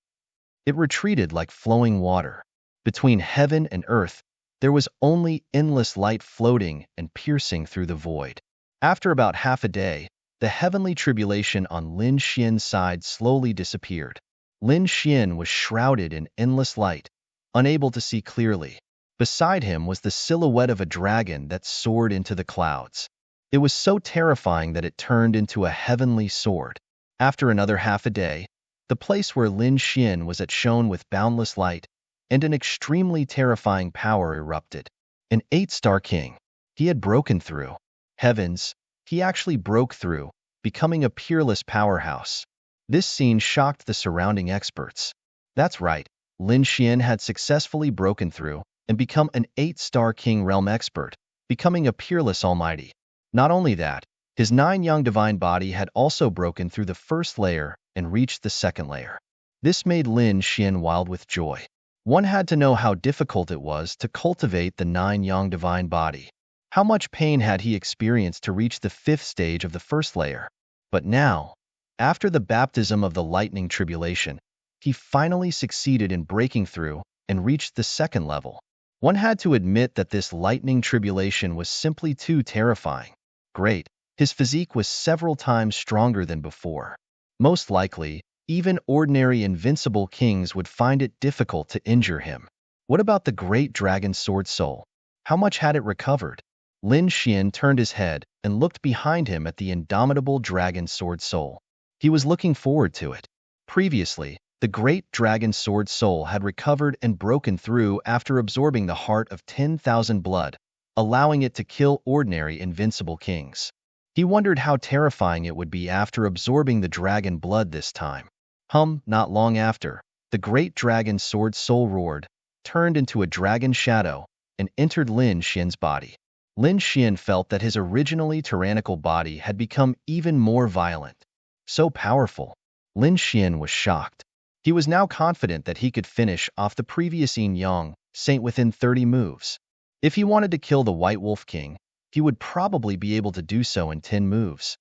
It retreated like flowing water. Between heaven and earth, there was only endless light floating and piercing through the void. After about half a day, the heavenly tribulation on Lin Xian's side slowly disappeared. Lin Xian was shrouded in endless light, unable to see clearly. Beside him was the silhouette of a dragon that soared into the clouds. It was so terrifying that it turned into a heavenly sword. After another half a day, the place where Lin Xian was at shone with boundless light, and an extremely terrifying power erupted. An 8-star king. He had broken through. Heavens, he actually broke through, becoming a peerless powerhouse. This scene shocked the surrounding experts. That's right, Lin Xian had successfully broken through and become an 8-star king realm expert, becoming a peerless almighty. Not only that, his 9-yang divine body had also broken through the first layer and reached the second layer. This made Lin Xian wild with joy. One had to know how difficult it was to cultivate the 9-yang divine body. How much pain had he experienced to reach the 5th stage of the first layer? But now, after the baptism of the lightning tribulation, he finally succeeded in breaking through and reached the second level. One had to admit that this lightning tribulation was simply too terrifying. Great. His physique was several times stronger than before. Most likely, even ordinary invincible kings would find it difficult to injure him. What about the great dragon sword soul? How much had it recovered? Lin Xian turned his head and looked behind him at the indomitable dragon sword soul. He was looking forward to it. Previously, the great dragon sword soul had recovered and broken through after absorbing the heart of 10,000 blood, allowing it to kill ordinary invincible kings. He wondered how terrifying it would be after absorbing the dragon blood this time. Not long after, the great dragon sword soul roared, turned into a dragon shadow, and entered Lin Xian's body. Lin Xian felt that his originally tyrannical body had become even more violent. So powerful. Lin Xian was shocked. He was now confident that he could finish off the previous Yin-Yang Saint within 30 moves. If he wanted to kill the White Wolf King, he would probably be able to do so in 10 moves.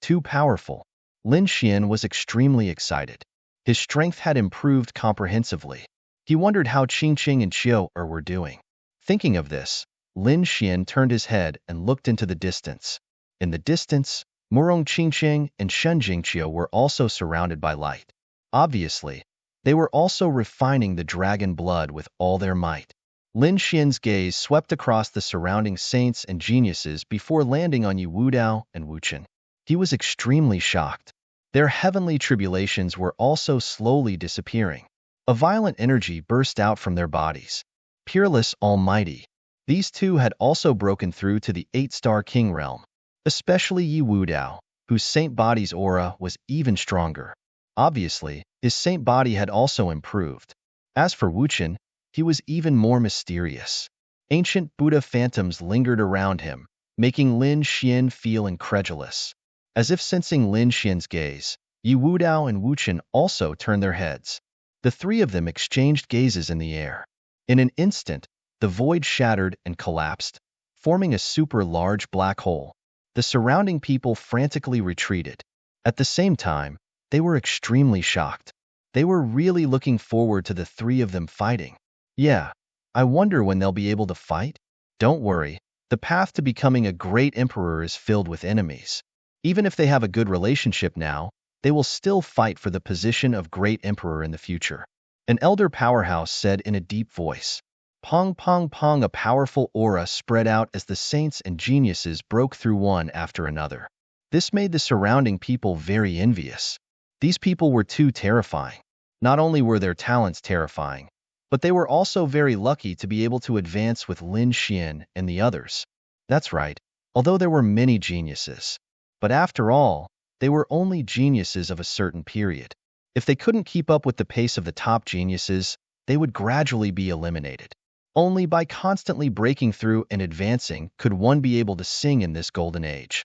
Too powerful. Lin Xian was extremely excited. His strength had improved comprehensively. He wondered how Qingqing and Qiu were doing. Thinking of this, Lin Xian turned his head and looked into the distance. In the distance, Murong Qingqing and Shen Jingqiu were also surrounded by light. Obviously, they were also refining the dragon blood with all their might. Lin Xian's gaze swept across the surrounding saints and geniuses before landing on Yu Wudao and Wuchen. He was extremely shocked. Their heavenly tribulations were also slowly disappearing. A violent energy burst out from their bodies. Peerless Almighty. These two had also broken through to the 8-star king realm, especially Yi Wudao, whose saint body's aura was even stronger. Obviously, his saint body had also improved. As for Wuchen, he was even more mysterious. Ancient Buddha phantoms lingered around him, making Lin Xian feel incredulous. As if sensing Lin Xian's gaze, Yi Wudao and Wuchen also turned their heads. The three of them exchanged gazes in the air. In an instant, the void shattered and collapsed, forming a super large black hole. The surrounding people frantically retreated. At the same time, they were extremely shocked. They were really looking forward to the three of them fighting. Yeah, I wonder when they'll be able to fight? Don't worry, the path to becoming a great emperor is filled with enemies. Even if they have a good relationship now, they will still fight for the position of great emperor in the future. An elder powerhouse said in a deep voice. Pong pong pong, a powerful aura spread out as the saints and geniuses broke through one after another. This made the surrounding people very envious. These people were too terrifying. Not only were their talents terrifying, but they were also very lucky to be able to advance with Lin Xian and the others. That's right, although there were many geniuses. But after all, they were only geniuses of a certain period. If they couldn't keep up with the pace of the top geniuses, they would gradually be eliminated. Only by constantly breaking through and advancing could one be able to sing in this golden age.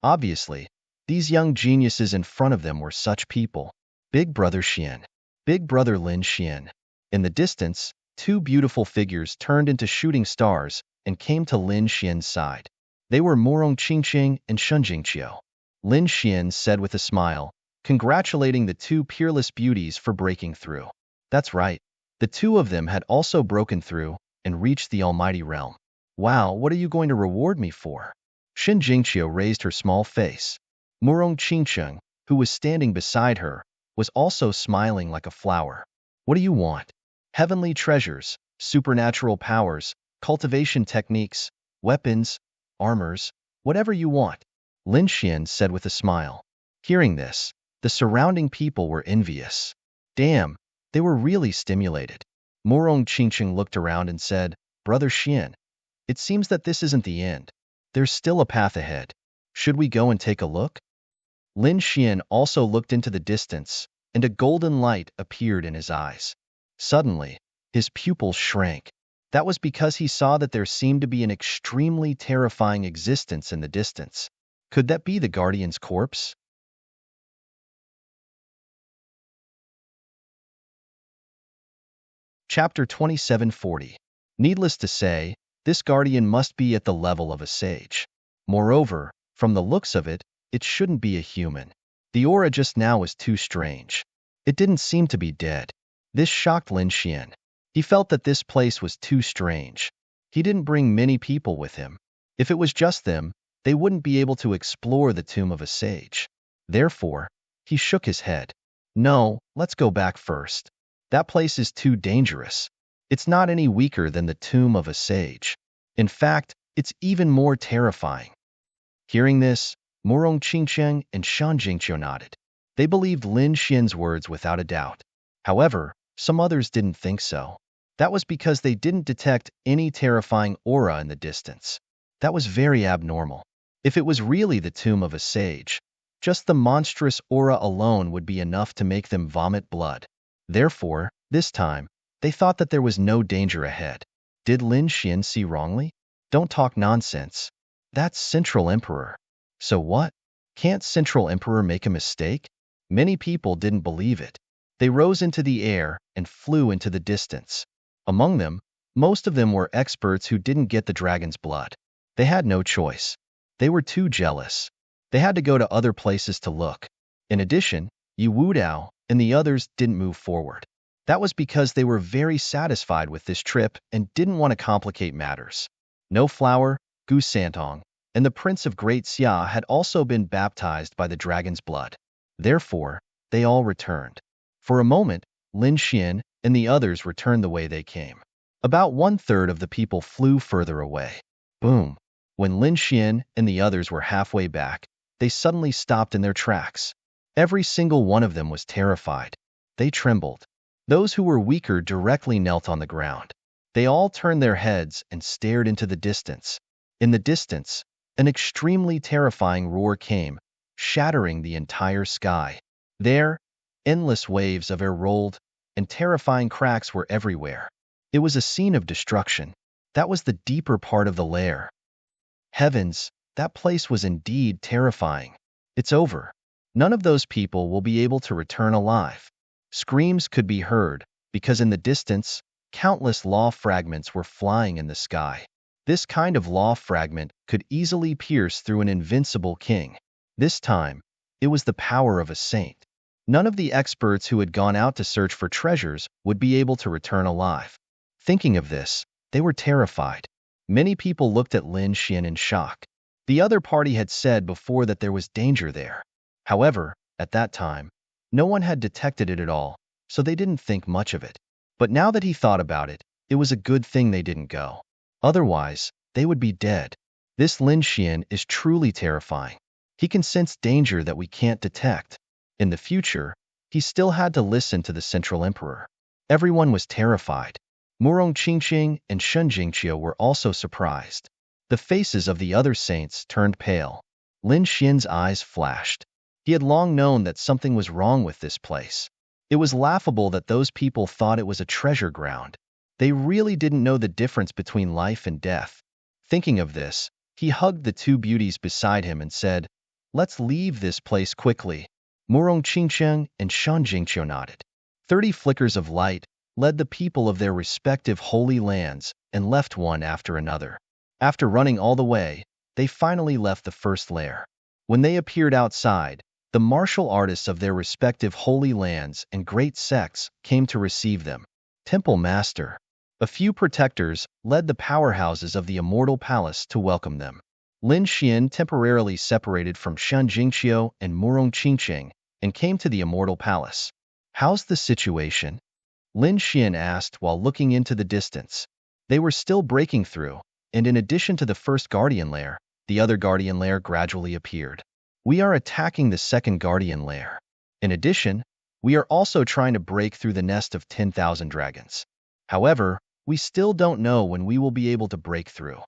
Obviously, these young geniuses in front of them were such people. Big Brother Xian. Big Brother Lin Xian. In the distance, two beautiful figures turned into shooting stars and came to Lin Xian's side. They were Murong Qingqing and Shen Jingqiu. Lin Xian said with a smile, congratulating the two peerless beauties for breaking through. That's right. The two of them had also broken through and reached the almighty realm. Wow, what are you going to reward me for? Shen Jingqiu raised her small face. Murong Qingqing, who was standing beside her, was also smiling like a flower. What do you want? Heavenly treasures, supernatural powers, cultivation techniques, weapons, armors, whatever you want, Lin Xian said with a smile. Hearing this, the surrounding people were envious. Damn, they were really stimulated. Murong Qingqing looked around and said, Brother Xian, it seems that this isn't the end. There's still a path ahead. Should we go and take a look? Lin Xian also looked into the distance, and a golden light appeared in his eyes. Suddenly, his pupils shrank. That was because he saw that there seemed to be an extremely terrifying existence in the distance. Could that be the Guardian's corpse? Chapter 2740. Needless to say, this Guardian must be at the level of a sage. Moreover, from the looks of it, it shouldn't be a human. The aura just now was too strange. It didn't seem to be dead. This shocked Lin Xian. He felt that this place was too strange. He didn't bring many people with him. If it was just them, they wouldn't be able to explore the tomb of a sage. Therefore, he shook his head. No, let's go back first. That place is too dangerous. It's not any weaker than the tomb of a sage. In fact, it's even more terrifying. Hearing this, Murong Qingqing and Shen Jingqiu nodded. They believed Lin Xian's words without a doubt. However, some others didn't think so. That was because they didn't detect any terrifying aura in the distance. That was very abnormal. If it was really the tomb of a sage, just the monstrous aura alone would be enough to make them vomit blood. Therefore, this time, they thought that there was no danger ahead. Did Lin Xian see wrongly? Don't talk nonsense. That's Central Emperor. So what? Can't Central Emperor make a mistake? Many people didn't believe it. They rose into the air and flew into the distance. Among them, most of them were experts who didn't get the dragon's blood. They had no choice. They were too jealous. They had to go to other places to look. In addition, Yu Wudao and the others didn't move forward. That was because they were very satisfied with this trip and didn't want to complicate matters. No Flower, Gu Santong, and the Prince of Great Xia had also been baptized by the dragon's blood. Therefore, they all returned. For a moment, Lin Xian and the others returned the way they came. About 1/3 of the people flew further away. Boom! When Lin Xian and the others were halfway back, they suddenly stopped in their tracks. Every single one of them was terrified. They trembled. Those who were weaker directly knelt on the ground. They all turned their heads and stared into the distance. In the distance, an extremely terrifying roar came, shattering the entire sky. There, endless waves of air rolled, and terrifying cracks were everywhere. It was a scene of destruction. That was the deeper part of the lair. Heavens, that place was indeed terrifying. It's over. None of those people will be able to return alive. Screams could be heard, because in the distance, countless law fragments were flying in the sky. This kind of law fragment could easily pierce through an invincible king. This time, it was the power of a saint. None of the experts who had gone out to search for treasures would be able to return alive. Thinking of this, they were terrified. Many people looked at Lin Xian in shock. The other party had said before that there was danger there. However, at that time, no one had detected it at all, so they didn't think much of it. But now that he thought about it, it was a good thing they didn't go. Otherwise, they would be dead. This Lin Xian is truly terrifying. He can sense danger that we can't detect. In the future, he still had to listen to the Central Emperor. Everyone was terrified. Murong Qingqing and Shun Jingqiu were also surprised. The faces of the other saints turned pale. Lin Xian's eyes flashed. He had long known that something was wrong with this place. It was laughable that those people thought it was a treasure ground. They really didn't know the difference between life and death. Thinking of this, he hugged the two beauties beside him and said, "Let's leave this place quickly." Murong Qingqiang and Shun Jingqiu nodded. 30 flickers of light led the people of their respective holy lands and left one after another. After running all the way, they finally left the first lair. When they appeared outside, the martial artists of their respective holy lands and great sects came to receive them. Temple Master. A few protectors led the powerhouses of the Immortal Palace to welcome them. Lin Xian temporarily separated from Shun Jingqiu and Murong Qingqing and came to the Immortal Palace. "How's the situation?" Lin Xian asked while looking into the distance. They were still breaking through, and in addition to the first guardian lair, the other guardian lair gradually appeared. "We are attacking the second guardian lair. In addition, we are also trying to break through the nest of 10,000 dragons. However, we still don't know when we will be able to break through,"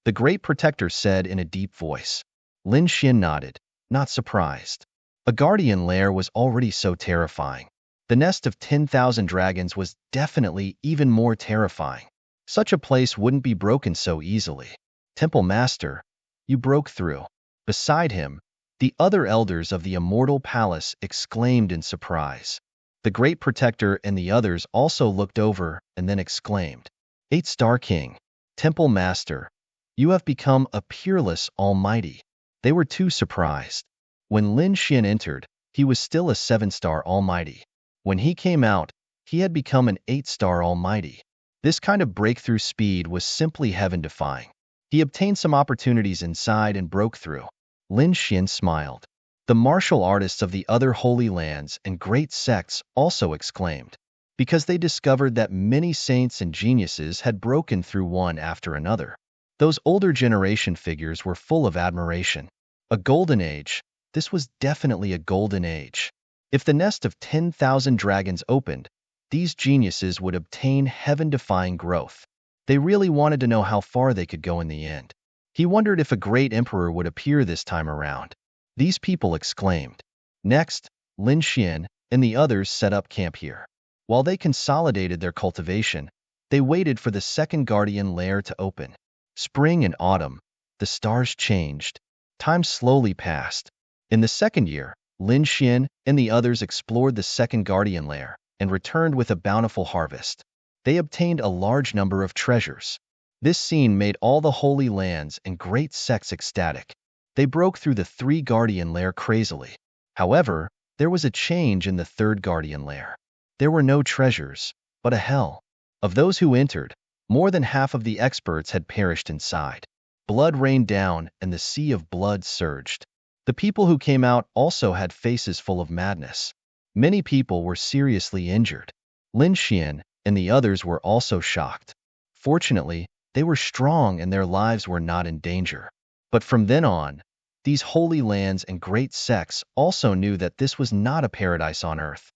the Great Protector said in a deep voice. Lin Xian nodded, not surprised. A guardian lair was already so terrifying. The nest of 10,000 dragons was definitely even more terrifying. Such a place wouldn't be broken so easily. "Temple Master, you broke through." Beside him, the other elders of the Immortal Palace exclaimed in surprise. The Great Protector and the others also looked over and then exclaimed, "Eight-star King, Temple Master, you have become a peerless almighty." They were too surprised. When Lin Xian entered, he was still a 7-star almighty. When he came out, he had become an 8-star almighty. This kind of breakthrough speed was simply heaven-defying. He obtained some opportunities inside and broke through. Lin Xian smiled. The martial artists of the other holy lands and great sects also exclaimed, because they discovered that many saints and geniuses had broken through one after another. Those older generation figures were full of admiration. A golden age. This was definitely a golden age. If the nest of 10,000 dragons opened, these geniuses would obtain heaven-defying growth. They really wanted to know how far they could go in the end. He wondered if a great emperor would appear this time around. These people exclaimed. Next, Lin Xian and the others set up camp here. While they consolidated their cultivation, they waited for the second guardian lair to open. Spring and autumn, the stars changed. Time slowly passed. In the second year, Lin Xian and the others explored the second guardian lair and returned with a bountiful harvest. They obtained a large number of treasures. This scene made all the holy lands and great sects ecstatic. They broke through the 3 guardian layer crazily. However, there was a change in the 3rd guardian layer. There were no treasures, but a hell. Of those who entered, more than half of the experts had perished inside. Blood rained down and the sea of blood surged. The people who came out also had faces full of madness. Many people were seriously injured. Lin Xian and the others were also shocked. Fortunately, they were strong and their lives were not in danger. But from then on, these holy lands and great sects also knew that this was not a paradise on earth.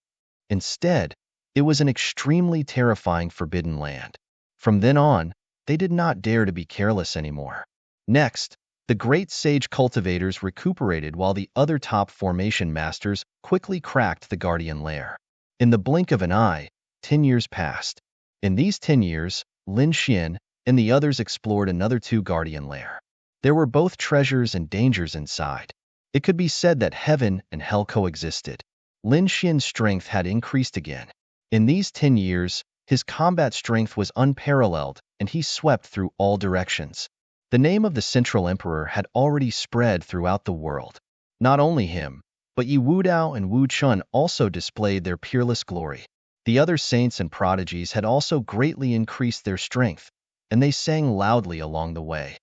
Instead, it was an extremely terrifying forbidden land. From then on, they did not dare to be careless anymore. Next, the great sage cultivators recuperated while the other top formation masters quickly cracked the guardian layer. In the blink of an eye, 10 years passed. In these 10 years, Lin Xian and the others explored another 2 guardian layer. There were both treasures and dangers inside. It could be said that heaven and hell coexisted. Lin Xian's strength had increased again. In these 10 years, his combat strength was unparalleled and he swept through all directions. The name of the Central Emperor had already spread throughout the world. Not only him, but Yi Wudao and Wu Chun also displayed their peerless glory. The other saints and prodigies had also greatly increased their strength, and they sang loudly along the way.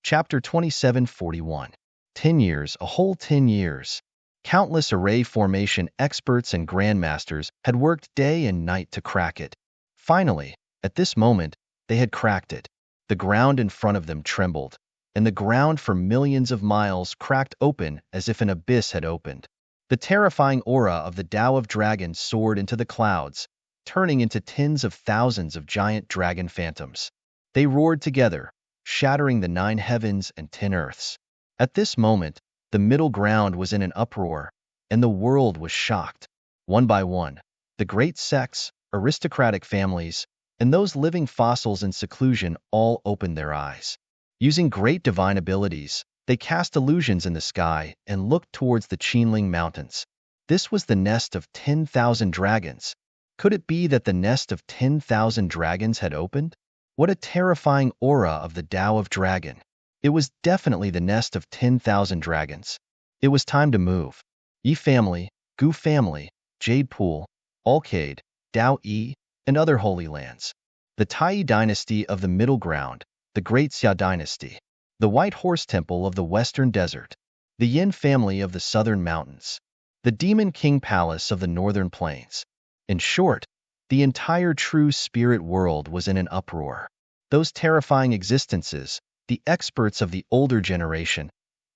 Chapter 2741. 10 years, a whole 10 years. Countless array formation experts and grandmasters had worked day and night to crack it. Finally, at this moment, they had cracked it. The ground in front of them trembled, and the ground for millions of miles cracked open as if an abyss had opened. The terrifying aura of the Tao of Dragons soared into the clouds, turning into tens of thousands of giant dragon phantoms. They roared together, shattering the 9 heavens and 10 earths. At this moment, the middle ground was in an uproar, and the world was shocked. One by one, the great sects, aristocratic families, and those living fossils in seclusion all opened their eyes. Using great divine abilities, they cast illusions in the sky and looked towards the Qinling Mountains. This was the nest of 10,000 dragons. Could it be that the nest of 10,000 dragons had opened? What a terrifying aura of the Tao of Dragon. It was definitely the nest of 10,000 dragons. It was time to move. Yi family, Gu family, Jade Pool, Alcade, Dao Yi, and other holy lands. The Tai dynasty of the Middle Ground, the Great Xia dynasty. The White Horse Temple of the Western Desert. The Yin family of the Southern Mountains. The Demon King Palace of the Northern Plains. In short, the entire true spirit world was in an uproar. Those terrifying existences, the experts of the older generation,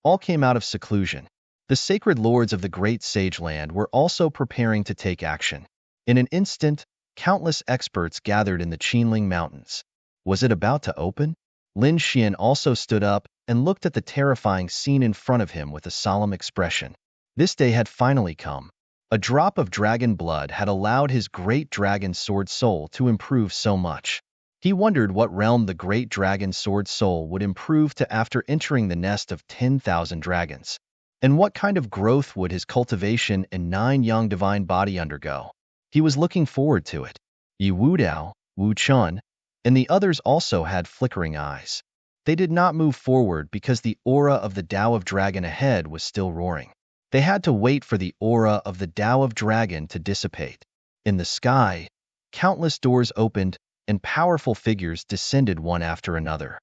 all came out of seclusion. The sacred lords of the great sage land were also preparing to take action. In an instant, countless experts gathered in the Qinling Mountains. Was it about to open? Lin Xian also stood up and looked at the terrifying scene in front of him with a solemn expression. This day had finally come. A drop of dragon blood had allowed his great dragon sword soul to improve so much. He wondered what realm the great dragon sword soul would improve to after entering the nest of 10,000 dragons. And what kind of growth would his cultivation and 9 young divine body undergo? He was looking forward to it. Yi Wudao, Wu Chun, and the others also had flickering eyes. They did not move forward because the aura of the Tao of Dragon ahead was still roaring. They had to wait for the aura of the Tao of Dragon to dissipate. In the sky, countless doors opened and powerful figures descended one after another.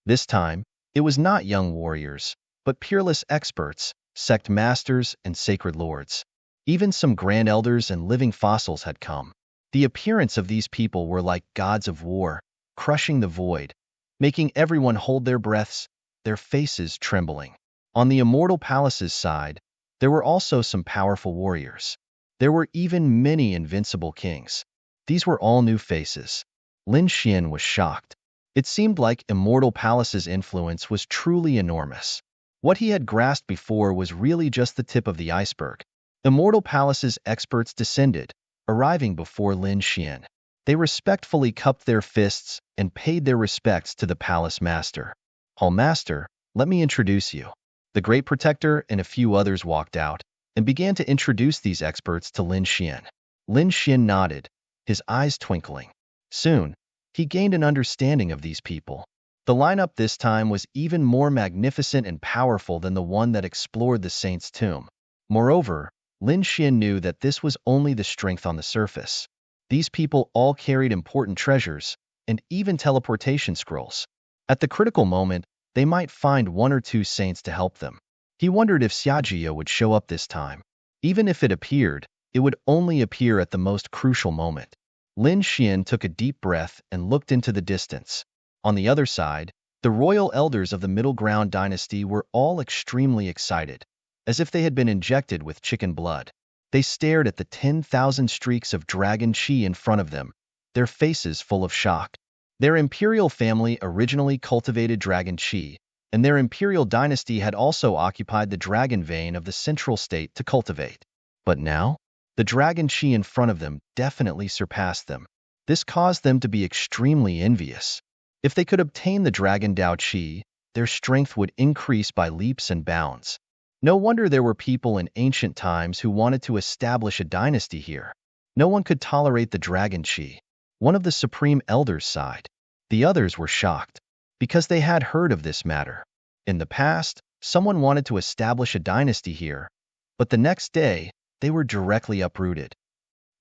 This time, it was not young warriors, but peerless experts, sect masters, and sacred lords. Even some grand elders and living fossils had come. The appearance of these people were like gods of war, crushing the void, making everyone hold their breaths, their faces trembling. On the immortal palace's side, there were also some powerful warriors. There were even many invincible kings. These were all new faces. Lin Xian was shocked. It seemed like Immortal Palace's influence was truly enormous. What he had grasped before was really just the tip of the iceberg. Immortal Palace's experts descended, arriving before Lin Xian. They respectfully cupped their fists and paid their respects to the palace master. Hall Master, let me introduce you. The Great Protector and a few others walked out and began to introduce these experts to Lin Xian. Lin Xin nodded, his eyes twinkling. Soon, he gained an understanding of these people. The lineup this time was even more magnificent and powerful than the one that explored the saint's tomb. Moreover, Lin Xin knew that this was only the strength on the surface. These people all carried important treasures, and even teleportation scrolls. At the critical moment, they might find one or two saints to help them. He wondered if Xiajia would show up this time. Even if it appeared, it would only appear at the most crucial moment. Lin Xian took a deep breath and looked into the distance. On the other side, the royal elders of the Middle Ground dynasty were all extremely excited, as if they had been injected with chicken blood. They stared at the 10,000 streaks of dragon qi in front of them, their faces full of shock. Their imperial family originally cultivated dragon qi, and their imperial dynasty had also occupied the dragon vein of the central state to cultivate. But now, the dragon qi in front of them definitely surpassed them. This caused them to be extremely envious. If they could obtain the dragon Dao qi, their strength would increase by leaps and bounds. No wonder there were people in ancient times who wanted to establish a dynasty here. No one could tolerate the dragon qi. One of the supreme elders sighed. The others were shocked, because they had heard of this matter. In the past, someone wanted to establish a dynasty here, but the next day, they were directly uprooted.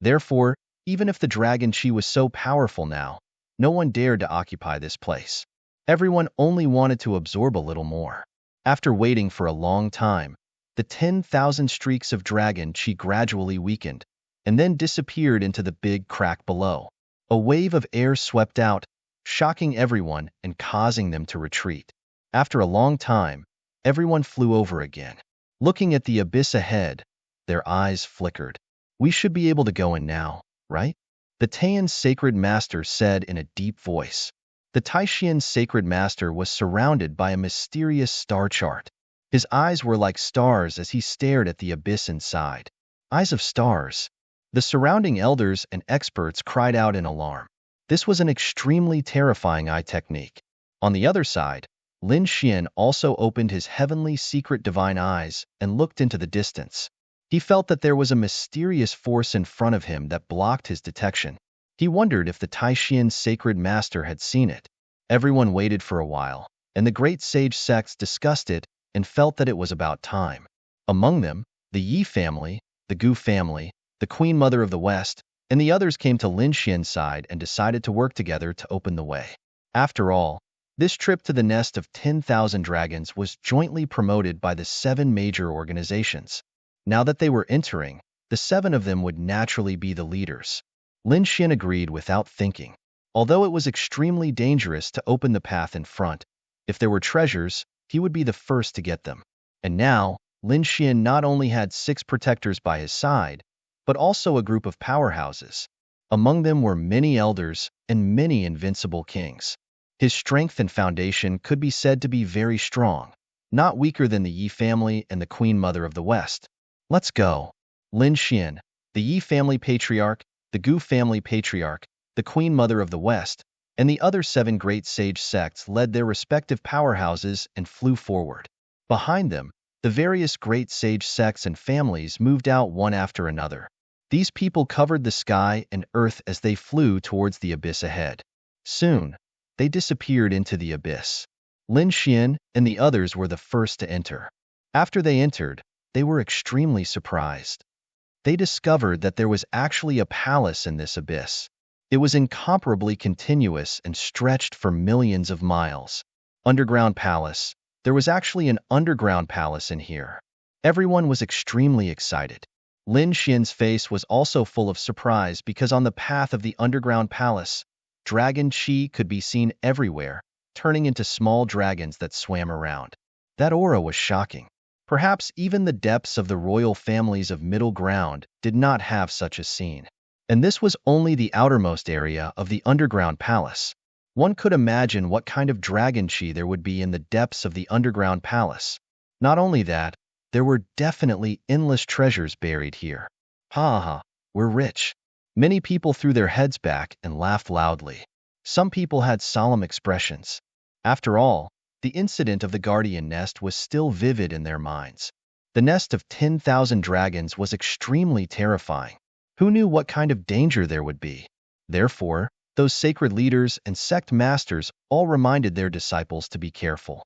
Therefore, even if the dragon qi was so powerful now, no one dared to occupy this place. Everyone only wanted to absorb a little more. After waiting for a long time, the 10,000 streaks of dragon qi gradually weakened, and then disappeared into the big crack below. A wave of air swept out, shocking everyone and causing them to retreat. After a long time, everyone flew over again. Looking at the abyss ahead, their eyes flickered. We should be able to go in now, right? The Taiyan's sacred master said in a deep voice. The Taishian's sacred master was surrounded by a mysterious star chart. His eyes were like stars as he stared at the abyss inside. Eyes of stars. The surrounding elders and experts cried out in alarm. This was an extremely terrifying eye technique. On the other side, Lin Xian also opened his heavenly secret divine eyes and looked into the distance. He felt that there was a mysterious force in front of him that blocked his detection. He wondered if the Taishian's sacred master had seen it. Everyone waited for a while, and the great sage sects discussed it and felt that it was about time. Among them, the Yi family, the Gu family, the Queen Mother of the West, and the others came to Lin Xian's side and decided to work together to open the way. After all, this trip to the nest of 10,000 dragons was jointly promoted by the 7 major organizations. Now that they were entering, the 7 of them would naturally be the leaders. Lin Xian agreed without thinking. Although it was extremely dangerous to open the path in front, if there were treasures, he would be the first to get them. And now, Lin Xian not only had 6 protectors by his side, but also a group of powerhouses. Among them were many elders and many invincible kings. His strength and foundation could be said to be very strong, not weaker than the Yi family and the Queen Mother of the West. Let's go. Lin Xian, the Yi family patriarch, the Gu family patriarch, the Queen Mother of the West, and the other 7 great sage sects led their respective powerhouses and flew forward. Behind them, the various great sage sects and families moved out one after another. These people covered the sky and earth as they flew towards the abyss ahead. Soon, they disappeared into the abyss. Lin Xian and the others were the first to enter. After they entered, they were extremely surprised. They discovered that there was actually a palace in this abyss. It was incomparably continuous and stretched for millions of miles. Underground palace. There was actually an underground palace in here. Everyone was extremely excited. Lin Xian's face was also full of surprise because on the path of the underground palace, dragon qi could be seen everywhere, turning into small dragons that swam around. That aura was shocking. Perhaps even the depths of the royal families of Middle Ground did not have such a scene. And this was only the outermost area of the underground palace. One could imagine what kind of dragon qi there would be in the depths of the underground palace. Not only that, there were definitely endless treasures buried here. Ha ha, we're rich. Many people threw their heads back and laughed loudly. Some people had solemn expressions. After all, the incident of the guardian nest was still vivid in their minds. The nest of 10,000 dragons was extremely terrifying. Who knew what kind of danger there would be? Therefore, those sacred leaders and sect masters all reminded their disciples to be careful.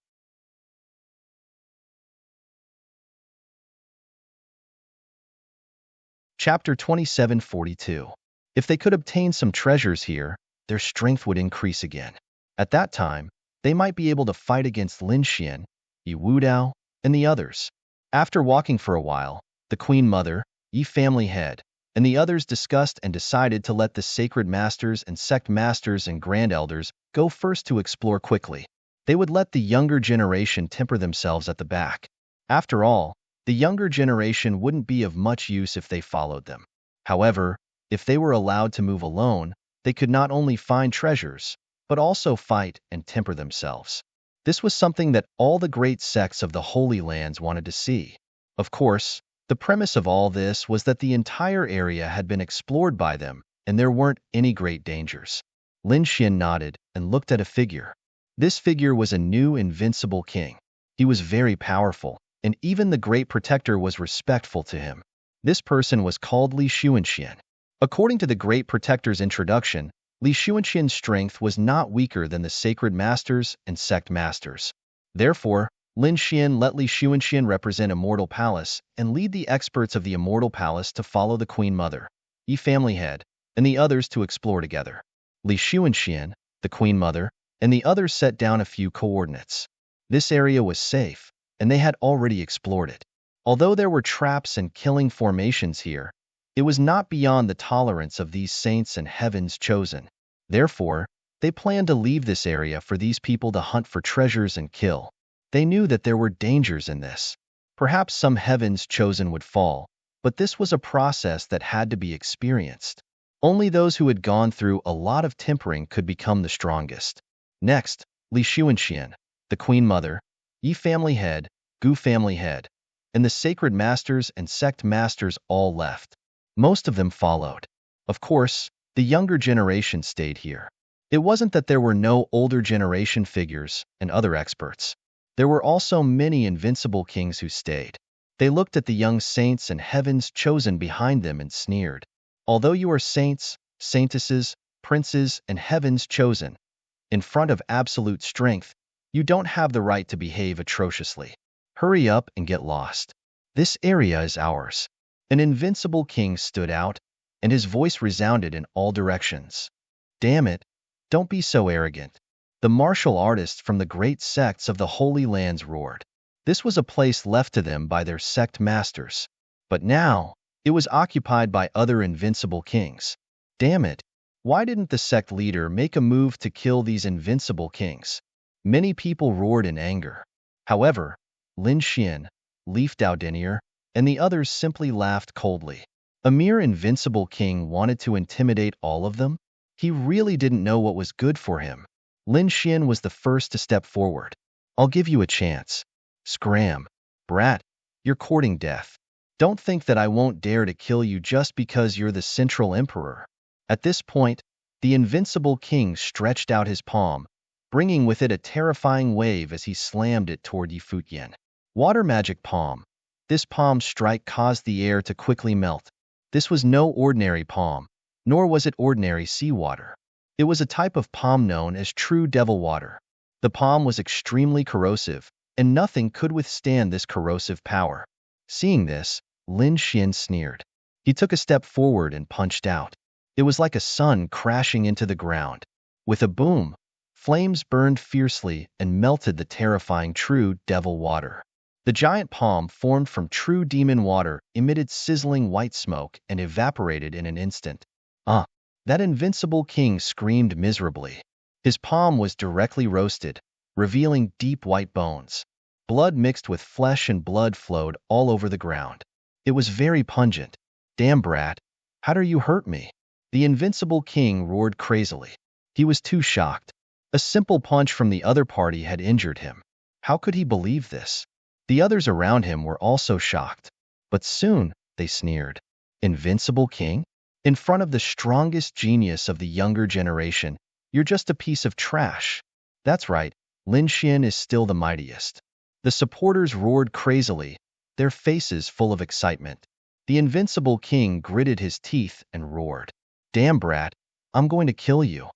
Chapter 27:42. If they could obtain some treasures here, their strength would increase again. At that time, they might be able to fight against Lin Xian, Yi Wudao, and the others. After walking for a while, the Queen Mother, Yi family head, and the others discussed and decided to let the sacred masters and sect masters and grand elders go first to explore quickly. They would let the younger generation temper themselves at the back. After all, the younger generation wouldn't be of much use if they followed them. However, if they were allowed to move alone, they could not only find treasures, but also fight and temper themselves. This was something that all the great sects of the Holy Lands wanted to see. Of course, the premise of all this was that the entire area had been explored by them, and there weren't any great dangers. Lin Xian nodded and looked at a figure. This figure was a new invincible king. He was very powerful, and even the great protector was respectful to him. This person was called Li Xuanxian. According to the great protector's introduction, Li Xuanxian's strength was not weaker than the sacred masters and sect masters. Therefore, Lin Xian let Li Xuanxian represent Immortal Palace and lead the experts of the Immortal Palace to follow the Queen Mother, Yi family head, and the others to explore together. Li Xuanxian, the Queen Mother, and the others set down a few coordinates. This area was safe, and they had already explored it. Although there were traps and killing formations here, it was not beyond the tolerance of these saints and heavens chosen. Therefore, they planned to leave this area for these people to hunt for treasures and kill. They knew that there were dangers in this. Perhaps some heavens chosen would fall, but this was a process that had to be experienced. Only those who had gone through a lot of tempering could become the strongest. Next, Li Xuanxian, the Queen Mother, Yi family head, Gu family head, and the sacred masters and sect masters all left. Most of them followed. Of course, the younger generation stayed here. It wasn't that there were no older generation figures and other experts. There were also many invincible kings who stayed. They looked at the young saints and heavens chosen behind them and sneered. Although you are saints, saintesses, princes, and heavens chosen, in front of absolute strength, you don't have the right to behave atrociously. Hurry up and get lost. This area is ours. An invincible king stood out, and his voice resounded in all directions. Damn it, don't be so arrogant. The martial artists from the great sects of the Holy Lands roared. This was a place left to them by their sect masters. But now, it was occupied by other invincible kings. Damn it, why didn't the sect leader make a move to kill these invincible kings? Many people roared in anger. However, Lin Xian, Leaf Daodenier, and the others simply laughed coldly. A mere invincible king wanted to intimidate all of them? He really didn't know what was good for him. Lin Xian was the first to step forward. I'll give you a chance. Scram. Brat, you're courting death. Don't think that I won't dare to kill you just because you're the central emperor. At this point, the invincible king stretched out his palm, bringing with it a terrifying wave as he slammed it toward Yi Fuyan. Water magic palm. This palm strike caused the air to quickly melt. This was no ordinary palm, nor was it ordinary seawater. It was a type of palm known as true devil water. The palm was extremely corrosive, and nothing could withstand this corrosive power. Seeing this, Lin Xian sneered. He took a step forward and punched out. It was like a sun crashing into the ground. With a boom, flames burned fiercely and melted the terrifying true devil water. The giant palm formed from true demon water emitted sizzling white smoke and evaporated in an instant. That invincible king screamed miserably. His palm was directly roasted, revealing deep white bones. Blood mixed with flesh and blood flowed all over the ground. It was very pungent. Damn brat, how dare you hurt me? The invincible king roared crazily. He was too shocked. A simple punch from the other party had injured him. How could he believe this? The others around him were also shocked. But soon, they sneered. Invincible king? In front of the strongest genius of the younger generation, you're just a piece of trash. That's right, Lin Xian is still the mightiest. The supporters roared crazily, their faces full of excitement. The invincible king gritted his teeth and roared, "Damn brat, I'm going to kill you."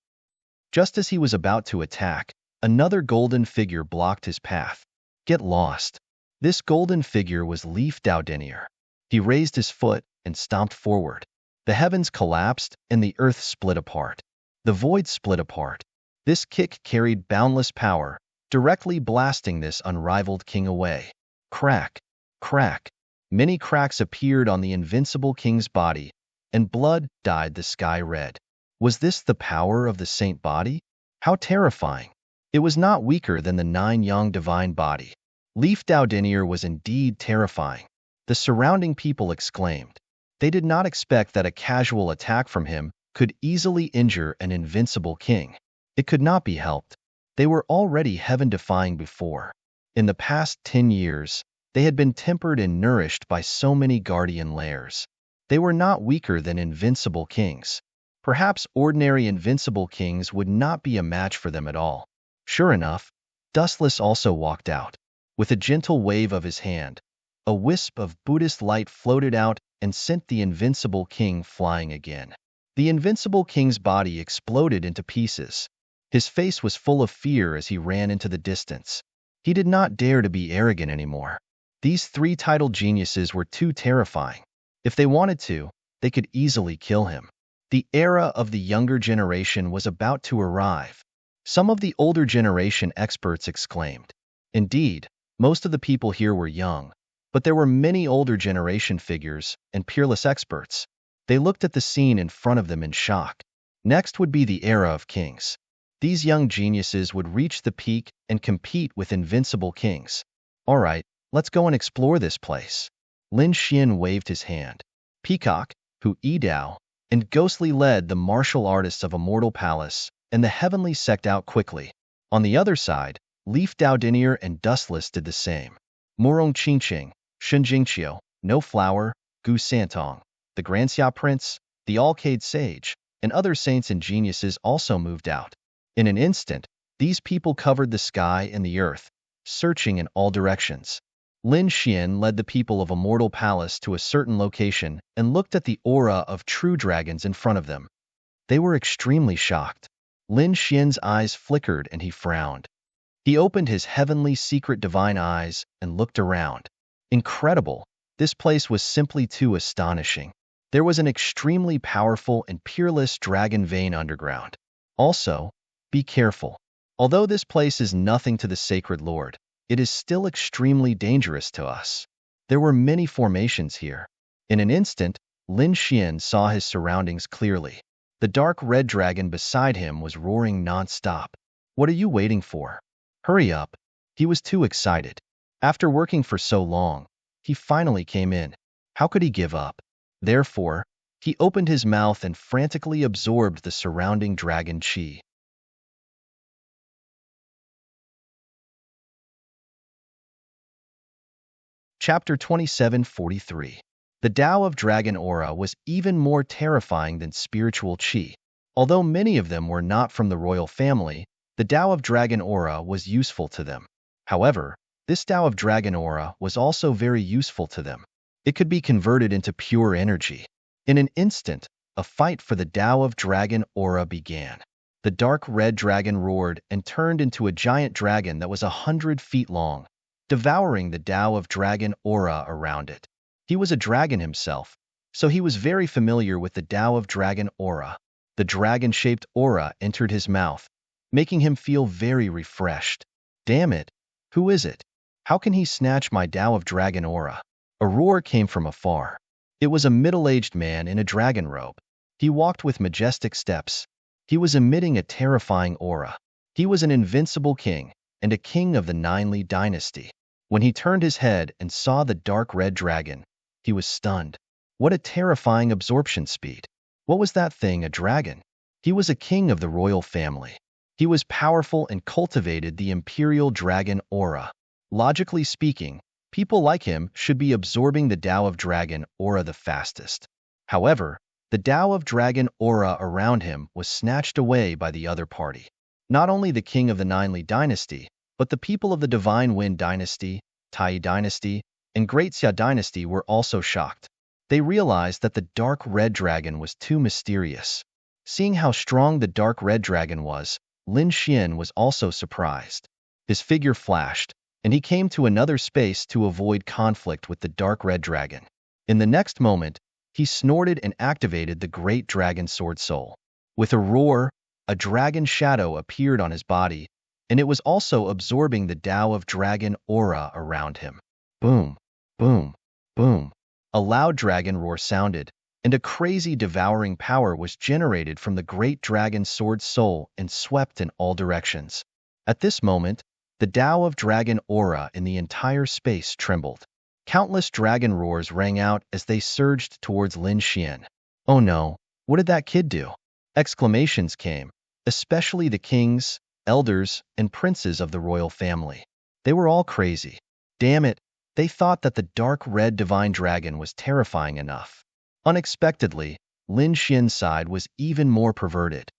Just as he was about to attack, another golden figure blocked his path. "Get lost." This golden figure was Leif Daudenier. He raised his foot and stomped forward. The heavens collapsed and the earth split apart. The void split apart. This kick carried boundless power, directly blasting this unrivaled king away. Crack, crack. Many cracks appeared on the invincible king's body, and blood dyed the sky red. Was this the power of the saint body? How terrifying! It was not weaker than the 9-yang divine body. Leif Daudenier was indeed terrifying. The surrounding people exclaimed. They did not expect that a casual attack from him could easily injure an invincible king. It could not be helped. They were already heaven-defying before. In the past 10 years, they had been tempered and nourished by so many guardian layers. They were not weaker than invincible kings. Perhaps ordinary invincible kings would not be a match for them at all. Sure enough, Dustless also walked out. With a gentle wave of his hand, a wisp of Buddhist light floated out and sent the invincible king flying again. The invincible king's body exploded into pieces. His face was full of fear as he ran into the distance. He did not dare to be arrogant anymore. These 3 titled geniuses were too terrifying. If they wanted to, they could easily kill him. The era of the younger generation was about to arrive. Some of the older generation experts exclaimed. Indeed, most of the people here were young, but there were many older generation figures and peerless experts. They looked at the scene in front of them in shock. Next would be the era of kings. These young geniuses would reach the peak and compete with invincible kings. All right, let's go and explore this place. Lin Xian waved his hand. Peacock, Hu Yidao, and Ghostly led the martial artists of Immortal Palace, and the heavenly sect out quickly. On the other side, Leif Daudenier and Dustless did the same. Murong Qingqing, Shen Jingqiu, No Flower, Gu Santong, the Granxia Prince, the Alcade Sage, and other saints and geniuses also moved out. In an instant, these people covered the sky and the earth, searching in all directions. Lin Xian led the people of Immortal Palace to a certain location and looked at the aura of true dragons in front of them. They were extremely shocked. Lin Xian's eyes flickered and he frowned. He opened his heavenly secret divine eyes and looked around. Incredible! This place was simply too astonishing. There was an extremely powerful and peerless dragon vein underground. Also, be careful. Although this place is nothing to the sacred lord, it is still extremely dangerous to us. There were many formations here. In an instant, Lin Xian saw his surroundings clearly. The dark red dragon beside him was roaring non-stop. What are you waiting for? Hurry up. He was too excited. After working for so long, he finally came in. How could he give up? Therefore, he opened his mouth and frantically absorbed the surrounding dragon chi. Chapter 2743. The Tao of Dragon Aura was even more terrifying than spiritual chi. Although many of them were not from the royal family, the Tao of Dragon Aura was useful to them. However, this Tao of Dragon Aura was also very useful to them. It could be converted into pure energy. In an instant, a fight for the Tao of Dragon Aura began. The dark red dragon roared and turned into a giant dragon that was 100 feet long, devouring the Tao of Dragon Aura around it. He was a dragon himself, so he was very familiar with the Tao of Dragon Aura. The dragon-shaped aura entered his mouth, making him feel very refreshed. Damn it! Who is it? How can he snatch my Tao of Dragon Aura? A roar came from afar. It was a middle-aged man in a dragon robe. He walked with majestic steps. He was emitting a terrifying aura. He was an invincible king, and a king of the Ninely dynasty. When he turned his head and saw the dark red dragon, he was stunned. What a terrifying absorption speed. What was that thing, a dragon? He was a king of the royal family. He was powerful and cultivated the imperial dragon aura. Logically speaking, people like him should be absorbing the Tao of Dragon Aura the fastest. However, the Tao of Dragon Aura around him was snatched away by the other party. Not only the king of the Ninely dynasty, but the people of the Divine Wind dynasty, Tai dynasty, and Great Xia dynasty were also shocked. They realized that the dark red dragon was too mysterious. Seeing how strong the dark red dragon was, Lin Xian was also surprised. His figure flashed, and he came to another space to avoid conflict with the dark red dragon. In the next moment, he snorted and activated the great dragon sword soul. With a roar, a dragon shadow appeared on his body, and it was also absorbing the Tao of dragon aura around him. Boom, boom, boom. A loud dragon roar sounded, and a crazy devouring power was generated from the great dragon sword soul and swept in all directions. At this moment, the Tao of dragon aura in the entire space trembled. Countless dragon roars rang out as they surged towards Lin Xian. Oh no, what did that kid do? Exclamations came, especially the kings, elders, and princes of the royal family. They were all crazy. Damn it, they thought that the dark red divine dragon was terrifying enough. Unexpectedly, Lin Xian's side was even more perverted.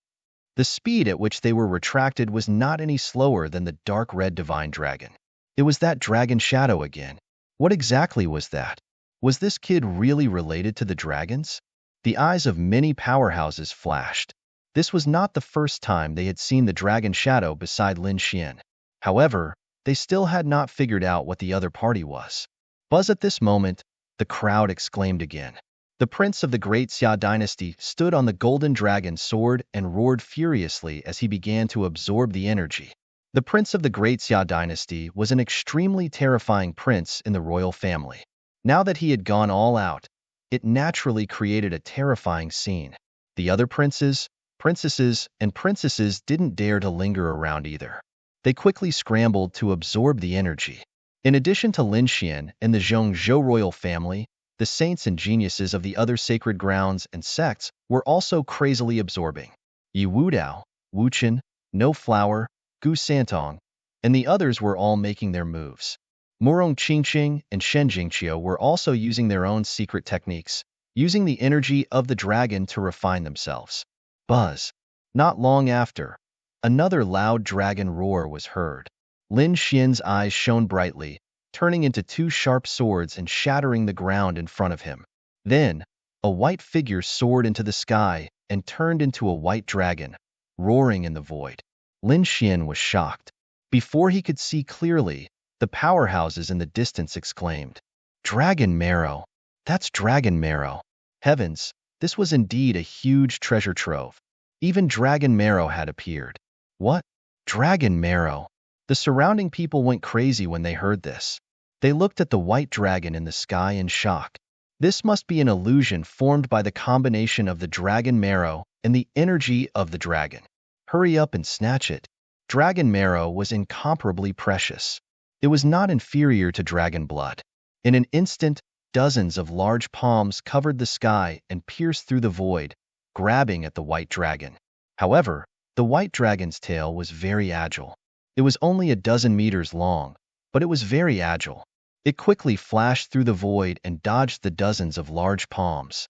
The speed at which they were retracted was not any slower than the dark red divine dragon. It was that dragon shadow again. What exactly was that? Was this kid really related to the dragons? The eyes of many powerhouses flashed. This was not the first time they had seen the dragon shadow beside Lin Xian. However, they still had not figured out what the other party was. Buzz at this moment, the crowd exclaimed again. The prince of the great Xia dynasty stood on the golden dragon sword and roared furiously as he began to absorb the energy. The prince of the great Xia dynasty was an extremely terrifying prince in the royal family. Now that he had gone all out, it naturally created a terrifying scene. The other princes, princesses, and princesses didn't dare to linger around either. They quickly scrambled to absorb the energy. In addition to Lin Xian and the Zhongzhou royal family, the saints and geniuses of the other sacred grounds and sects were also crazily absorbing. Yi Wudao, Wu Chen, No Flower, Gu Santong, and the others were all making their moves. Murong Qingqing and Shen Jingqiu were also using their own secret techniques, using the energy of the dragon to refine themselves. Buzz. Not long after, another loud dragon roar was heard. Lin Xian's eyes shone brightly, turning into two sharp swords and shattering the ground in front of him. Then, a white figure soared into the sky and turned into a white dragon, roaring in the void. Lin Xian was shocked. Before he could see clearly, the powerhouses in the distance exclaimed, "Dragon marrow! That's dragon marrow!" Heavens, this was indeed a huge treasure trove. Even dragon marrow had appeared. What? Dragon marrow! The surrounding people went crazy when they heard this. They looked at the white dragon in the sky in shock. This must be an illusion formed by the combination of the dragon marrow and the energy of the dragon. Hurry up and snatch it. Dragon marrow was incomparably precious. It was not inferior to dragon blood. In an instant, dozens of large palms covered the sky and pierced through the void, grabbing at the white dragon. However, the white dragon's tail was very agile. It was only a dozen meters long, but it was very agile. It quickly flashed through the void and dodged the dozens of large palms.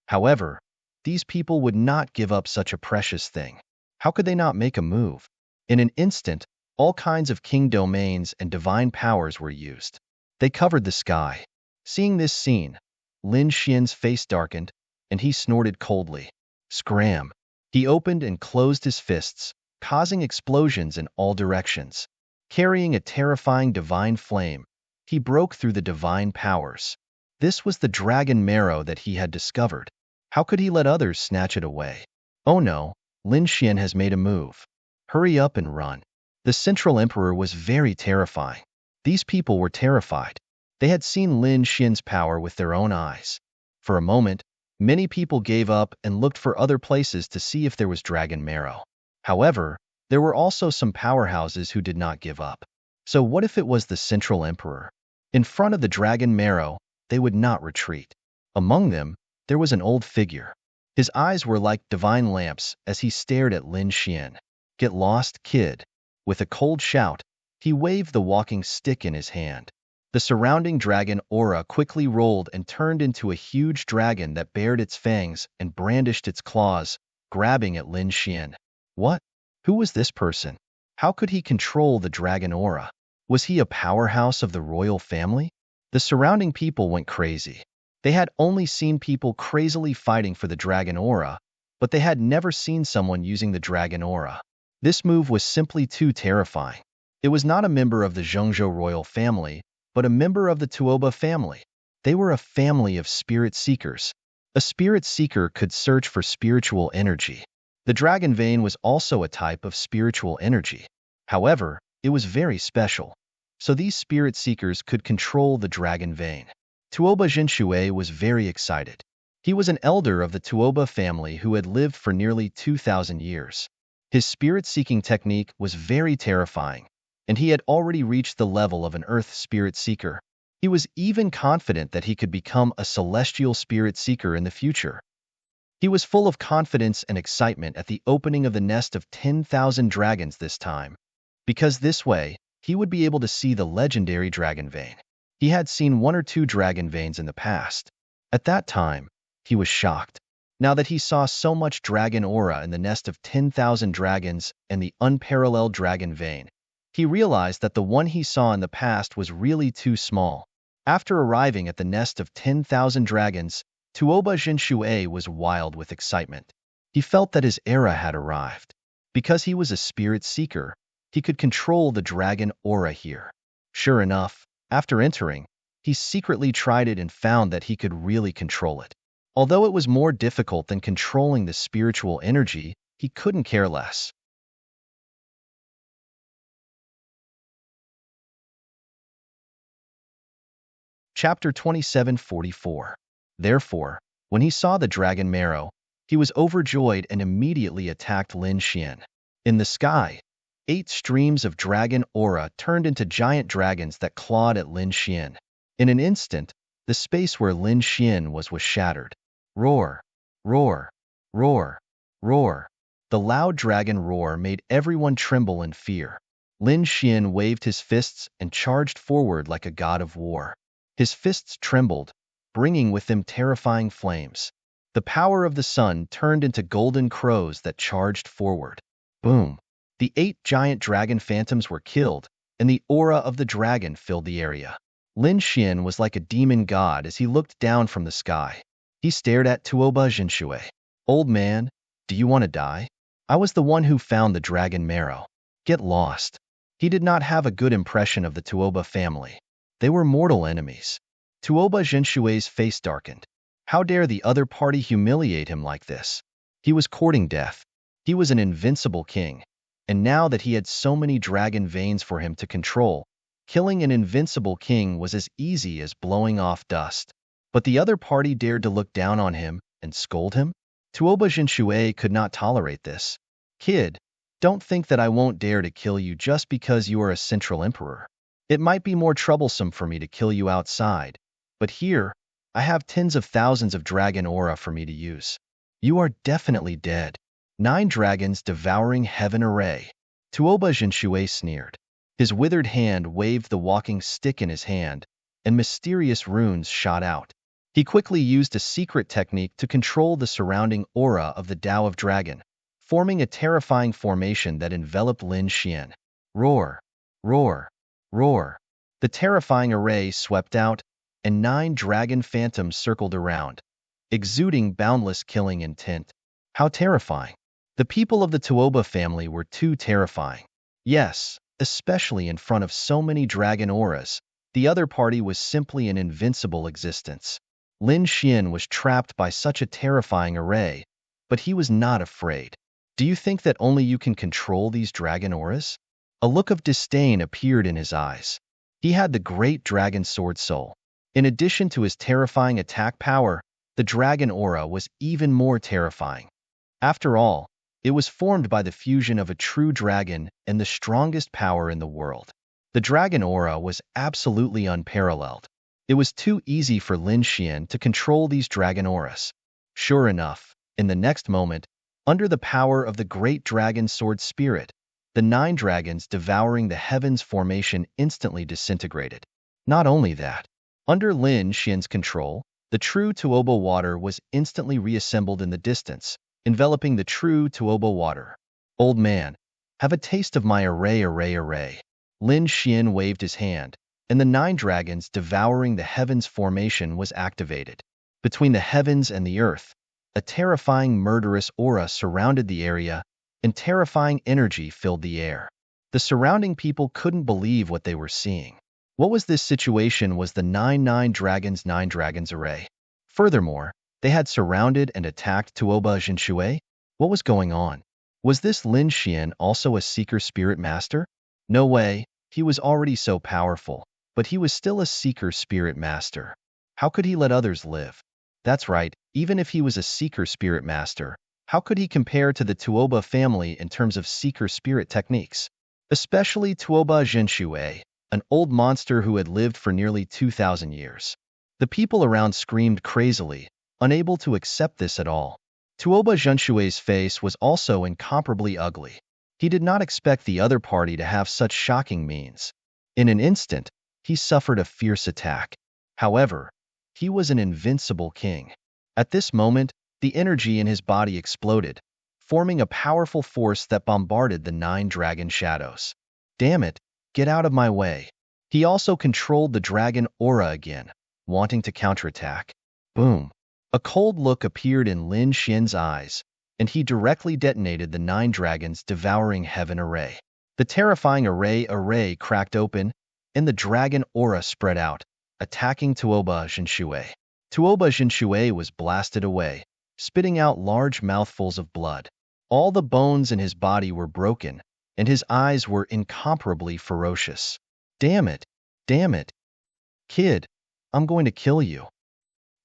However, these people would not give up such a precious thing. How could they not make a move? In an instant, all kinds of king domains and divine powers were used. They covered the sky. Seeing this scene, Lin Xian's face darkened, and he snorted coldly. Scram! He opened and closed his fists, causing explosions in all directions. Carrying a terrifying divine flame, he broke through the divine powers. This was the dragon marrow that he had discovered. How could he let others snatch it away? Oh no, Lin Xian has made a move. Hurry up and run. The Central Emperor was very terrifying. These people were terrified. They had seen Lin Xian's power with their own eyes. For a moment, many people gave up and looked for other places to see if there was dragon marrow. However, there were also some powerhouses who did not give up. So what if it was the Central Emperor? In front of the dragon marrow, they would not retreat. Among them, there was an old figure. His eyes were like divine lamps as he stared at Lin Xian. Get lost, kid. With a cold shout, he waved the walking stick in his hand. The surrounding dragon aura quickly rolled and turned into a huge dragon that bared its fangs and brandished its claws, grabbing at Lin Xian. What? Who was this person? How could he control the dragon aura? Was he a powerhouse of the royal family? The surrounding people went crazy. They had only seen people crazily fighting for the dragon aura, but they had never seen someone using the dragon aura. This move was simply too terrifying. It was not a member of the Zhengzhou royal family, but a member of the Tuoba family. They were a family of spirit seekers. A spirit seeker could search for spiritual energy. The dragon vein was also a type of spiritual energy. However, it was very special. So these spirit seekers could control the dragon vein. Tuoba Jinshui was very excited. He was an elder of the Tuoba family who had lived for nearly 2,000 years. His spirit-seeking technique was very terrifying, and he had already reached the level of an earth spirit seeker. He was even confident that he could become a celestial spirit seeker in the future. He was full of confidence and excitement at the opening of the nest of 10,000 dragons this time, because this way, he would be able to see the legendary dragon vein. He had seen 1 or 2 dragon veins in the past. At that time, he was shocked. Now that he saw so much dragon aura in the nest of 10,000 dragons and the unparalleled dragon vein, he realized that the one he saw in the past was really too small. After arriving at the nest of 10,000 dragons, Tuoba Jinshui was wild with excitement. He felt that his era had arrived. Because he was a spirit seeker, he could control the dragon aura here. Sure enough, after entering, he secretly tried it and found that he could really control it. Although it was more difficult than controlling the spiritual energy, he couldn't care less. Chapter 2744. Therefore, when he saw the dragon marrow, he was overjoyed and immediately attacked Lin Xian. In the sky, 8 streams of dragon aura turned into giant dragons that clawed at Lin Xian. In an instant, the space where Lin Xian was shattered. Roar, roar, roar, roar. The loud dragon roar made everyone tremble in fear. Lin Xian waved his fists and charged forward like a god of war. His fists trembled, bringing with them terrifying flames. The power of the sun turned into golden crows that charged forward. Boom! The 8 giant dragon phantoms were killed, and the aura of the dragon filled the area. Lin Xian was like a demon god as he looked down from the sky. He stared at Tuoba Jinshui. Old man, do you want to die? I was the one who found the dragon marrow. Get lost. He did not have a good impression of the Tuoba family. They were mortal enemies. Tuoba Jinshui's face darkened. How dare the other party humiliate him like this? He was courting death. He was an invincible king. And now that he had so many dragon veins for him to control, killing an invincible king was as easy as blowing off dust. But the other party dared to look down on him and scold him? Tuoba Jinshui could not tolerate this. Kid, don't think that I won't dare to kill you just because you are a central emperor. It might be more troublesome for me to kill you outside, but here, I have tens of thousands of dragon aura for me to use. You are definitely dead. 9 dragons devouring heaven array. Tuoba Jinshui sneered. His withered hand waved the walking stick in his hand, and mysterious runes shot out. He quickly used a secret technique to control the surrounding aura of the Tao of Dragon, forming a terrifying formation that enveloped Lin Xian. Roar, roar, roar. The terrifying array swept out, and 9 dragon phantoms circled around, exuding boundless killing intent. How terrifying. The people of the Tuoba family were too terrifying. Yes, especially in front of so many dragon auras. The other party was simply an invincible existence. Lin Xian was trapped by such a terrifying array, but he was not afraid. Do you think that only you can control these dragon auras? A look of disdain appeared in his eyes. He had the great dragon sword soul. In addition to his terrifying attack power, the dragon aura was even more terrifying. After all, it was formed by the fusion of a true dragon and the strongest power in the world. The dragon aura was absolutely unparalleled. It was too easy for Lin Xian to control these dragon auras. Sure enough, in the next moment, under the power of the great dragon sword spirit, the 9 dragons devouring the heavens formation instantly disintegrated. Not only that, under Lin Xian's control, the true Tuoba water was instantly reassembled in the distance, enveloping the true Tuoba water. Old man, have a taste of my array. Lin Xian waved his hand, and the 9 dragons devouring the heavens formation was activated. Between the heavens and the earth, a terrifying murderous aura surrounded the area, and terrifying energy filled the air. The surrounding people couldn't believe what they were seeing. What was this situation was the 9 Dragons array. Furthermore, they had surrounded and attacked Tuoba Jinshui. What was going on? Was this Lin Xian also a seeker spirit master? No way, he was already so powerful, but he was still a seeker spirit master. How could he let others live? That's right, even if he was a seeker spirit master, how could he compare to the Tuoba family in terms of seeker spirit techniques? Especially Tuoba Jinshui, an old monster who had lived for nearly 2,000 years. The people around screamed crazily, unable to accept this at all. Tuoba Jinshui's face was also incomparably ugly. He did not expect the other party to have such shocking means. In an instant, he suffered a fierce attack. However, he was an invincible king. At this moment, the energy in his body exploded, forming a powerful force that bombarded the 9 dragon shadows. Damn it, get out of my way. He also controlled the dragon aura again, wanting to counterattack. Boom. A cold look appeared in Lin Xian's eyes, and he directly detonated the 9 dragons devouring heaven array. The terrifying array cracked open, and the dragon aura spread out, attacking Tuoba Jinshui. Tuoba Jinshui was blasted away, spitting out large mouthfuls of blood. All the bones in his body were broken, and his eyes were incomparably ferocious. Damn it! Damn it! Kid, I'm going to kill you.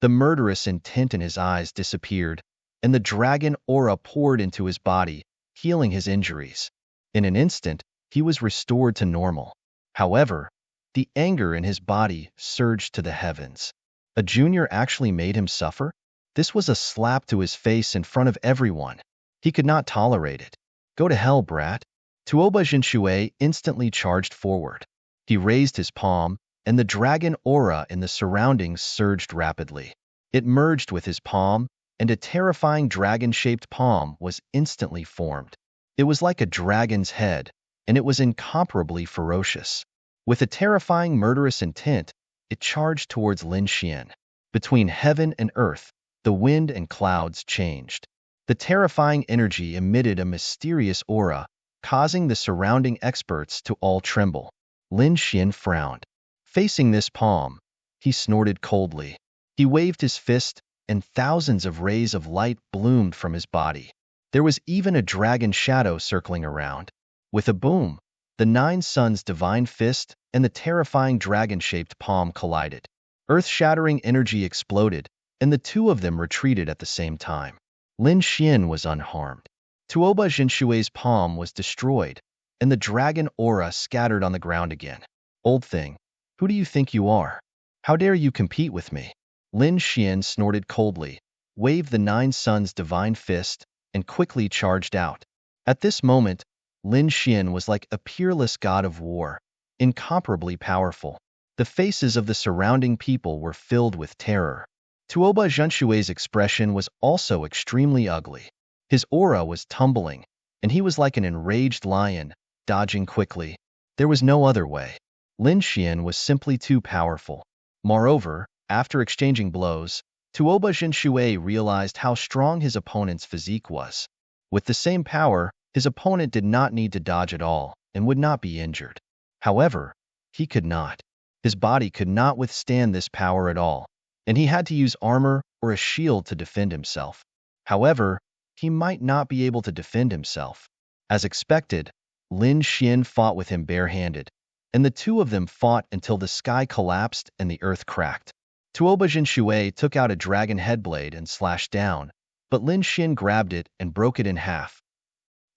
The murderous intent in his eyes disappeared, and the dragon aura poured into his body, healing his injuries. In an instant, he was restored to normal. However, the anger in his body surged to the heavens. A junior actually made him suffer? This was a slap to his face in front of everyone. He could not tolerate it. Go to hell, brat. Tuoba Jinshui instantly charged forward. He raised his palm, and the dragon aura in the surroundings surged rapidly. It merged with his palm, and a terrifying dragon-shaped palm was instantly formed. It was like a dragon's head, and it was incomparably ferocious. With a terrifying murderous intent, it charged towards Lin Xian. Between heaven and earth, the wind and clouds changed. The terrifying energy emitted a mysterious aura, causing the surrounding experts to all tremble. Lin Xian frowned. Facing this palm, he snorted coldly. He waved his fist, and thousands of rays of light bloomed from his body. There was even a dragon shadow circling around. With a boom, the 9 suns' divine fist and the terrifying dragon-shaped palm collided. Earth-shattering energy exploded, and the two of them retreated at the same time. Lin Xian was unharmed. Tuoba Jinshui's palm was destroyed, and the dragon aura scattered on the ground again. Old thing, who do you think you are? How dare you compete with me? Lin Xian snorted coldly, waved the 9 suns' divine fist, and quickly charged out. At this moment, Lin Xian was like a peerless god of war, incomparably powerful. The faces of the surrounding people were filled with terror. Tuoba Jinshui's expression was also extremely ugly. His aura was tumbling, and he was like an enraged lion, dodging quickly. There was no other way. Lin Xian was simply too powerful. Moreover, after exchanging blows, Tuoba Jinshui realized how strong his opponent's physique was. With the same power, his opponent did not need to dodge at all and would not be injured. However, he could not. His body could not withstand this power at all, and he had to use armor or a shield to defend himself. However, he might not be able to defend himself. As expected, Lin Xian fought with him barehanded, and the two of them fought until the sky collapsed and the earth cracked. Tuoba Jinshui took out a dragon headblade and slashed down, but Lin Xian grabbed it and broke it in half.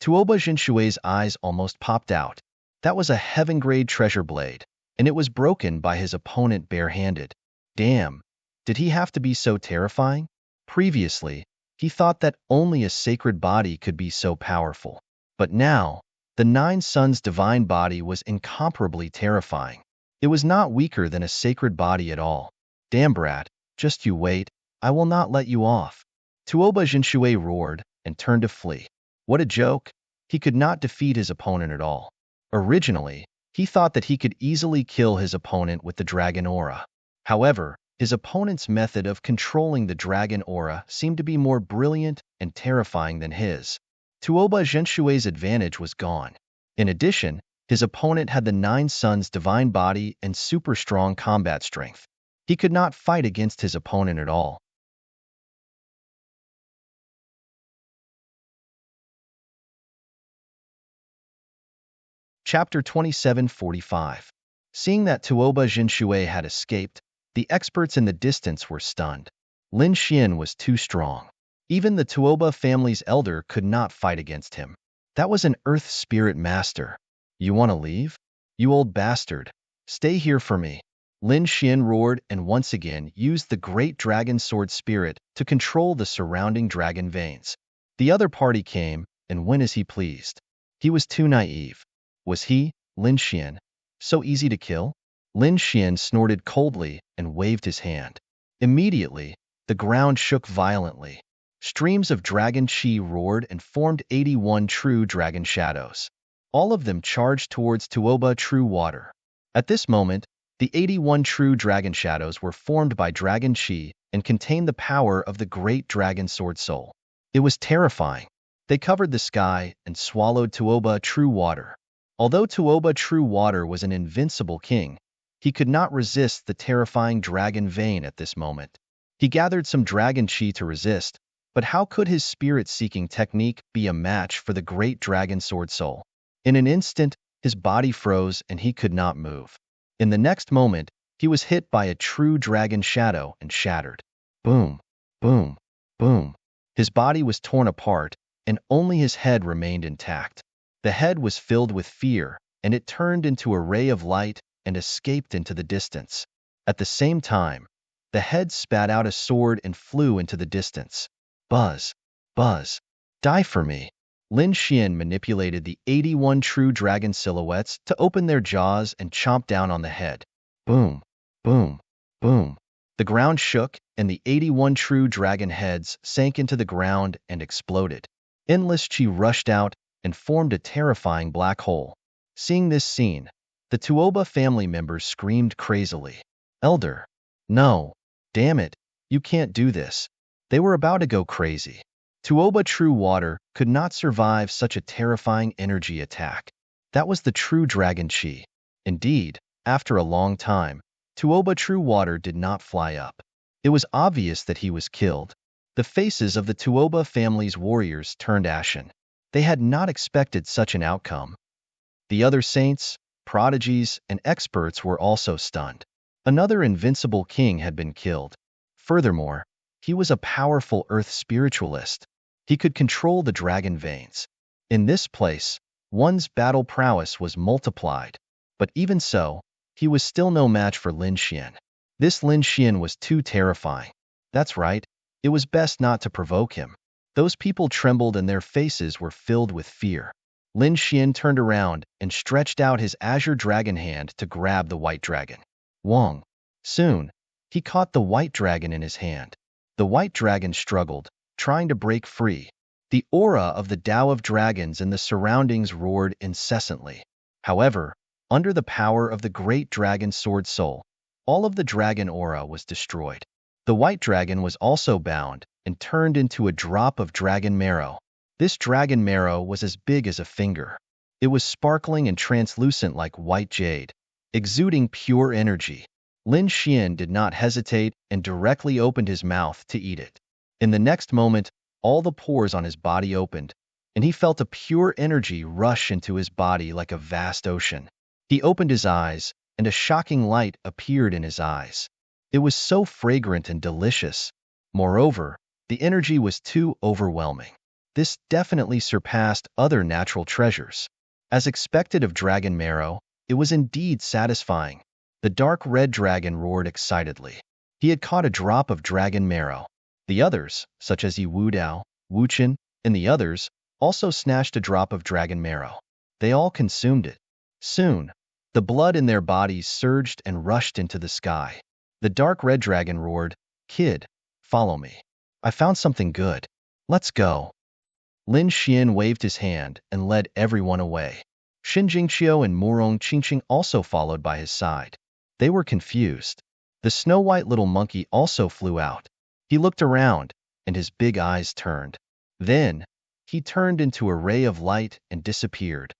Tuoba Jinshui's eyes almost popped out. That was a heaven-grade treasure blade, and it was broken by his opponent barehanded. Damn, did he have to be so terrifying? Previously, he thought that only a sacred body could be so powerful. But now, the 9 suns' divine body was incomparably terrifying. It was not weaker than a sacred body at all. Damn, brat, just you wait, I will not let you off. Tuoba Jinshui roared and turned to flee. What a joke! He could not defeat his opponent at all. Originally, he thought that he could easily kill his opponent with the dragon aura. However, His opponent's method of controlling the dragon aura seemed to be more brilliant and terrifying than his. Tuoba Zhenshui's advantage was gone. In addition, his opponent had the Nine Suns' divine body and super strong combat strength. He could not fight against his opponent at all. Chapter 2745. Seeing that Tuoba Zhenshui had escaped, the experts in the distance were stunned. Lin Xian was too strong. Even the Tuoba family's elder could not fight against him. That was an earth spirit master. You want to leave? You old bastard. Stay here for me. Lin Xian roared and once again used the great dragon sword spirit to control the surrounding dragon veins. The other party came and went as he pleased. He was too naive. Was he, Lin Xian, so easy to kill? Lin Xian snorted coldly and waved his hand. Immediately, the ground shook violently. Streams of dragon chi roared and formed 81 true dragon shadows. All of them charged towards Tuoba true water. At this moment, the 81 true dragon shadows were formed by dragon chi and contained the power of the great dragon sword soul. It was terrifying. They covered the sky and swallowed Tuoba true water. Although Tuoba True Water was an invincible king, he could not resist the terrifying dragon vein at this moment. He gathered some dragon chi to resist, but how could his spirit-seeking technique be a match for the great dragon sword soul? In an instant, his body froze and he could not move. In the next moment, he was hit by a true dragon shadow and shattered. Boom, boom, boom. His body was torn apart, and only his head remained intact. The head was filled with fear, and it turned into a ray of light and escaped into the distance. At the same time, the head spat out a sword and flew into the distance. Buzz, buzz, die for me. Lin Xian manipulated the 81 true dragon silhouettes to open their jaws and chomp down on the head. Boom, boom, boom. The ground shook, and the 81 true dragon heads sank into the ground and exploded. Endless chi rushed out and formed a terrifying black hole. Seeing this scene, the Tuoba family members screamed crazily. Elder, no, damn it, you can't do this. They were about to go crazy. Tuoba True Water could not survive such a terrifying energy attack. That was the true dragon chi. Indeed, after a long time, Tuoba True Water did not fly up. It was obvious that he was killed. The faces of the Tuoba family's warriors turned ashen. They had not expected such an outcome. The other saints, prodigies, and experts were also stunned. Another invincible king had been killed. Furthermore, he was a powerful earth spiritualist. He could control the dragon veins. In this place, one's battle prowess was multiplied. But even so, he was still no match for Lin Xian. This Lin Xian was too terrifying. That's right, it was best not to provoke him. Those people trembled and their faces were filled with fear. Lin Xian turned around and stretched out his azure dragon hand to grab the white dragon. Wong. Soon, he caught the white dragon in his hand. The white dragon struggled, trying to break free. The aura of the Tao of dragons in the surroundings roared incessantly. However, under the power of the great dragon sword soul, all of the dragon aura was destroyed. The white dragon was also bound and turned into a drop of dragon marrow. This dragon marrow was as big as a finger. It was sparkling and translucent like white jade, exuding pure energy. Lin Xian did not hesitate and directly opened his mouth to eat it. In the next moment, all the pores on his body opened, and he felt a pure energy rush into his body like a vast ocean. He opened his eyes, and a shocking light appeared in his eyes. It was so fragrant and delicious. Moreover, the energy was too overwhelming. This definitely surpassed other natural treasures. As expected of dragon marrow, it was indeed satisfying. The dark red dragon roared excitedly. He had caught a drop of dragon marrow. The others, such as Yi Wudao, Wu Chen, and the others, also snatched a drop of dragon marrow. They all consumed it. Soon, the blood in their bodies surged and rushed into the sky. The dark red dragon roared, "Kid, follow me. I found something good. Let's go." Lin Xian waved his hand and led everyone away. Xin Jingqiu and Murong Qingqing also followed by his side. They were confused. The snow-white little monkey also flew out. He looked around, and his big eyes turned. Then, he turned into a ray of light and disappeared.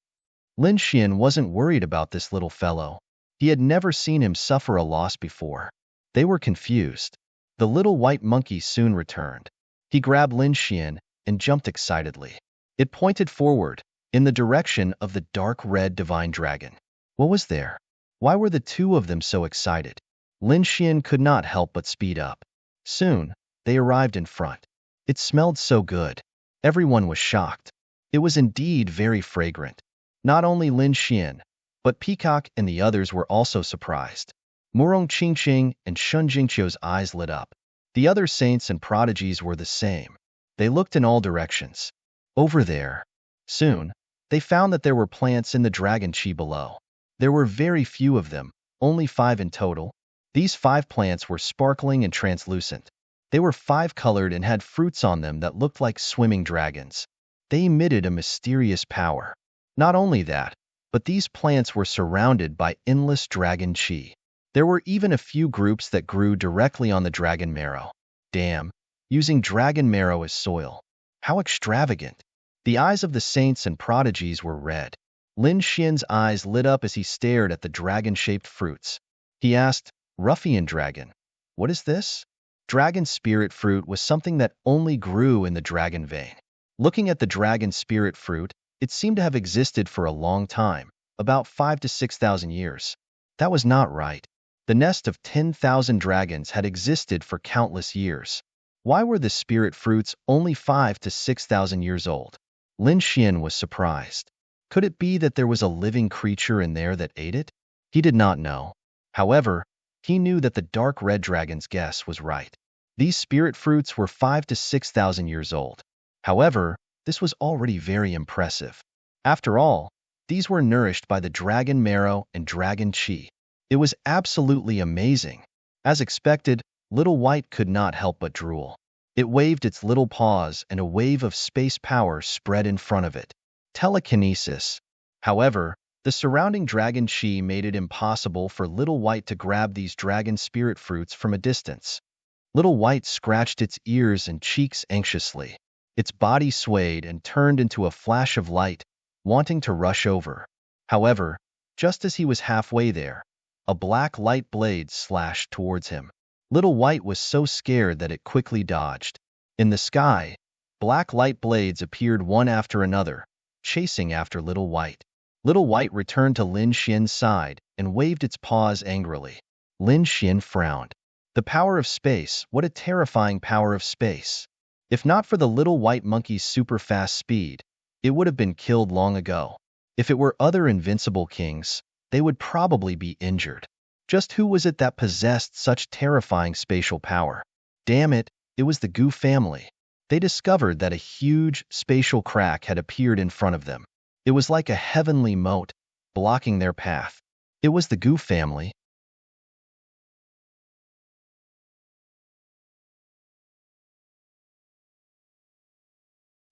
Lin Xian wasn't worried about this little fellow. He had never seen him suffer a loss before. They were confused. The little white monkey soon returned. He grabbed Lin Xian and jumped excitedly. It pointed forward, in the direction of the dark red divine dragon. What was there? Why were the two of them so excited? Lin Xian could not help but speed up. Soon, they arrived in front. It smelled so good. Everyone was shocked. It was indeed very fragrant. Not only Lin Xian, but Peacock and the others were also surprised. Murong Qingqing and Shun Jingqiu's eyes lit up. The other saints and prodigies were the same. They looked in all directions. Over there. Soon, they found that there were plants in the dragon chi below. There were very few of them, only 5 in total. These 5 plants were sparkling and translucent. They were 5-colored and had fruits on them that looked like swimming dragons. They emitted a mysterious power. Not only that, but these plants were surrounded by endless dragon chi. There were even a few groups that grew directly on the dragon marrow. Damn, using dragon marrow as soil. How extravagant. The eyes of the saints and prodigies were red. Lin Xian's eyes lit up as he stared at the dragon-shaped fruits. He asked, "Ruffian dragon, what is this?" Dragon spirit fruit was something that only grew in the dragon vein. Looking at the dragon spirit fruit, it seemed to have existed for a long time, about 5 to 6,000 years. That was not right. The nest of 10,000 dragons had existed for countless years. Why were the spirit fruits only 5 to 6,000 years old? Lin Xian was surprised. Could it be that there was a living creature in there that ate it? He did not know. However, he knew that the dark red dragon's guess was right. These spirit fruits were 5 to 6,000 years old. However, this was already very impressive. After all, these were nourished by the dragon marrow and dragon chi. It was absolutely amazing. As expected, Little White could not help but drool. It waved its little paws and a wave of space power spread in front of it. Telekinesis. However, the surrounding dragon chi made it impossible for Little White to grab these dragon spirit fruits from a distance. Little White scratched its ears and cheeks anxiously. Its body swayed and turned into a flash of light, wanting to rush over. However, just as he was halfway there, a black light blade slashed towards him. Little White was so scared that it quickly dodged. In the sky, black light blades appeared one after another, chasing after Little White. Little White returned to Lin Xian's side and waved its paws angrily. Lin Xian frowned. The power of space, what a terrifying power of space. If not for the little white monkey's super-fast speed, it would have been killed long ago. If it were other invincible kings, they would probably be injured. Just who was it that possessed such terrifying spatial power? Damn it, it was the Gu family. They discovered that a huge spatial crack had appeared in front of them. It was like a heavenly moat, blocking their path. It was the Gu family.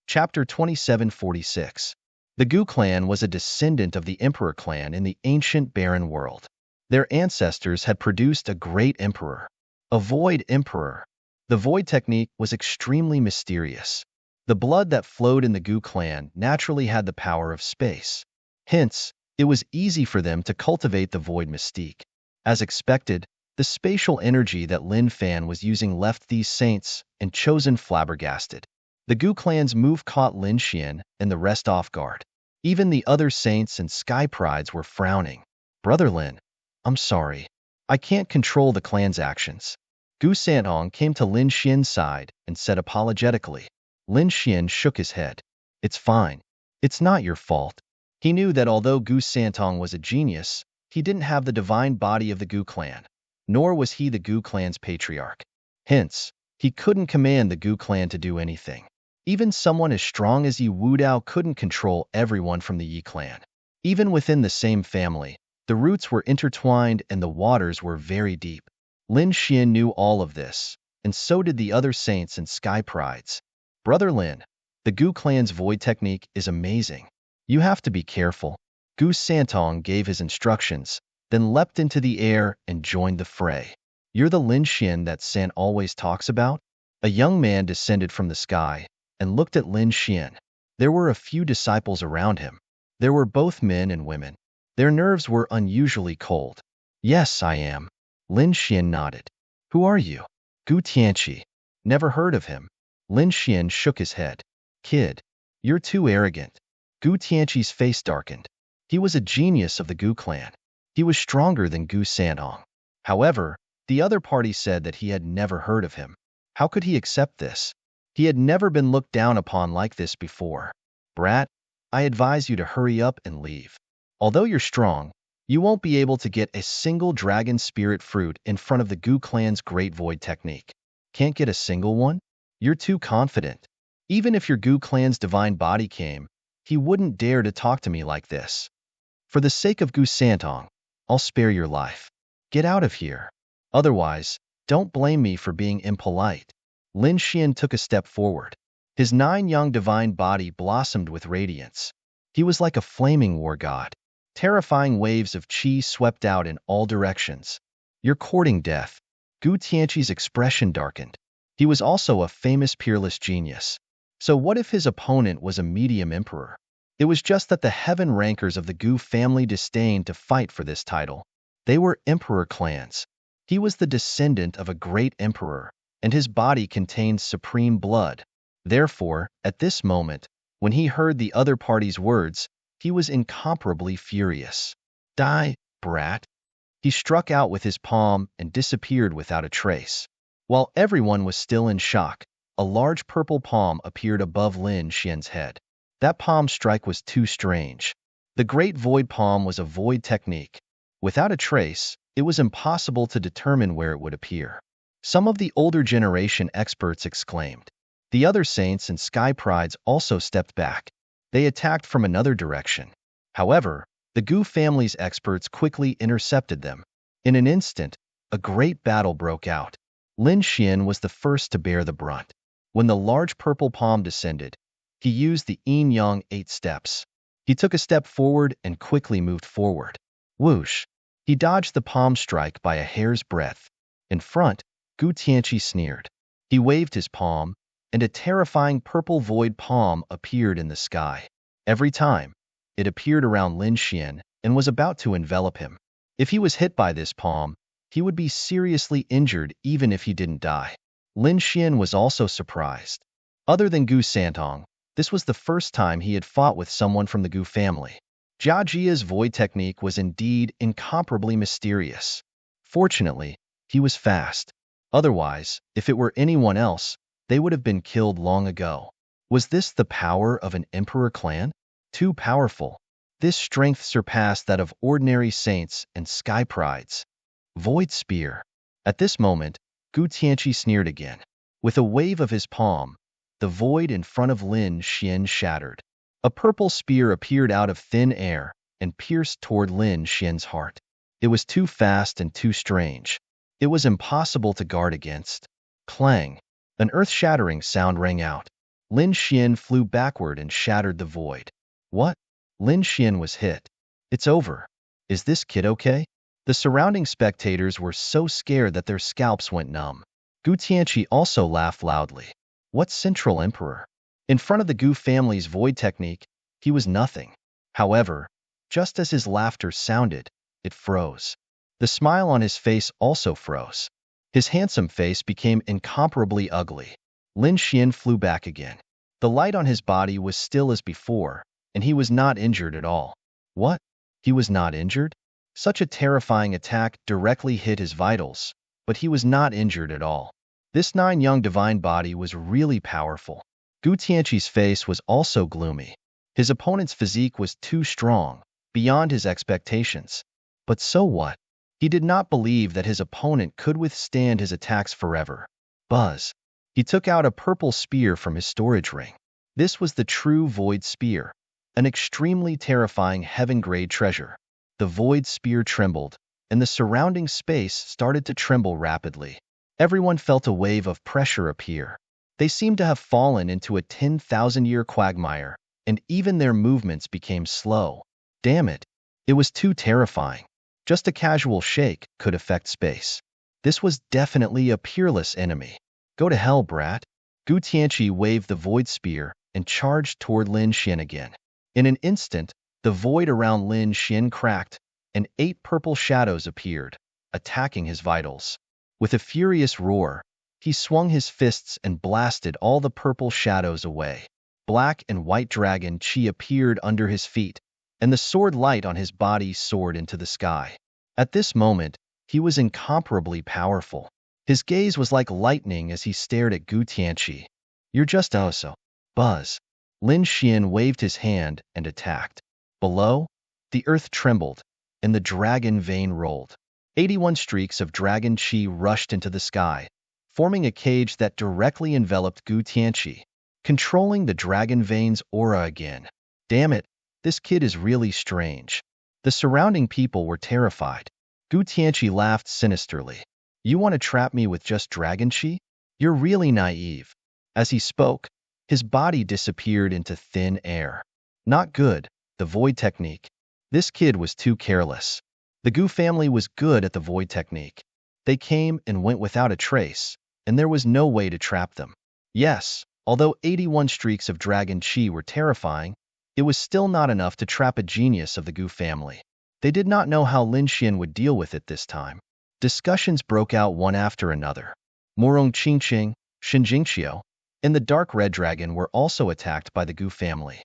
Chapter 2746. The Gu clan was a descendant of the Emperor clan in the ancient barren world. Their ancestors had produced a great emperor, a void emperor. The void technique was extremely mysterious. The blood that flowed in the Gu clan naturally had the power of space. Hence, it was easy for them to cultivate the void mystique. As expected, the spatial energy that Lin Fan was using left these saints and chosen flabbergasted. The Gu clan's move caught Lin Xian and the rest off guard. Even the other saints and sky prides were frowning. "Brother Lin, I'm sorry. I can't control the clan's actions." Gu Santong came to Lin Xian's side and said apologetically. Lin Xian shook his head. "It's fine. It's not your fault." He knew that although Gu Santong was a genius, he didn't have the divine body of the Gu clan, nor was he the Gu clan's patriarch. Hence, he couldn't command the Gu clan to do anything. Even someone as strong as Yi Wudao couldn't control everyone from the Yi clan. Even within the same family, the roots were intertwined and the waters were very deep. Lin Xian knew all of this, and so did the other saints and sky prides. "Brother Lin, the Gu clan's void technique is amazing. You have to be careful." Gu Santong gave his instructions, then leapt into the air and joined the fray. You're the Lin Xian that San always talks about? A young man descended from the sky and looked at Lin Xian. There were a few disciples around him. There were both men and women. Their nerves were unusually cold. Yes, I am. Lin Xian nodded. Who are you? Gu Tianqi. Never heard of him. Lin Xian shook his head. Kid, you're too arrogant. Gu Tianqi's face darkened. He was a genius of the Gu clan. He was stronger than Gu Santong. However, the other party said that he had never heard of him. How could he accept this? He had never been looked down upon like this before. Brat, I advise you to hurry up and leave. Although you're strong, you won't be able to get a single dragon spirit fruit in front of the Gu clan's Great Void technique. Can't get a single one? You're too confident. Even if your Gu clan's divine body came, he wouldn't dare to talk to me like this. For the sake of Gu Santong, I'll spare your life. Get out of here. Otherwise, don't blame me for being impolite. Lin Xian took a step forward. His 9 young divine body blossomed with radiance. He was like a flaming war god. Terrifying waves of qi swept out in all directions. You're courting death. Gu Tianqi's expression darkened. He was also a famous peerless genius. So what if his opponent was a medium emperor? It was just that the heaven rankers of the Gu family disdained to fight for this title. They were emperor clans. He was the descendant of a great emperor, and his body contained supreme blood. Therefore, at this moment, when he heard the other party's words, he was incomparably furious. Die, brat. He struck out with his palm and disappeared without a trace. While everyone was still in shock, a large purple palm appeared above Lin Xian's head. That palm strike was too strange. The Great Void Palm was a void technique. Without a trace, it was impossible to determine where it would appear. Some of the older generation experts exclaimed. The other saints and sky prides also stepped back. They attacked from another direction. However, the Gu family's experts quickly intercepted them. In an instant, a great battle broke out. Lin Xian was the first to bear the brunt. When the large purple palm descended, he used the yin yang 8 steps. He took a step forward and quickly moved forward. Whoosh! He dodged the palm strike by a hair's breadth. In front, Gu Tianqi sneered. He waved his palm, and a terrifying purple void palm appeared in the sky. Every time, it appeared around Lin Xian and was about to envelop him. If he was hit by this palm, he would be seriously injured even if he didn't die. Lin Xian was also surprised. Other than Gu Santong, this was the first time he had fought with someone from the Gu family. Jia Jia's void technique was indeed incomparably mysterious. Fortunately, he was fast. Otherwise, if it were anyone else, they would have been killed long ago. Was this the power of an emperor clan? Too powerful. This strength surpassed that of ordinary saints and sky prides. Void spear. At this moment, Gu Tianqi sneered again. With a wave of his palm, the void in front of Lin Xian shattered. A purple spear appeared out of thin air and pierced toward Lin Xian's heart. It was too fast and too strange. It was impossible to guard against. Clang! An earth-shattering sound rang out. Lin Xian flew backward and shattered the void. What? Lin Xian was hit. It's over. Is this kid okay? The surrounding spectators were so scared that their scalps went numb. Gu Tianqi also laughed loudly. What Central Emperor? In front of the Gu family's void technique, he was nothing. However, just as his laughter sounded, it froze. The smile on his face also froze. His handsome face became incomparably ugly. Lin Xian flew back again. The light on his body was still as before, and he was not injured at all. What? He was not injured? Such a terrifying attack directly hit his vitals, but he was not injured at all. This 9 young divine body was really powerful. Gu Tianqi's face was also gloomy. His opponent's physique was too strong, beyond his expectations. But so what? He did not believe that his opponent could withstand his attacks forever. Buzz. He took out a purple spear from his storage ring. This was the true Void Spear, an extremely terrifying heaven-grade treasure. The Void Spear trembled, and the surrounding space started to tremble rapidly. Everyone felt a wave of pressure appear. They seemed to have fallen into a 10,000-year quagmire, and even their movements became slow. Damn it! It was too terrifying. Just a casual shake could affect space. This was definitely a peerless enemy. Go to hell, brat. Gu Tianqi waved the void spear and charged toward Lin Xian again. In an instant, the void around Lin Xian cracked, and 8 purple shadows appeared, attacking his vitals. With a furious roar, he swung his fists and blasted all the purple shadows away. Black and white dragon chi appeared under his feet, and the sword light on his body soared into the sky. At this moment, he was incomparably powerful. His gaze was like lightning as he stared at Gu Tianqi. You're just Oso. Buzz. Lin Xian waved his hand and attacked. Below, the earth trembled, and the dragon vein rolled. 81 streaks of dragon chi rushed into the sky, forming a cage that directly enveloped Gu Tianqi, controlling the dragon vein's aura again. Damn it, this kid is really strange. The surrounding people were terrified. Gu Tianqi laughed sinisterly. You want to trap me with just dragon chi? You're really naive. As he spoke, his body disappeared into thin air. Not good, the void technique. This kid was too careless. The Gu family was good at the void technique. They came and went without a trace, and there was no way to trap them. Yes, although 81 streaks of dragon chi were terrifying, it was still not enough to trap a genius of the Gu family. They did not know how Lin Xian would deal with it this time. Discussions broke out one after another. Morong Qingqing, Shinjingqiu, and the dark red dragon were also attacked by the Gu family.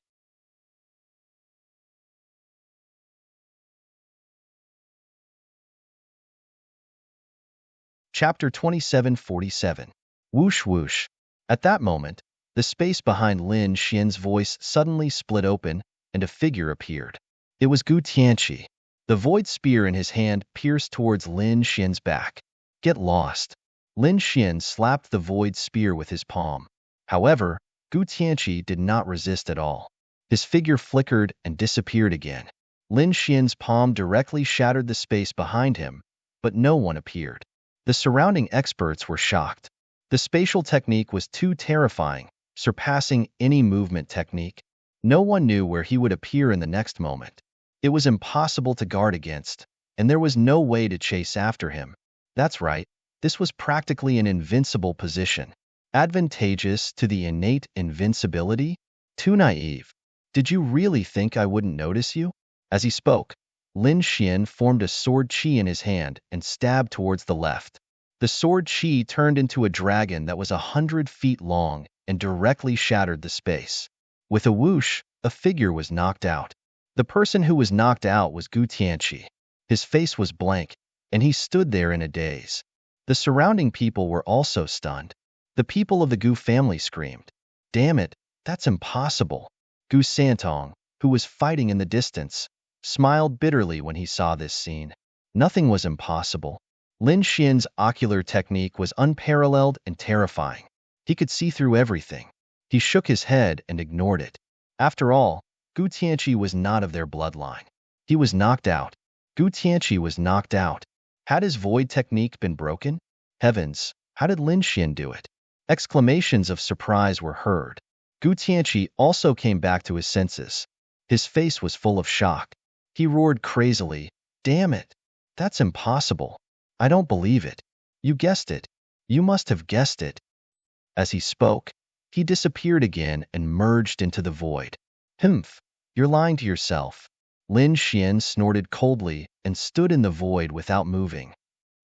Chapter 2747. Whoosh whoosh. At that moment, the space behind Lin Xian's voice suddenly split open, and a figure appeared. It was Gu Tianqi. The void spear in his hand pierced towards Lin Xian's back. Get lost. Lin Xian slapped the void spear with his palm. However, Gu Tianqi did not resist at all. His figure flickered and disappeared again. Lin Xian's palm directly shattered the space behind him, but no one appeared. The surrounding experts were shocked. The spatial technique was too terrifying, surpassing any movement technique. No one knew where he would appear in the next moment. It was impossible to guard against, and there was no way to chase after him. That's right, this was practically an invincible position. Advantageous to the innate invincibility? Too naive. Did you really think I wouldn't notice you? As he spoke, Lin Xian formed a sword chi in his hand and stabbed towards the left. The sword chi turned into a dragon that was 100 feet long and directly shattered the space. With a whoosh, a figure was knocked out. The person who was knocked out was Gu Tianqi. His face was blank, and he stood there in a daze. The surrounding people were also stunned. The people of the Gu family screamed, "Damn it, that's impossible." Gu Santong, who was fighting in the distance, smiled bitterly when he saw this scene. Nothing was impossible. Lin Xian's ocular technique was unparalleled and terrifying. He could see through everything. He shook his head and ignored it. After all, Gu Tianqi was not of their bloodline. He was knocked out. Gu Tianqi was knocked out. Had his void technique been broken? Heavens, how did Lin Xian do it? Exclamations of surprise were heard. Gu Tianqi also came back to his senses. His face was full of shock. He roared crazily, "Damn it! That's impossible. I don't believe it. You guessed it. You must have guessed it." As he spoke, he disappeared again and merged into the void. "Humph, you're lying to yourself." Lin Xian snorted coldly and stood in the void without moving.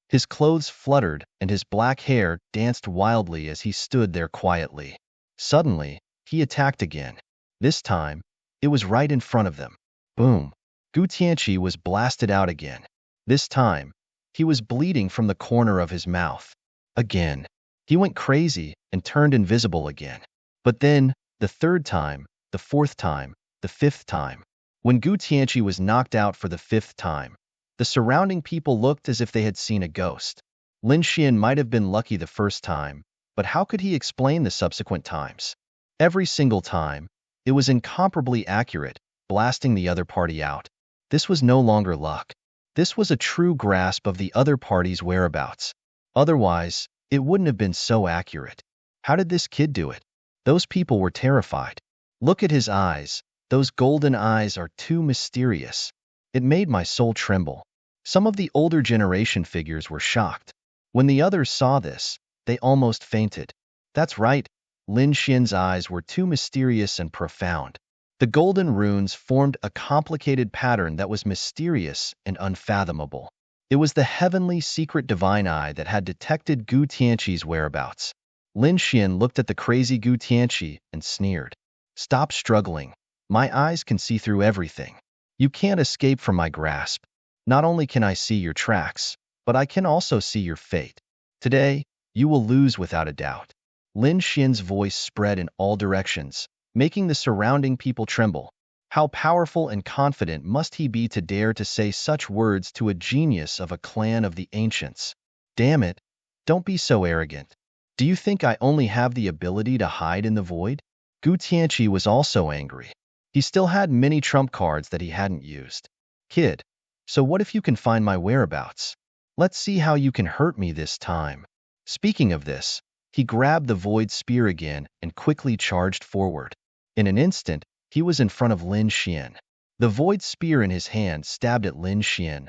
His clothes fluttered and his black hair danced wildly as he stood there quietly. Suddenly, he attacked again. This time, it was right in front of them. Boom! Gu Tianqi was blasted out again. This time, he was bleeding from the corner of his mouth. Again, he went crazy and turned invisible again. But then, the third time, the fourth time, the fifth time. When Gu Tianqi was knocked out for the fifth time, the surrounding people looked as if they had seen a ghost. Lin Xian might have been lucky the first time, but how could he explain the subsequent times? Every single time, it was incomparably accurate, blasting the other party out. This was no longer luck. This was a true grasp of the other party's whereabouts. Otherwise, it wouldn't have been so accurate. How did this kid do it? Those people were terrified. Look at his eyes. Those golden eyes are too mysterious. It made my soul tremble. Some of the older generation figures were shocked. When the others saw this, they almost fainted. That's right, Lin Xian's eyes were too mysterious and profound. The golden runes formed a complicated pattern that was mysterious and unfathomable. It was the heavenly secret divine eye that had detected Gu Tianqi's whereabouts. Lin Xian looked at the crazy Gu Tianqi and sneered. Stop struggling. My eyes can see through everything. You can't escape from my grasp. Not only can I see your tracks, but I can also see your fate. Today, you will lose without a doubt. Lin Xian's voice spread in all directions, making the surrounding people tremble. How powerful and confident must he be to dare to say such words to a genius of a clan of the ancients? Damn it, don't be so arrogant. Do you think I only have the ability to hide in the void? Gu Tianqi was also angry. He still had many trump cards that he hadn't used. Kid, so what if you can find my whereabouts? Let's see how you can hurt me this time. Speaking of this, he grabbed the void spear again and quickly charged forward. In an instant, he was in front of Lin Xian. The void spear in his hand stabbed at Lin Xian.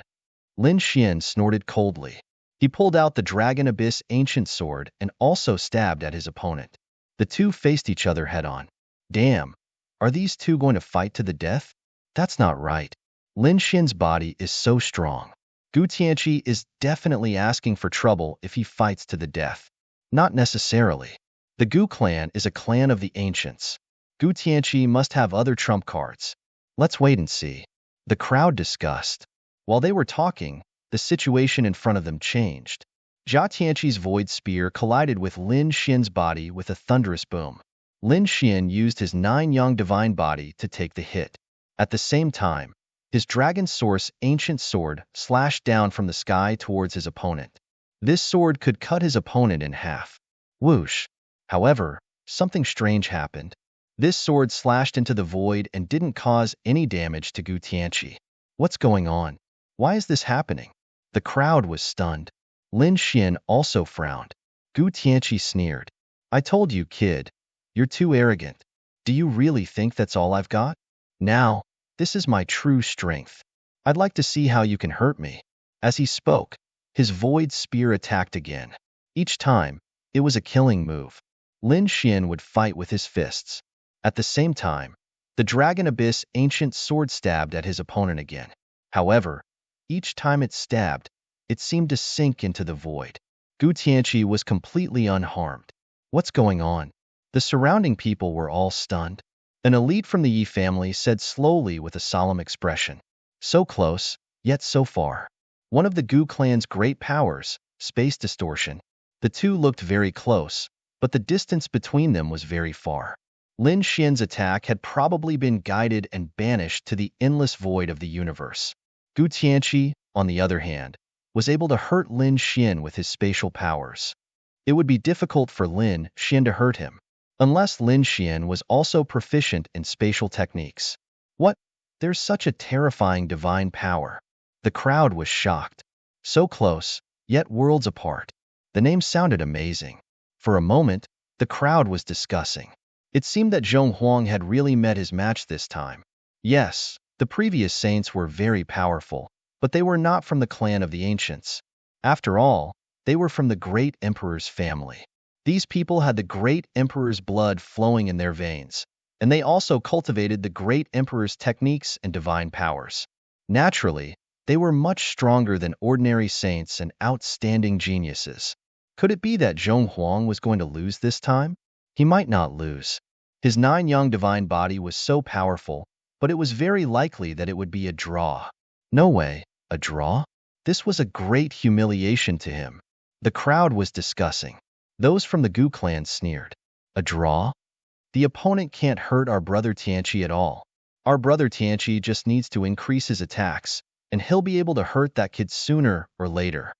Lin Xian snorted coldly. He pulled out the Dragon Abyss ancient sword and also stabbed at his opponent. The two faced each other head-on. Damn, are these two going to fight to the death? That's not right. Lin Xian's body is so strong. Gu Tianqi is definitely asking for trouble if he fights to the death. Not necessarily. The Gu clan is a clan of the ancients. Gu Tianqi must have other trump cards. Let's wait and see. The crowd discussed. While they were talking, the situation in front of them changed. Jia Tianqi's void spear collided with Lin Xian's body with a thunderous boom. Lin Xian used his 9-yang divine body to take the hit. At the same time, his Dragon Source ancient sword slashed down from the sky towards his opponent. This sword could cut his opponent in half. Whoosh! However, something strange happened. This sword slashed into the void and didn't cause any damage to Gu Tianqi. What's going on? Why is this happening? The crowd was stunned. Lin Xian also frowned. Gu Tianqi sneered. I told you, kid. You're too arrogant. Do you really think that's all I've got? Now, this is my true strength. I'd like to see how you can hurt me. As he spoke, his void spear attacked again. Each time, it was a killing move. Lin Xian would fight with his fists. At the same time, the Dragon Abyss ancient sword stabbed at his opponent again. However, each time it stabbed, it seemed to sink into the void. Gu Tianqi was completely unharmed. What's going on? The surrounding people were all stunned. An elite from the Yi family said slowly with a solemn expression. So close, yet so far. One of the Gu clan's great powers, space distortion. The two looked very close, but the distance between them was very far. Lin Xian's attack had probably been guided and banished to the endless void of the universe. Gu Tianqi, on the other hand, was able to hurt Lin Xian with his spatial powers. It would be difficult for Lin Xian to hurt him, unless Lin Xian was also proficient in spatial techniques. What? There's such a terrifying divine power. The crowd was shocked. So close, yet worlds apart. The name sounded amazing. For a moment, the crowd was discussing. It seemed that Zhong Huang had really met his match this time. Yes, the previous saints were very powerful, but they were not from the clan of the ancients. After all, they were from the great emperor's family. These people had the great emperor's blood flowing in their veins, and they also cultivated the great emperor's techniques and divine powers. Naturally, they were much stronger than ordinary saints and outstanding geniuses. Could it be that Zhong Huang was going to lose this time? He might not lose. His 9-yang divine body was so powerful, but it was very likely that it would be a draw. No way, a draw? This was a great humiliation to him. The crowd was discussing. Those from the Gu clan sneered. A draw? The opponent can't hurt our brother Tianqi at all. Our brother Tianqi just needs to increase his attacks, and he'll be able to hurt that kid sooner or later.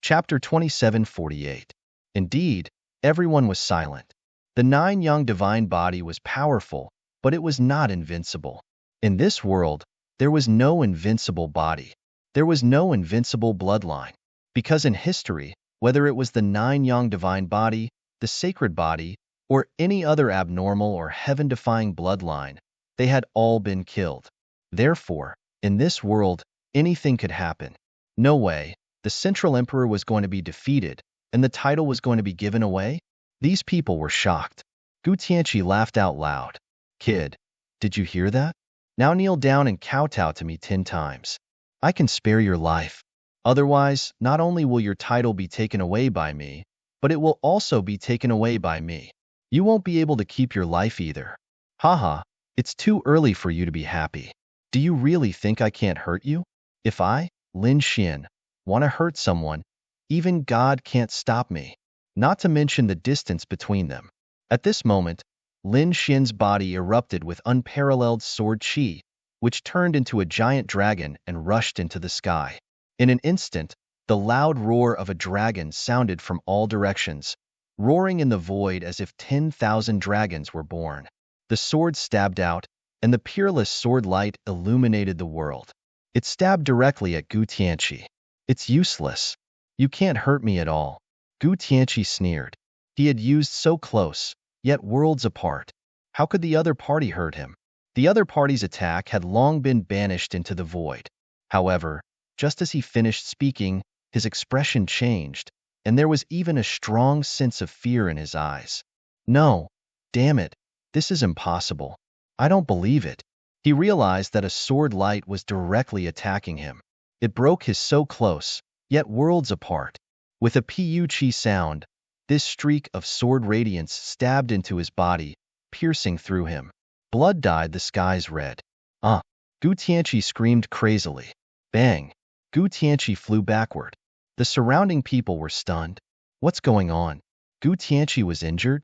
Chapter 2748. Indeed, everyone was silent. The 9-yang divine body was powerful, but it was not invincible. In this world, there was no invincible body. There was no invincible bloodline. Because in history, whether it was the 9-yang divine body, the sacred body, or any other abnormal or heaven-defying bloodline, They had all been killed. Therefore, in this world, anything could happen. No way, the Central Emperor was going to be defeated, and the title was going to be given away? These people were shocked. Gu Tianqi laughed out loud. Kid, did you hear that? Now kneel down and kowtow to me 10 times. I can spare your life. Otherwise, not only will your title be taken away by me, but it will also be taken away by me. You won't be able to keep your life either. Haha, it's too early for you to be happy. Do you really think I can't hurt you? If I, Lin Xian, want to hurt someone, even God can't stop me. Not to mention the distance between them. At this moment, Lin Xian's body erupted with unparalleled sword qi, which turned into a giant dragon and rushed into the sky. In an instant, the loud roar of a dragon sounded from all directions, roaring in the void as if 10,000 dragons were born. The sword stabbed out, and the peerless sword light illuminated the world. It stabbed directly at Gu Tianqi. It's useless. You can't hurt me at all. Gu Tianqi sneered. He had used so close, yet worlds apart. How could the other party hurt him? The other party's attack had long been banished into the void. However, just as he finished speaking, his expression changed, and there was even a strong sense of fear in his eyes. No, damn it, this is impossible. I don't believe it. He realized that a sword light was directly attacking him. It broke his so close, yet worlds apart. With a pu-chi sound, this streak of sword radiance stabbed into his body, piercing through him. Blood dyed the skies red. Gu Tianqi screamed crazily. Bang! Gu Tianqi flew backward. The surrounding people were stunned. What's going on? Gu Tianqi was injured?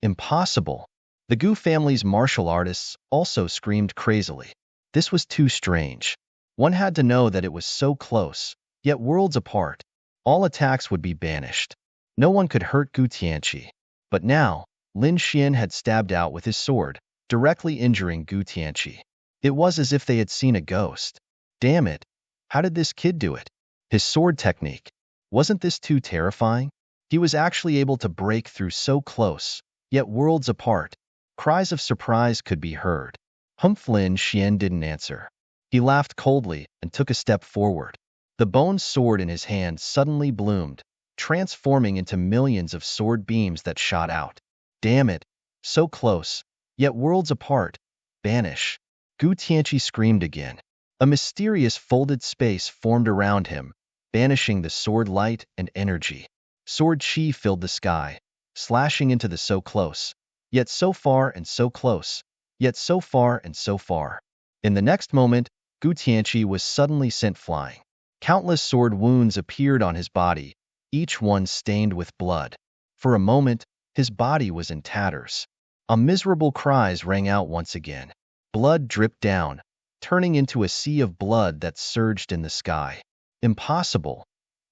Impossible. The Gu family's martial artists also screamed crazily. This was too strange. One had to know that it was so close, yet worlds apart. All attacks would be banished. No one could hurt Gu Tianqi. But now, Lin Xian had stabbed out with his sword, directly injuring Gu Tianqi. It was as if they had seen a ghost. Damn it! How did this kid do it? His sword technique. Wasn't this too terrifying? He was actually able to break through so close, yet worlds apart. Cries of surprise could be heard. Lin Xian didn't answer. He laughed coldly and took a step forward. The bone sword in his hand suddenly bloomed, transforming into millions of sword beams that shot out. Damn it! So close, yet worlds apart. Banish! Gu Tianqi screamed again. A mysterious folded space formed around him, banishing the sword light and energy. Sword qi filled the sky, slashing into the so close, yet so far and so close, yet so far and so far. In the next moment, Gu Tianqi was suddenly sent flying. Countless sword wounds appeared on his body, each one stained with blood. For a moment, his body was in tatters. Miserable cries rang out once again. Blood dripped down, turning into a sea of blood that surged in the sky. Impossible.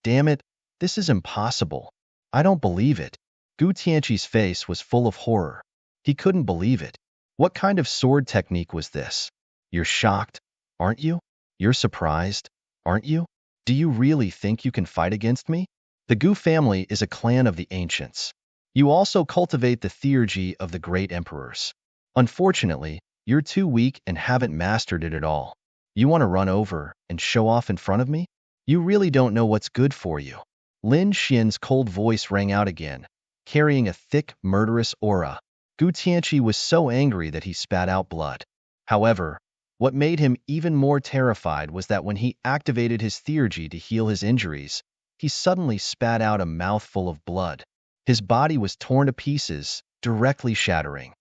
Damn it, this is impossible. I don't believe it. Gu Tianqi's face was full of horror. He couldn't believe it. What kind of sword technique was this? You're shocked, aren't you? You're surprised, aren't you? Do you really think you can fight against me? The Gu family is a clan of the ancients. You also cultivate the theurgy of the great emperors. Unfortunately, you're too weak and haven't mastered it at all. You want to run over and show off in front of me? You really don't know what's good for you. Lin Xian's cold voice rang out again, carrying a thick, murderous aura. Gu Tianqi was so angry that he spat out blood. However, what made him even more terrified was that when he activated his theurgy to heal his injuries, he suddenly spat out a mouthful of blood. His body was torn to pieces, directly shattering.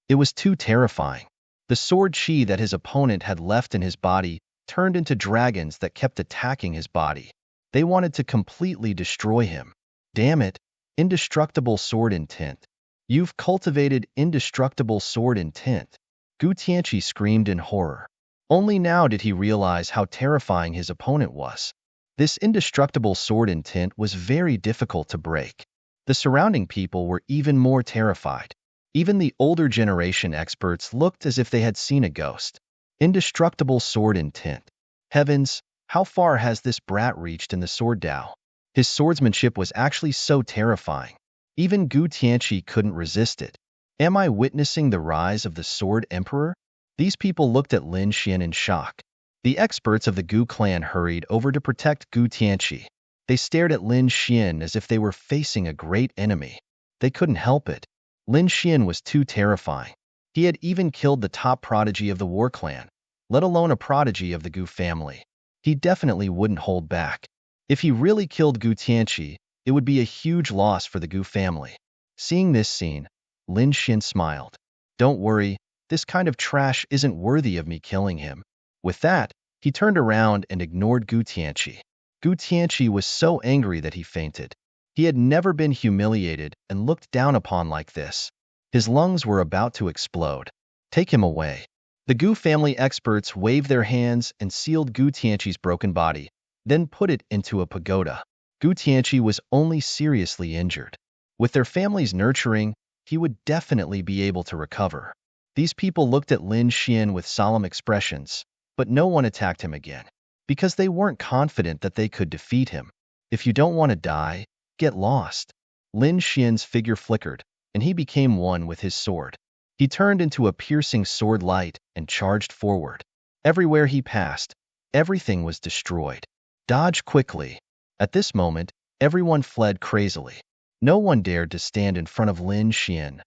It was too terrifying. The sword qi that his opponent had left in his body turned into dragons that kept attacking his body. They wanted to completely destroy him. Damn it, indestructible sword intent. You've cultivated indestructible sword intent. Gu Tianqi screamed in horror. Only now did he realize how terrifying his opponent was. This indestructible sword intent was very difficult to break. The surrounding people were even more terrified. Even the older generation experts looked as if they had seen a ghost. Indestructible sword intent. Heavens, how far has this brat reached in the sword Dao? His swordsmanship was actually so terrifying. Even Gu Tianqi couldn't resist it. Am I witnessing the rise of the sword emperor? These people looked at Lin Xian in shock. The experts of the Gu clan hurried over to protect Gu Tianqi. They stared at Lin Xian as if they were facing a great enemy. They couldn't help it. Lin Xian was too terrifying. He had even killed the top prodigy of the war clan, let alone a prodigy of the Gu family. He definitely wouldn't hold back. If he really killed Gu Tianqi, it would be a huge loss for the Gu family. Seeing this scene, Lin Xian smiled. Don't worry, this kind of trash isn't worthy of me killing him. With that, he turned around and ignored Gu Tianqi. Gu Tianqi was so angry that he fainted. He had never been humiliated and looked down upon like this. His lungs were about to explode. Take him away. The Gu family experts waved their hands and sealed Gu Tianqi's broken body, then put it into a pagoda. Gu Tianqi was only seriously injured. With their family's nurturing, he would definitely be able to recover. These people looked at Lin Xian with solemn expressions, but no one attacked him again, because they weren't confident that they could defeat him. If you don't want to die, get lost. Lin Xian's figure flickered, and he became one with his sword. He turned into a piercing sword light and charged forward. Everywhere he passed, everything was destroyed. Dodge quickly. At this moment, everyone fled crazily. No one dared to stand in front of Lin Xian.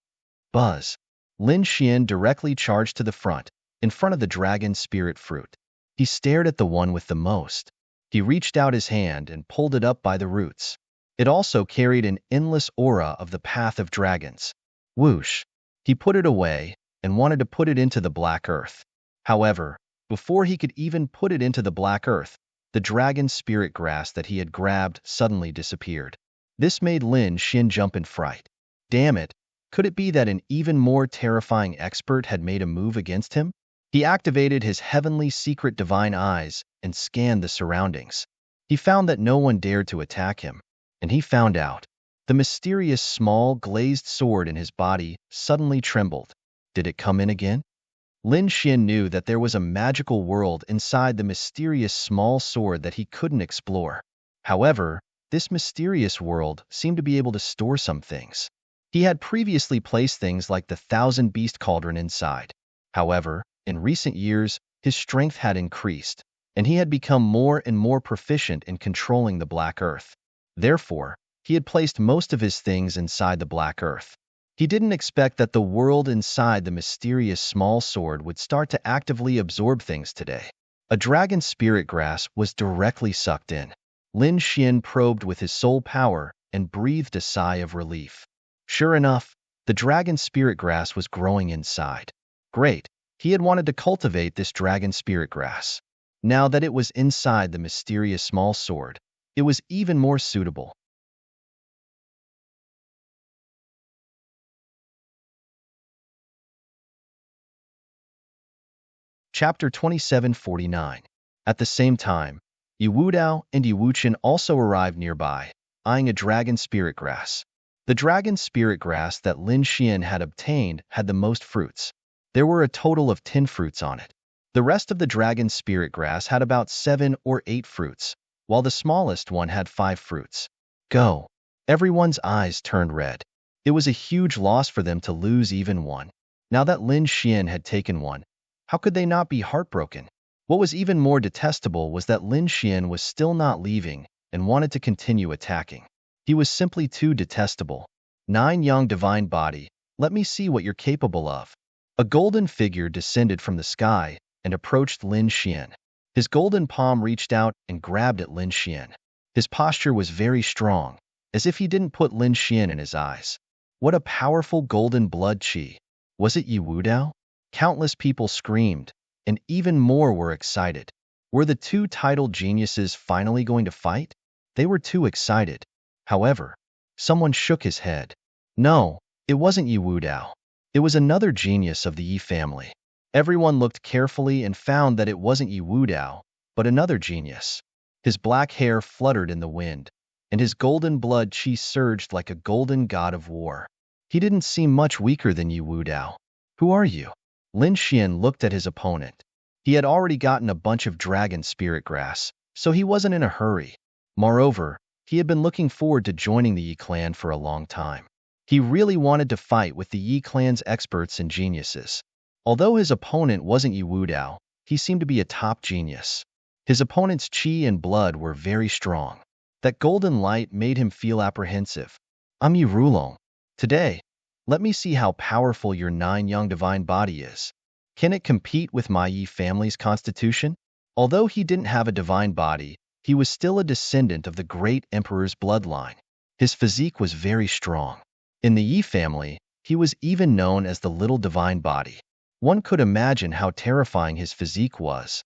Buzz. Lin Xian directly charged to the front, in front of the dragon spirit fruit. He stared at the one with the most. He reached out his hand and pulled it up by the roots. It also carried an endless aura of the path of dragons. Whoosh! He put it away and wanted to put it into the black earth. However, before he could even put it into the black earth, the dragon spirit grass that he had grabbed suddenly disappeared. This made Lin Xian jump in fright. Damn it! Could it be that an even more terrifying expert had made a move against him? He activated his heavenly secret divine eyes and scanned the surroundings. He found that no one dared to attack him, and he found out. The mysterious small glazed sword in his body suddenly trembled. Did it come in again? Lin Xian knew that there was a magical world inside the mysterious small sword that he couldn't explore. However, this mysterious world seemed to be able to store some things. He had previously placed things like the 1,000-beast cauldron inside. However, in recent years, his strength had increased, and he had become more and more proficient in controlling the Black Earth. Therefore, he had placed most of his things inside the Black Earth. He didn't expect that the world inside the mysterious small sword would start to actively absorb things today. A dragon spirit grass was directly sucked in. Lin Xian probed with his soul power and breathed a sigh of relief. Sure enough, the dragon spirit grass was growing inside. Great, he had wanted to cultivate this dragon spirit grass. Now that it was inside the mysterious small sword, it was even more suitable. Chapter 2749. At the same time, Yu Wudao and Yu Wuchen also arrived nearby, eyeing a dragon spirit grass. The dragon spirit grass that Lin Xian had obtained had the most fruits. There were a total of 10 fruits on it. The rest of the dragon spirit grass had about 7 or 8 fruits, while the smallest one had 5 fruits. Go! Everyone's eyes turned red. It was a huge loss for them to lose even one. Now that Lin Xian had taken one, how could they not be heartbroken? What was even more detestable was that Lin Xian was still not leaving and wanted to continue attacking. He was simply too detestable. 9 Yang divine body, let me see what you're capable of. A golden figure descended from the sky and approached Lin Xian. His golden palm reached out and grabbed at Lin Xian. His posture was very strong, as if he didn't put Lin Xian in his eyes. What a powerful golden blood chi. Was it Yu Wudao? Countless people screamed, and even more were excited. Were the 2 titled geniuses finally going to fight? They were too excited. However, someone shook his head. No, it wasn't Yu Wudao. It was another genius of the Yi family. Everyone looked carefully and found that it wasn't Yu Wudao, but another genius. His black hair fluttered in the wind, and his golden blood chi surged like a golden god of war. He didn't seem much weaker than Yu Wudao. Who are you? Lin Xian looked at his opponent. He had already gotten a bunch of dragon spirit grass, so he wasn't in a hurry. Moreover, he had been looking forward to joining the Yi clan for a long time. He really wanted to fight with the Yi clan's experts and geniuses. Although his opponent wasn't Yi Wudao, he seemed to be a top genius. His opponent's qi and blood were very strong. That golden light made him feel apprehensive. I'm Yi Rulong. Today, let me see how powerful your 9 young divine body is. Can it compete with my Yi family's constitution? Although he didn't have a divine body, he was still a descendant of the great emperor's bloodline. His physique was very strong. In the Yi family, he was even known as the little divine body. One could imagine how terrifying his physique was.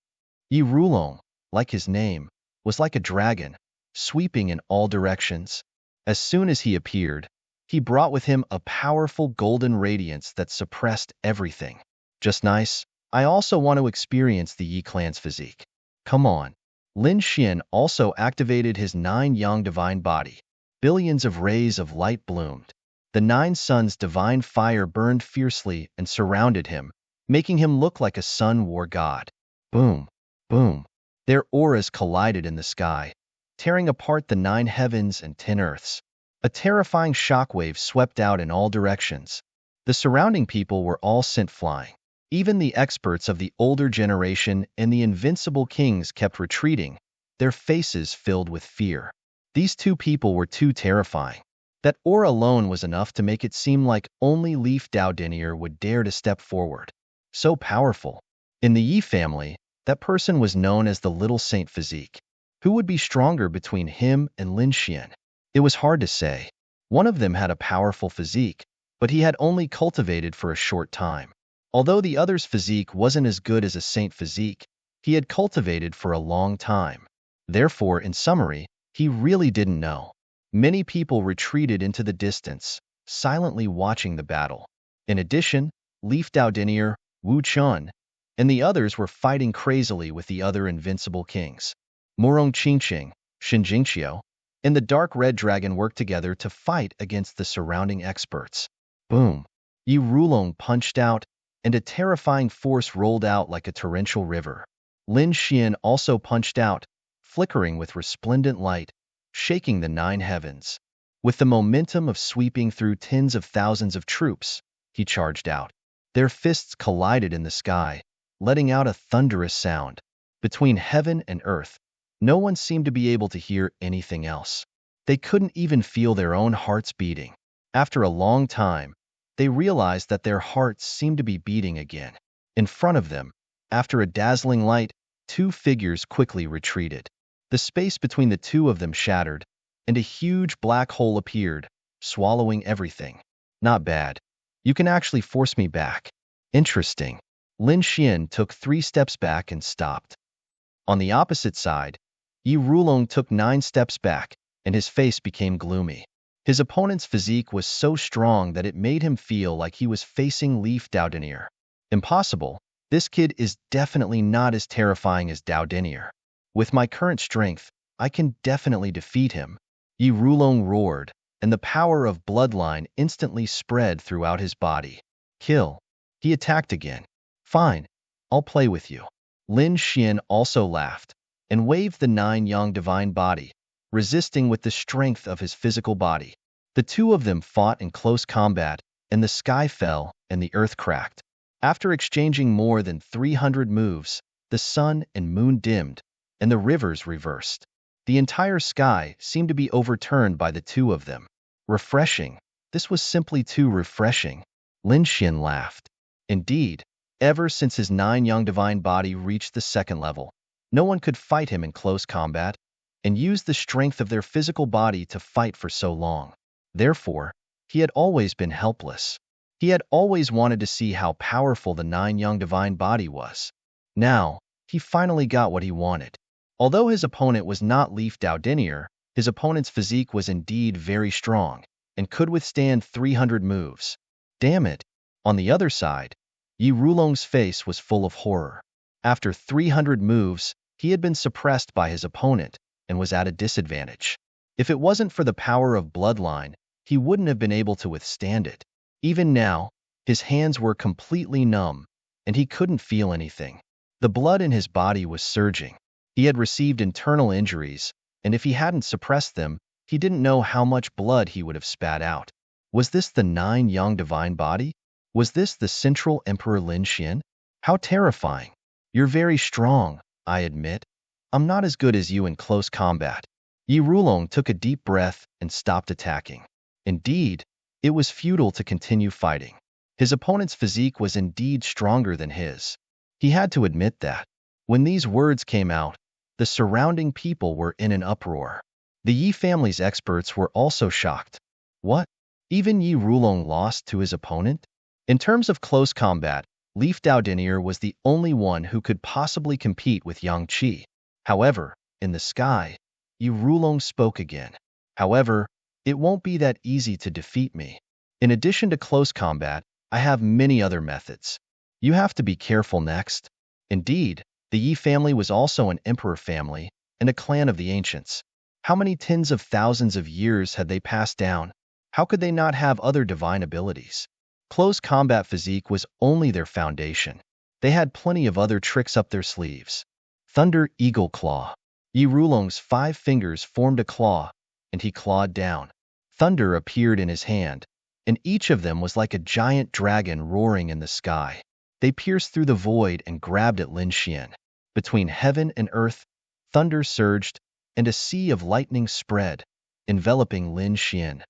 Yi Rulong, like his name, was like a dragon, sweeping in all directions. As soon as he appeared, he brought with him a powerful golden radiance that suppressed everything. Just nice. I also want to experience the Yi clan's physique. Come on. Lin Xian also activated his 9 young divine body. Billions of rays of light bloomed. The 9 suns' divine fire burned fiercely and surrounded him, making him look like a sun war god. Boom, boom. Their auras collided in the sky, tearing apart the 9 heavens and 10 earths. A terrifying shockwave swept out in all directions. The surrounding people were all sent flying. Even the experts of the older generation and the invincible kings kept retreating, their faces filled with fear. These 2 people were too terrifying. That aura alone was enough to make it seem like only Leaf Dao Denier would dare to step forward. So powerful. In the Yi family, that person was known as the Little Saint Physique. Who would be stronger between him and Lin Xian? It was hard to say. One of them had a powerful physique, but he had only cultivated for a short time. Although the other's physique wasn't as good as a saint physique, he had cultivated for a long time. Therefore, in summary, he really didn't know. Many people retreated into the distance, silently watching the battle. In addition, Leaf Dao Denier, Wu Chun, and the others were fighting crazily with the other invincible kings. Morong Qingqing, Shin Jingqiu, and the Dark Red Dragon worked together to fight against the surrounding experts. Boom! Yi Rulong punched out, and a terrifying force rolled out like a torrential river. Lin Xian also punched out, flickering with resplendent light, shaking the 9 heavens. With the momentum of sweeping through tens of thousands of troops, he charged out. Their fists collided in the sky, letting out a thunderous sound. Between heaven and earth, no one seemed to be able to hear anything else. They couldn't even feel their own hearts beating. After a long time, they realized that their hearts seemed to be beating again. In front of them, after a dazzling light, 2 figures quickly retreated. The space between the 2 of them shattered, and a huge black hole appeared, swallowing everything. Not bad. You can actually force me back. Interesting. Lin Xian took 3 steps back and stopped. On the opposite side, Yi Rulong took 9 steps back, and his face became gloomy. His opponent's physique was so strong that it made him feel like he was facing Leaf Dao Denier. Impossible. This kid is definitely not as terrifying as Dao Denier. With my current strength, I can definitely defeat him. Yi Rulong roared, and the power of bloodline instantly spread throughout his body. Kill. He attacked again. Fine. I'll play with you. Lin Xian also laughed, and waved the 9 young divine body, resisting with the strength of his physical body. The 2 of them fought in close combat, and the sky fell and the earth cracked. After exchanging more than 300 moves, the sun and moon dimmed, and the rivers reversed. The entire sky seemed to be overturned by the 2 of them. Refreshing. This was simply too refreshing. Lin Xian laughed. Indeed, ever since his 9 young divine body reached the 2nd level, no one could fight him in close combat, and use the strength of their physical body to fight for so long. Therefore, he had always been helpless. He had always wanted to see how powerful the 9 young divine body was. Now, he finally got what he wanted. Although his opponent was not Leaf Dao Denier, his opponent's physique was indeed very strong, and could withstand 300 moves. Damn it! On the other side, Yi Rulong's face was full of horror. After 300 moves, he had been suppressed by his opponent, and was at a disadvantage. If it wasn't for the power of bloodline, he wouldn't have been able to withstand it. Even now, his hands were completely numb, and he couldn't feel anything. The blood in his body was surging. He had received internal injuries, and if he hadn't suppressed them, he didn't know how much blood he would have spat out. Was this the 9 young divine body? Was this the central Emperor Lin Xian? How terrifying. You're very strong, I admit. I'm not as good as you in close combat. Yi Rulong took a deep breath and stopped attacking. Indeed, it was futile to continue fighting. His opponent's physique was indeed stronger than his. He had to admit that. When these words came out, the surrounding people were in an uproar. The Yi family's experts were also shocked. What? Even Yi Rulong lost to his opponent? In terms of close combat, Leaf Daodinier was the only one who could possibly compete with Yang Qi. However, in the sky, Yi Rulong spoke again. However, it won't be that easy to defeat me. In addition to close combat, I have many other methods. You have to be careful next. Indeed, the Yi family was also an emperor family and a clan of the ancients. How many tens of thousands of years had they passed down? How could they not have other divine abilities? Close combat physique was only their foundation. They had plenty of other tricks up their sleeves. Thunder Eagle Claw. Yi Rulong's 5 fingers formed a claw, and he clawed down. Thunder appeared in his hand, and each of them was like a giant dragon roaring in the sky. They pierced through the void and grabbed at Lin Xian. Between heaven and earth, thunder surged, and a sea of lightning spread, enveloping Lin Xian.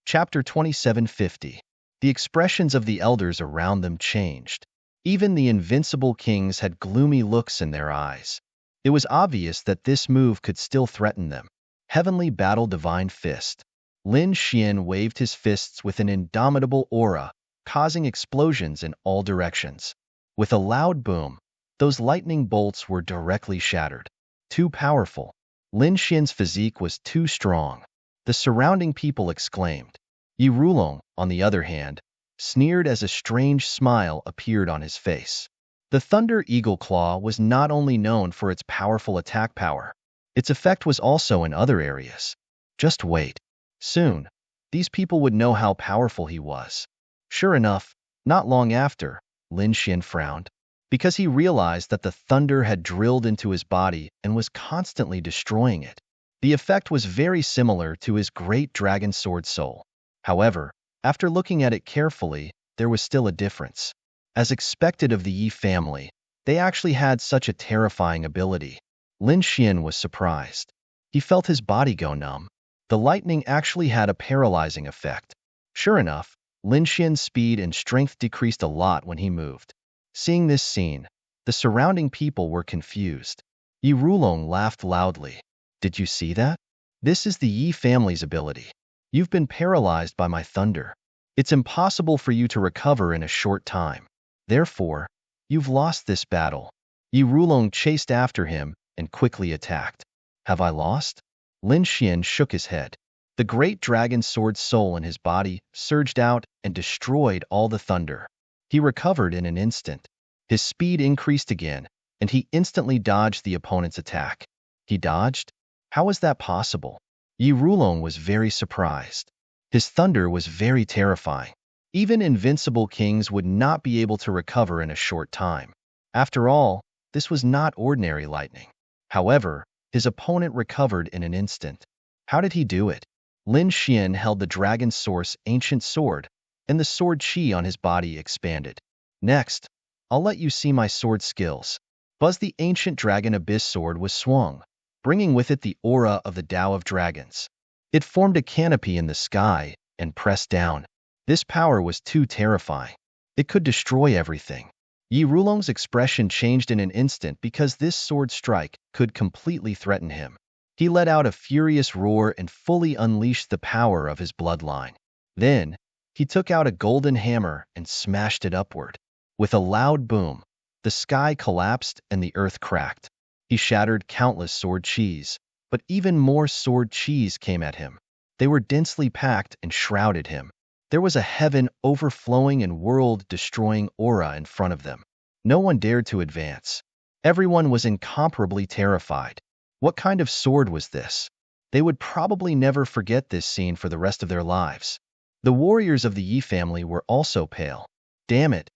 Chapter 2750. The expressions of the elders around them changed. Even the invincible kings had gloomy looks in their eyes. It was obvious that this move could still threaten them. Heavenly Battle Divine Fist. Lin Xian waved his fists with an indomitable aura, causing explosions in all directions. With a loud boom, those lightning bolts were directly shattered. Too powerful. Lin Xian's physique was too strong. The surrounding people exclaimed. Yi Rulong, on the other hand, sneered as a strange smile appeared on his face. The Thunder Eagle Claw was not only known for its powerful attack power, its effect was also in other areas. Just wait. Soon, these people would know how powerful he was. Sure enough, not long after, Lin Xian frowned, because he realized that the thunder had drilled into his body and was constantly destroying it. The effect was very similar to his great dragon sword soul. However, after looking at it carefully, there was still a difference. As expected of the Yi family, they actually had such a terrifying ability. Lin Xian was surprised. He felt his body go numb. The lightning actually had a paralyzing effect. Sure enough, Lin Xian's speed and strength decreased a lot when he moved. Seeing this scene, the surrounding people were confused. Yi Rulong laughed loudly. Did you see that? This is the Yi family's ability. You've been paralyzed by my thunder. It's impossible for you to recover in a short time. Therefore, you've lost this battle. Yi Rulong chased after him and quickly attacked. Have I lost? Lin Xian shook his head. The great dragon sword soul in his body surged out and destroyed all the thunder. He recovered in an instant. His speed increased again, and he instantly dodged the opponent's attack. He dodged? How was that possible? Yi Rulong was very surprised. His thunder was very terrifying. Even invincible kings would not be able to recover in a short time. After all, this was not ordinary lightning. However, his opponent recovered in an instant. How did he do it? Lin Xian held the Dragon Source ancient sword, and the sword chi on his body expanded. Next, I'll let you see my sword skills. Buzz the ancient dragon abyss sword was swung, bringing with it the aura of the Tao of Dragons. It formed a canopy in the sky and pressed down. This power was too terrifying. It could destroy everything. Yi Rulong's expression changed in an instant because this sword strike could completely threaten him. He let out a furious roar and fully unleashed the power of his bloodline. Then, he took out a golden hammer and smashed it upward. With a loud boom, the sky collapsed and the earth cracked. He shattered countless sword chis, but even more sword chis came at him. They were densely packed and shrouded him. There was a heaven overflowing and world-destroying aura in front of them. No one dared to advance. Everyone was incomparably terrified. What kind of sword was this? They would probably never forget this scene for the rest of their lives. The warriors of the Yi family were also pale. Damn it,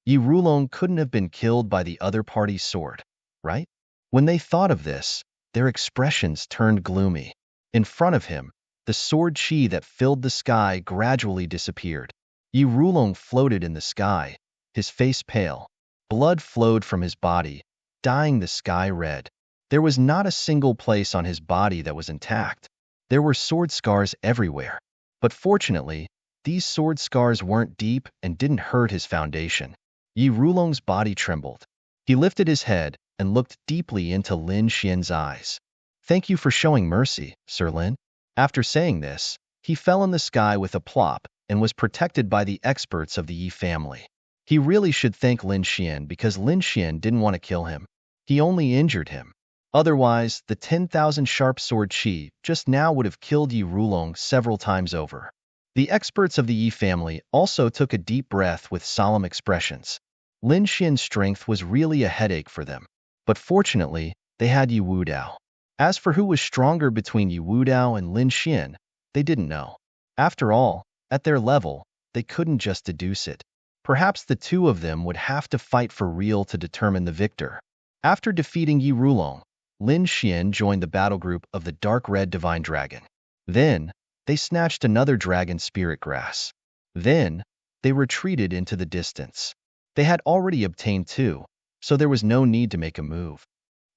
Yi Rulong couldn't have been killed by the other party's sword, right? When they thought of this, their expressions turned gloomy. In front of him, the sword chi that filled the sky gradually disappeared. Yi Rulong floated in the sky, his face pale. Blood flowed from his body, dyeing the sky red. There was not a single place on his body that was intact. There were sword scars everywhere. But fortunately, these sword scars weren't deep and didn't hurt his foundation. Yi Rulong's body trembled. He lifted his head and looked deeply into Lin Xian's eyes. "Thank you for showing mercy, Sir Lin." After saying this, he fell in the sky with a plop and was protected by the experts of the Yi family. He really should thank Lin Xian because Lin Xian didn't want to kill him. He only injured him. Otherwise, the 10,000 sharp sword chi just now would have killed Yi Rulong several times over. The experts of the Yi family also took a deep breath with solemn expressions. Lin Xian's strength was really a headache for them. But fortunately, they had Yi Wudao. As for who was stronger between Yi Wudao and Lin Xian, they didn't know. After all, at their level, they couldn't just deduce it. Perhaps the two of them would have to fight for real to determine the victor. After defeating Yi Rulong, Lin Xian joined the battle group of the dark red divine dragon. Then, they snatched another dragon spirit grass. Then, they retreated into the distance. They had already obtained two, so there was no need to make a move.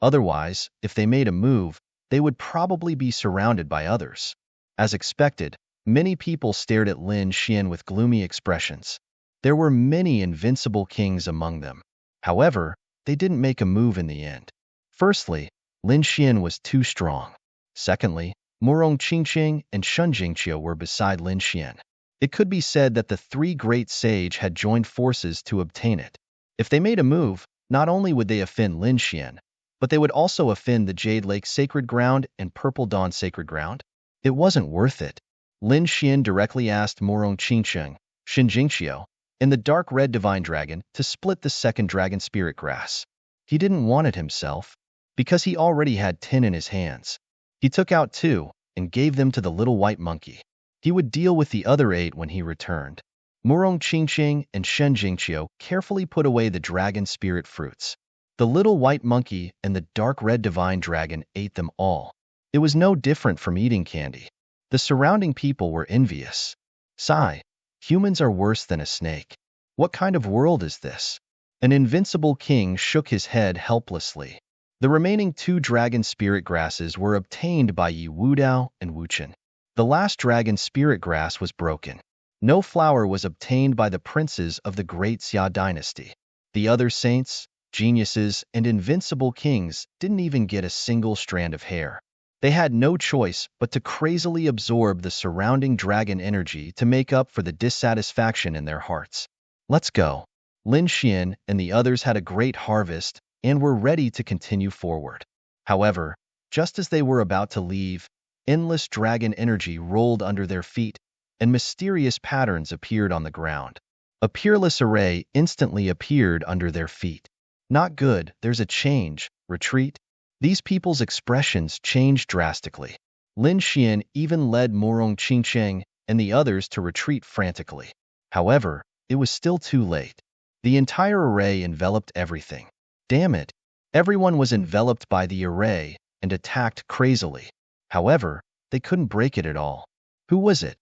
Otherwise, if they made a move, they would probably be surrounded by others. As expected, many people stared at Lin Xian with gloomy expressions. There were many invincible kings among them. However, they didn't make a move in the end. Firstly, Lin Xian was too strong. Secondly, Murong Qingqing and Shun Jingqiu were beside Lin Xian. It could be said that the three great sage had joined forces to obtain it. If they made a move, not only would they offend Lin Xian, but they would also offend the Jade Lake Sacred Ground and Purple Dawn Sacred Ground. It wasn't worth it. Lin Xian directly asked Murong Qingqing, Shin Jingqiu, and the Dark Red Divine Dragon to split the second dragon spirit grass. He didn't want it himself, because he already had 10 in his hands. He took out 2 and gave them to the little white monkey. He would deal with the other 8 when he returned. Murong Qingqing and Shen Jingqiu carefully put away the dragon spirit fruits. The little white monkey and the dark red divine dragon ate them all. It was no different from eating candy. The surrounding people were envious. Sigh, humans are worse than a snake. What kind of world is this? An invincible king shook his head helplessly. The remaining 2 dragon spirit grasses were obtained by Yi Wudao and Wuchen. The last dragon spirit grass was broken. No flower was obtained by the princes of the great Xia dynasty. The other saints, geniuses, and invincible kings didn't even get a single strand of hair. They had no choice but to crazily absorb the surrounding dragon energy to make up for the dissatisfaction in their hearts. Let's go. Lin Xian and the others had a great harvest and were ready to continue forward. However, just as they were about to leave, endless dragon energy rolled under their feet, and mysterious patterns appeared on the ground. A peerless array instantly appeared under their feet. Not good, there's a change, retreat. These people's expressions changed drastically. Lin Xian even led Murong Qingqing and the others to retreat frantically. However, it was still too late. The entire array enveloped everything. Damn it! Everyone was enveloped by the array and attacked crazily. However, they couldn't break it at all. Who was it?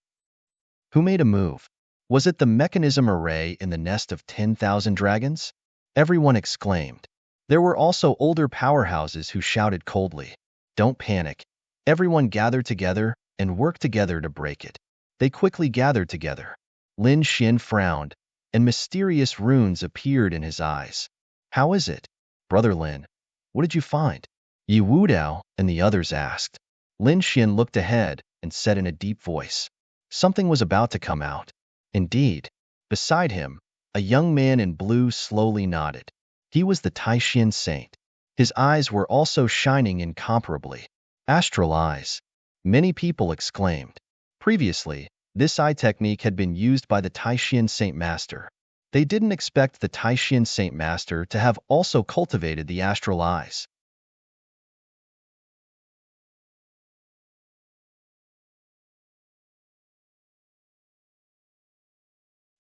Who made a move? Was it the mechanism array in the nest of 10,000 dragons? Everyone exclaimed. There were also older powerhouses who shouted coldly, "Don't panic." Everyone gathered together and worked together to break it. They quickly gathered together. Lin Xian frowned, and mysterious runes appeared in his eyes. How is it? Brother Lin, what did you find? Yi Wudao and the others asked. Lin Xian looked ahead and said in a deep voice. Something was about to come out. Indeed. Beside him, a young man in blue slowly nodded. He was the Taishan saint. His eyes were also shining incomparably. Astral eyes. Many people exclaimed. Previously, this eye technique had been used by the Taishan Saint Master. They didn't expect the Taishan Saint Master to have also cultivated the astral eyes.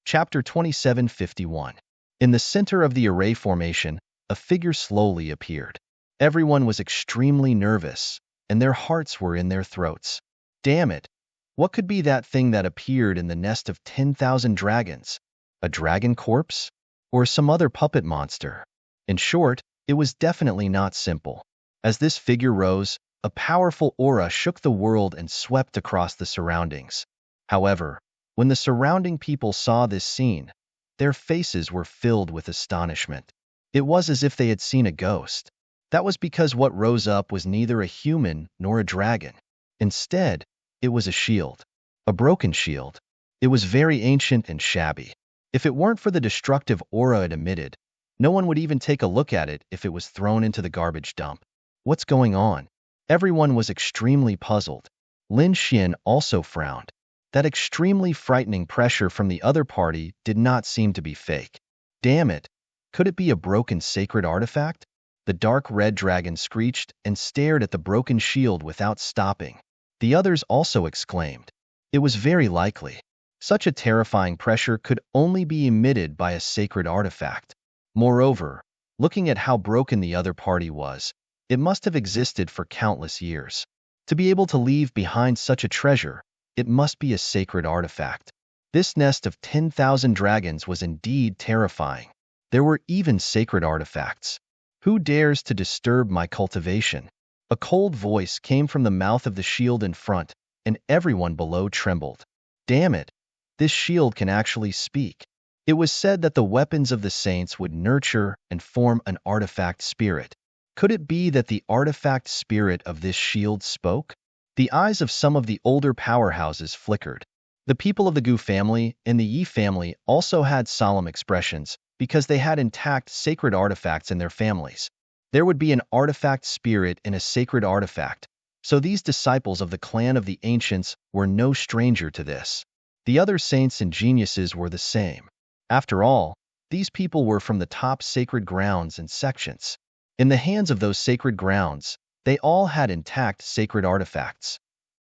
Chapter 2751. In the center of the array formation, a figure slowly appeared. Everyone was extremely nervous, and their hearts were in their throats. Damn it! What could be that thing that appeared in the nest of 10,000 dragons? A dragon corpse? Or some other puppet monster? In short, it was definitely not simple. As this figure rose, a powerful aura shook the world and swept across the surroundings. However, when the surrounding people saw this scene, their faces were filled with astonishment. It was as if they had seen a ghost. That was because what rose up was neither a human nor a dragon. Instead, it was a shield. A broken shield. It was very ancient and shabby. If it weren't for the destructive aura it emitted, no one would even take a look at it if it was thrown into the garbage dump. What's going on? Everyone was extremely puzzled. Lin Xian also frowned. That extremely frightening pressure from the other party did not seem to be fake. Damn it! Could it be a broken sacred artifact? The dark red dragon screeched and stared at the broken shield without stopping. The others also exclaimed. It was very likely. Such a terrifying pressure could only be emitted by a sacred artifact. Moreover, looking at how broken the other party was, it must have existed for countless years. To be able to leave behind such a treasure, it must be a sacred artifact. This nest of 10,000 dragons was indeed terrifying. There were even sacred artifacts. Who dares to disturb my cultivation? A cold voice came from the mouth of the shield in front, and everyone below trembled. Damn it! This shield can actually speak. It was said that the weapons of the saints would nurture and form an artifact spirit. Could it be that the artifact spirit of this shield spoke? The eyes of some of the older powerhouses flickered. The people of the Gu family and the Yi family also had solemn expressions because they had intact sacred artifacts in their families. There would be an artifact spirit in a sacred artifact, so these disciples of the clan of the ancients were no stranger to this. The other saints and geniuses were the same. After all, these people were from the top sacred grounds and sections. In the hands of those sacred grounds, they all had intact sacred artifacts.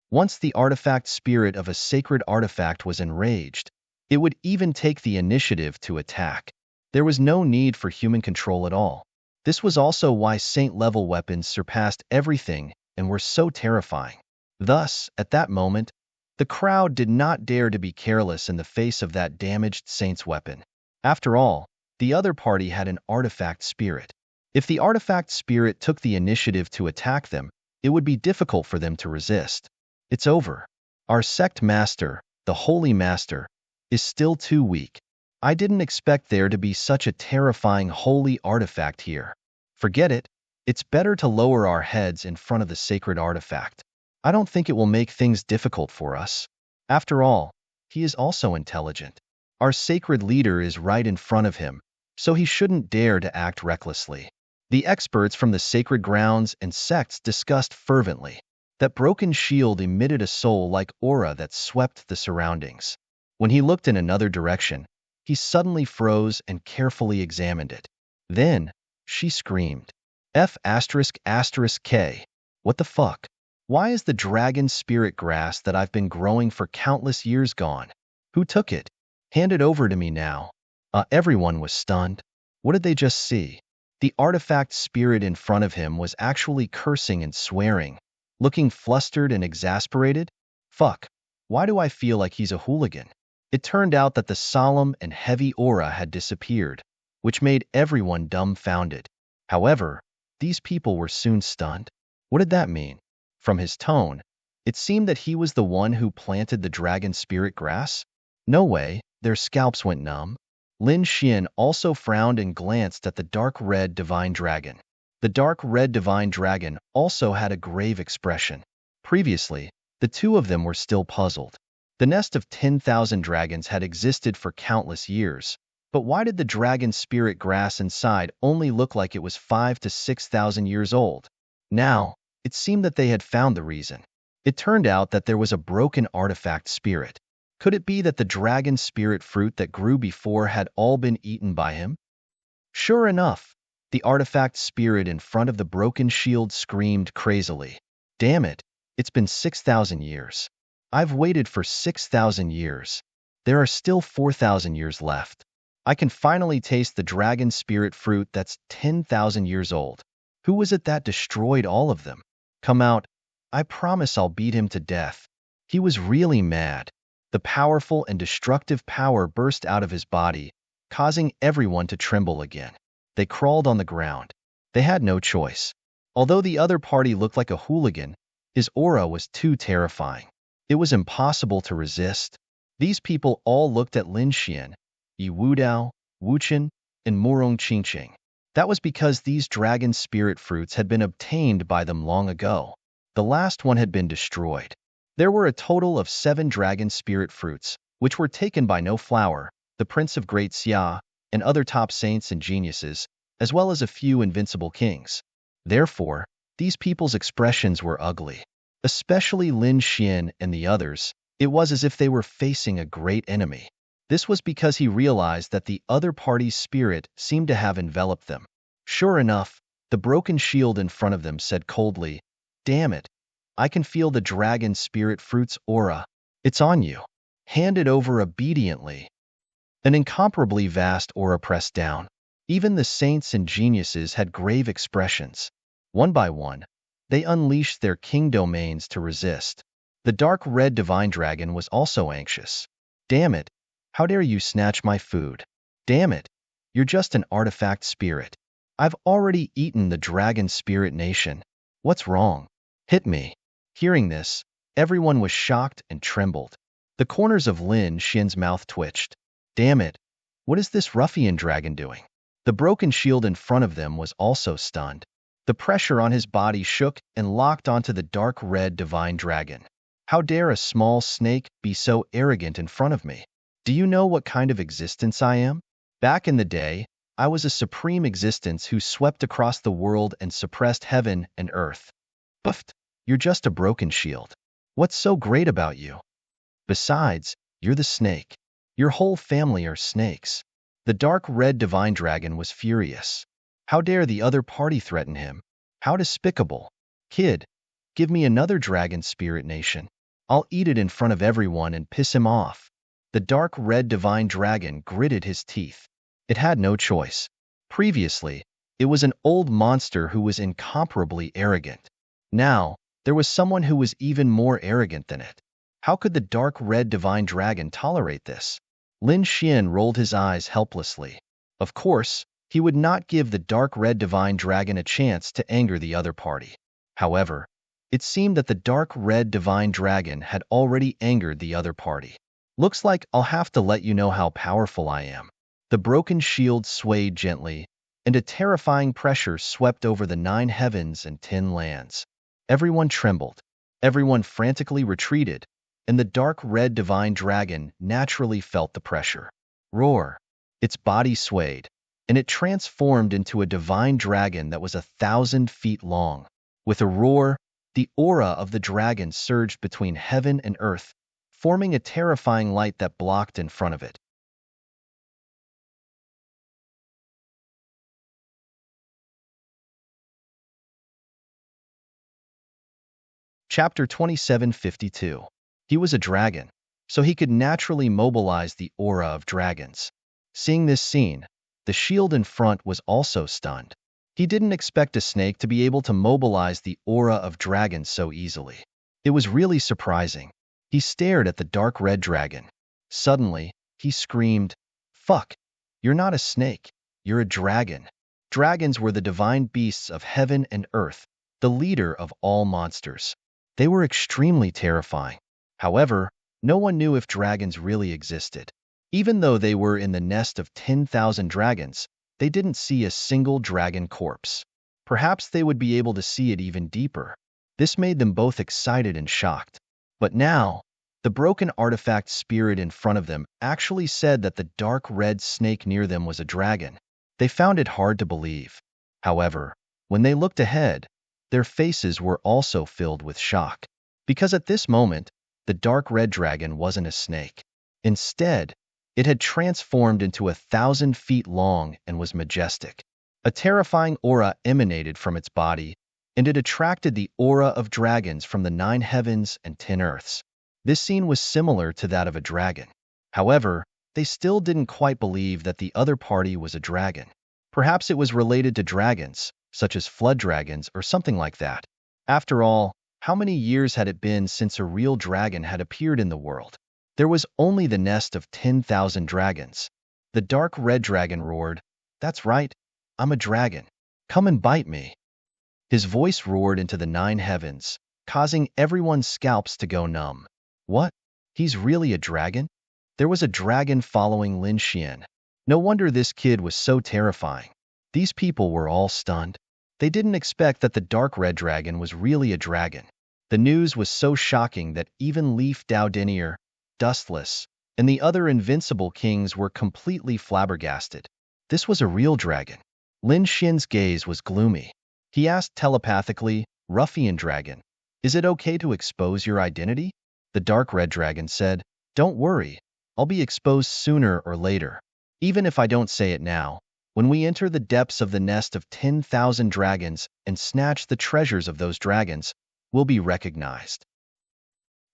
Once the artifact spirit of a sacred artifact was enraged, it would even take the initiative to attack. There was no need for human control at all. This was also why saint-level weapons surpassed everything and were so terrifying. Thus, at that moment, the crowd did not dare to be careless in the face of that damaged saint's weapon. After all, the other party had an artifact spirit. If the artifact spirit took the initiative to attack them, it would be difficult for them to resist. It's over. Our sect master, the Holy Master, is still too weak. I didn't expect there to be such a terrifying holy artifact here. Forget it. It's better to lower our heads in front of the sacred artifact. I don't think it will make things difficult for us. After all, he is also intelligent. Our sacred leader is right in front of him, so he shouldn't dare to act recklessly. The experts from the sacred grounds and sects discussed fervently. That broken shield emitted a soul-like aura that swept the surroundings. When he looked in another direction, he suddenly froze and carefully examined it. Then, she screamed. F***K. What the fuck? Why is the dragon spirit grass that I've been growing for countless years gone? Who took it? Hand it over to me now. Everyone was stunned. What did they just see? The artifact spirit in front of him was actually cursing and swearing, looking flustered and exasperated. Fuck, why do I feel like he's a hooligan? It turned out that the solemn and heavy aura had disappeared, which made everyone dumbfounded. However, these people were soon stunned. What did that mean? From his tone, it seemed that he was the one who planted the dragon spirit grass. No way, their scalps went numb. Lin Xian also frowned and glanced at the dark red divine dragon. The dark red divine dragon also had a grave expression. Previously, the two of them were still puzzled. The nest of 10,000 dragons had existed for countless years, but why did the dragon spirit grass inside only look like it was 5,000 to 6,000 years old? Now, it seemed that they had found the reason. It turned out that there was a broken artifact spirit. Could it be that the dragon spirit fruit that grew before had all been eaten by him? Sure enough, the artifact spirit in front of the broken shield screamed crazily. Damn it, it's been 6,000 years. I've waited for 6,000 years. There are still 4,000 years left. I can finally taste the dragon spirit fruit that's 10,000 years old. Who was it that destroyed all of them? Come out. I promise I'll beat him to death. He was really mad. The powerful and destructive power burst out of his body, causing everyone to tremble again. They crawled on the ground. They had no choice. Although the other party looked like a hooligan, his aura was too terrifying. It was impossible to resist. These people all looked at Lin Xian, Yi Wudao, Wu Chen, and Murong Qingqing. That was because these dragon spirit fruits had been obtained by them long ago. The last one had been destroyed. There were a total of 7 dragon spirit fruits, which were taken by No Flower, the Prince of Great Xia, and other top saints and geniuses, as well as a few invincible kings. Therefore, these people's expressions were ugly. Especially Lin Xian and the others, it was as if they were facing a great enemy. This was because he realized that the other party's spirit seemed to have enveloped them. Sure enough, the broken shield in front of them said coldly, "Damn it, I can feel the dragon spirit fruit's aura. It's on you. Hand it over obediently." An incomparably vast aura pressed down. Even the saints and geniuses had grave expressions. One by one, they unleashed their king domains to resist. The dark red divine dragon was also anxious. "Damn it, how dare you snatch my food? Damn it, you're just an artifact spirit. I've already eaten the dragon spirit nation. What's wrong? Hit me." Hearing this, everyone was shocked and trembled. The corners of Lin Xian's mouth twitched. Damn it, what is this ruffian dragon doing? The broken shield in front of them was also stunned. The pressure on his body shook and locked onto the dark red divine dragon. How dare a small snake be so arrogant in front of me? Do you know what kind of existence I am? Back in the day, I was a supreme existence who swept across the world and suppressed heaven and earth. Buffed, you're just a broken shield. What's so great about you? Besides, you're the snake. Your whole family are snakes. The dark red divine dragon was furious. How dare the other party threaten him? How despicable. Kid, give me another dragon spirit nation. I'll eat it in front of everyone and piss him off. The dark red divine dragon gritted his teeth. It had no choice. Previously, it was an old monster who was incomparably arrogant. Now, there was someone who was even more arrogant than it. How could the dark red divine dragon tolerate this? Lin Xian rolled his eyes helplessly. Of course, he would not give the dark red divine dragon a chance to anger the other party. However, it seemed that the dark red divine dragon had already angered the other party. Looks like I'll have to let you know how powerful I am. The broken shield swayed gently, and a terrifying pressure swept over the 9 heavens and 10 lands. Everyone trembled. Everyone frantically retreated, and the dark red divine dragon naturally felt the pressure. Roar! Its body swayed, and it transformed into a divine dragon that was 1,000 feet long. With a roar, the aura of the dragon surged between heaven and earth, forming a terrifying light that blocked in front of it. Chapter 2752. He was a dragon, so he could naturally mobilize the aura of dragons. Seeing this scene, the shield in front was also stunned. He didn't expect a snake to be able to mobilize the aura of dragons so easily. It was really surprising. He stared at the dark red dragon. Suddenly, he screamed, "Fuck! You're not a snake. You're a dragon." Dragons were the divine beasts of heaven and earth, the leader of all monsters. They were extremely terrifying. However, no one knew if dragons really existed. Even though they were in the nest of 10,000 dragons, they didn't see a single dragon corpse. Perhaps they would be able to see it even deeper. This made them both excited and shocked. But now, the broken artifact spirit in front of them actually said that the dark red snake near them was a dragon. They found it hard to believe. However, when they looked ahead, their faces were also filled with shock. Because at this moment, the dark red dragon wasn't a snake. Instead, it had transformed into 1,000 feet long and was majestic. A terrifying aura emanated from its body, and it attracted the aura of dragons from the 9 heavens and 10 earths. This scene was similar to that of a dragon. However, they still didn't quite believe that the other party was a dragon. Perhaps it was related to dragons, such as flood dragons or something like that. After all, how many years had it been since a real dragon had appeared in the world? There was only the nest of 10,000 dragons. The dark red dragon roared, "That's right, I'm a dragon. Come and bite me." His voice roared into the 9 heavens, causing everyone's scalps to go numb. What? He's really a dragon? There was a dragon following Lin Xian. No wonder this kid was so terrifying. These people were all stunned. They didn't expect that the dark red dragon was really a dragon. The news was so shocking that even Leaf Doudinier, Dustless, and the other invincible kings were completely flabbergasted. This was a real dragon. Lin Xian's gaze was gloomy. He asked telepathically, "Ruffian dragon, is it okay to expose your identity?" The dark red dragon said, "Don't worry, I'll be exposed sooner or later. Even if I don't say it now, when we enter the depths of the nest of 10,000 dragons and snatch the treasures of those dragons, we'll be recognized."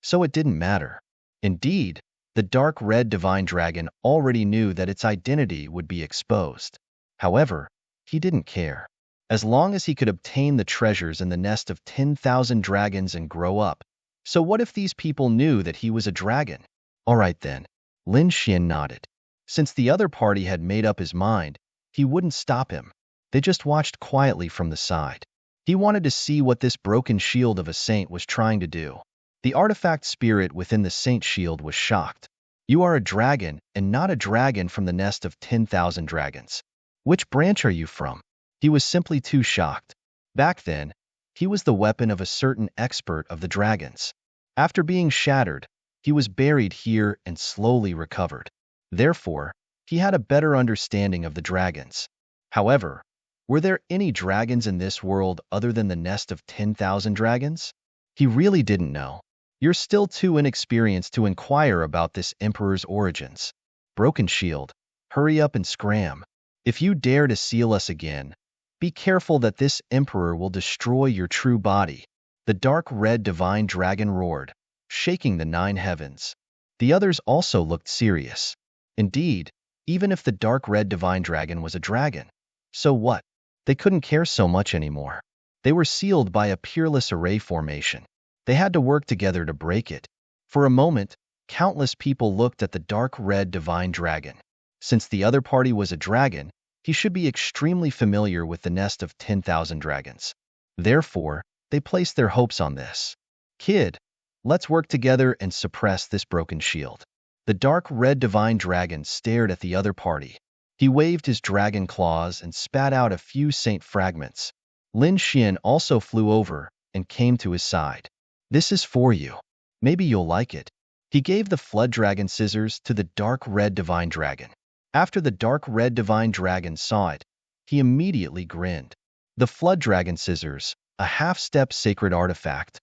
So it didn't matter. Indeed, the dark red divine dragon already knew that its identity would be exposed. However, he didn't care. As long as he could obtain the treasures in the nest of 10,000 dragons and grow up. So what if these people knew that he was a dragon? All right then. Lin Xian nodded. Since the other party had made up his mind, he wouldn't stop him. They just watched quietly from the side. He wanted to see what this broken shield of a saint was trying to do. The artifact spirit within the saint shield was shocked. "You are a dragon and not a dragon from the nest of 10,000 dragons. Which branch are you from?" He was simply too shocked. Back then, he was the weapon of a certain expert of the dragons. After being shattered, he was buried here and slowly recovered. Therefore, he had a better understanding of the dragons. However, were there any dragons in this world other than the nest of 10,000 dragons? He really didn't know. You're still too inexperienced to inquire about this emperor's origins. Broken shield, hurry up and scram. If you dare to seal us again, be careful that this emperor will destroy your true body. The dark red divine dragon roared, shaking the 9 heavens. The others also looked serious. Indeed, even if the dark red divine dragon was a dragon, so what? They couldn't care so much anymore. They were sealed by a peerless array formation. They had to work together to break it. For a moment, countless people looked at the dark red divine dragon. Since the other party was a dragon, he should be extremely familiar with the nest of 10,000 dragons. Therefore, they placed their hopes on this. "Kid, let's work together and suppress this broken shield." The dark red divine dragon stared at the other party. He waved his dragon claws and spat out a few saint fragments. Lin Xian also flew over and came to his side. "This is for you. Maybe you'll like it." He gave the flood dragon scissors to the dark red divine dragon. After the dark red divine dragon saw it, he immediately grinned. The flood dragon scissors, a half-step sacred artifact.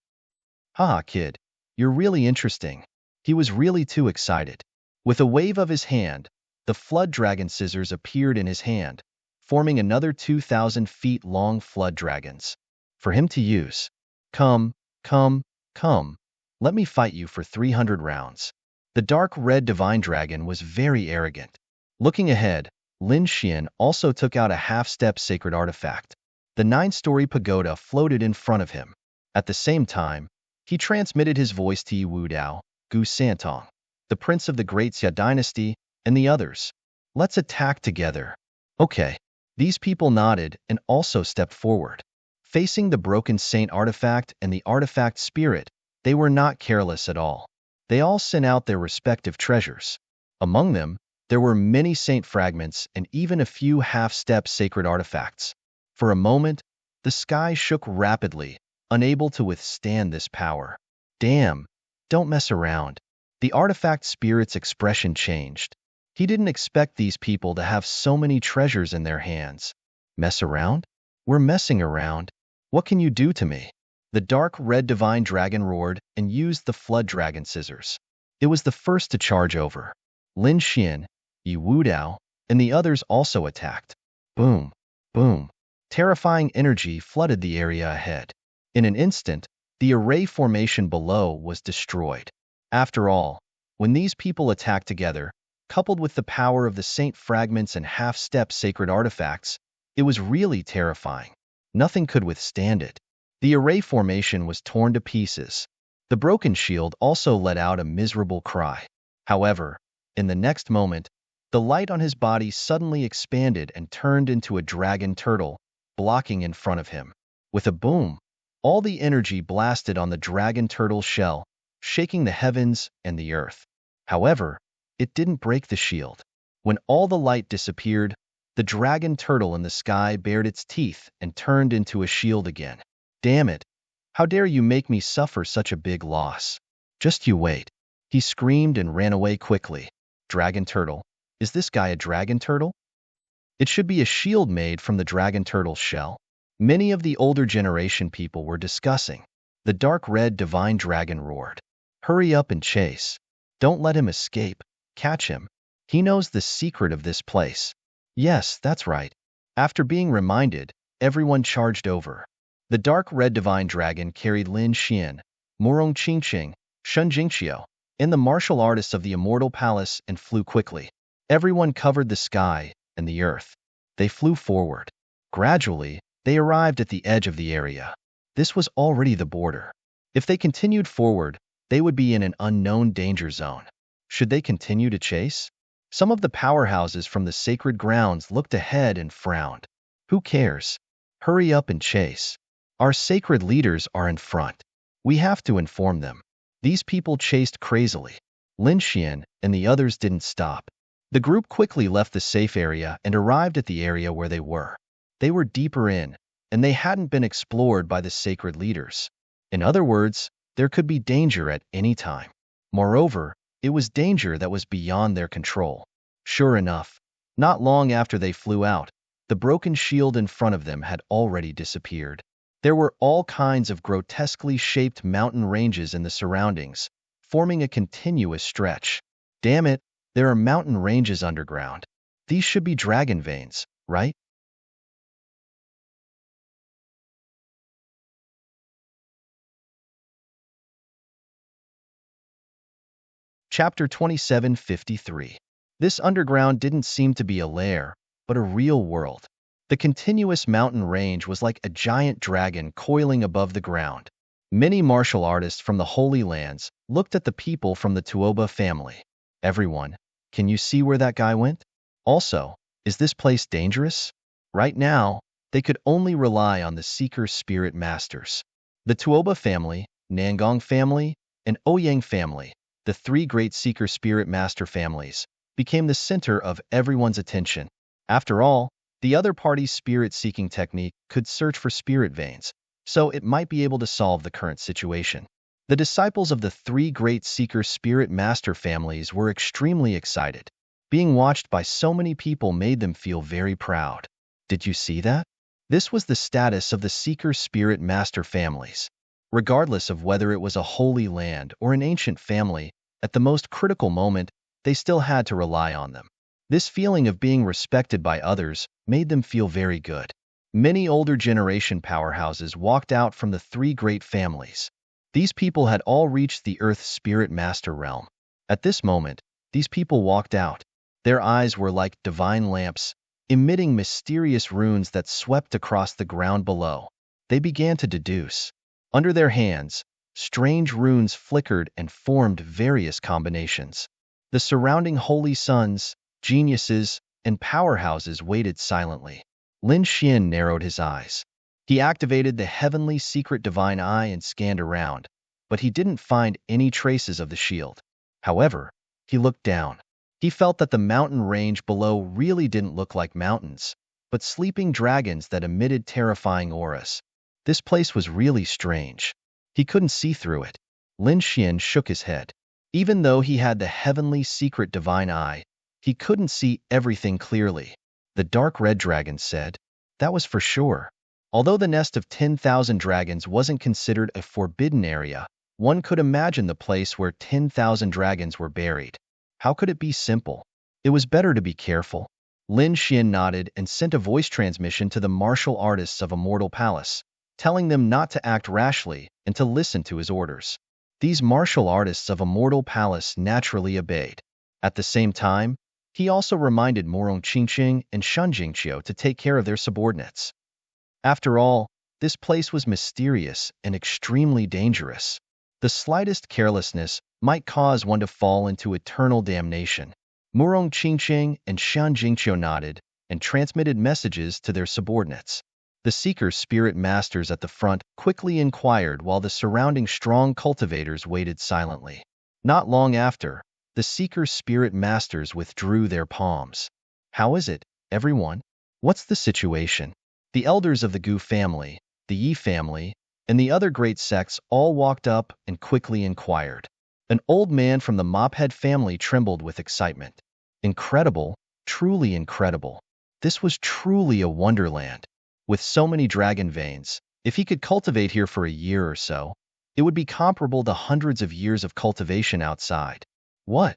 "Haha, kid, you're really interesting." He was really too excited. With a wave of his hand, the flood dragon scissors appeared in his hand, forming another 2,000 feet long flood dragons. For him to use. Come, come, let me fight you for 300 rounds. The dark red divine dragon was very arrogant. Looking ahead, Lin Xian also took out a half-step sacred artifact. The 9-story pagoda floated in front of him. At the same time, he transmitted his voice to Yi Wudao, Gu Santong, the prince of the Great Xia dynasty, and the others. "Let's attack together." Okay. These people nodded and also stepped forward. Facing the broken saint artifact and the artifact spirit, they were not careless at all. They all sent out their respective treasures. Among them, there were many saint fragments and even a few half-step sacred artifacts. For a moment, the sky shook rapidly, unable to withstand this power. "Damn, don't mess around." The artifact spirit's expression changed. He didn't expect these people to have so many treasures in their hands. "Mess around? We're messing around. What can you do to me?" The dark red divine dragon roared and used the flood dragon scissors. It was the first to charge over. Lin Xian, Yi Wudao, and the others also attacked. Boom, boom. Terrifying energy flooded the area ahead. In an instant, the array formation below was destroyed. After all, when these people attacked together, coupled with the power of the saint fragments and half-step sacred artifacts, it was really terrifying. Nothing could withstand it. The array formation was torn to pieces. The broken shield also let out a miserable cry. However, in the next moment, the light on his body suddenly expanded and turned into a dragon turtle, blocking in front of him. With a boom, all the energy blasted on the dragon turtle's shell, shaking the heavens and the earth. However, it didn't break the shield. When all the light disappeared, the dragon turtle in the sky bared its teeth and turned into a shield again. Damn it! How dare you make me suffer such a big loss? Just you wait. He screamed and ran away quickly. Dragon turtle? Is this guy a dragon turtle? It should be a shield made from the dragon turtle's shell. Many of the older generation people were discussing. The dark red divine dragon roared. Hurry up and chase. Don't let him escape. Catch him. He knows the secret of this place. Yes, that's right. After being reminded, everyone charged over. The dark red divine dragon carried Lin Xian, Morong Qingqing, Shun Jingqiu, and the martial artists of the immortal palace and flew quickly. Everyone covered the sky and the earth. They flew forward. Gradually, they arrived at the edge of the area. This was already the border. If they continued forward, they would be in an unknown danger zone. Should they continue to chase? Some of the powerhouses from the sacred grounds looked ahead and frowned. Who cares? Hurry up and chase. Our sacred leaders are in front. We have to inform them. These people chased crazily. Lin Xian and the others didn't stop. The group quickly left the safe area and arrived at the area where they were. They were deeper in, and they hadn't been explored by the sacred leaders. In other words, there could be danger at any time. Moreover, it was danger that was beyond their control. Sure enough, not long after they flew out, the broken shield in front of them had already disappeared. There were all kinds of grotesquely shaped mountain ranges in the surroundings, forming a continuous stretch. Damn it, there are mountain ranges underground. These should be dragon veins, right? Chapter 2753. This underground didn't seem to be a lair, but a real world. The continuous mountain range was like a giant dragon coiling above the ground. Many martial artists from the Holy Lands looked at the people from the Tuoba family. Everyone, can you see where that guy went? Also, is this place dangerous? Right now, they could only rely on the Seeker Spirit Masters. The Tuoba family, Nangong family, and Ouyang family, the three great Seeker Spirit Master families, became the center of everyone's attention. After all, the other party's spirit-seeking technique could search for spirit veins, so it might be able to solve the current situation. The disciples of the three great Seeker Spirit Master families were extremely excited. Being watched by so many people made them feel very proud. Did you see that? This was the status of the Seeker Spirit Master families. Regardless of whether it was a holy land or an ancient family, at the most critical moment, they still had to rely on them. This feeling of being respected by others made them feel very good. Many older generation powerhouses walked out from the three great families. These people had all reached the Earth Spirit Master realm. At this moment, these people walked out. Their eyes were like divine lamps, emitting mysterious runes that swept across the ground below. They began to deduce. Under their hands, strange runes flickered and formed various combinations. The surrounding holy sons, geniuses, and powerhouses waited silently. Lin Xian narrowed his eyes. He activated the heavenly secret divine eye and scanned around, but he didn't find any traces of the shield. However, he looked down. He felt that the mountain range below really didn't look like mountains, but sleeping dragons that emitted terrifying auras. This place was really strange. He couldn't see through it. Lin Xian shook his head. Even though he had the heavenly secret divine eye, he couldn't see everything clearly. The dark red dragon said, that was for sure. Although the nest of 10,000 dragons wasn't considered a forbidden area, one could imagine the place where 10,000 dragons were buried. How could it be simple? It was better to be careful. Lin Xian nodded and sent a voice transmission to the martial artists of Immortal Palace, telling them not to act rashly and to listen to his orders. These martial artists of Immortal Palace naturally obeyed. At the same time, he also reminded Morong Qingqing and Shun Jingqiu to take care of their subordinates. After all, this place was mysterious and extremely dangerous. The slightest carelessness might cause one to fall into eternal damnation. Murong Qingqing and Shan Jingqiu nodded and transmitted messages to their subordinates. The Seeker spirit masters at the front quickly inquired while the surrounding strong cultivators waited silently. Not long after, the Seeker spirit masters withdrew their palms. How is it, everyone? What's the situation? The elders of the Gu family, the Yi family, and the other great sects all walked up and quickly inquired. An old man from the Mophead family trembled with excitement. Incredible, truly incredible. This was truly a wonderland. With so many dragon veins, if he could cultivate here for a year or so, it would be comparable to hundreds of years of cultivation outside. What?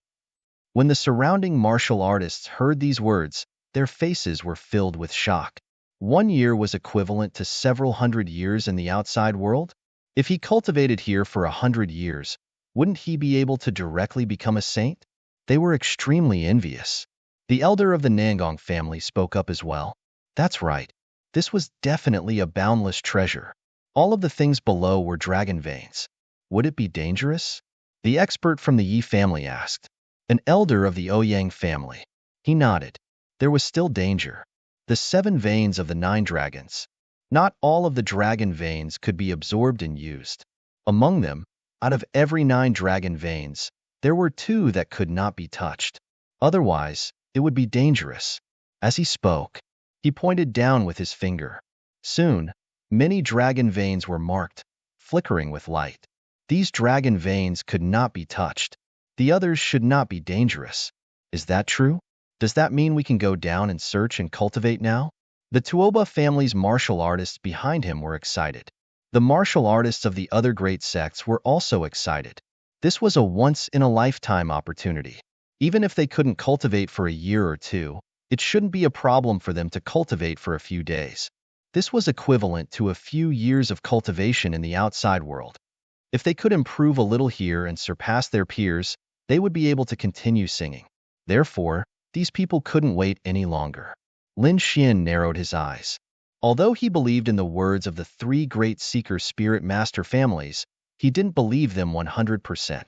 When the surrounding martial artists heard these words, their faces were filled with shock. 1 year was equivalent to several hundred years in the outside world? If he cultivated here for 100 years, wouldn't he be able to directly become a saint? They were extremely envious. The elder of the Nangong family spoke up as well. That's right. This was definitely a boundless treasure. All of the things below were dragon veins. Would it be dangerous? The expert from the Yi family asked. An elder of the Ouyang family. He nodded. There was still danger. The 7 veins of the 9 dragons. Not all of the dragon veins could be absorbed and used. Among them, out of every 9 dragon veins, there were 2 that could not be touched. Otherwise, it would be dangerous. As he spoke, he pointed down with his finger. Soon, many dragon veins were marked, flickering with light. These dragon veins could not be touched. The others should not be dangerous. Is that true? Does that mean we can go down and search and cultivate now? The Tuoba family's martial artists behind him were excited. The martial artists of the other great sects were also excited. This was a once-in-a-lifetime opportunity. Even if they couldn't cultivate for a year or 2, it shouldn't be a problem for them to cultivate for a few days. This was equivalent to a few years of cultivation in the outside world. If they could improve a little here and surpass their peers, they would be able to continue singing. Therefore, these people couldn't wait any longer. Lin Xian narrowed his eyes. Although he believed in the words of the 3 great Seeker Spirit Master families, he didn't believe them 100%.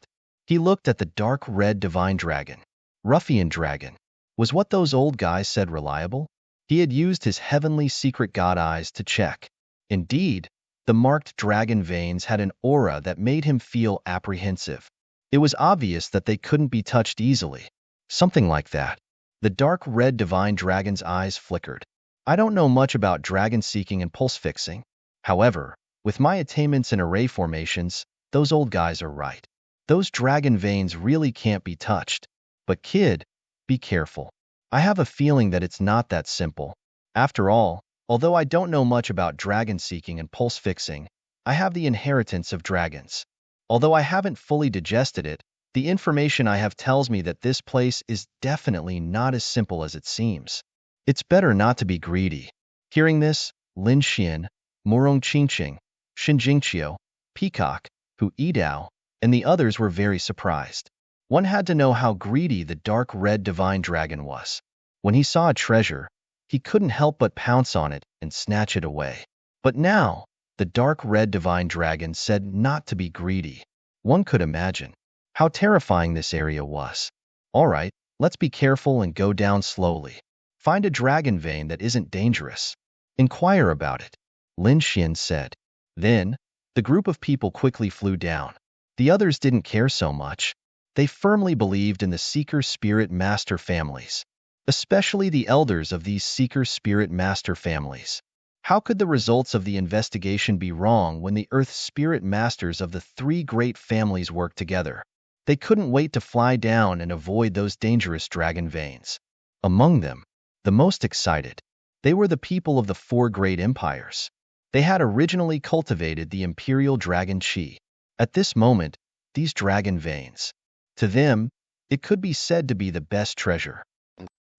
He looked at the dark red divine dragon. Ruffian dragon. Was what those old guys said reliable? He had used his heavenly secret god eyes to check. Indeed, the marked dragon veins had an aura that made him feel apprehensive. It was obvious that they couldn't be touched easily. Something like that. The dark red divine dragon's eyes flickered. I don't know much about dragon seeking and pulse fixing. However, with my attainments in array formations, those old guys are right. Those dragon veins really can't be touched. But kid, be careful. I have a feeling that it's not that simple. After all, although I don't know much about dragon seeking and pulse fixing, I have the inheritance of dragons. Although I haven't fully digested it, the information I have tells me that this place is definitely not as simple as it seems. It's better not to be greedy. Hearing this, Lin Xian, Murong Qingqing, Shin Jingqiu, Peacock, Hu Yidao, and the others were very surprised. One had to know how greedy the dark red divine dragon was. When he saw a treasure, he couldn't help but pounce on it and snatch it away. But now, the dark red divine dragon said not to be greedy. One could imagine how terrifying this area was. All right, let's be careful and go down slowly. Find a dragon vein that isn't dangerous. Inquire about it, Lin Xian said. Then, the group of people quickly flew down. The others didn't care so much. They firmly believed in the Seeker Spirit Master families, especially the elders of these Seeker Spirit Master families. How could the results of the investigation be wrong when the Earth Spirit Masters of the 3 great families worked together? They couldn't wait to fly down and avoid those dangerous dragon veins. Among them, the most excited, they were the people of the 4 great empires. They had originally cultivated the imperial dragon chi. At this moment, these dragon veins, to them, it could be said to be the best treasure.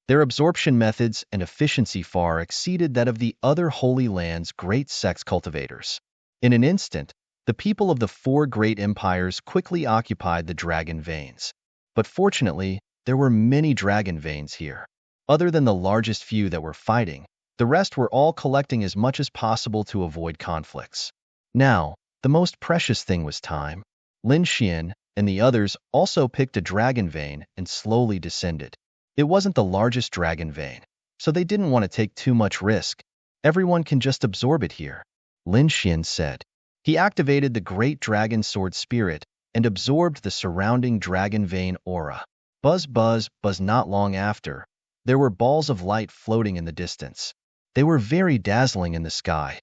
Their absorption methods and efficiency far exceeded that of the other Holy Land's great sex cultivators. In an instant, the people of the 4 great empires quickly occupied the dragon veins. But fortunately, there were many dragon veins here. Other than the largest few that were fighting, The rest were all collecting as much as possible to avoid conflicts. Now, the most precious thing was time. Lin Xian and the others also picked a dragon vein and slowly descended. It wasn't the largest dragon vein, so they didn't want to take too much risk. Everyone can just absorb it here, Lin Xian said. He activated the great dragon sword spirit and absorbed the surrounding dragon vein aura. Buzz, buzz, buzz. Not long after, there were balls of light floating in the distance. They were very dazzling in the sky.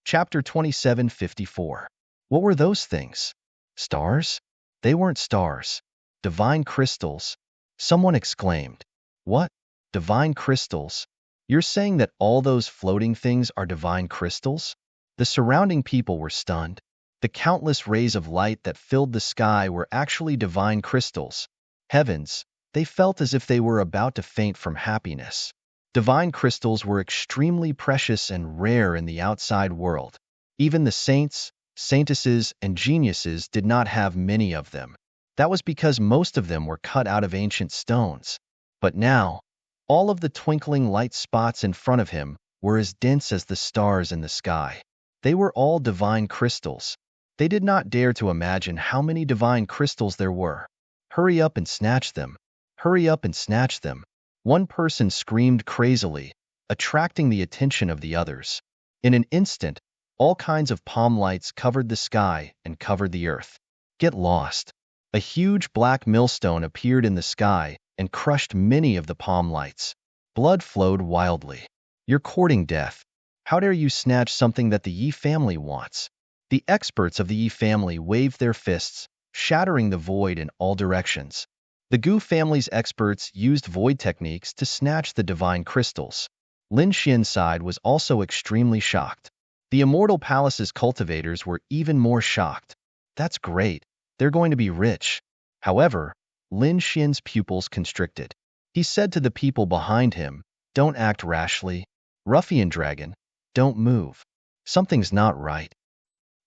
Chapter 2754. What were those things? Stars? They weren't stars. Divine crystals. Someone exclaimed. What? Divine crystals? You're saying that all those floating things are divine crystals? The surrounding people were stunned. The countless rays of light that filled the sky were actually divine crystals. Heavens, they felt as if they were about to faint from happiness. Divine crystals were extremely precious and rare in the outside world. Even the saints, saintesses, and geniuses did not have many of them. That was because most of them were cut out of ancient stones. But now, all of the twinkling light spots in front of him were as dense as the stars in the sky. They were all divine crystals. They did not dare to imagine how many divine crystals there were. Hurry up and snatch them. Hurry up and snatch them. One person screamed crazily, attracting the attention of the others. In an instant, all kinds of palm lights covered the sky and covered the earth. Get lost. A huge black millstone appeared in the sky and crushed many of the palm lights. Blood flowed wildly. You're courting death. How dare you snatch something that the Yi family wants? The experts of the Yi family waved their fists, shattering the void in all directions. The Gu family's experts used void techniques to snatch the divine crystals. Lin Xian's side was also extremely shocked. The Immortal Palace's cultivators were even more shocked. That's great. They're going to be rich. However, Lin Xian's pupils constricted. He said to the people behind him, Don't act rashly. Ruffian dragon, don't move. Something's not right.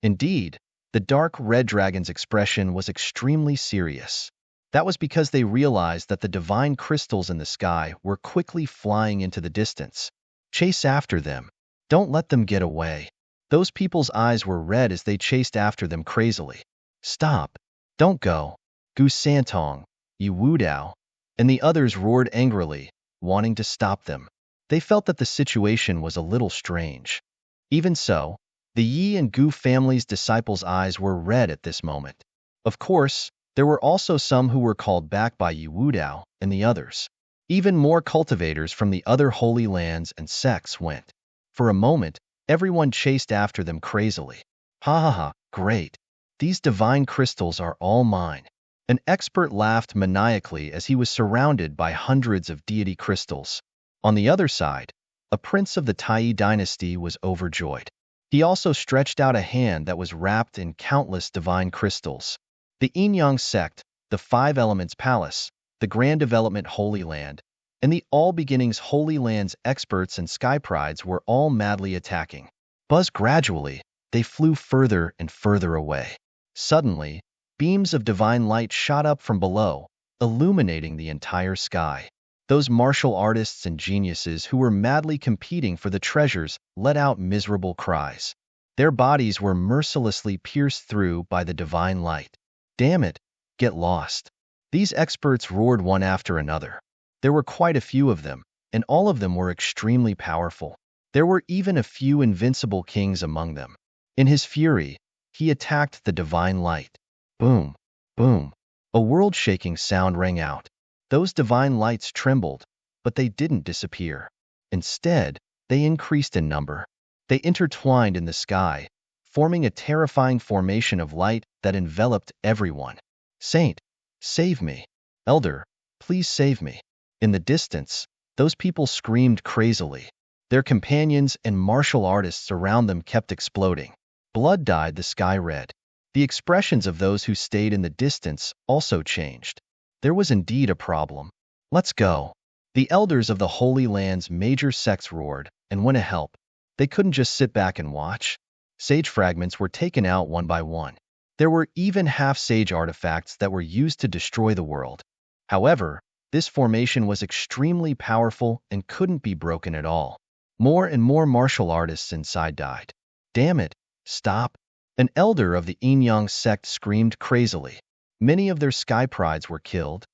Indeed, the dark red dragon's expression was extremely serious. That was because they realized that the divine crystals in the sky were quickly flying into the distance. Chase after them. Don't let them get away. Those people's eyes were red as they chased after them crazily. Stop. Don't go. Gu Santong, Yi Wudao, and the others roared angrily, wanting to stop them. They felt that the situation was a little strange. Even so, the Yi and Gu family's disciples' eyes were red at this moment. Of course, there were also some who were called back by Yi Wudao and the others. Even more cultivators from the other holy lands and sects went. For a moment, everyone chased after them crazily. Ha ha ha, great. These divine crystals are all mine. An expert laughed maniacally as he was surrounded by hundreds of deity crystals. On the other side, a prince of the Tai dynasty was overjoyed. He also stretched out a hand that was wrapped in countless divine crystals. The Yin-Yang sect, the Five Elements Palace, the Grand Development Holy Land, and the All Beginnings Holy Land's experts and sky prides were all madly attacking. Buzz gradually, they flew further and further away. Suddenly, beams of divine light shot up from below, illuminating the entire sky. Those martial artists and geniuses who were madly competing for the treasures let out miserable cries. Their bodies were mercilessly pierced through by the divine light. Damn it, get lost. These experts roared one after another. There were quite a few of them, and all of them were extremely powerful. There were even a few invincible kings among them. In his fury, he attacked the divine light. Boom, boom. A world-shaking sound rang out. Those divine lights trembled, but they didn't disappear. Instead, they increased in number. They intertwined in the sky, forming a terrifying formation of light that enveloped everyone. Saint, save me. Elder, please save me. In the distance, those people screamed crazily. Their companions and martial artists around them kept exploding. Blood dyed the sky red. The expressions of those who stayed in the distance also changed. There was indeed a problem. Let's go. The elders of the Holy Land's major sects roared and went to help. They couldn't just sit back and watch. Sage fragments were taken out one by one. There were even half-sage artifacts that were used to destroy the world. However, this formation was extremely powerful and couldn't be broken at all. More and more martial artists inside died. Damn it, stop! An elder of the Yin-Yang sect screamed crazily. Many of their sky prides were killed.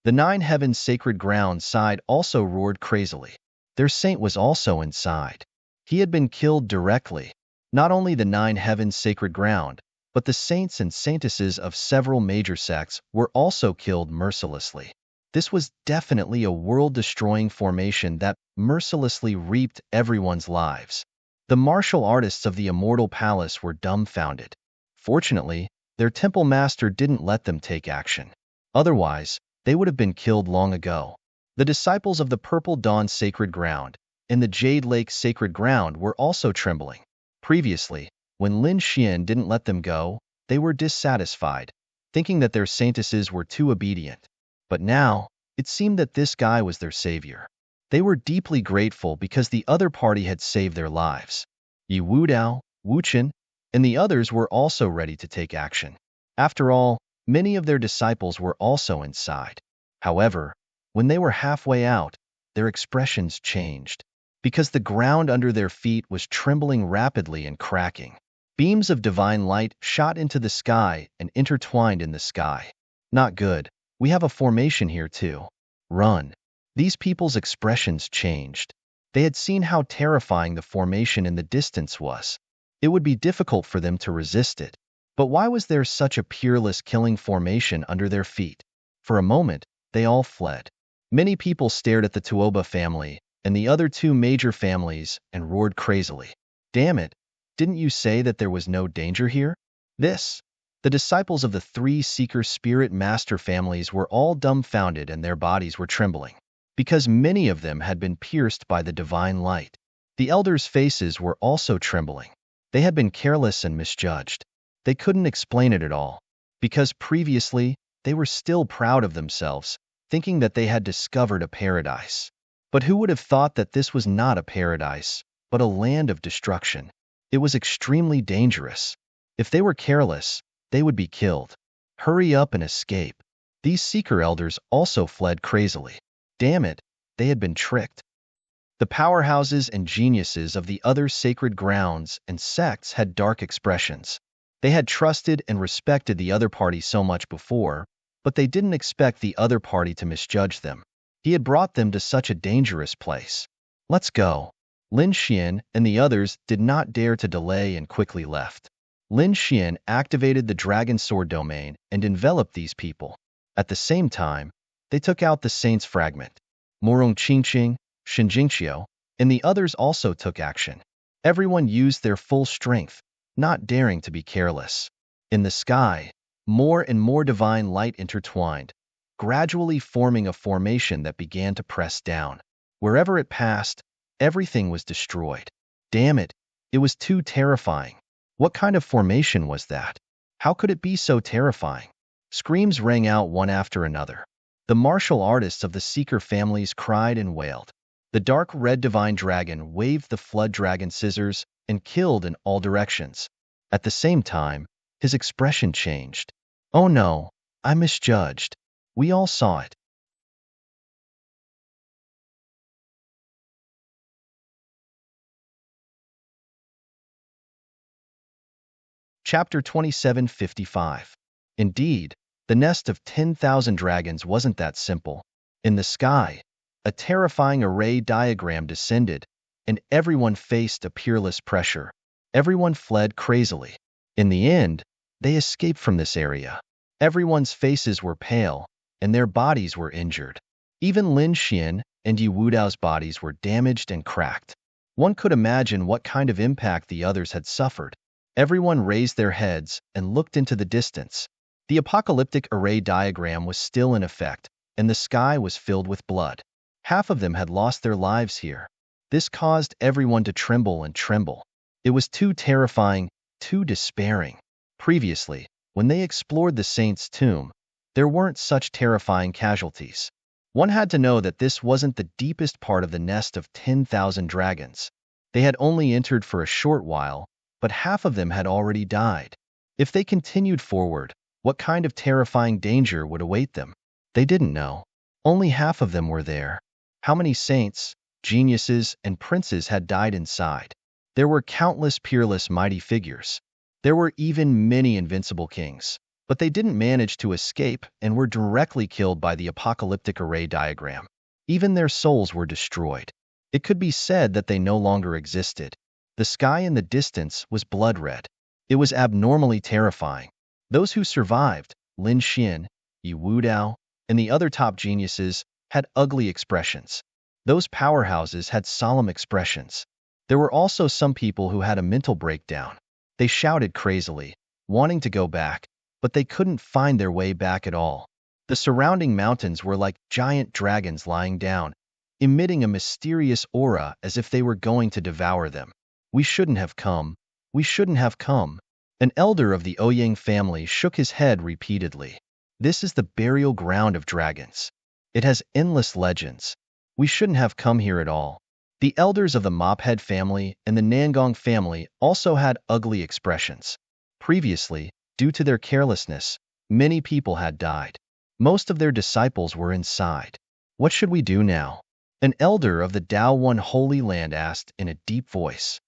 The Nine Heavens Sacred Ground side also roared crazily. Their saint was also inside. He had been killed directly. Not only the Nine Heavens Sacred Ground, but the saints and saintesses of several major sects were also killed mercilessly. This was definitely a world-destroying formation that mercilessly reaped everyone's lives. The martial artists of the Immortal Palace were dumbfounded. Fortunately, their temple master didn't let them take action. Otherwise, they would have been killed long ago. The disciples of the Purple Dawn Sacred Ground and the Jade Lake Sacred Ground were also trembling. Previously, when Lin Xian didn't let them go, they were dissatisfied, thinking that their saintesses were too obedient. But now, it seemed that this guy was their savior. They were deeply grateful because the other party had saved their lives. Yi Wudao, Wu Chen, and the others were also ready to take action. After all, many of their disciples were also inside. However, when they were halfway out, their expressions changed, because the ground under their feet was trembling rapidly and cracking. Beams of divine light shot into the sky and intertwined in the sky. Not good. We have a formation here too. Run. These people's expressions changed. They had seen how terrifying the formation in the distance was. It would be difficult for them to resist it. But why was there such a peerless killing formation under their feet? For a moment, they all fled. Many people stared at the Tuoba family and the other two major families and roared crazily. Damn it, didn't you say that there was no danger here? The disciples of the three Seeker Spirit Master families were all dumbfounded and their bodies were trembling, because many of them had been pierced by the divine light. The elders' faces were also trembling. They had been careless and misjudged. They couldn't explain it at all, because previously they were still proud of themselves, thinking that they had discovered a paradise. But who would have thought that this was not a paradise, but a land of destruction? It was extremely dangerous. If they were careless, they would be killed. Hurry up and escape. These Seeker elders also fled crazily. Damn it, they had been tricked. The powerhouses and geniuses of the other sacred grounds and sects had dark expressions. They had trusted and respected the other party so much before, but they didn't expect the other party to misjudge them. He had brought them to such a dangerous place. Let's go. Lin Xian and the others did not dare to delay and quickly left. Lin Xian activated the Dragon Sword domain and enveloped these people. At the same time, they took out the Saint's fragment. Morong Qingqing, Shen Jingqiu, and the others also took action. Everyone used their full strength, not daring to be careless. In the sky, more and more divine light intertwined, gradually forming a formation that began to press down. Wherever it passed, everything was destroyed. Damn it, it was too terrifying. What kind of formation was that? How could it be so terrifying? Screams rang out one after another. The martial artists of the Seeker families cried and wailed. The dark red divine dragon waved the flood dragon scissors and killed in all directions. At the same time, his expression changed. Oh no, I misjudged. We all saw it. Chapter 2755. Indeed, the nest of 10,000 dragons wasn't that simple. In the sky, a terrifying array diagram descended, and everyone faced a peerless pressure. Everyone fled crazily. In the end, they escaped from this area. Everyone's faces were pale, and their bodies were injured. Even Lin Xian and Yi Wudao's bodies were damaged and cracked. One could imagine what kind of impact the others had suffered. Everyone raised their heads and looked into the distance. The apocalyptic array diagram was still in effect, and the sky was filled with blood. Half of them had lost their lives here. This caused everyone to tremble and tremble. It was too terrifying, too despairing. Previously, when they explored the saint's tomb, there weren't such terrifying casualties. One had to know that this wasn't the deepest part of the nest of 10,000 dragons. They had only entered for a short while, but half of them had already died. If they continued forward, what kind of terrifying danger would await them? They didn't know. Only half of them were there. How many saints, geniuses, and princes had died inside? There were countless peerless mighty figures. There were even many invincible kings. But they didn't manage to escape and were directly killed by the apocalyptic array diagram. Even their souls were destroyed. It could be said that they no longer existed. The sky in the distance was blood red. It was abnormally terrifying. Those who survived, Lin Xian, Yi Wudao, and the other top geniuses, had ugly expressions. Those powerhouses had solemn expressions. There were also some people who had a mental breakdown. They shouted crazily, wanting to go back, but they couldn't find their way back at all. The surrounding mountains were like giant dragons lying down, emitting a mysterious aura as if they were going to devour them. We shouldn't have come. We shouldn't have come. An elder of the Ouyang family shook his head repeatedly. This is the burial ground of dragons. It has endless legends. We shouldn't have come here at all. The elders of the Mophead family and the Nangong family also had ugly expressions. Previously, due to their carelessness, many people had died. Most of their disciples were inside. What should we do now? An elder of the Dao One Holy Land asked in a deep voice.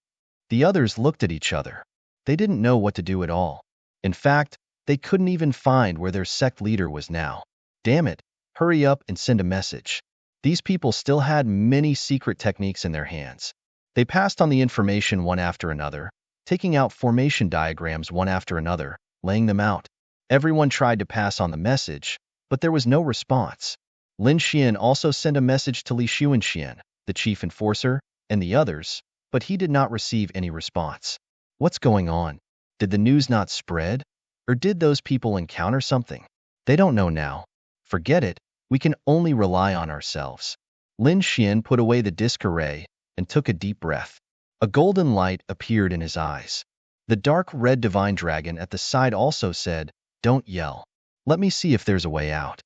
The others looked at each other. They didn't know what to do at all. In fact, they couldn't even find where their sect leader was now. Damn it, hurry up and send a message. These people still had many secret techniques in their hands. They passed on the information one after another, taking out formation diagrams one after another, laying them out. Everyone tried to pass on the message, but there was no response. Lin Xian also sent a message to Li Xuanxian, the chief enforcer, and the others, but he did not receive any response. What's going on? Did the news not spread? Or did those people encounter something? They don't know now. Forget it. We can only rely on ourselves. Lin Xian put away the disc array and took a deep breath. A golden light appeared in his eyes. The dark red divine dragon at the side also said, "Don't yell. Let me see if there's a way out."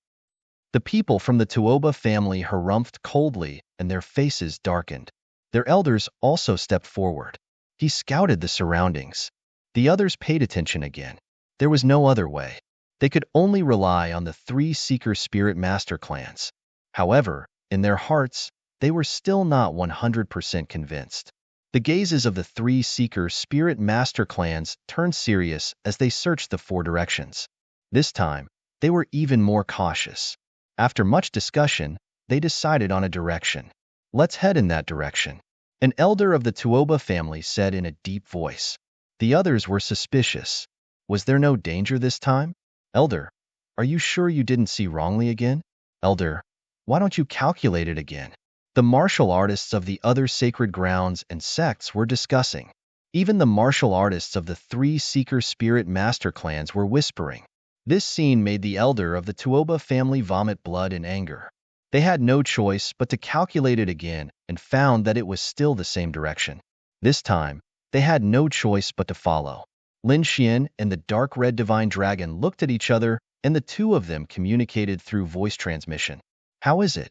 The people from the Tuoba family harumphed coldly and their faces darkened. Their elders also stepped forward. He scouted the surroundings. The others paid attention again. There was no other way. They could only rely on the three Seeker Spirit Master clans. However, in their hearts, they were still not 100% convinced. The gazes of the three Seeker Spirit Master clans turned serious as they searched the four directions. This time, they were even more cautious. After much discussion, they decided on a direction. Let's head in that direction. An elder of the Tuoba family said in a deep voice. The others were suspicious. Was there no danger this time? Elder, are you sure you didn't see wrongly again? Elder, why don't you calculate it again? The martial artists of the other sacred grounds and sects were discussing. Even the martial artists of the three Seeker Spirit Master clans were whispering. This scene made the elder of the Tuoba family vomit blood in anger. They had no choice but to calculate it again and found that it was still the same direction. This time, they had no choice but to follow. Lin Xian and the dark red divine dragon looked at each other, and the two of them communicated through voice transmission. How is it?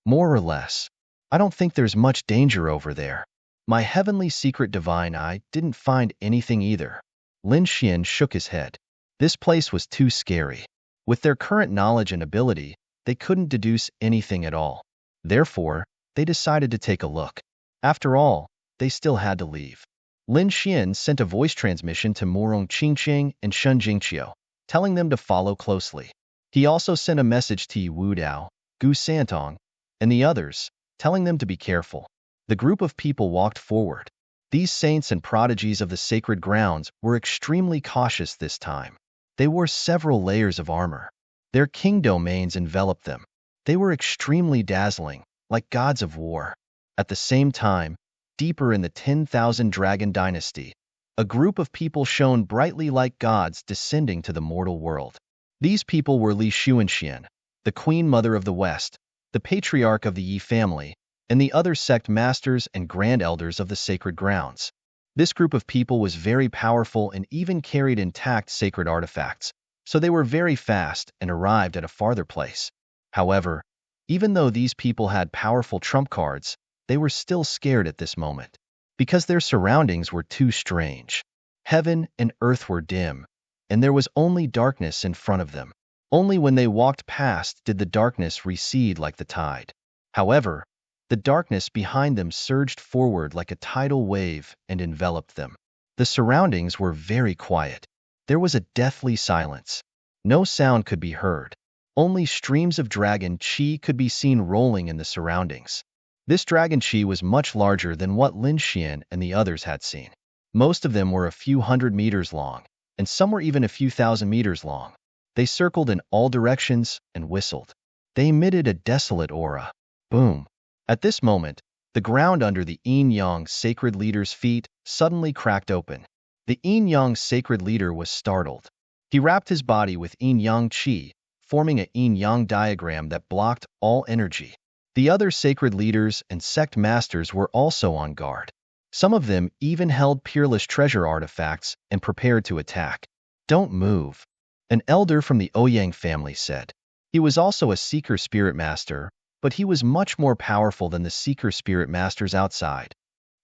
More or less. I don't think there's much danger over there. My heavenly secret divine eye didn't find anything either. Lin Xian shook his head. This place was too scary. With their current knowledge and ability, they couldn't deduce anything at all. Therefore, they decided to take a look. After all, they still had to leave. Lin Xian sent a voice transmission to Morong Qingqing and Shun Jingqiu, telling them to follow closely. He also sent a message to Yi Wudao, Gu Santong, and the others, telling them to be careful. The group of people walked forward. These saints and prodigies of the sacred grounds were extremely cautious this time. They wore several layers of armor. Their king domains enveloped them. They were extremely dazzling, like gods of war. At the same time, deeper in the 10,000 Dragon Dynasty, a group of people shone brightly like gods descending to the mortal world. These people were Li Xuanxian, the Queen Mother of the West, the Patriarch of the Yi family, and the other sect masters and grand elders of the sacred grounds. This group of people was very powerful and even carried intact sacred artifacts, so they were very fast and arrived at a farther place. However, even though these people had powerful trump cards, they were still scared at this moment, because their surroundings were too strange. Heaven and earth were dim, and there was only darkness in front of them. Only when they walked past did the darkness recede like the tide. However, the darkness behind them surged forward like a tidal wave and enveloped them. The surroundings were very quiet. There was a deathly silence. No sound could be heard. Only streams of dragon chi could be seen rolling in the surroundings. This dragon chi was much larger than what Lin Xian and the others had seen. Most of them were a few hundred meters long, and some were even a few thousand meters long. They circled in all directions and whistled. They emitted a desolate aura. Boom. At this moment, the ground under the Yin-Yang sacred leader's feet suddenly cracked open. The Yin-Yang sacred leader was startled. He wrapped his body with Yin-Yang chi, forming a Yin-Yang diagram that blocked all energy. The other sacred leaders and sect masters were also on guard. Some of them even held peerless treasure artifacts and prepared to attack. Don't move, an elder from the Ouyang family said. He was also a seeker spirit master, but he was much more powerful than the seeker spirit masters outside.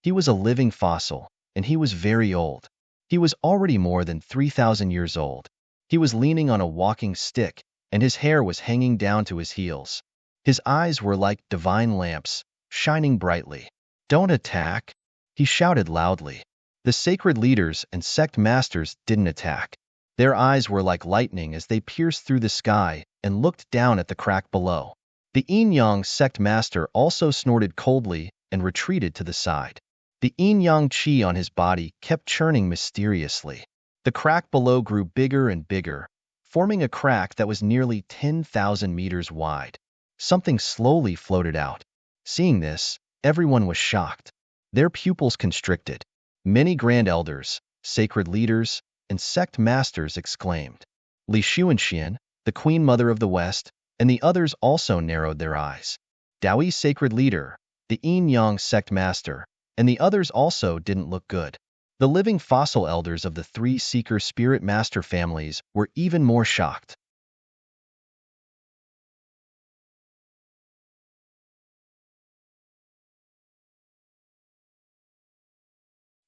He was a living fossil, and he was very old. He was already more than 3,000 years old. He was leaning on a walking stick, and his hair was hanging down to his heels. His eyes were like divine lamps, shining brightly. Don't attack, he shouted loudly. The sacred leaders and sect masters didn't attack. Their eyes were like lightning as they pierced through the sky and looked down at the crack below. The Yin-Yang sect master also snorted coldly and retreated to the side. The Yin-Yang chi on his body kept churning mysteriously. The crack below grew bigger and bigger, forming a crack that was nearly 10,000 meters wide. Something slowly floated out. Seeing this, everyone was shocked. Their pupils constricted. Many grand elders, sacred leaders, and sect masters exclaimed. Li Xuanxian, the Queen Mother of the West, and the others also narrowed their eyes. Daoi's sacred leader, the Yin-Yang sect master, and the others also didn't look good. The living fossil elders of the three seeker spirit master families were even more shocked.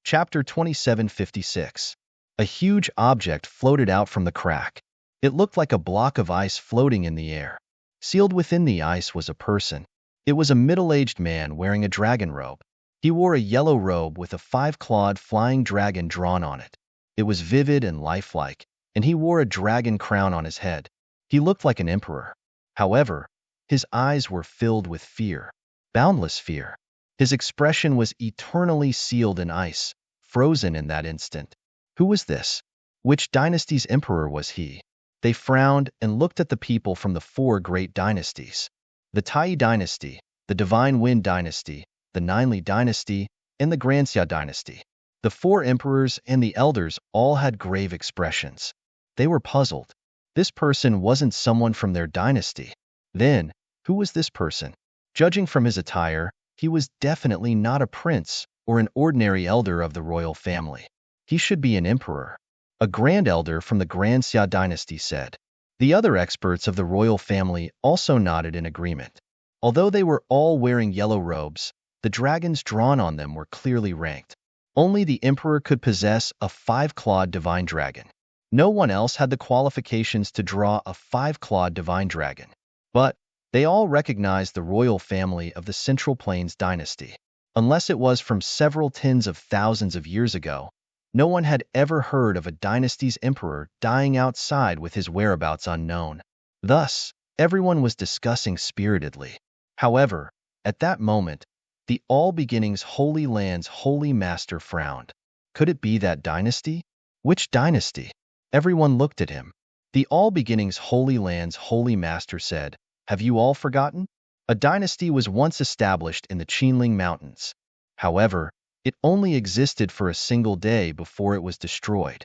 Chapter 2756. A huge object floated out from the crack. It looked like a block of ice floating in the air. Sealed within the ice was a person. It was a middle-aged man wearing a dragon robe. He wore a yellow robe with a five-clawed flying dragon drawn on it. It was vivid and lifelike, and he wore a dragon crown on his head. He looked like an emperor. However, his eyes were filled with fear, boundless fear. His expression was eternally sealed in ice, frozen in that instant. Who was this? Which dynasty's emperor was he? They frowned and looked at the people from the four great dynasties. The Tai dynasty, the Divine Wind dynasty, the Ninli dynasty, and the Granxia dynasty. The four emperors and the elders all had grave expressions. They were puzzled. This person wasn't someone from their dynasty. Then, who was this person? Judging from his attire, he was definitely not a prince or an ordinary elder of the royal family. He should be an emperor. A grand elder from the Granxia dynasty said. The other experts of the royal family also nodded in agreement. Although they were all wearing yellow robes, the dragons drawn on them were clearly ranked. Only the emperor could possess a five-clawed divine dragon. No one else had the qualifications to draw a five-clawed divine dragon. But they all recognized the royal family of the Central Plains dynasty. Unless it was from several tens of thousands of years ago, no one had ever heard of a dynasty's emperor dying outside with his whereabouts unknown. Thus, everyone was discussing spiritedly. However, at that moment, the All Beginnings Holy Land's Holy Master frowned. Could it be that dynasty? Which dynasty? Everyone looked at him. The All Beginnings Holy Land's Holy Master said, "Have you all forgotten? A dynasty was once established in the Qinling Mountains. However, it only existed for a single day before it was destroyed."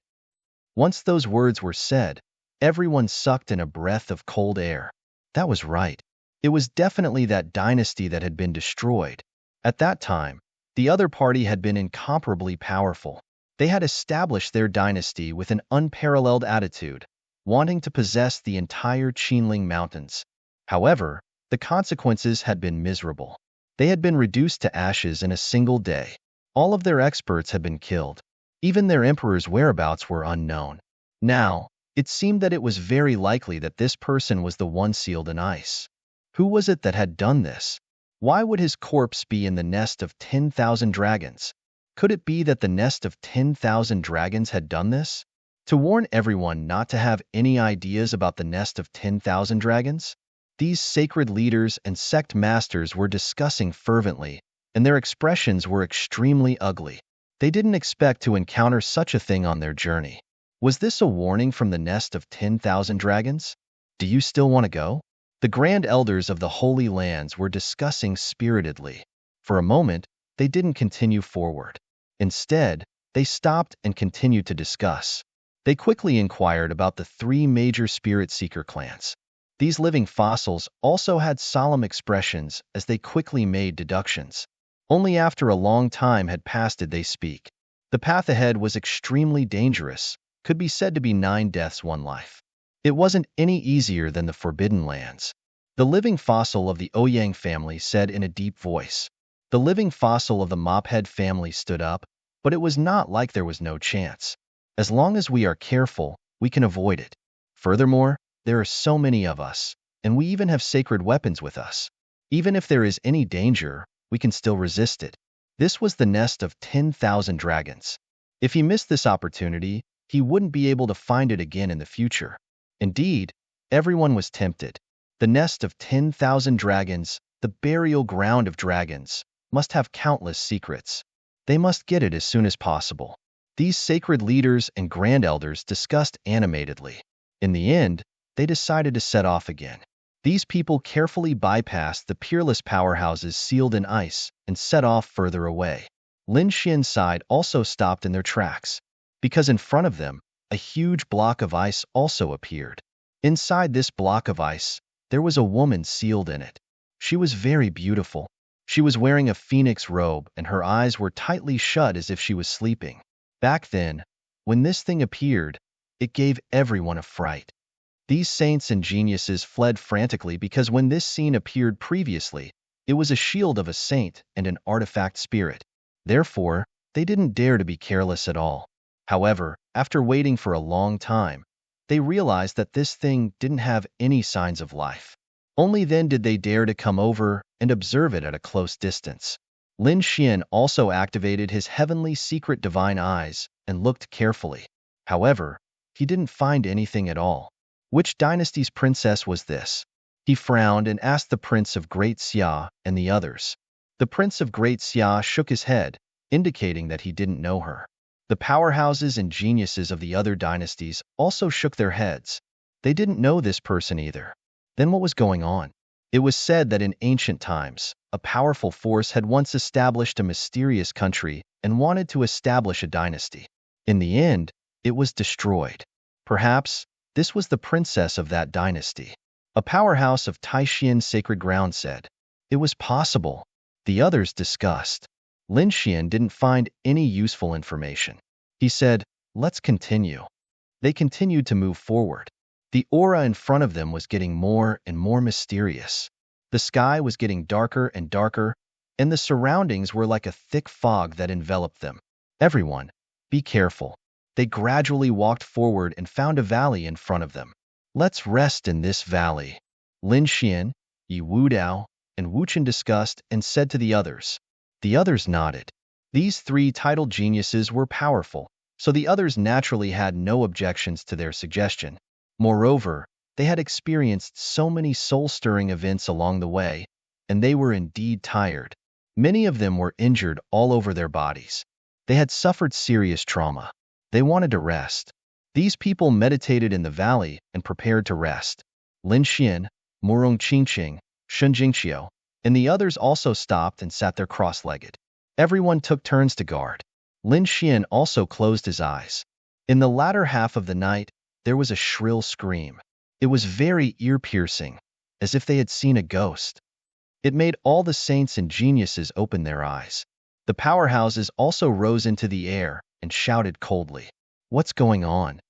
Once those words were said, everyone sucked in a breath of cold air. That was right. It was definitely that dynasty that had been destroyed. At that time, the other party had been incomparably powerful. They had established their dynasty with an unparalleled attitude, wanting to possess the entire Qinling Mountains. However, the consequences had been miserable. They had been reduced to ashes in a single day. All of their experts had been killed. Even their emperor's whereabouts were unknown. Now, it seemed that it was very likely that this person was the one sealed in ice. Who was it that had done this? Why would his corpse be in the nest of 10,000 dragons? Could it be that the nest of 10,000 dragons had done this? To warn everyone not to have any ideas about the nest of 10,000 dragons? These sacred leaders and sect masters were discussing fervently, and their expressions were extremely ugly. They didn't expect to encounter such a thing on their journey. Was this a warning from the nest of 10,000 dragons? Do you still want to go? The grand elders of the Holy Lands were discussing spiritedly. For a moment, they didn't continue forward. Instead, they stopped and continued to discuss. They quickly inquired about the three major spirit seeker clans. These living fossils also had solemn expressions as they quickly made deductions. Only after a long time had passed did they speak. The path ahead was extremely dangerous, could be said to be 9 deaths, 1 life. It wasn't any easier than the Forbidden Lands. The living fossil of the Ouyang family said in a deep voice. The living fossil of the Mophead family stood up, but it was not like there was no chance. As long as we are careful, we can avoid it. Furthermore, there are so many of us, and we even have sacred weapons with us. Even if there is any danger, we can still resist it. This was the nest of 10,000 dragons. If he missed this opportunity, he wouldn't be able to find it again in the future. Indeed, everyone was tempted. The nest of 10,000 dragons, the burial ground of dragons, must have countless secrets. They must get it as soon as possible. These sacred leaders and grand elders discussed animatedly. In the end, they decided to set off again. These people carefully bypassed the peerless powerhouses sealed in ice and set off further away. Lin Xian's side also stopped in their tracks, because in front of them, a huge block of ice also appeared. Inside this block of ice, there was a woman sealed in it. She was very beautiful. She was wearing a phoenix robe and her eyes were tightly shut as if she was sleeping. Back then, when this thing appeared, it gave everyone a fright. These saints and geniuses fled frantically because when this scene appeared previously, it was a shield of a saint and an artifact spirit. Therefore, they didn't dare to be careless at all. However, after waiting for a long time, they realized that this thing didn't have any signs of life. Only then did they dare to come over and observe it at a close distance. Lin Xian also activated his heavenly secret divine eyes and looked carefully. However, he didn't find anything at all. Which dynasty's princess was this? He frowned and asked the Prince of Great Xia and the others. The Prince of Great Xia shook his head, indicating that he didn't know her. The powerhouses and geniuses of the other dynasties also shook their heads. They didn't know this person either. Then what was going on? It was said that in ancient times, a powerful force had once established a mysterious country and wanted to establish a dynasty. In the end, it was destroyed. Perhaps, this was the princess of that dynasty. A powerhouse of Taishian sacred ground said. It was possible. The others discussed. Lin Xian didn't find any useful information. He said, let's continue. They continued to move forward. The aura in front of them was getting more and more mysterious. The sky was getting darker and darker, and the surroundings were like a thick fog that enveloped them. Everyone, be careful. They gradually walked forward and found a valley in front of them. Let's rest in this valley. Lin Xian, Yi Wudao, and Wu Chen discussed and said to the others. The others nodded. These 3 titled geniuses were powerful, so the others naturally had no objections to their suggestion. Moreover, they had experienced so many soul-stirring events along the way, and they were indeed tired. Many of them were injured all over their bodies. They had suffered serious trauma. They wanted to rest. These people meditated in the valley and prepared to rest. Lin Xian, Morong Qingqing, Shun Jingqiu, and the others also stopped and sat there cross-legged. Everyone took turns to guard. Lin Xian also closed his eyes. In the latter half of the night, there was a shrill scream. It was very ear-piercing, as if they had seen a ghost. It made all the saints and geniuses open their eyes. The powerhouses also rose into the air and shouted coldly. What's going on?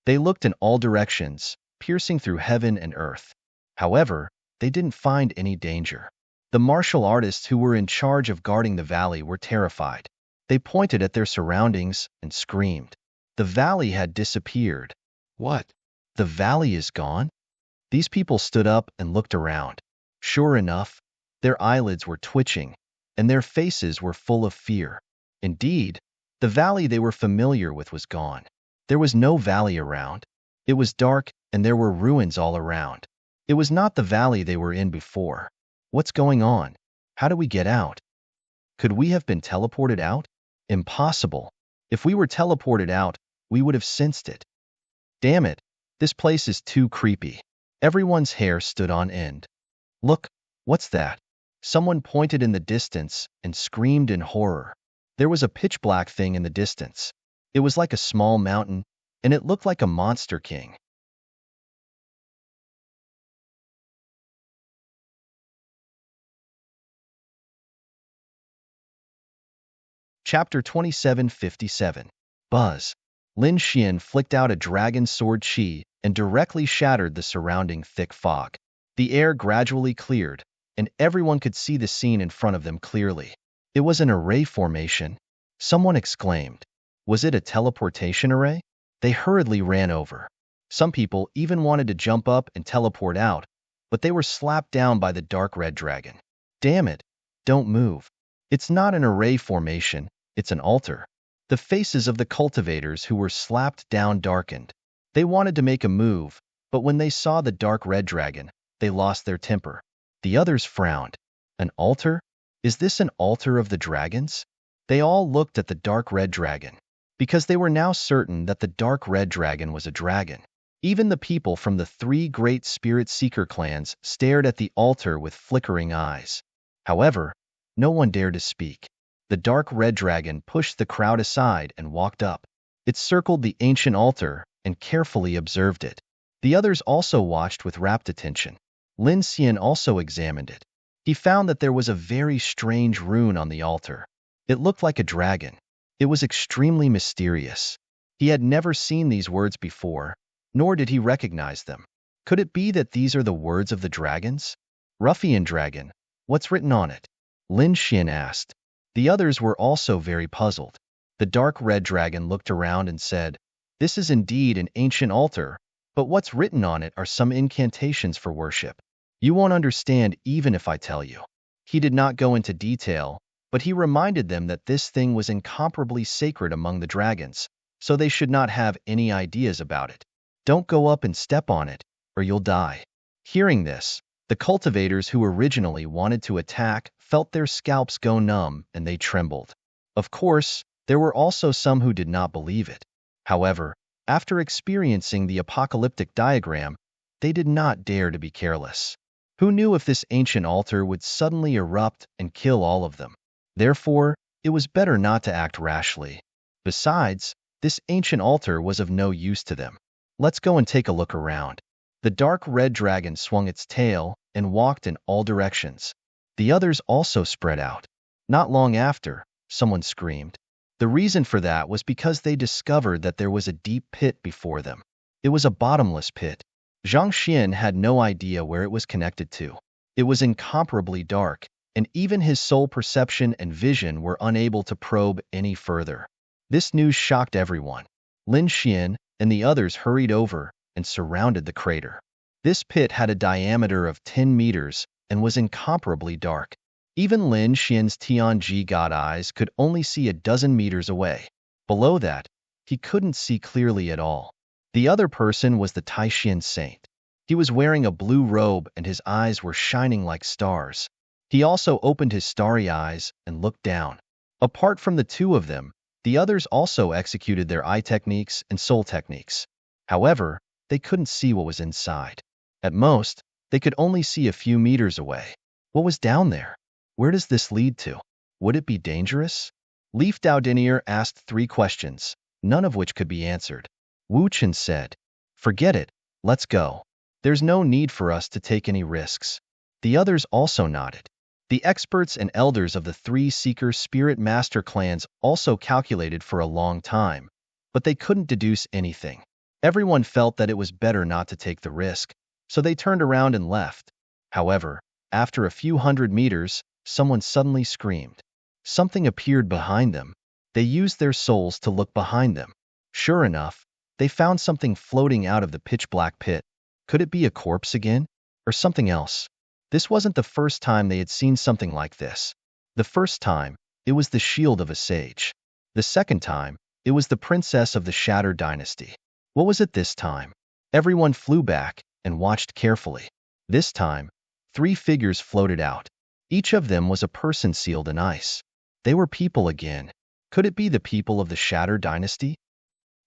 They looked in all directions, piercing through heaven and earth. However, they didn't find any danger. The martial artists who were in charge of guarding the valley were terrified. They pointed at their surroundings and screamed. The valley had disappeared. What? The valley is gone? These people stood up and looked around. Sure enough, their eyelids were twitching, and their faces were full of fear. Indeed, the valley they were familiar with was gone. There was no valley around. It was dark, and there were ruins all around. It was not the valley they were in before. What's going on? How do we get out? Could we have been teleported out? Impossible. If we were teleported out, we would have sensed it. Damn it, this place is too creepy. Everyone's hair stood on end. Look, what's that? Someone pointed in the distance and screamed in horror. There was a pitch-black thing in the distance. It was like a small mountain, and it looked like a monster king. Chapter 2757. Buzz. Lin Xian flicked out a dragon sword chi and directly shattered the surrounding thick fog. The air gradually cleared, and everyone could see the scene in front of them clearly. It was an array formation. Someone exclaimed. Was it a teleportation array? They hurriedly ran over. Some people even wanted to jump up and teleport out, but they were slapped down by the dark red dragon. Damn it, don't move. It's not an array formation, it's an altar. The faces of the cultivators who were slapped down darkened. They wanted to make a move, but when they saw the dark red dragon, they lost their temper. The others frowned. An altar? Is this an altar of the dragons? They all looked at the dark red dragon, because they were now certain that the dark red dragon was a dragon. Even the people from the three great spirit seeker clans stared at the altar with flickering eyes. However, no one dared to speak. The dark red dragon pushed the crowd aside and walked up. It circled the ancient altar and carefully observed it. The others also watched with rapt attention. Lin Xian also examined it. He found that there was a very strange rune on the altar. It looked like a dragon. It was extremely mysterious. He had never seen these words before, nor did he recognize them. Could it be that these are the words of the dragons? Ruffian dragon, what's written on it? Lin Xian asked. The others were also very puzzled. The dark red dragon looked around and said, "This is indeed an ancient altar, but what's written on it are some incantations for worship. You won't understand even if I tell you." He did not go into detail, but he reminded them that this thing was incomparably sacred among the dragons, so they should not have any ideas about it. Don't go up and step on it, or you'll die. Hearing this, the cultivators who originally wanted to attack felt their scalps go numb and they trembled. Of course, there were also some who did not believe it. However, after experiencing the apocalyptic diagram, they did not dare to be careless. Who knew if this ancient altar would suddenly erupt and kill all of them? Therefore, it was better not to act rashly. Besides, this ancient altar was of no use to them. Let's go and take a look around. The dark red dragon swung its tail and walked in all directions. The others also spread out. Not long after, someone screamed. The reason for that was because they discovered that there was a deep pit before them. It was a bottomless pit. Zhang Xian had no idea where it was connected to. It was incomparably dark, and even his soul perception and vision were unable to probe any further. This news shocked everyone. Lin Xian and the others hurried over and surrounded the crater. This pit had a diameter of 10 meters and was incomparably dark. Even Lin Xian's Tianji God eyes could only see a dozen meters away. Below that, he couldn't see clearly at all. The other person was the Taishan saint. He was wearing a blue robe and his eyes were shining like stars. He also opened his starry eyes and looked down. Apart from the two of them, the others also executed their eye techniques and soul techniques. However, they couldn't see what was inside. At most, they could only see a few meters away. What was down there? Where does this lead to? Would it be dangerous? Leaf Doudinier asked 3 questions, none of which could be answered. Wu Chen said, "Forget it, let's go. There's no need for us to take any risks." The others also nodded. The experts and elders of the 3 Seeker Spirit Master clans also calculated for a long time, but they couldn't deduce anything. Everyone felt that it was better not to take the risk, so they turned around and left. However, after a few hundred meters, someone suddenly screamed. Something appeared behind them. They used their souls to look behind them. Sure enough, they found something floating out of the pitch-black pit. Could it be a corpse again? Or something else? This wasn't the first time they had seen something like this. The first time, it was the shield of a sage. The second time, it was the princess of the Shattered Dynasty. What was it this time? Everyone flew back and watched carefully. This time, 3 figures floated out. Each of them was a person sealed in ice. They were people again. Could it be the people of the Shattered Dynasty?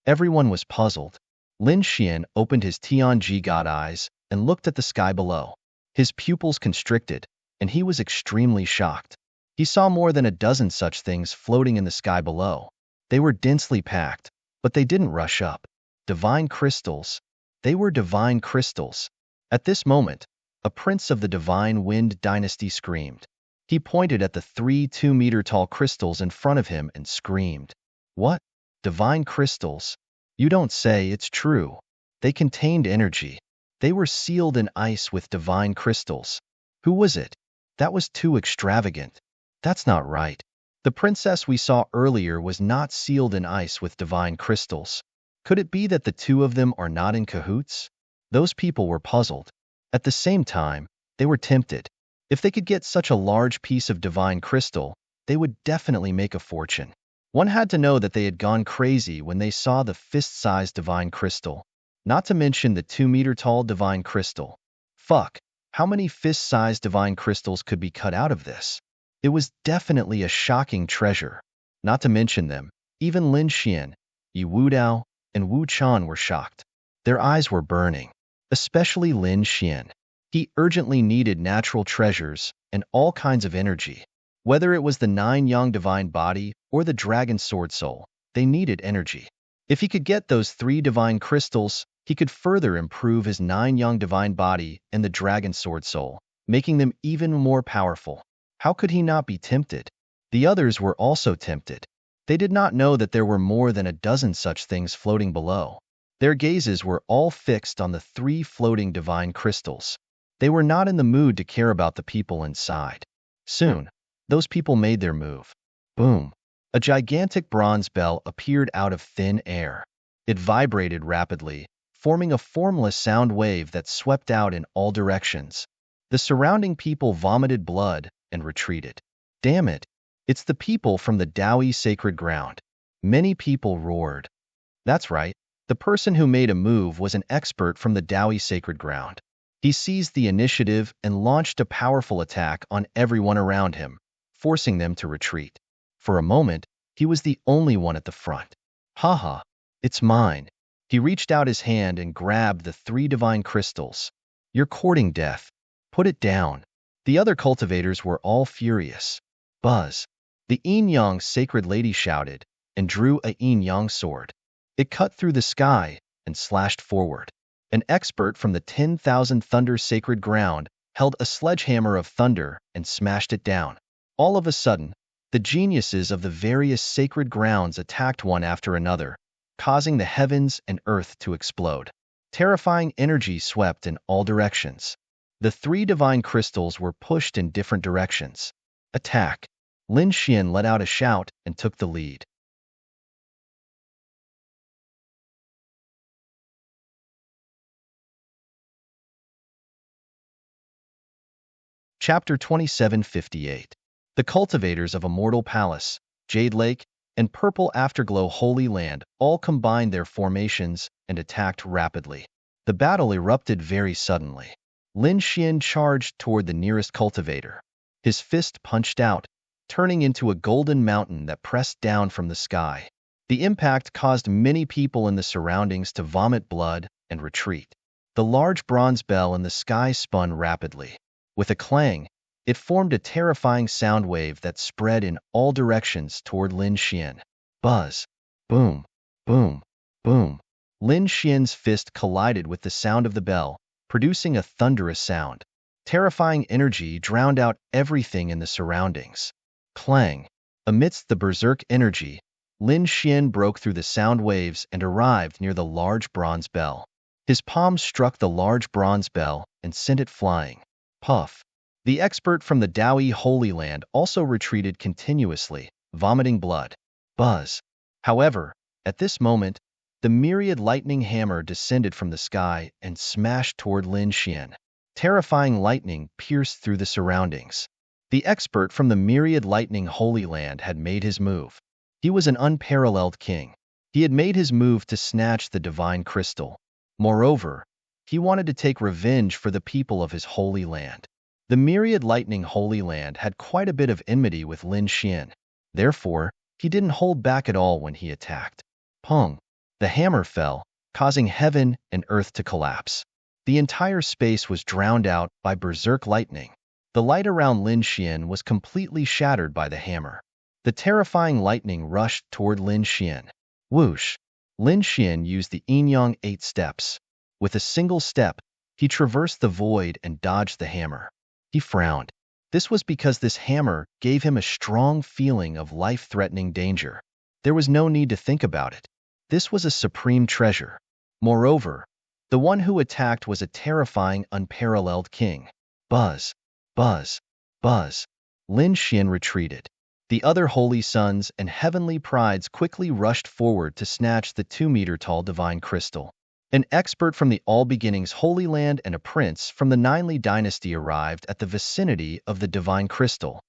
Everyone was puzzled. Lin Xian opened his Tianji God eyes and looked at the sky below. His pupils constricted, and he was extremely shocked. He saw more than a dozen such things floating in the sky below. They were densely packed, but they didn't rush up. Divine crystals. They were divine crystals. At this moment, a prince of the Divine Wind Dynasty screamed. He pointed at the 3 2-meter-tall crystals in front of him and screamed. What? Divine crystals? You don't say. It's true. They contained energy. They were sealed in ice with divine crystals. Who was it? That was too extravagant. That's not right. The princess we saw earlier was not sealed in ice with divine crystals. Could it be that the 2 of them are not in cahoots? Those people were puzzled. At the same time, they were tempted. If they could get such a large piece of divine crystal, they would definitely make a fortune. One had to know that they had gone crazy when they saw the fist-sized divine crystal. Not to mention the 2-meter-tall divine crystal. Fuck, how many fist-sized divine crystals could be cut out of this? It was definitely a shocking treasure. Not to mention them, even Lin Xian, Yi Wudao, and Wu Chan were shocked. Their eyes were burning. Especially Lin Xian. He urgently needed natural treasures and all kinds of energy. Whether it was the 9 Yang divine body or the dragon sword soul, they needed energy. If he could get those 3 divine crystals, he could further improve his 9 Yang divine body and the dragon sword soul, making them even more powerful. How could he not be tempted? The others were also tempted. They did not know that there were more than a dozen such things floating below. Their gazes were all fixed on the 3 floating divine crystals. They were not in the mood to care about the people inside. Soon, those people made their move. Boom! A gigantic bronze bell appeared out of thin air. It vibrated rapidly, forming a formless sound wave that swept out in all directions. The surrounding people vomited blood and retreated. Damn it! It's the people from the Daoi sacred ground. Many people roared. That's right. The person who made a move was an expert from the Daoi sacred ground. He seized the initiative and launched a powerful attack on everyone around him, forcing them to retreat. For a moment, he was the only one at the front. Haha, it's mine. He reached out his hand and grabbed the 3 divine crystals. You're courting death. Put it down. The other cultivators were all furious. Buzz. The Yin-Yang sacred lady shouted and drew a Yin-Yang sword. It cut through the sky and slashed forward. An expert from the 10,000 Thunder sacred ground held a sledgehammer of thunder and smashed it down. All of a sudden, the geniuses of the various sacred grounds attacked one after another, causing the heavens and earth to explode. Terrifying energy swept in all directions. The 3 divine crystals were pushed in different directions. Attack! Lin Xian let out a shout and took the lead. Chapter 2758. The cultivators of Immortal Palace, Jade Lake, and Purple Afterglow Holy Land all combined their formations and attacked rapidly. The battle erupted very suddenly. Lin Xian charged toward the nearest cultivator. His fist punched out, turning into a golden mountain that pressed down from the sky. The impact caused many people in the surroundings to vomit blood and retreat. The large bronze bell in the sky spun rapidly. With a clang, it formed a terrifying sound wave that spread in all directions toward Lin Xian. Buzz. Boom. Boom. Boom. Lin Xian's fist collided with the sound of the bell, producing a thunderous sound. Terrifying energy drowned out everything in the surroundings. Clang. Amidst the berserk energy, Lin Xian broke through the sound waves and arrived near the large bronze bell. His palm struck the large bronze bell and sent it flying. Puff. The expert from the Daoi Holy Land also retreated continuously, vomiting blood. buzz. However, at this moment, the myriad lightning hammer descended from the sky and smashed toward Lin Xian. Terrifying lightning pierced through the surroundings. The expert from the myriad lightning Holy Land had made his move. He was an unparalleled king. He had made his move to snatch the divine crystal. Moreover, he wanted to take revenge for the people of his Holy Land. The myriad lightning Holy Land had quite a bit of enmity with Lin Xian. Therefore, he didn't hold back at all when he attacked. Pong! The hammer fell, causing heaven and earth to collapse. The entire space was drowned out by berserk lightning. The light around Lin Xian was completely shattered by the hammer. The terrifying lightning rushed toward Lin Xian. Whoosh! Lin Xian used the Yin-Yang 8 steps. With a single step, he traversed the void and dodged the hammer. He frowned. This was because this hammer gave him a strong feeling of life-threatening danger. There was no need to think about it. This was a supreme treasure. Moreover, the one who attacked was a terrifying, unparalleled king. Buzz, buzz, buzz. Lin Xian retreated. The other holy sons and heavenly prides quickly rushed forward to snatch the 2-meter-tall divine crystal. An expert from the All Beginnings Holy Land and a prince from the Ninely dynasty arrived at the vicinity of the divine crystal.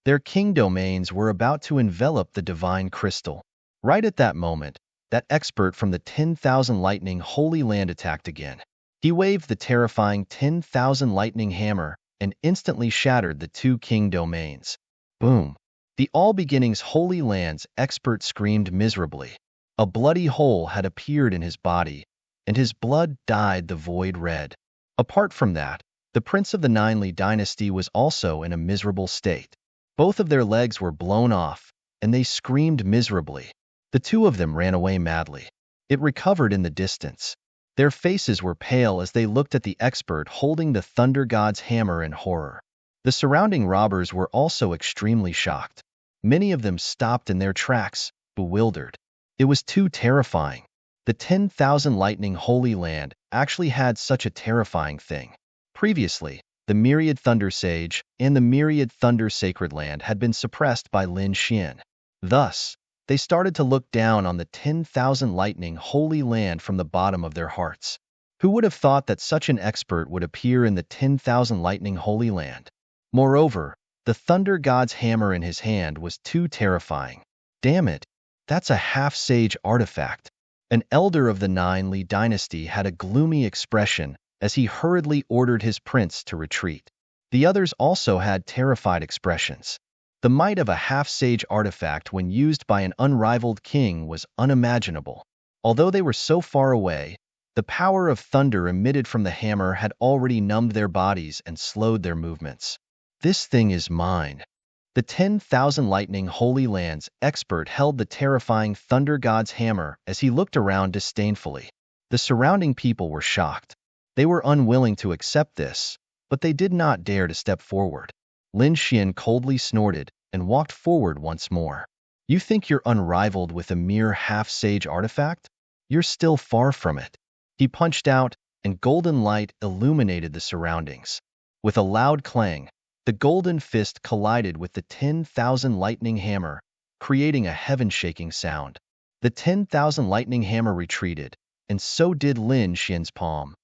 Their king domains were about to envelop the divine crystal. Right at that moment, that expert from the 10,000 lightning Holy Land attacked again. He waved the terrifying 10,000 lightning hammer and instantly shattered the 2 king domains. Boom! The All Beginnings Holy Land's expert screamed miserably. A bloody hole had appeared in his body, and his blood dyed the void red. Apart from that, the prince of the Ninely dynasty was also in a miserable state. Both of their legs were blown off, and they screamed miserably. The 2 of them ran away madly. It recovered in the distance. Their faces were pale as they looked at the expert holding the thunder god's hammer in horror. The surrounding robbers were also extremely shocked. Many of them stopped in their tracks, bewildered. It was too terrifying. The 10,000 lightning Holy Land actually had such a terrifying thing. Previously, the myriad thunder sage and the myriad thunder sacred land had been suppressed by Lin Xian. Thus, they started to look down on the 10,000 lightning Holy Land from the bottom of their hearts. Who would have thought that such an expert would appear in the 10,000 lightning Holy Land? Moreover, the thunder god's hammer in his hand was too terrifying. Damn it, that's a half-sage artifact. An elder of the Ninely dynasty had a gloomy expression as he hurriedly ordered his prince to retreat. The others also had terrified expressions. The might of a half-sage artifact when used by an unrivaled king was unimaginable. Although they were so far away, the power of thunder emitted from the hammer had already numbed their bodies and slowed their movements. This thing is mine. The 10,000 lightning Holy Land's expert held the terrifying thunder god's hammer as he looked around disdainfully. The surrounding people were shocked. They were unwilling to accept this, but they did not dare to step forward. Lin Xian coldly snorted and walked forward once more. You think you're unrivaled with a mere half-sage artifact? You're still far from it. He punched out, and golden light illuminated the surroundings. With a loud clang, the golden fist collided with the 10,000 lightning hammer, creating a heaven-shaking sound. The 10,000 lightning hammer retreated, and so did Lin Xian's palm.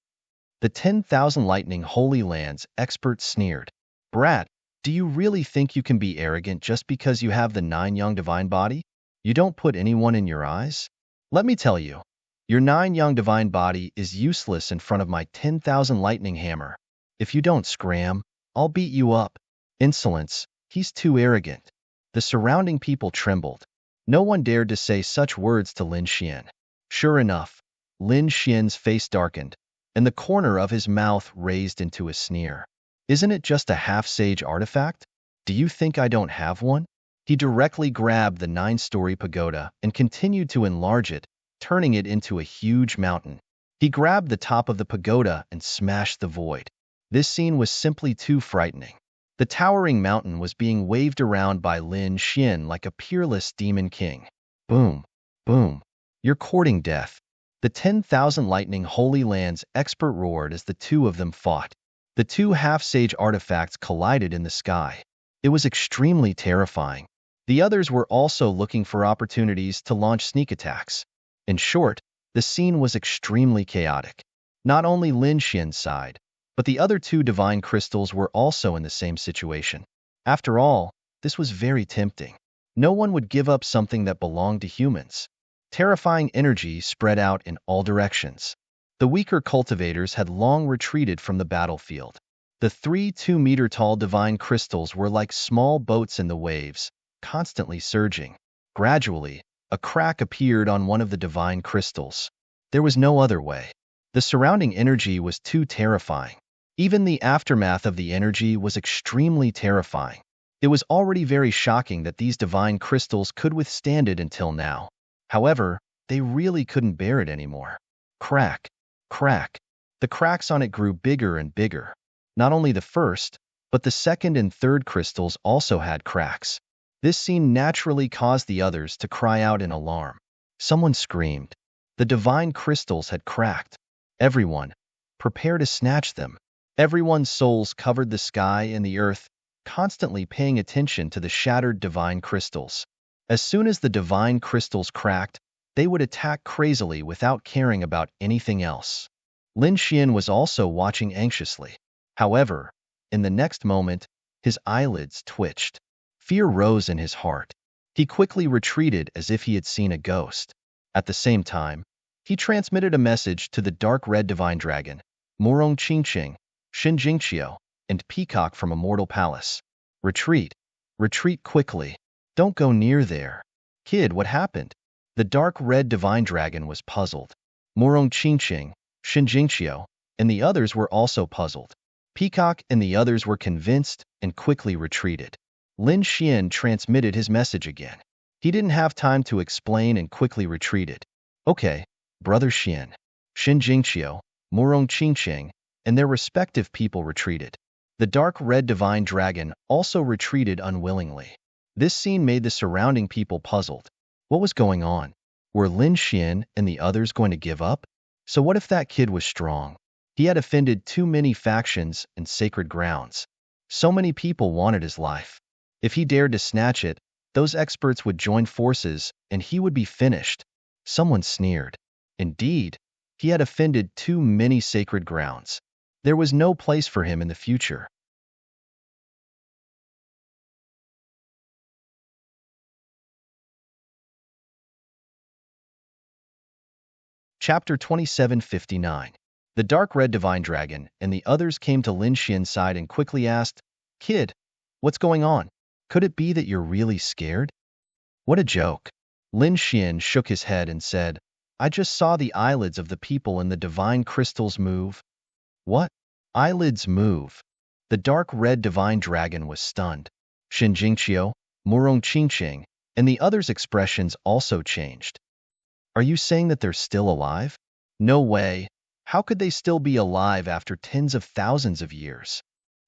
The 10,000 lightning Holy Land's expert sneered. Brat, do you really think you can be arrogant just because you have the 9 yang divine body? You don't put anyone in your eyes? Let me tell you, your 9 yang divine body is useless in front of my 10,000 lightning hammer. If you don't scram, I'll beat you up. Insolence, he's too arrogant. The surrounding people trembled. No one dared to say such words to Lin Xian. Sure enough, Lin Xian's face darkened, and the corner of his mouth raised into a sneer. Isn't it just a half-sage artifact? Do you think I don't have one? He directly grabbed the 9-story pagoda and continued to enlarge it, turning it into a huge mountain. He grabbed the top of the pagoda and smashed the void. This scene was simply too frightening. The towering mountain was being waved around by Lin Xian like a peerless demon king. Boom, boom. You're courting death. The 10,000 lightning Holy Land's expert roared as the 2 of them fought. The 2 half-sage artifacts collided in the sky. It was extremely terrifying. The others were also looking for opportunities to launch sneak attacks. In short, the scene was extremely chaotic. Not only Lin Xian's side, but the other two divine crystals were also in the same situation. After all, this was very tempting. No one would give up something that belonged to humans. Terrifying energy spread out in all directions. The weaker cultivators had long retreated from the battlefield. The three 2-meter-tall divine crystals were like small boats in the waves, constantly surging. Gradually, a crack appeared on one of the divine crystals. There was no other way. The surrounding energy was too terrifying. Even the aftermath of the energy was extremely terrifying. It was already very shocking that these divine crystals could withstand it until now. However, they really couldn't bear it anymore. Crack, crack. The cracks on it grew bigger and bigger. Not only the first, but the second and third crystals also had cracks. This scene naturally caused the others to cry out in alarm. Someone screamed. The divine crystals had cracked. Everyone, prepare to snatch them. Everyone's souls covered the sky and the earth, constantly paying attention to the shattered divine crystals. As soon as the divine crystals cracked, they would attack crazily without caring about anything else. Lin Xian was also watching anxiously. However, in the next moment, his eyelids twitched. Fear rose in his heart. He quickly retreated as if he had seen a ghost. At the same time, he transmitted a message to the dark red divine dragon, Morong Qingqing, Xin Jingqiu, and Peacock from Immortal Palace. Retreat. Retreat quickly. Don't go near there. Kid, what happened? The dark red divine dragon was puzzled. Morong Qingqing, Xin Jingqiu, and the others were also puzzled. Peacock and the others were convinced and quickly retreated. Lin Xian transmitted his message again. He didn't have time to explain and quickly retreated. Okay, Brother Xian, Xin Jingqiu, Morong Qingqing, and their respective people retreated. The dark red divine dragon also retreated unwillingly. This scene made the surrounding people puzzled. What was going on? Were Lin Xian and the others going to give up? So what if that kid was strong? He had offended too many factions and sacred grounds. So many people wanted his life. If he dared to snatch it, those experts would join forces and he would be finished. Someone sneered. Indeed, he had offended too many sacred grounds. There was no place for him in the future. Chapter 2759. The dark red divine dragon and the others came to Lin Xian's side and quickly asked, Kid, what's going on? Could it be that you're really scared? What a joke. Lin Xian shook his head and said, I just saw the eyelids of the people in the divine crystals move. What? Eyelids move. The dark red divine dragon was stunned. Xin Jingqiu, Morong Qingqing, and the others' expressions also changed. Are you saying that they're still alive? No way. How could they still be alive after tens of thousands of years?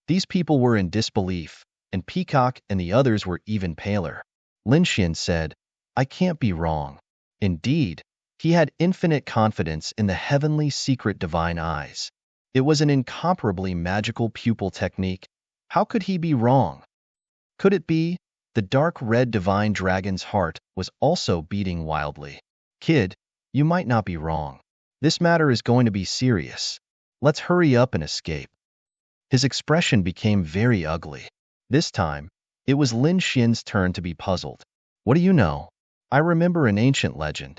These people were in disbelief, and Peacock and the others were even paler. Lin Xian said, I can't be wrong. Indeed, he had infinite confidence in the heavenly secret divine eyes. It was an incomparably magical pupil technique. How could he be wrong? Could it be? The dark red divine dragon's heart was also beating wildly. Kid, you might not be wrong. This matter is going to be serious. Let's hurry up and escape. His expression became very ugly. This time, it was Lin Xian's turn to be puzzled. What do you know? I remember an ancient legend.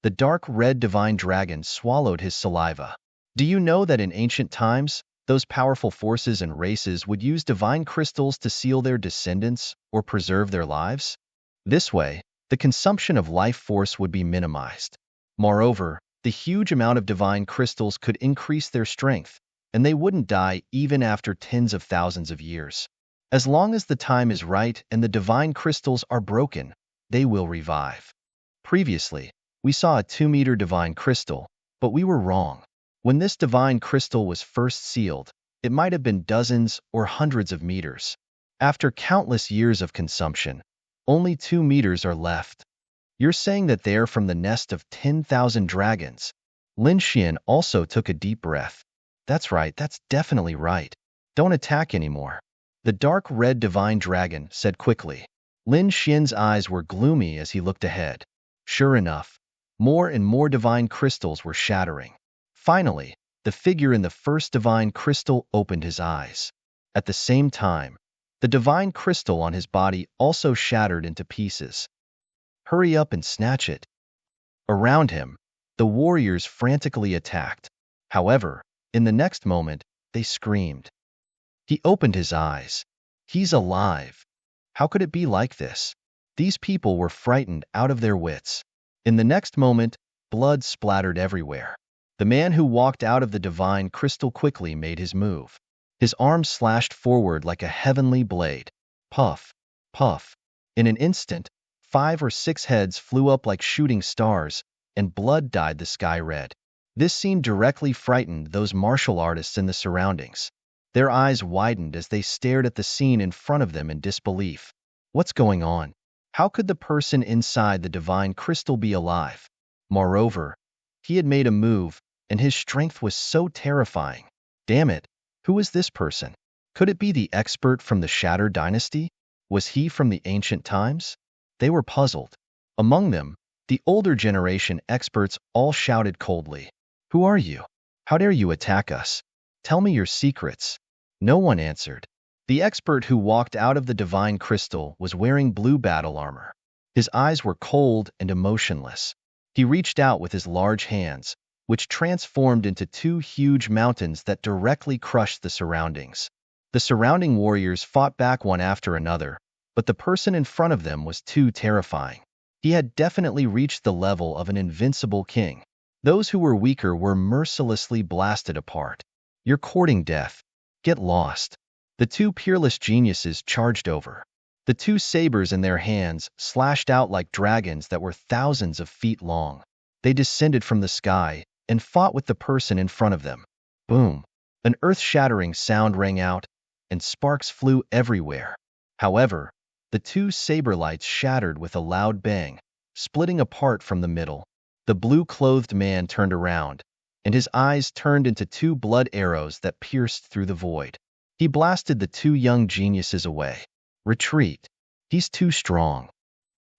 The dark red divine dragon swallowed his saliva. Do you know that in ancient times, those powerful forces and races would use divine crystals to seal their descendants or preserve their lives? This way, the consumption of life force would be minimized. Moreover, the huge amount of divine crystals could increase their strength, and they wouldn't die even after tens of thousands of years. As long as the time is right and the divine crystals are broken, they will revive. Previously, we saw a 2-meter divine crystal, but we were wrong. When this divine crystal was first sealed, it might have been dozens or hundreds of meters. After countless years of consumption, only 2 meters are left. You're saying that they're from the nest of 10,000 dragons. Lin Xian also took a deep breath. That's right, that's definitely right. Don't attack anymore. The dark red divine dragon said quickly. Lin Xian's eyes were gloomy as he looked ahead. Sure enough, more and more divine crystals were shattering. Finally, the figure in the first divine crystal opened his eyes. At the same time, the divine crystal on his body also shattered into pieces. Hurry up and snatch it. Around him, the warriors frantically attacked. However, in the next moment, they screamed. He opened his eyes. He's alive. How could it be like this? These people were frightened out of their wits. In the next moment, blood splattered everywhere. The man who walked out of the divine crystal quickly made his move. His arms slashed forward like a heavenly blade. Puff, puff. In an instant, 5 or 6 heads flew up like shooting stars, and blood dyed the sky red. This scene directly frightened those martial artists in the surroundings. Their eyes widened as they stared at the scene in front of them in disbelief. What's going on? How could the person inside the divine crystal be alive? Moreover, he had made a move, and his strength was so terrifying. Damn it, who is this person? Could it be the expert from the Shatter Dynasty? Was he from the ancient times? They were puzzled. Among them, the older generation experts all shouted coldly. Who are you? How dare you attack us? Tell me your secrets. No one answered. The expert who walked out of the divine crystal was wearing blue battle armor. His eyes were cold and emotionless. He reached out with his large hands, which transformed into 2 huge mountains that directly crushed the surroundings. The surrounding warriors fought back one after another, but the person in front of them was too terrifying. He had definitely reached the level of an invincible king. Those who were weaker were mercilessly blasted apart. You're courting death. Get lost. The 2 peerless geniuses charged over. The 2 sabers in their hands slashed out like dragons that were thousands of feet long. They descended from the sky and fought with the person in front of them. Boom! An earth-shattering sound rang out, and sparks flew everywhere. However, the 2 saber lights shattered with a loud bang, splitting apart from the middle. The blue-clothed man turned around, and his eyes turned into 2 blood arrows that pierced through the void. He blasted the 2 young geniuses away. Retreat. He's too strong.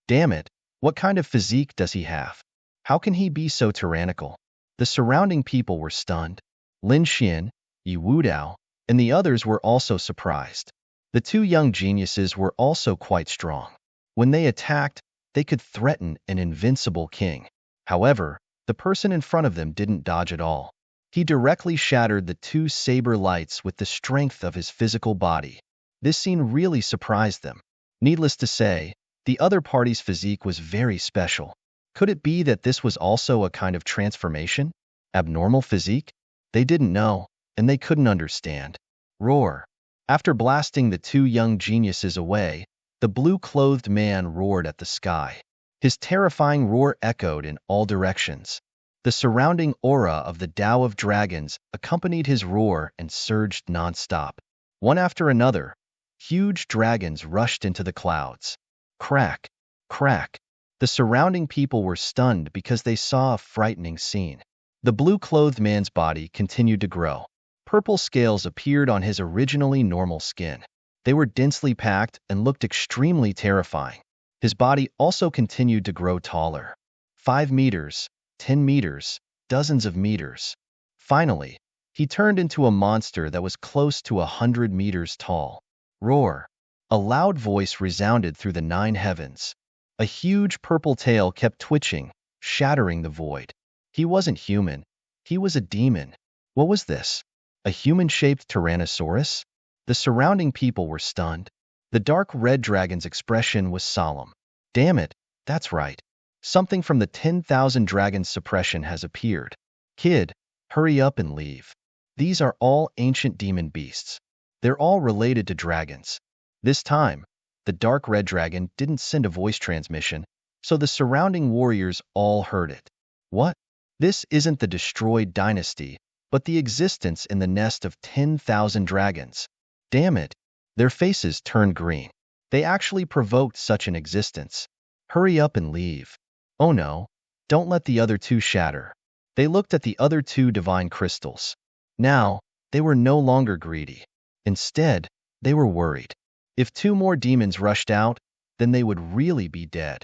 Damn it, what kind of physique does he have? How can he be so tyrannical? The surrounding people were stunned. Lin Xian, Yi Wudao, and the others were also surprised. The 2 young geniuses were also quite strong. When they attacked, they could threaten an invincible king. However, the person in front of them didn't dodge at all. He directly shattered the 2 saber lights with the strength of his physical body. This scene really surprised them. Needless to say, the other party's physique was very special. Could it be that this was also a kind of transformation? Abnormal physique? They didn't know, and they couldn't understand. Roar. After blasting the 2 young geniuses away, the blue-clothed man roared at the sky. His terrifying roar echoed in all directions. The surrounding aura of the Tao of Dragons accompanied his roar and surged non-stop. One after another, huge dragons rushed into the clouds. Crack, crack. The surrounding people were stunned because they saw a frightening scene. The blue-clothed man's body continued to grow. Purple scales appeared on his originally normal skin. They were densely packed and looked extremely terrifying. His body also continued to grow taller. 5 meters, 10 meters, dozens of meters. Finally, he turned into a monster that was close to 100 meters tall. Roar! A loud voice resounded through the 9 heavens. A huge purple tail kept twitching, shattering the void. He wasn't human. He was a demon. What was this? A human-shaped Tyrannosaurus? The surrounding people were stunned. The dark red dragon's expression was solemn. Damn it, that's right. Something from the 10,000 dragons suppression has appeared. Kid, hurry up and leave. These are all ancient demon beasts. They're all related to dragons. This time, the dark red dragon didn't send a voice transmission, so the surrounding warriors all heard it. What? This isn't the destroyed dynasty, but the existence in the nest of 10,000 dragons. Damn it. Their faces turned green. They actually provoked such an existence. Hurry up and leave. Oh no, don't let the other 2 shatter. They looked at the other 2 divine crystals. Now, they were no longer greedy. Instead, they were worried. If 2 more demons rushed out, then they would really be dead.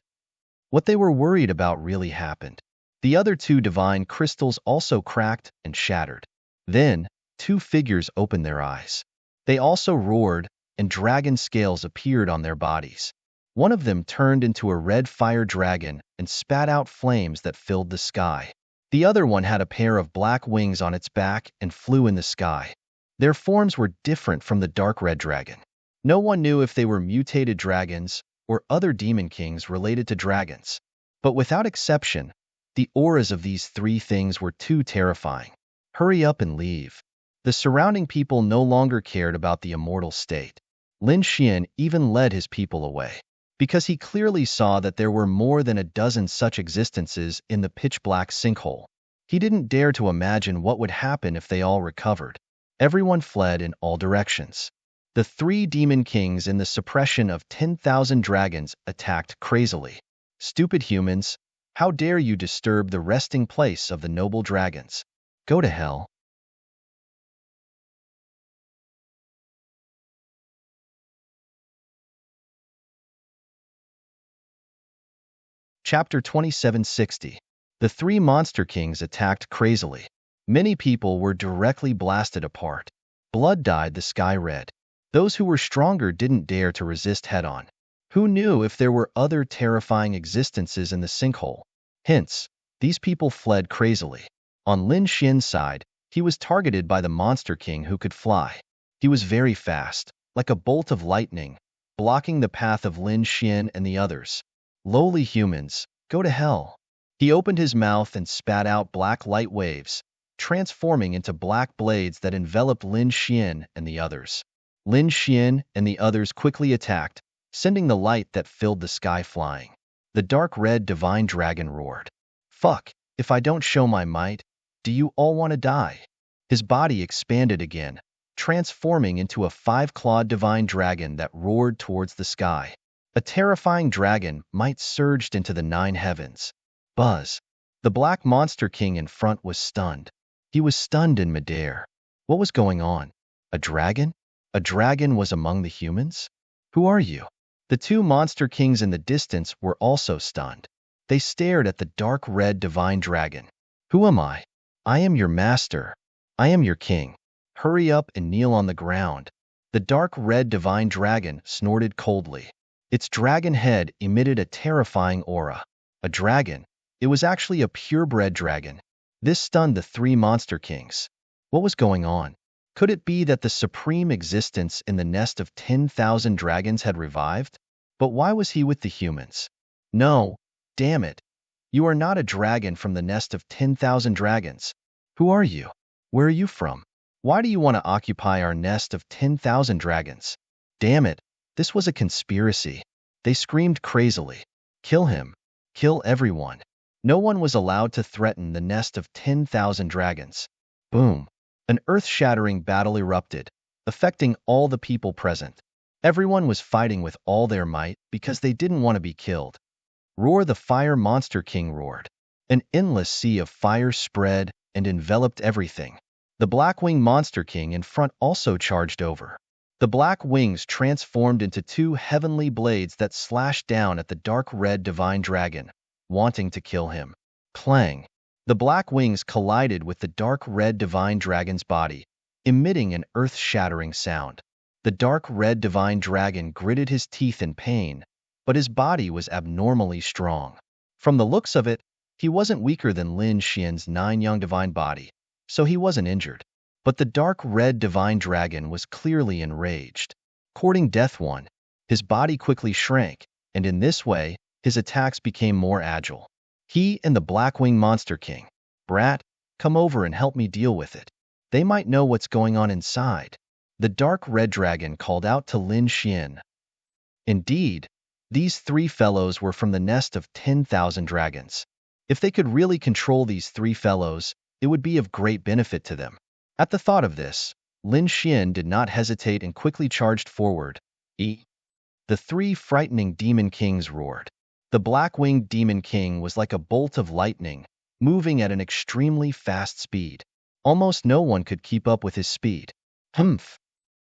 What they were worried about really happened. The other two divine crystals also cracked and shattered. Then, two figures opened their eyes. They also roared, and dragon scales appeared on their bodies. One of them turned into a red fire dragon and spat out flames that filled the sky. The other one had a pair of black wings on its back and flew in the sky. Their forms were different from the dark red dragon. No one knew if they were mutated dragons or other demon kings related to dragons. But without exception, the auras of these three things were too terrifying. Hurry up and leave. The surrounding people no longer cared about the immortal state. Lin Xian even led his people away, because he clearly saw that there were more than a dozen such existences in the pitch-black sinkhole. He didn't dare to imagine what would happen if they all recovered. Everyone fled in all directions. The three demon kings in the suppression of 10,000 dragons attacked crazily. Stupid humans, how dare you disturb the resting place of the noble dragons? Go to hell. Chapter 2760. The three monster kings attacked crazily. Many people were directly blasted apart. Blood dyed the sky red. Those who were stronger didn't dare to resist head-on. Who knew if there were other terrifying existences in the sinkhole? Hence, these people fled crazily. On Lin Xian's side, he was targeted by the monster king who could fly. He was very fast, like a bolt of lightning, blocking the path of Lin Xian and the others. Lowly humans, go to hell. He opened his mouth and spat out black light waves, transforming into black blades that enveloped Lin Xian and the others. Lin Xian and the others quickly attacked, sending the light that filled the sky flying. The dark red divine dragon roared. Fuck, if I don't show my might, do you all want to die? His body expanded again, transforming into a five-clawed divine dragon that roared towards the sky. A terrifying dragon might surged into the nine heavens. Buzz. The black monster king in front was stunned. He was stunned in midair. What was going on? A dragon? A dragon was among the humans? Who are you? The two monster kings in the distance were also stunned. They stared at the dark red divine dragon. Who am I? I am your master. I am your king. Hurry up and kneel on the ground. The dark red divine dragon snorted coldly. Its dragon head emitted a terrifying aura. A dragon? It was actually a purebred dragon. This stunned the three monster kings. What was going on? Could it be that the supreme existence in the nest of 10,000 dragons had revived? But why was he with the humans? No, damn it. You are not a dragon from the nest of 10,000 dragons. Who are you? Where are you from? Why do you want to occupy our nest of 10,000 dragons? Damn it, this was a conspiracy. They screamed crazily. Kill him. Kill everyone. No one was allowed to threaten the nest of 10,000 dragons. Boom. An earth-shattering battle erupted, affecting all the people present. Everyone was fighting with all their might because they didn't want to be killed. Roar the Fire Monster King roared. An endless sea of fire spread and enveloped everything. The Blackwing Monster King in front also charged over. The black wings transformed into two heavenly blades that slashed down at the dark red divine dragon, wanting to kill him. Clang! The black wings collided with the dark red divine dragon's body, emitting an earth-shattering sound. The dark red divine dragon gritted his teeth in pain, but his body was abnormally strong. From the looks of it, he wasn't weaker than Lin Xian's 9 young divine body, so he wasn't injured. But the dark red divine dragon was clearly enraged. Courting death one, his body quickly shrank, and in this way, his attacks became more agile. He and the Blackwing Monster King. Brat, come over and help me deal with it. They might know what's going on inside. The dark red dragon called out to Lin Xian. Indeed, these three fellows were from the nest of 10,000 dragons. If they could really control these three fellows, it would be of great benefit to them. At the thought of this, Lin Xian did not hesitate and quickly charged forward. The three frightening demon kings roared. The black-winged demon king was like a bolt of lightning, moving at an extremely fast speed. Almost no one could keep up with his speed. Humph!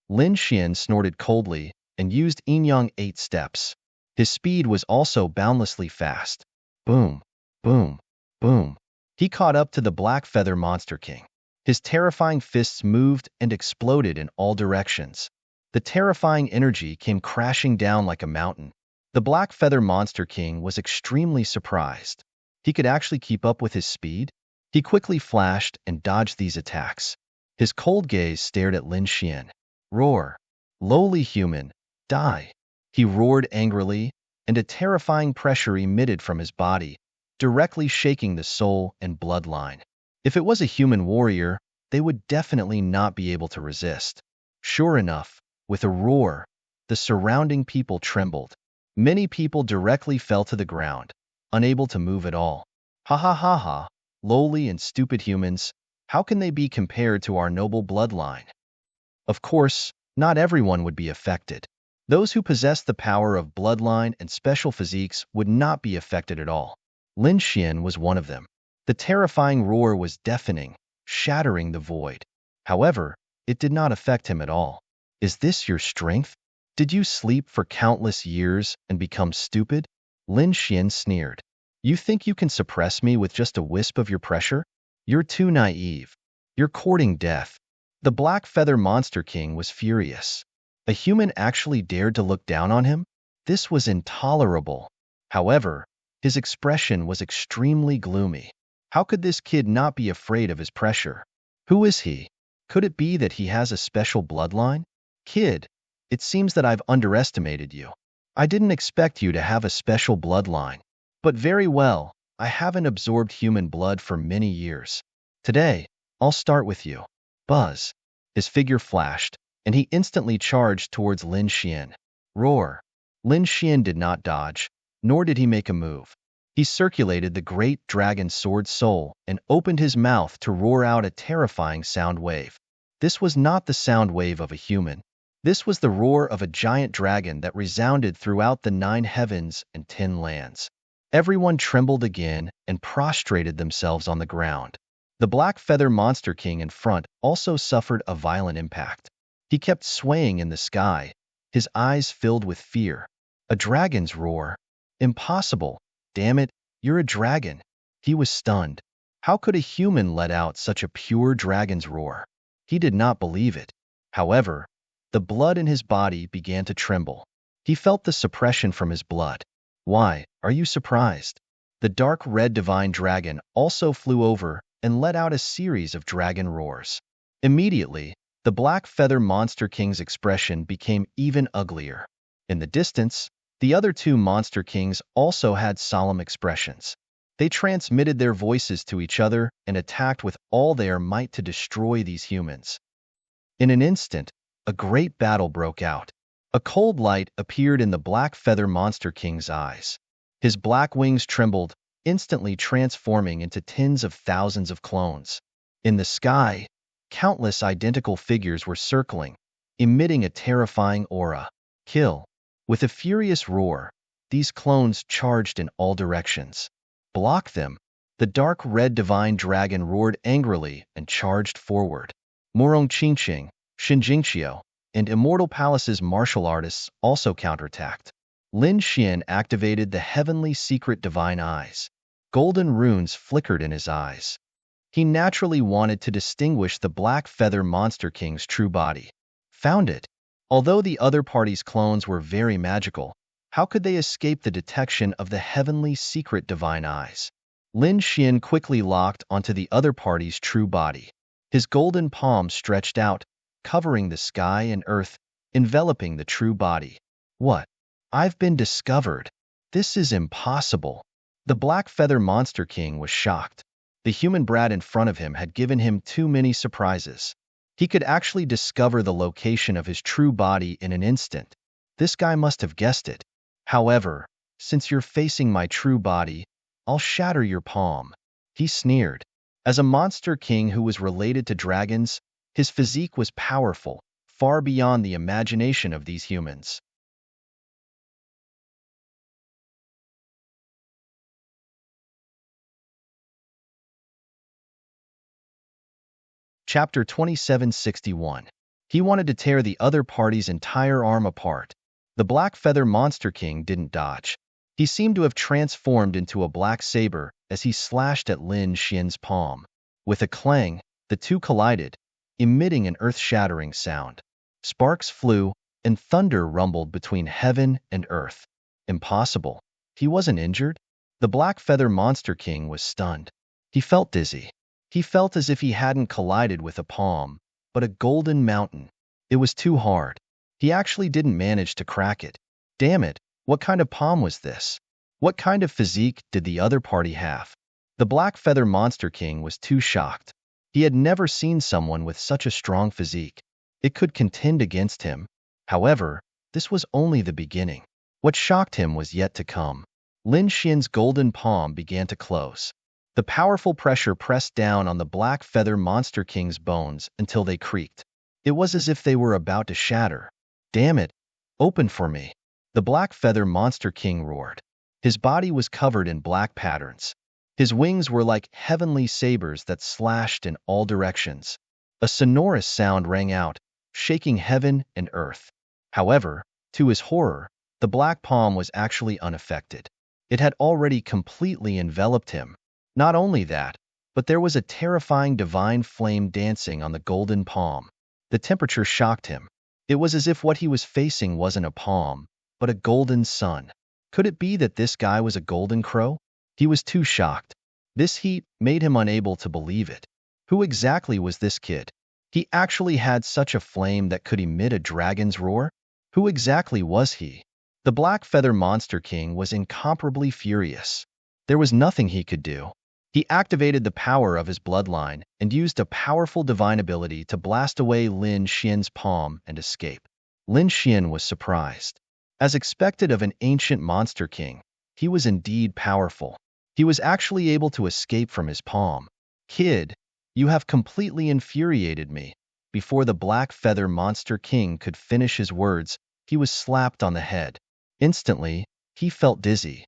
Lin Xian snorted coldly and used Yin Yang 8 steps. His speed was also boundlessly fast. Boom, boom, boom. He caught up to the Black Feather Monster King. His terrifying fists moved and exploded in all directions. The terrifying energy came crashing down like a mountain. The Black Feather Monster King was extremely surprised. He could actually keep up with his speed? He quickly flashed and dodged these attacks. His cold gaze stared at Lin Xian. Roar! Lowly human, die! He roared angrily, and a terrifying pressure emitted from his body, directly shaking the soul and bloodline. If it was a human warrior, they would definitely not be able to resist. Sure enough, with a roar, the surrounding people trembled. Many people directly fell to the ground, unable to move at all. Ha ha ha ha, lowly and stupid humans, how can they be compared to our noble bloodline? Of course, not everyone would be affected. Those who possess the power of bloodline and special physiques would not be affected at all. Lin Xian was one of them. The terrifying roar was deafening, shattering the void. However, it did not affect him at all. Is this your strength? Did you sleep for countless years and become stupid? Lin Xian sneered. You think you can suppress me with just a wisp of your pressure? You're too naive. You're courting death. The Black Feather Monster King was furious. A human actually dared to look down on him? This was intolerable. However, his expression was extremely gloomy. How could this kid not be afraid of his pressure? Who is he? Could it be that he has a special bloodline? Kid, it seems that I've underestimated you. I didn't expect you to have a special bloodline. But very well, I haven't absorbed human blood for many years. Today, I'll start with you. Buzz. His figure flashed, and he instantly charged towards Lin Xian. Roar. Lin Xian did not dodge, nor did he make a move. He circulated the great dragon sword soul and opened his mouth to roar out a terrifying sound wave. This was not the sound wave of a human. This was the roar of a giant dragon that resounded throughout the 9 heavens and 10 lands. Everyone trembled again and prostrated themselves on the ground. The Black Feather Monster King in front also suffered a violent impact. He kept swaying in the sky, his eyes filled with fear. A dragon's roar? Impossible. Damn it, you're a dragon. He was stunned. How could a human let out such a pure dragon's roar? He did not believe it. However, the blood in his body began to tremble. He felt the suppression from his blood. Why, are you surprised? The dark red divine dragon also flew over and let out a series of dragon roars. Immediately, the Black Feather Monster King's expression became even uglier. In the distance, the other 2 Monster Kings also had solemn expressions. They transmitted their voices to each other and attacked with all their might to destroy these humans. In an instant, a great battle broke out. A cold light appeared in the Black Feather Monster King's eyes. His black wings trembled, instantly transforming into tens of thousands of clones. In the sky, countless identical figures were circling, emitting a terrifying aura. Kill. With a furious roar, these clones charged in all directions. Block them. The dark red divine dragon roared angrily and charged forward. Morong Qingqing, Shinjingqiu, and Immortal Palace's martial artists also counterattacked. Lin Xian activated the heavenly secret divine eyes. Golden runes flickered in his eyes. He naturally wanted to distinguish the Black Feather Monster King's true body. Found it. Although the other party's clones were very magical, how could they escape the detection of the heavenly secret divine eyes? Lin Xian quickly locked onto the other party's true body. His golden palm stretched out, covering the sky and earth, enveloping the true body. What? I've been discovered. This is impossible. The Black Feather Monster King was shocked. The human brat in front of him had given him too many surprises. He could actually discover the location of his true body in an instant. This guy must have guessed it. However, since you're facing my true body, I'll shatter your palm. He sneered. As a monster king who was related to dragons, his physique was powerful, far beyond the imagination of these humans. Chapter 2761. He wanted to tear the other party's entire arm apart. The Black Feather Monster King didn't dodge. He seemed to have transformed into a black saber as he slashed at Lin Xian's palm. With a clang, the two collided, emitting an earth-shattering sound. Sparks flew, and thunder rumbled between heaven and earth. Impossible. He wasn't injured? The Black Feather Monster King was stunned. He felt dizzy. He felt as if he hadn't collided with a palm, but a golden mountain. It was too hard. He actually didn't manage to crack it. Damn it, what kind of palm was this? What kind of physique did the other party have? The Black Feather Monster King was too shocked. He had never seen someone with such a strong physique. It could contend against him. However, this was only the beginning. What shocked him was yet to come. Lin Xian's golden palm began to close. The powerful pressure pressed down on the Black Feather Monster King's bones until they creaked. It was as if they were about to shatter. Damn it! Open for me! The Black Feather Monster King roared. His body was covered in black patterns. His wings were like heavenly sabers that slashed in all directions. A sonorous sound rang out, shaking heaven and earth. However, to his horror, the black palm was actually unaffected. It had already completely enveloped him. Not only that, but there was a terrifying divine flame dancing on the golden palm. The temperature shocked him. It was as if what he was facing wasn't a palm, but a golden sun. Could it be that this guy was a golden crow? He was too shocked. This heat made him unable to believe it. Who exactly was this kid? He actually had such a flame that could emit a dragon's roar? Who exactly was he? The Black Feather Monster King was incomparably furious. There was nothing he could do. He activated the power of his bloodline and used a powerful divine ability to blast away Lin Xian's palm and escape. Lin Xian was surprised. As expected of an ancient monster king, he was indeed powerful. He was actually able to escape from his palm. Kid, you have completely infuriated me. Before the Black Feather Monster King could finish his words, he was slapped on the head. Instantly, he felt dizzy.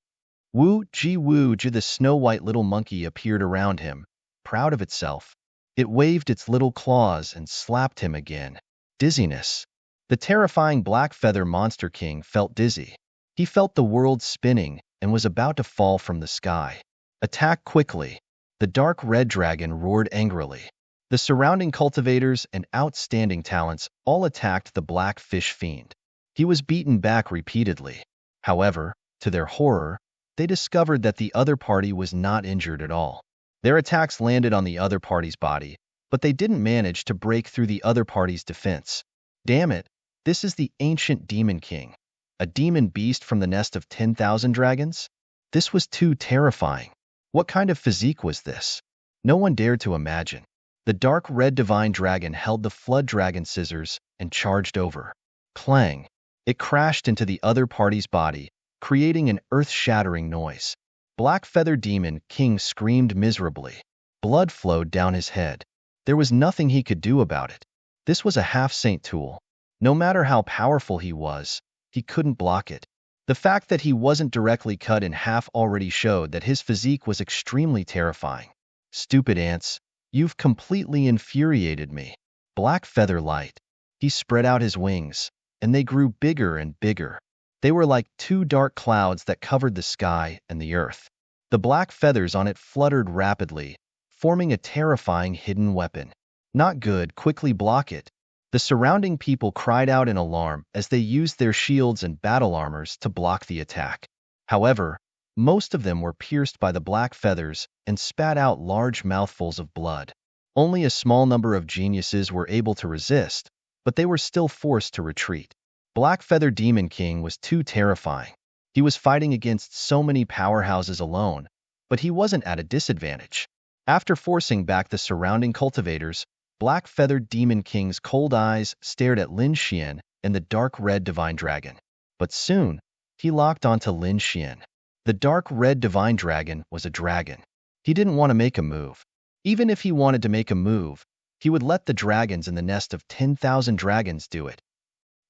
Wu Ji, the snow-white little monkey appeared around him, proud of itself. It waved its little claws and slapped him again. Dizziness. The terrifying Black Feather Monster King felt dizzy. He felt the world spinning and was about to fall from the sky. Attack quickly. The dark red dragon roared angrily. The surrounding cultivators and outstanding talents all attacked the black fish fiend. He was beaten back repeatedly. However, to their horror, they discovered that the other party was not injured at all. Their attacks landed on the other party's body, but they didn't manage to break through the other party's defense. Damn it, this is the ancient Demon King. A demon beast from the nest of 10,000 dragons? This was too terrifying. What kind of physique was this? No one dared to imagine. The dark red divine dragon held the flood dragon scissors and charged over. Clang! It crashed into the other party's body, creating an earth-shattering noise. Black Feather Demon King screamed miserably. Blood flowed down his head. There was nothing he could do about it. This was a half-saint tool. No matter how powerful he was, he couldn't block it. The fact that he wasn't directly cut in half already showed that his physique was extremely terrifying. Stupid ants, you've completely infuriated me. Black Feather Light. He spread out his wings, and they grew bigger and bigger. They were like two dark clouds that covered the sky and the earth. The black feathers on it fluttered rapidly, forming a terrifying hidden weapon. Not good, quickly block it. The surrounding people cried out in alarm as they used their shields and battle armors to block the attack. However, most of them were pierced by the black feathers and spat out large mouthfuls of blood. Only a small number of geniuses were able to resist, but they were still forced to retreat. Black Feather Demon King was too terrifying. He was fighting against so many powerhouses alone, but he wasn't at a disadvantage. After forcing back the surrounding cultivators, Black Feather Demon King's cold eyes stared at Lin Xian and the dark red divine dragon. But soon, he locked onto Lin Xian. The dark red divine dragon was a dragon. He didn't want to make a move. Even if he wanted to make a move, he would let the dragons in the nest of 10,000 dragons do it.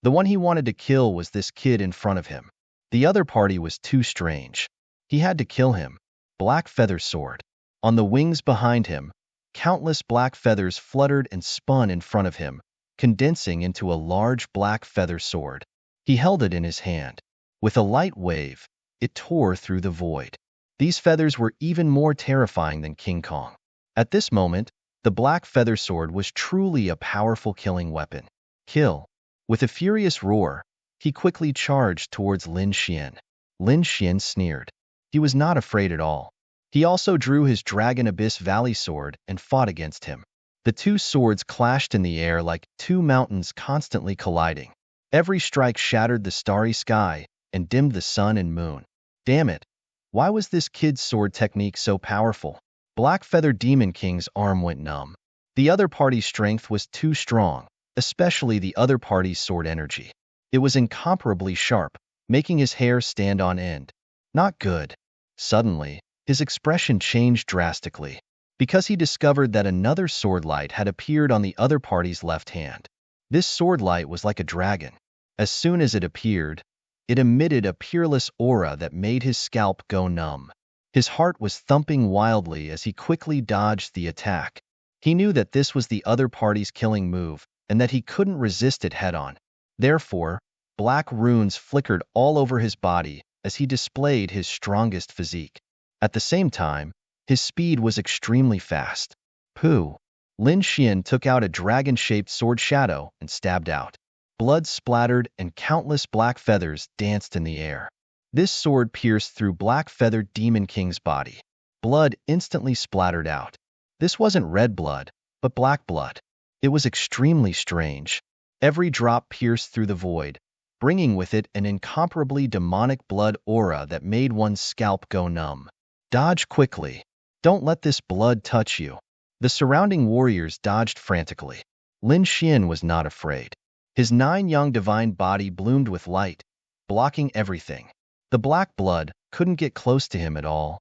The one he wanted to kill was this kid in front of him. The other party was too strange. He had to kill him. Black Feather Sword. On the wings behind him, countless black feathers fluttered and spun in front of him, condensing into a large black feather sword. He held it in his hand. With a light wave, it tore through the void. These feathers were even more terrifying than King Kong. At this moment, the black feather sword was truly a powerful killing weapon. Kill. With a furious roar, he quickly charged towards Lin Xian. Lin Xian sneered. He was not afraid at all. He also drew his Dragon Abyss Valley sword and fought against him. The two swords clashed in the air like two mountains constantly colliding. Every strike shattered the starry sky and dimmed the sun and moon. Damn it! Why was this kid's sword technique so powerful? Black Feather Demon King's arm went numb. The other party's strength was too strong, especially the other party's sword energy. It was incomparably sharp, making his hair stand on end. Not good. Suddenly, his expression changed drastically, because he discovered that another sword light had appeared on the other party's left hand. This sword light was like a dragon. As soon as it appeared, it emitted a peerless aura that made his scalp go numb. His heart was thumping wildly as he quickly dodged the attack. He knew that this was the other party's killing move, and that he couldn't resist it head-on. Therefore, black runes flickered all over his body as he displayed his strongest physique. At the same time, his speed was extremely fast. Pooh! Lin Xian took out a dragon-shaped sword shadow and stabbed out. Blood splattered and countless black feathers danced in the air. This sword pierced through Black Feathered Demon King's body. Blood instantly splattered out. This wasn't red blood, but black blood. It was extremely strange. Every drop pierced through the void, bringing with it an incomparably demonic blood aura that made one's scalp go numb. Dodge quickly. Don't let this blood touch you. The surrounding warriors dodged frantically. Lin Xian was not afraid. His 9-yang divine body bloomed with light, blocking everything. The black blood couldn't get close to him at all.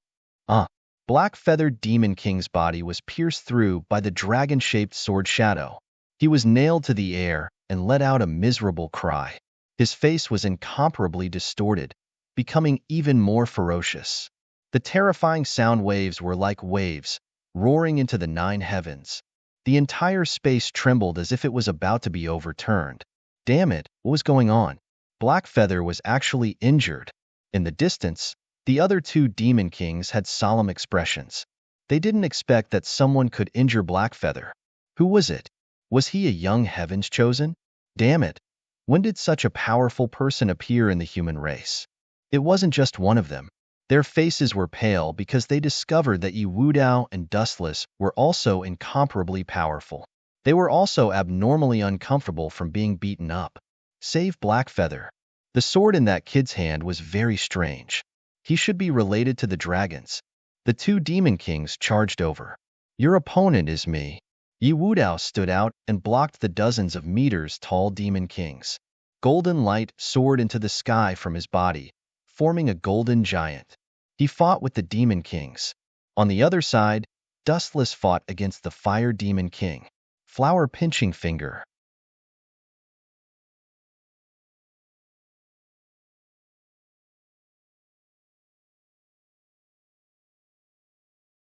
Black Feathered Demon King's body was pierced through by the dragon-shaped sword shadow. He was nailed to the air and let out a miserable cry. His face was incomparably distorted, becoming even more ferocious. The terrifying sound waves were like waves, roaring into the 9 heavens. The entire space trembled as if it was about to be overturned. Damn it, what was going on? Black Feather was actually injured. In the distance, the other 2 demon kings had solemn expressions. They didn't expect that someone could injure Black Feather. Who was it? Was he a young Heaven's Chosen? Damn it! When did such a powerful person appear in the human race? It wasn't just one of them. Their faces were pale because they discovered that Yi Wudao and Dustless were also incomparably powerful. They were also abnormally uncomfortable from being beaten up. Save Black Feather. The sword in that kid's hand was very strange. He should be related to the dragons. The 2 demon kings charged over. Your opponent is me. Yi Wudao stood out and blocked the dozens of meters tall demon kings. Golden light soared into the sky from his body, forming a golden giant. He fought with the demon kings. On the other side, Dustless fought against the fire demon king. Flower pinching finger.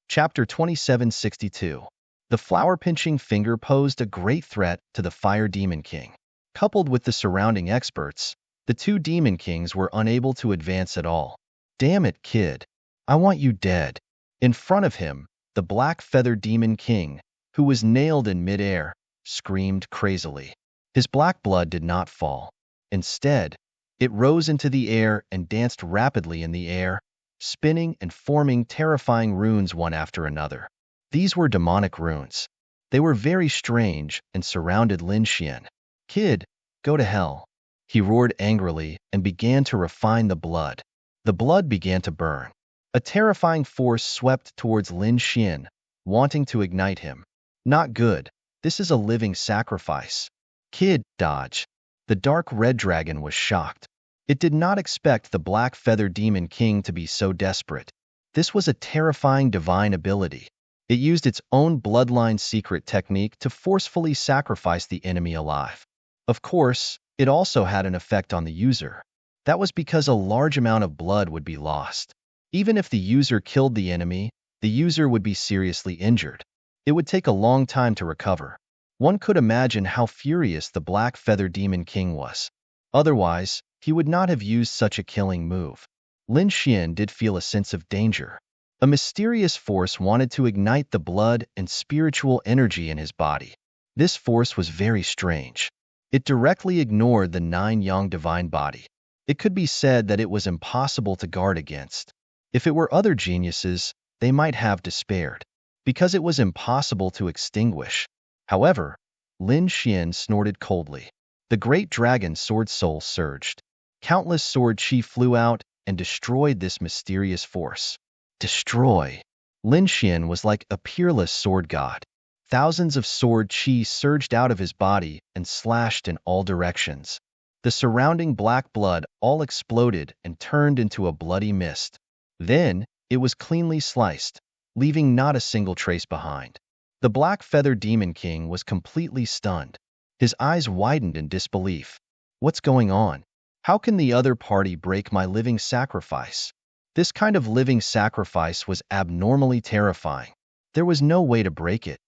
Chapter 2762. The flower-pinching finger posed a great threat to the Fire Demon King. Coupled with the surrounding experts, the 2 Demon Kings were unable to advance at all. Damn it, kid. I want you dead. In front of him, the Black Feather Demon King, who was nailed in midair, screamed crazily. His black blood did not fall. Instead, it rose into the air and danced rapidly in the air, spinning and forming terrifying runes one after another. These were demonic runes. They were very strange and surrounded Lin Xian. Kid, go to hell. He roared angrily and began to refine the blood. The blood began to burn. A terrifying force swept towards Lin Xian, wanting to ignite him. Not good. This is a living sacrifice. Kid, dodge. The dark red dragon was shocked. It did not expect the Black Feather Demon King to be so desperate. This was a terrifying divine ability. It used its own bloodline secret technique to forcefully sacrifice the enemy alive. Of course, it also had an effect on the user. That was because a large amount of blood would be lost. Even if the user killed the enemy, the user would be seriously injured. It would take a long time to recover. One could imagine how furious the Black Feather Demon King was. Otherwise, he would not have used such a killing move. Lin Xian did feel a sense of danger. A mysterious force wanted to ignite the blood and spiritual energy in his body. This force was very strange. It directly ignored the 9 yang divine body. It could be said that it was impossible to guard against. If it were other geniuses, they might have despaired, because it was impossible to extinguish. However, Lin Xian snorted coldly. The great dragon sword soul surged. Countless sword chi flew out and destroyed this mysterious force. Destroy! Lin Xian was like a peerless sword god. Thousands of sword chi surged out of his body and slashed in all directions. The surrounding black blood all exploded and turned into a bloody mist. Then, it was cleanly sliced, leaving not a single trace behind. The Black Feather Demon King was completely stunned. His eyes widened in disbelief. What's going on? How can the other party break my living sacrifice? This kind of living sacrifice was abnormally terrifying. There was no way to break it.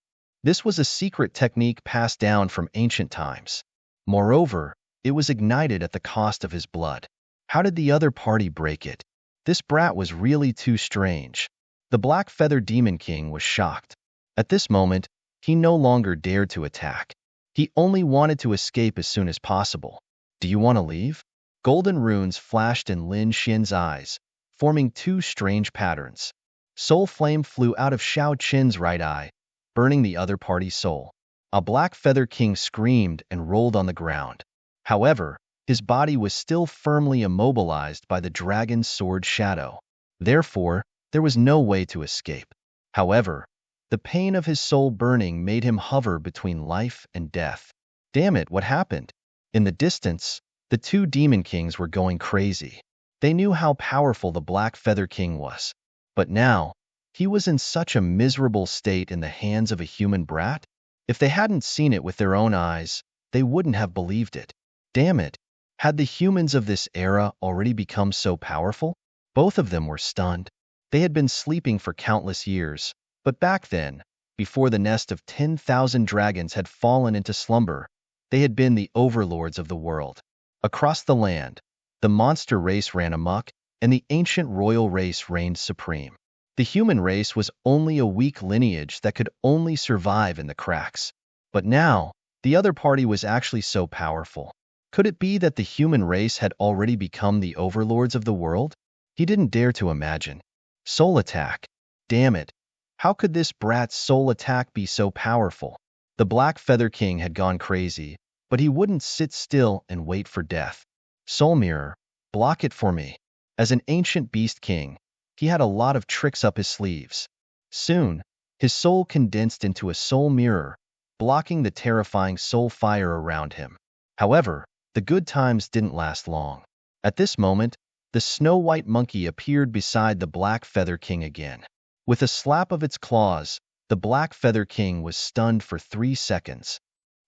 This was a secret technique passed down from ancient times. Moreover, it was ignited at the cost of his blood. How did the other party break it? This brat was really too strange. The Black Feather Demon King was shocked. At this moment, he no longer dared to attack. He only wanted to escape as soon as possible. Do you want to leave? Golden runes flashed in Lin Xian's eyes, forming 2 strange patterns. Soul flame flew out of Xiao Qin's right eye, burning the other party's soul. A Black Feather King screamed and rolled on the ground. However, his body was still firmly immobilized by the dragon's sword shadow. Therefore, there was no way to escape. However, the pain of his soul burning made him hover between life and death. Damn it, what happened? In the distance, the 2 demon kings were going crazy. They knew how powerful the Black Feather King was. But now, he was in such a miserable state in the hands of a human brat. If they hadn't seen it with their own eyes, they wouldn't have believed it. Damn it, had the humans of this era already become so powerful? Both of them were stunned. They had been sleeping for countless years, but back then, before the nest of 10,000 dragons had fallen into slumber, they had been the overlords of the world. Across the land, the monster race ran amok, and the ancient royal race reigned supreme. The human race was only a weak lineage that could only survive in the cracks. But now, the other party was actually so powerful. Could it be that the human race had already become the overlords of the world? He didn't dare to imagine. Soul attack. Damn it. How could this brat's soul attack be so powerful? The Black Feather King had gone crazy, but he wouldn't sit still and wait for death. Soul mirror, block it for me. As an ancient beast king, he had a lot of tricks up his sleeves. Soon, his soul condensed into a soul mirror, blocking the terrifying soul fire around him. However, the good times didn't last long. At this moment, the snow-white monkey appeared beside the Black Feather King again. With a slap of its claws, the Black Feather King was stunned for 3 seconds.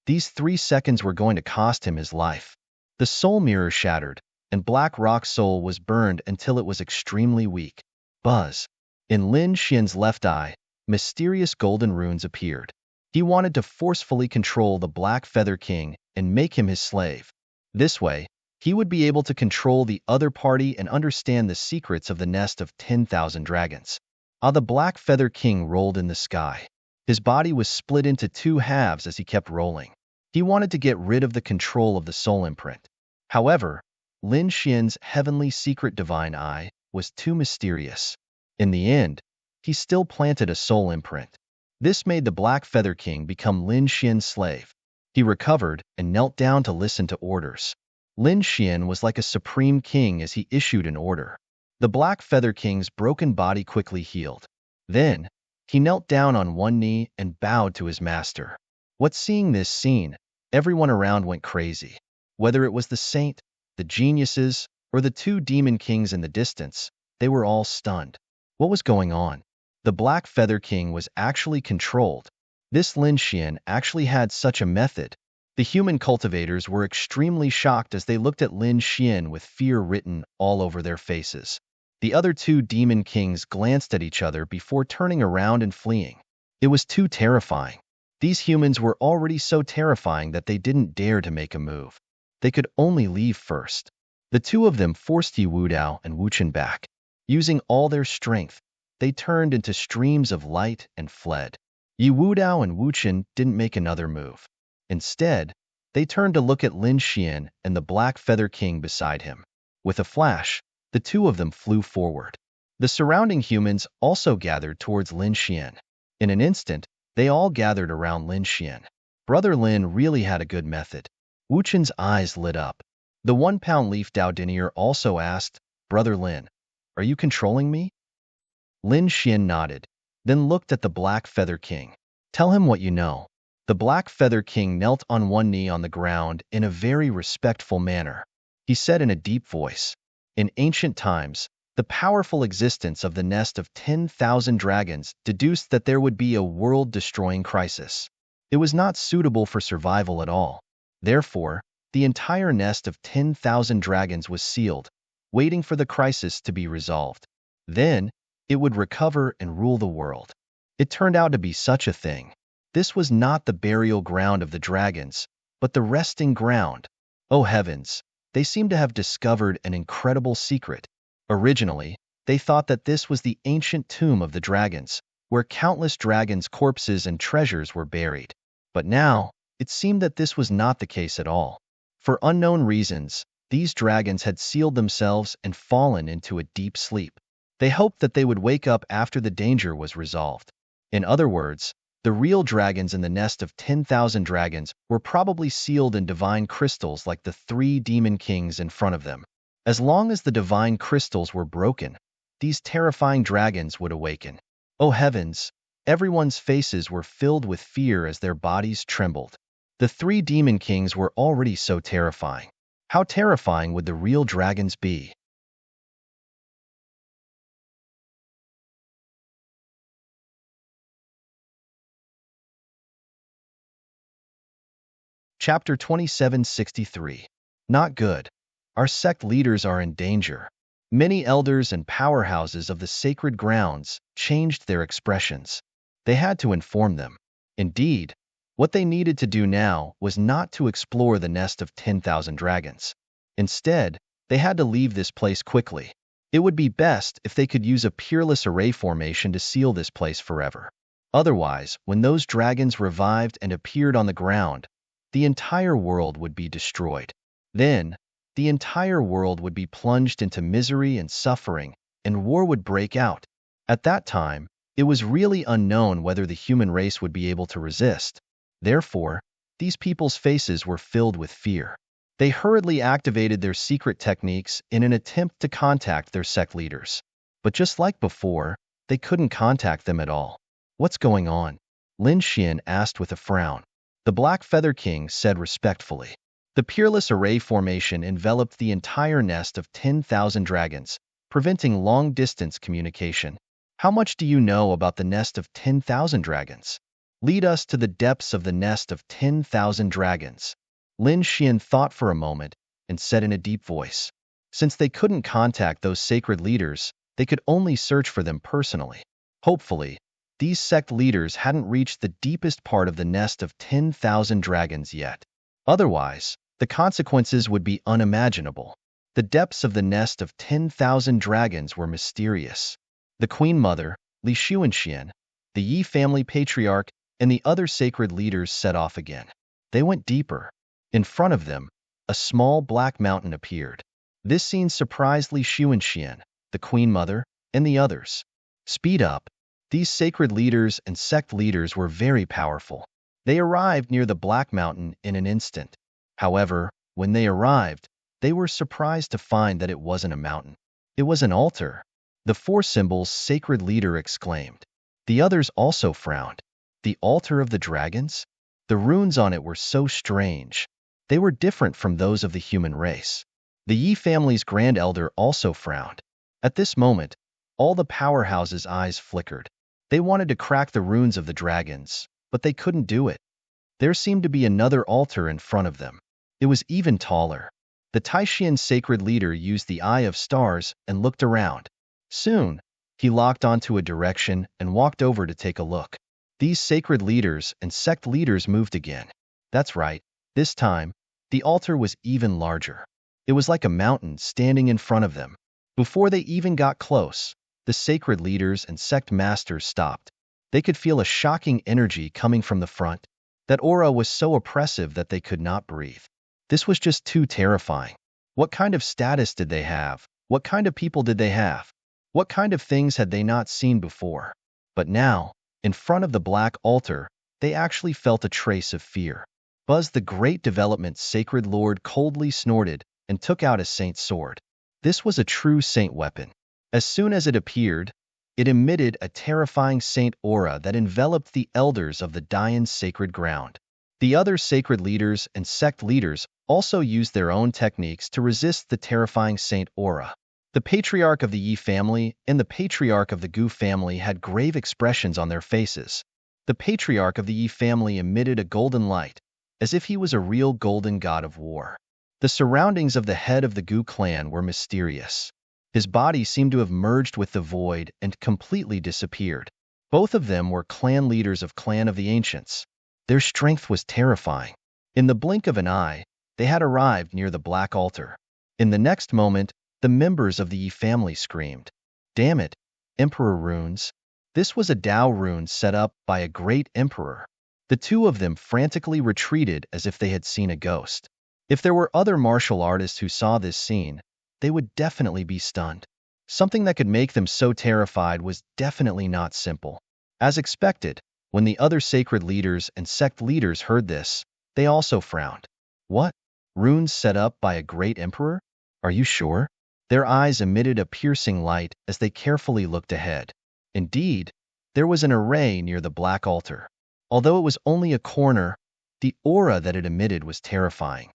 These 3 seconds were going to cost him his life. The soul mirror shattered, and Black Rock's soul was burned until it was extremely weak. Buzz. In Lin Xian's left eye, mysterious golden runes appeared. He wanted to forcefully control the Black Feather King and make him his slave. This way, he would be able to control the other party and understand the secrets of the nest of 10,000 dragons. The Black Feather King rolled in the sky. His body was split into 2 halves as he kept rolling. He wanted to get rid of the control of the soul imprint. However, Lin Xian's heavenly secret divine eye was too mysterious. In the end, he still planted a soul imprint. This made the Black Feather King become Lin Xian's slave. He recovered and knelt down to listen to orders. Lin Xian was like a supreme king as he issued an order. The Black Feather King's broken body quickly healed. Then, he knelt down on one knee and bowed to his master. Seeing this scene, everyone around went crazy. Whether it was the saint, the geniuses, or the 2 demon kings in the distance, they were all stunned. What was going on? The Black Feather King was actually controlled. This Lin Xian actually had such a method. The human cultivators were extremely shocked as they looked at Lin Xian with fear written all over their faces. The other 2 demon kings glanced at each other before turning around and fleeing. It was too terrifying. These humans were already so terrifying that they didn't dare to make a move. They could only leave first. The two of them forced Yi Wudao and Wuchen back. Using all their strength, they turned into streams of light and fled. Yi Wudao and Wuchen didn't make another move. Instead, they turned to look at Lin Xian and the Black Feather King beside him. With a flash, the two of them flew forward. The surrounding humans also gathered towards Lin Xian. In an instant, they all gathered around Lin Xian. Brother Lin really had a good method. Wuchen's eyes lit up. The 1-pound leaf Dao denier also asked, Brother Lin, are you controlling me? Lin Xian nodded, then looked at the Black Feather King. Tell him what you know. The Black Feather King knelt on one knee on the ground in a very respectful manner. He said in a deep voice, in ancient times, the powerful existence of the nest of 10,000 dragons deduced that there would be a world-destroying crisis. It was not suitable for survival at all. Therefore, the entire nest of 10,000 dragons was sealed, waiting for the crisis to be resolved. Then, it would recover and rule the world. It turned out to be such a thing. This was not the burial ground of the dragons, but the resting ground. Oh heavens, they seemed to have discovered an incredible secret. Originally, they thought that this was the ancient tomb of the dragons, where countless dragons' corpses and treasures were buried. But now, it seemed that this was not the case at all. For unknown reasons, these dragons had sealed themselves and fallen into a deep sleep. They hoped that they would wake up after the danger was resolved. In other words, the real dragons in the nest of 10,000 dragons were probably sealed in divine crystals like the 3 demon kings in front of them. As long as the divine crystals were broken, these terrifying dragons would awaken. Oh heavens, everyone's faces were filled with fear as their bodies trembled. The 3 demon kings were already so terrifying. How terrifying would the real dragons be? Chapter 2763. Not good. Our sect leaders are in danger. Many elders and powerhouses of the sacred grounds changed their expressions. They had to inform them. Indeed, what they needed to do now was not to explore the nest of 10,000 dragons. Instead, they had to leave this place quickly. It would be best if they could use a peerless array formation to seal this place forever. Otherwise, when those dragons revived and appeared on the ground, the entire world would be destroyed. Then, the entire world would be plunged into misery and suffering, and war would break out. At that time, it was really unknown whether the human race would be able to resist. Therefore, these people's faces were filled with fear. They hurriedly activated their secret techniques in an attempt to contact their sect leaders. But just like before, they couldn't contact them at all. What's going on? Lin Xian asked with a frown. The Black Feather King said respectfully. The peerless array formation enveloped the entire nest of 10,000 dragons, preventing long-distance communication. How much do you know about the nest of 10,000 dragons? Lead us to the depths of the nest of 10,000 dragons. Lin Xian thought for a moment and said in a deep voice. Since they couldn't contact those sacred leaders, they could only search for them personally. Hopefully, these sect leaders hadn't reached the deepest part of the nest of 10,000 dragons yet. Otherwise, the consequences would be unimaginable. The depths of the nest of 10,000 dragons were mysterious. The Queen Mother, Li Xuanxian, the Yi family patriarch, and the other sacred leaders set off again. They went deeper. In front of them, a small black mountain appeared. This scene surprised Li Xuanxian, the Queen Mother, and the others. Speed up. These sacred leaders and sect leaders were very powerful. They arrived near the Black Mountain in an instant. However, when they arrived, they were surprised to find that it wasn't a mountain. It was an altar. The 4 symbols sacred leader exclaimed. The others also frowned. The altar of the dragons? The runes on it were so strange. They were different from those of the human race. The Yi family's grand elder also frowned. At this moment, all the powerhouses' eyes flickered. They wanted to crack the runes of the dragons, but they couldn't do it. There seemed to be another altar in front of them. It was even taller. The Taishian sacred leader used the Eye of Stars and looked around. Soon, he locked onto a direction and walked over to take a look. These sacred leaders and sect leaders moved again. That's right. This time, the altar was even larger. It was like a mountain standing in front of them. Before they even got close, the sacred leaders and sect masters stopped. They could feel a shocking energy coming from the front. That aura was so oppressive that they could not breathe. This was just too terrifying. What kind of status did they have? What kind of people did they have? What kind of things had they not seen before? But now, in front of the black altar, they actually felt a trace of fear. Buzz, the great development sacred lord, coldly snorted and took out a saint's sword. This was a true saint weapon. As soon as it appeared, it emitted a terrifying saint aura that enveloped the elders of the Dayan's sacred ground. The other sacred leaders and sect leaders also used their own techniques to resist the terrifying saint aura. The patriarch of the Yi family and the patriarch of the Gu family had grave expressions on their faces. The patriarch of the Yi family emitted a golden light, as if he was a real golden god of war. The surroundings of the head of the Gu clan were mysterious. His body seemed to have merged with the void and completely disappeared. Both of them were clan leaders of Clan of the Ancients. Their strength was terrifying. In the blink of an eye, they had arrived near the black altar. In the next moment, the members of the Yi family screamed, "Damn it, Emperor runes!" This was a Dao rune set up by a great emperor. The two of them frantically retreated as if they had seen a ghost. If there were other martial artists who saw this scene, they would definitely be stunned. Something that could make them so terrified was definitely not simple. As expected, when the other sacred leaders and sect leaders heard this, they also frowned. What? Runes set up by a great emperor? Are you sure? Their eyes emitted a piercing light as they carefully looked ahead. Indeed, there was an array near the black altar. Although it was only a corner, the aura that it emitted was terrifying.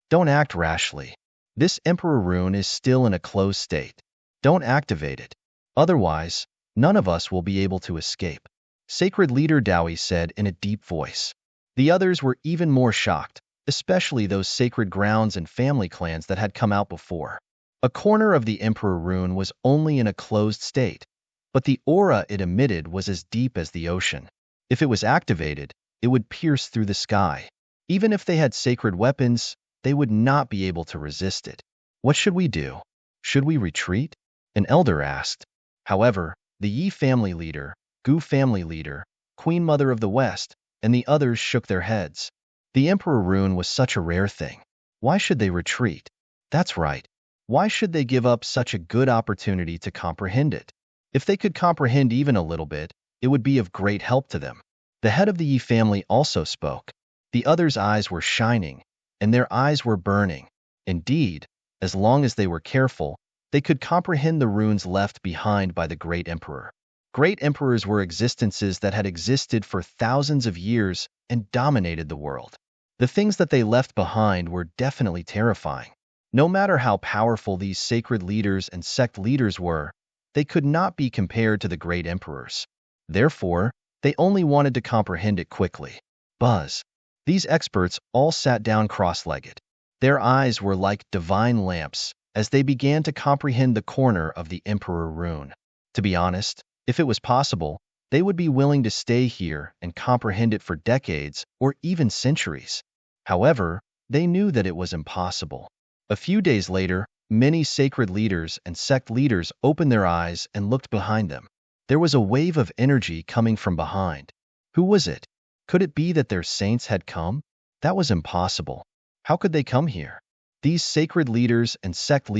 Don't act rashly. This Emperor rune is still in a closed state. Don't activate it. Otherwise, none of us will be able to escape. Sacred Leader Dowie said in a deep voice. The others were even more shocked, especially those sacred grounds and family clans that had come out before. A corner of the Emperor rune was only in a closed state, but the aura it emitted was as deep as the ocean. If it was activated, it would pierce through the sky. Even if they had sacred weapons, they would not be able to resist it. What should we do? Should we retreat? An elder asked. However, the Yi family leader, Gu family leader, Queen Mother of the West, and the others shook their heads. The Emperor rune was such a rare thing. Why should they retreat? That's right. Why should they give up such a good opportunity to comprehend it? If they could comprehend even a little bit, it would be of great help to them. The head of the Yi family also spoke. The others' eyes were shining, and their eyes were burning. Indeed, as long as they were careful, they could comprehend the runes left behind by the great emperor. Great emperors were existences that had existed for thousands of years and dominated the world. The things that they left behind were definitely terrifying. No matter how powerful these sacred leaders and sect leaders were, they could not be compared to the great emperors. Therefore, they only wanted to comprehend it quickly. Buzz. These experts all sat down cross-legged. Their eyes were like divine lamps as they began to comprehend the corner of the Emperor rune. To be honest, if it was possible, they would be willing to stay here and comprehend it for decades or even centuries. However, they knew that it was impossible. A few days later, many sacred leaders and sect leaders opened their eyes and looked behind them. There was a wave of energy coming from behind. Who was it? Could it be that their saints had come? That was impossible. How could they come here? These sacred leaders and sect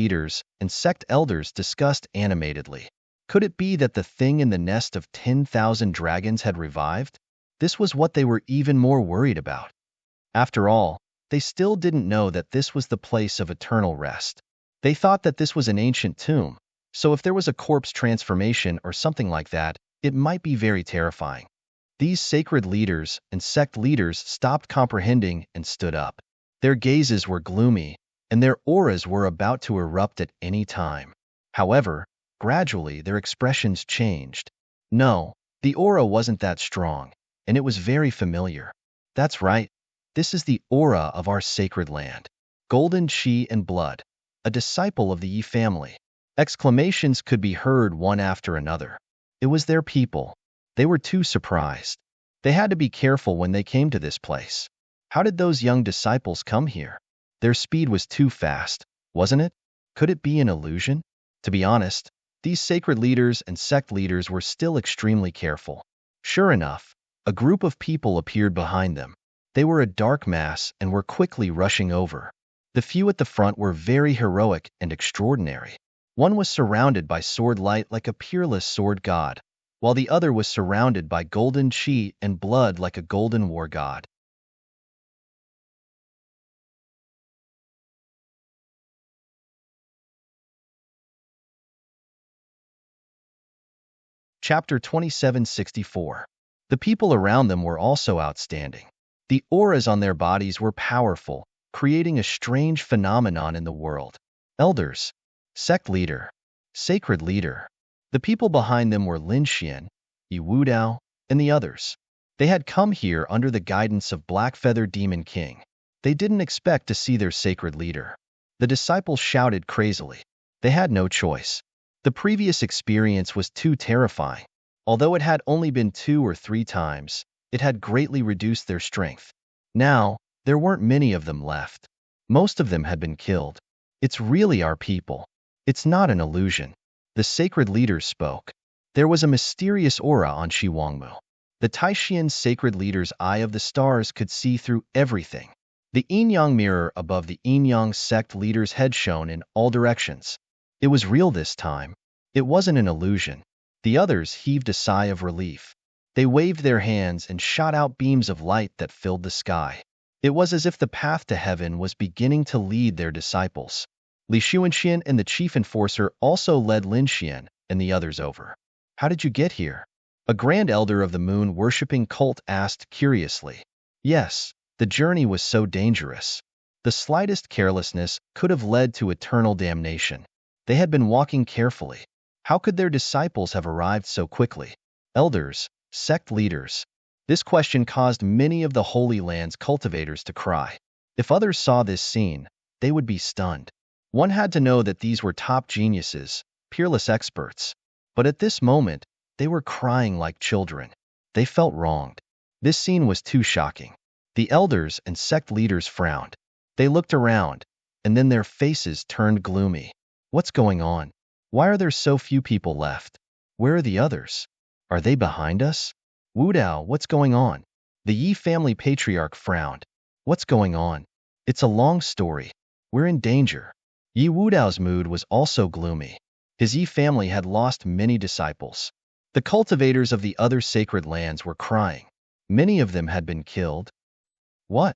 elders discussed animatedly. Could it be that the thing in the nest of 10,000 dragons had revived? This was what they were even more worried about. After all, they still didn't know that this was the place of eternal rest. They thought that this was an ancient tomb, so if there was a corpse transformation or something like that, it might be very terrifying. These sacred leaders and sect leaders stopped comprehending and stood up. Their gazes were gloomy, and their auras were about to erupt at any time. However, gradually their expressions changed. No, the aura wasn't that strong, and it was very familiar. That's right, this is the aura of our sacred land. Golden Chi and Blood, a disciple of the Yi family. Exclamations could be heard one after another. It was their people. They were too surprised. They had to be careful when they came to this place. How did those young disciples come here? Their speed was too fast. wasn't it? Could it be an illusion? To be honest, these sacred leaders and sect leaders were still extremely careful. Sure enough, a group of people appeared behind them. They were a dark mass and were quickly rushing over. The few at the front were very heroic and extraordinary. One was surrounded by sword light like a peerless sword god, while the other was surrounded by golden chi and blood like a golden war god. Chapter 2764. The people around them were also outstanding. The auras on their bodies were powerful, creating a strange phenomenon in the world. Elders, sect leader, sacred leader. The people behind them were Lin Xian, Yi Wudao, and the others. They had come here under the guidance of Black-Feather Demon King. They didn't expect to see their sacred leader. The disciples shouted crazily. They had no choice. The previous experience was too terrifying. Although it had only been 2 or 3 times, it had greatly reduced their strength. Now, there weren't many of them left. Most of them had been killed. It's really our people. It's not an illusion. The sacred leaders spoke. There was a mysterious aura on Shi Wangmu. The Taishian sacred leader's eye of the stars could see through everything. The yin-yang mirror above the yin-yang sect leader's head shone in all directions. It was real this time. It wasn't an illusion. The others heaved a sigh of relief. They waved their hands and shot out beams of light that filled the sky. It was as if the path to heaven was beginning to lead their disciples. Li Xuanxian and the chief enforcer also led Lin Xian and the others over. How did you get here? A grand elder of the moon-worshipping cult asked curiously. Yes, the journey was so dangerous. The slightest carelessness could have led to eternal damnation. They had been walking carefully. How could their disciples have arrived so quickly? Elders, sect leaders. This question caused many of the Holy Land's cultivators to cry. If others saw this scene, they would be stunned. One had to know that these were top geniuses, peerless experts. But at this moment, they were crying like children. They felt wronged. This scene was too shocking. The elders and sect leaders frowned. They looked around, and then their faces turned gloomy. What's going on? Why are there so few people left? Where are the others? Are they behind us? Wudao, what's going on? The Yi family patriarch frowned. What's going on? It's a long story. We're in danger. Yi Wudao's mood was also gloomy. His Yi family had lost many disciples. The cultivators of the other sacred lands were crying. Many of them had been killed. What?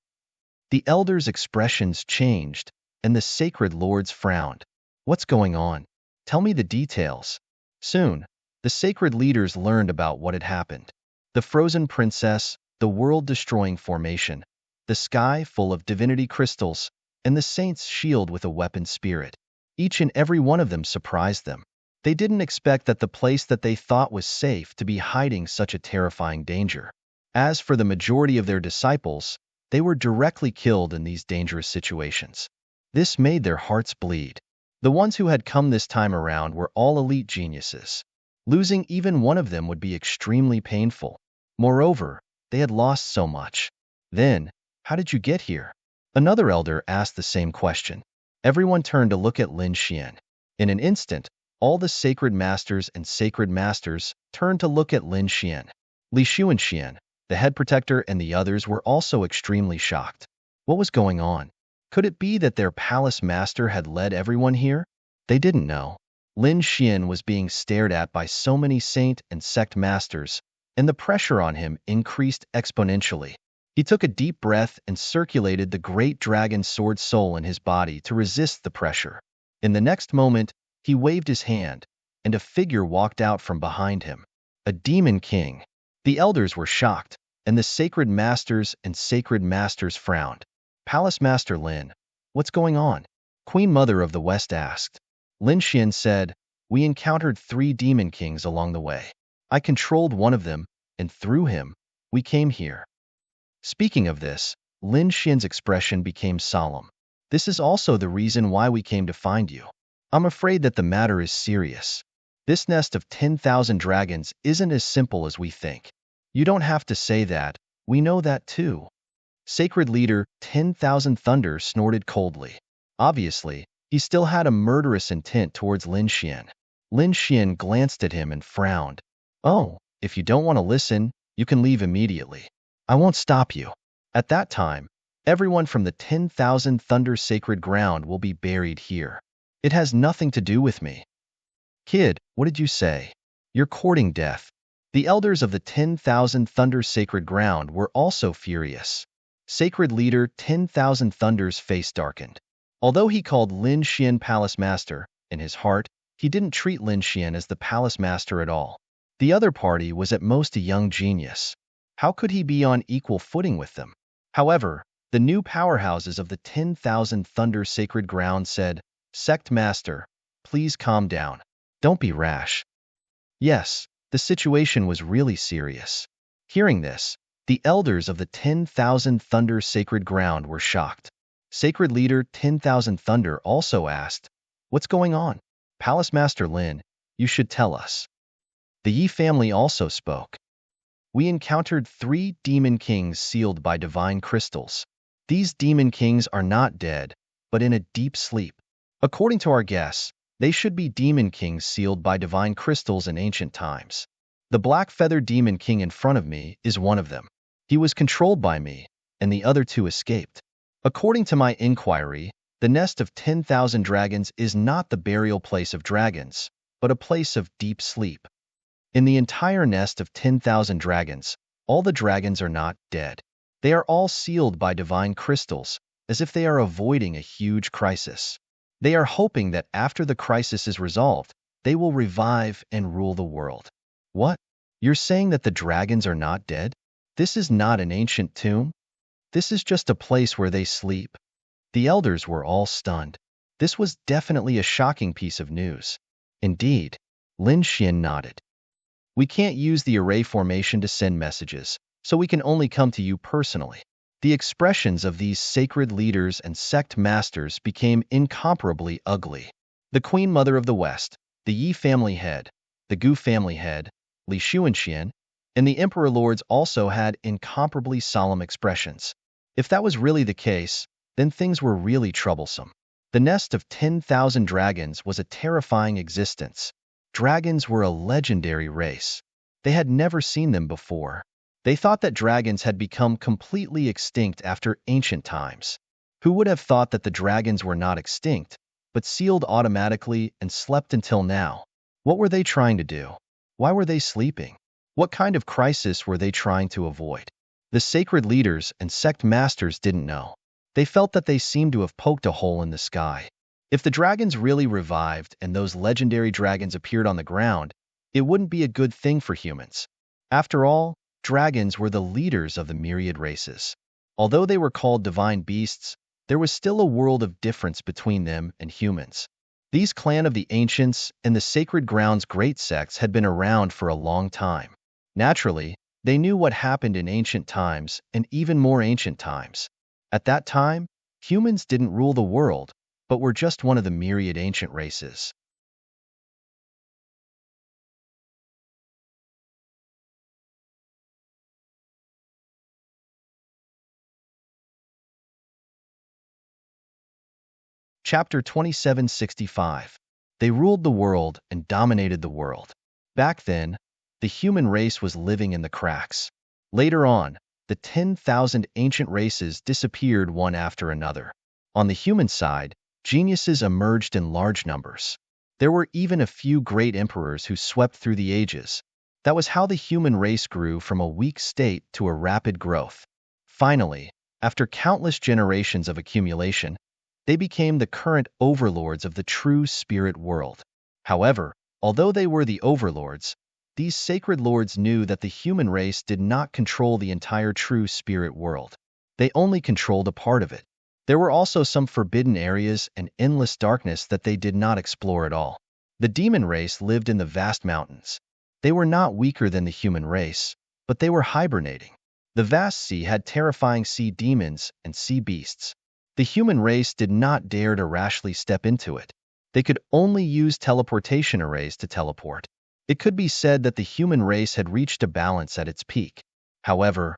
The elders' expressions changed, and the sacred lords frowned. What's going on? Tell me the details. Soon, the sacred leaders learned about what had happened. The frozen princess, the world-destroying formation, the sky full of divinity crystals, and the saint's shield with a weapon spirit. Each and every one of them surprised them. They didn't expect that the place that they thought was safe to be hiding such a terrifying danger. As for the majority of their disciples, they were directly killed in these dangerous situations. This made their hearts bleed. The ones who had come this time around were all elite geniuses. Losing even one of them would be extremely painful. Moreover, they had lost so much. Then, how did you get here? Another elder asked the same question. Everyone turned to look at Lin Xian. In an instant, all the sacred masters and sacred masters turned to look at Lin Xian. Li Xuanxian, the head protector, and the others were also extremely shocked. What was going on? Could it be that their palace master had led everyone here? They didn't know. Lin Xian was being stared at by so many saint and sect masters, and the pressure on him increased exponentially. He took a deep breath and circulated the great dragon sword soul in his body to resist the pressure. In the next moment, he waved his hand, and a figure walked out from behind him. A demon king. The elders were shocked, and the sacred masters and sacred masters frowned. Palace Master Lin, what's going on? Queen Mother of the West asked. Lin Xian said, we encountered 3 demon kings along the way. I controlled one of them, and through him, we came here. Speaking of this, Lin Xian's expression became solemn. This is also the reason why we came to find you. I'm afraid that the matter is serious. This nest of 10,000 dragons isn't as simple as we think. You don't have to say that, we know that too. Sacred leader 10,000 Thunder snorted coldly. Obviously, He still had a murderous intent towards Lin Xian. Lin Xian glanced at him and frowned. Oh, if you don't want to listen, you can leave immediately. I won't stop you. At that time, everyone from the 10,000 Thunder Sacred Ground will be buried here. It has nothing to do with me. Kid, what did you say? You're courting death. The elders of the 10,000 Thunder Sacred Ground were also furious. Sacred leader 10,000 Thunder's face darkened. Although he called Lin Xian Palace Master, in his heart, he didn't treat Lin Xian as the Palace Master at all. The other party was at most a young genius. How could he be on equal footing with them? However, the new powerhouses of the 10,000 Thunder Sacred Ground said, Sect Master, please calm down. Don't be rash. Yes, the situation was really serious. Hearing this, the elders of the 10,000 Thunder Sacred Ground were shocked. Sacred leader 10,000 Thunder also asked, What's going on? Palace Master Lin, you should tell us. The Yi family also spoke. We encountered 3 demon kings sealed by divine crystals. These demon kings are not dead, but in a deep sleep. According to our guess, they should be demon kings sealed by divine crystals in ancient times. The black-feathered demon king in front of me is one of them. He was controlled by me, and the other 2 escaped. According to my inquiry, the nest of 10,000 dragons is not the burial place of dragons, but a place of deep sleep. In the entire nest of 10,000 dragons, all the dragons are not dead. They are all sealed by divine crystals, as if they are avoiding a huge crisis. They are hoping that after the crisis is resolved, they will revive and rule the world. What? You're saying that the dragons are not dead? This is not an ancient tomb? This is just a place where they sleep. The elders were all stunned. This was definitely a shocking piece of news. Indeed, Lin Xian nodded. We can't use the array formation to send messages, so we can only come to you personally. The expressions of these sacred leaders and sect masters became incomparably ugly. The Queen Mother of the West, the Yi family head, the Gu family head, Li Xuanxian, and the Emperor Lords also had incomparably solemn expressions. If that was really the case, then things were really troublesome. The nest of 10,000 dragons was a terrifying existence. Dragons were a legendary race. They had never seen them before. They thought that dragons had become completely extinct after ancient times. Who would have thought that the dragons were not extinct, but sealed automatically and slept until now? What were they trying to do? Why were they sleeping? What kind of crisis were they trying to avoid? The sacred leaders and sect masters didn't know. They felt that they seemed to have poked a hole in the sky. If the dragons really revived and those legendary dragons appeared on the ground, it wouldn't be a good thing for humans. After all, dragons were the leaders of the myriad races. Although they were called divine beasts, there was still a world of difference between them and humans. These clan of the ancients and the sacred grounds great sects had been around for a long time. Naturally, they knew what happened in ancient times and even more ancient times. At that time, humans didn't rule the world, but were just one of the myriad ancient races. Chapter 2765. They ruled the world and dominated the world. Back then, the human race was living in the cracks. Later on, the 10,000 ancient races disappeared one after another. On the human side, geniuses emerged in large numbers. There were even a few great emperors who swept through the ages. That was how the human race grew from a weak state to a rapid growth. Finally, after countless generations of accumulation, they became the current overlords of the true spirit world. However, although they were the overlords, these sacred lords knew that the human race did not control the entire true spirit world. They only controlled a part of it. There were also some forbidden areas and endless darkness that they did not explore at all. The demon race lived in the vast mountains. They were not weaker than the human race, but they were hibernating. The vast sea had terrifying sea demons and sea beasts. The human race did not dare to rashly step into it. They could only use teleportation arrays to teleport. It could be said that the human race had reached a balance at its peak. However,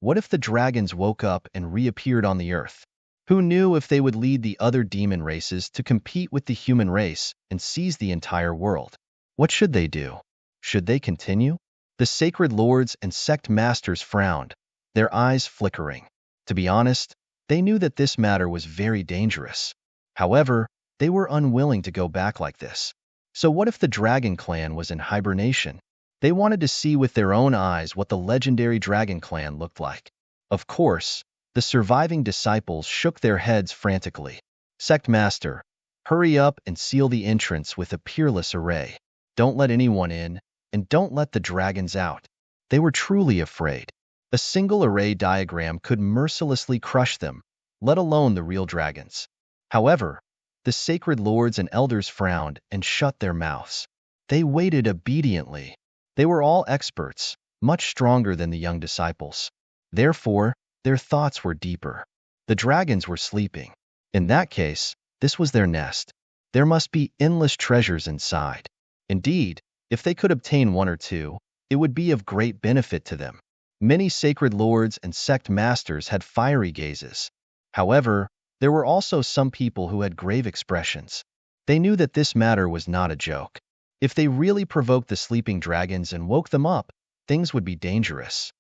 what if the dragons woke up and reappeared on the earth? Who knew if they would lead the other demon races to compete with the human race and seize the entire world? What should they do? Should they continue? The sacred lords and sect masters frowned, their eyes flickering. To be honest, they knew that this matter was very dangerous. However, they were unwilling to go back like this. So what if the Dragon Clan was in hibernation? They wanted to see with their own eyes what the legendary Dragon Clan looked like. Of course, the surviving disciples shook their heads frantically. Sect Master, hurry up and seal the entrance with a peerless array. Don't let anyone in, and don't let the dragons out. They were truly afraid. A single array diagram could mercilessly crush them, let alone the real dragons. However, the sacred lords and elders frowned and shut their mouths. They waited obediently. They were all experts, much stronger than the young disciples. Therefore, their thoughts were deeper. The dragons were sleeping. In that case, this was their nest. There must be endless treasures inside. Indeed, if they could obtain one or two, it would be of great benefit to them. Many sacred lords and sect masters had fiery gazes. However, there were also some people who had grave expressions. They knew that this matter was not a joke. If they really provoked the sleeping dragons and woke them up, things would be dangerous.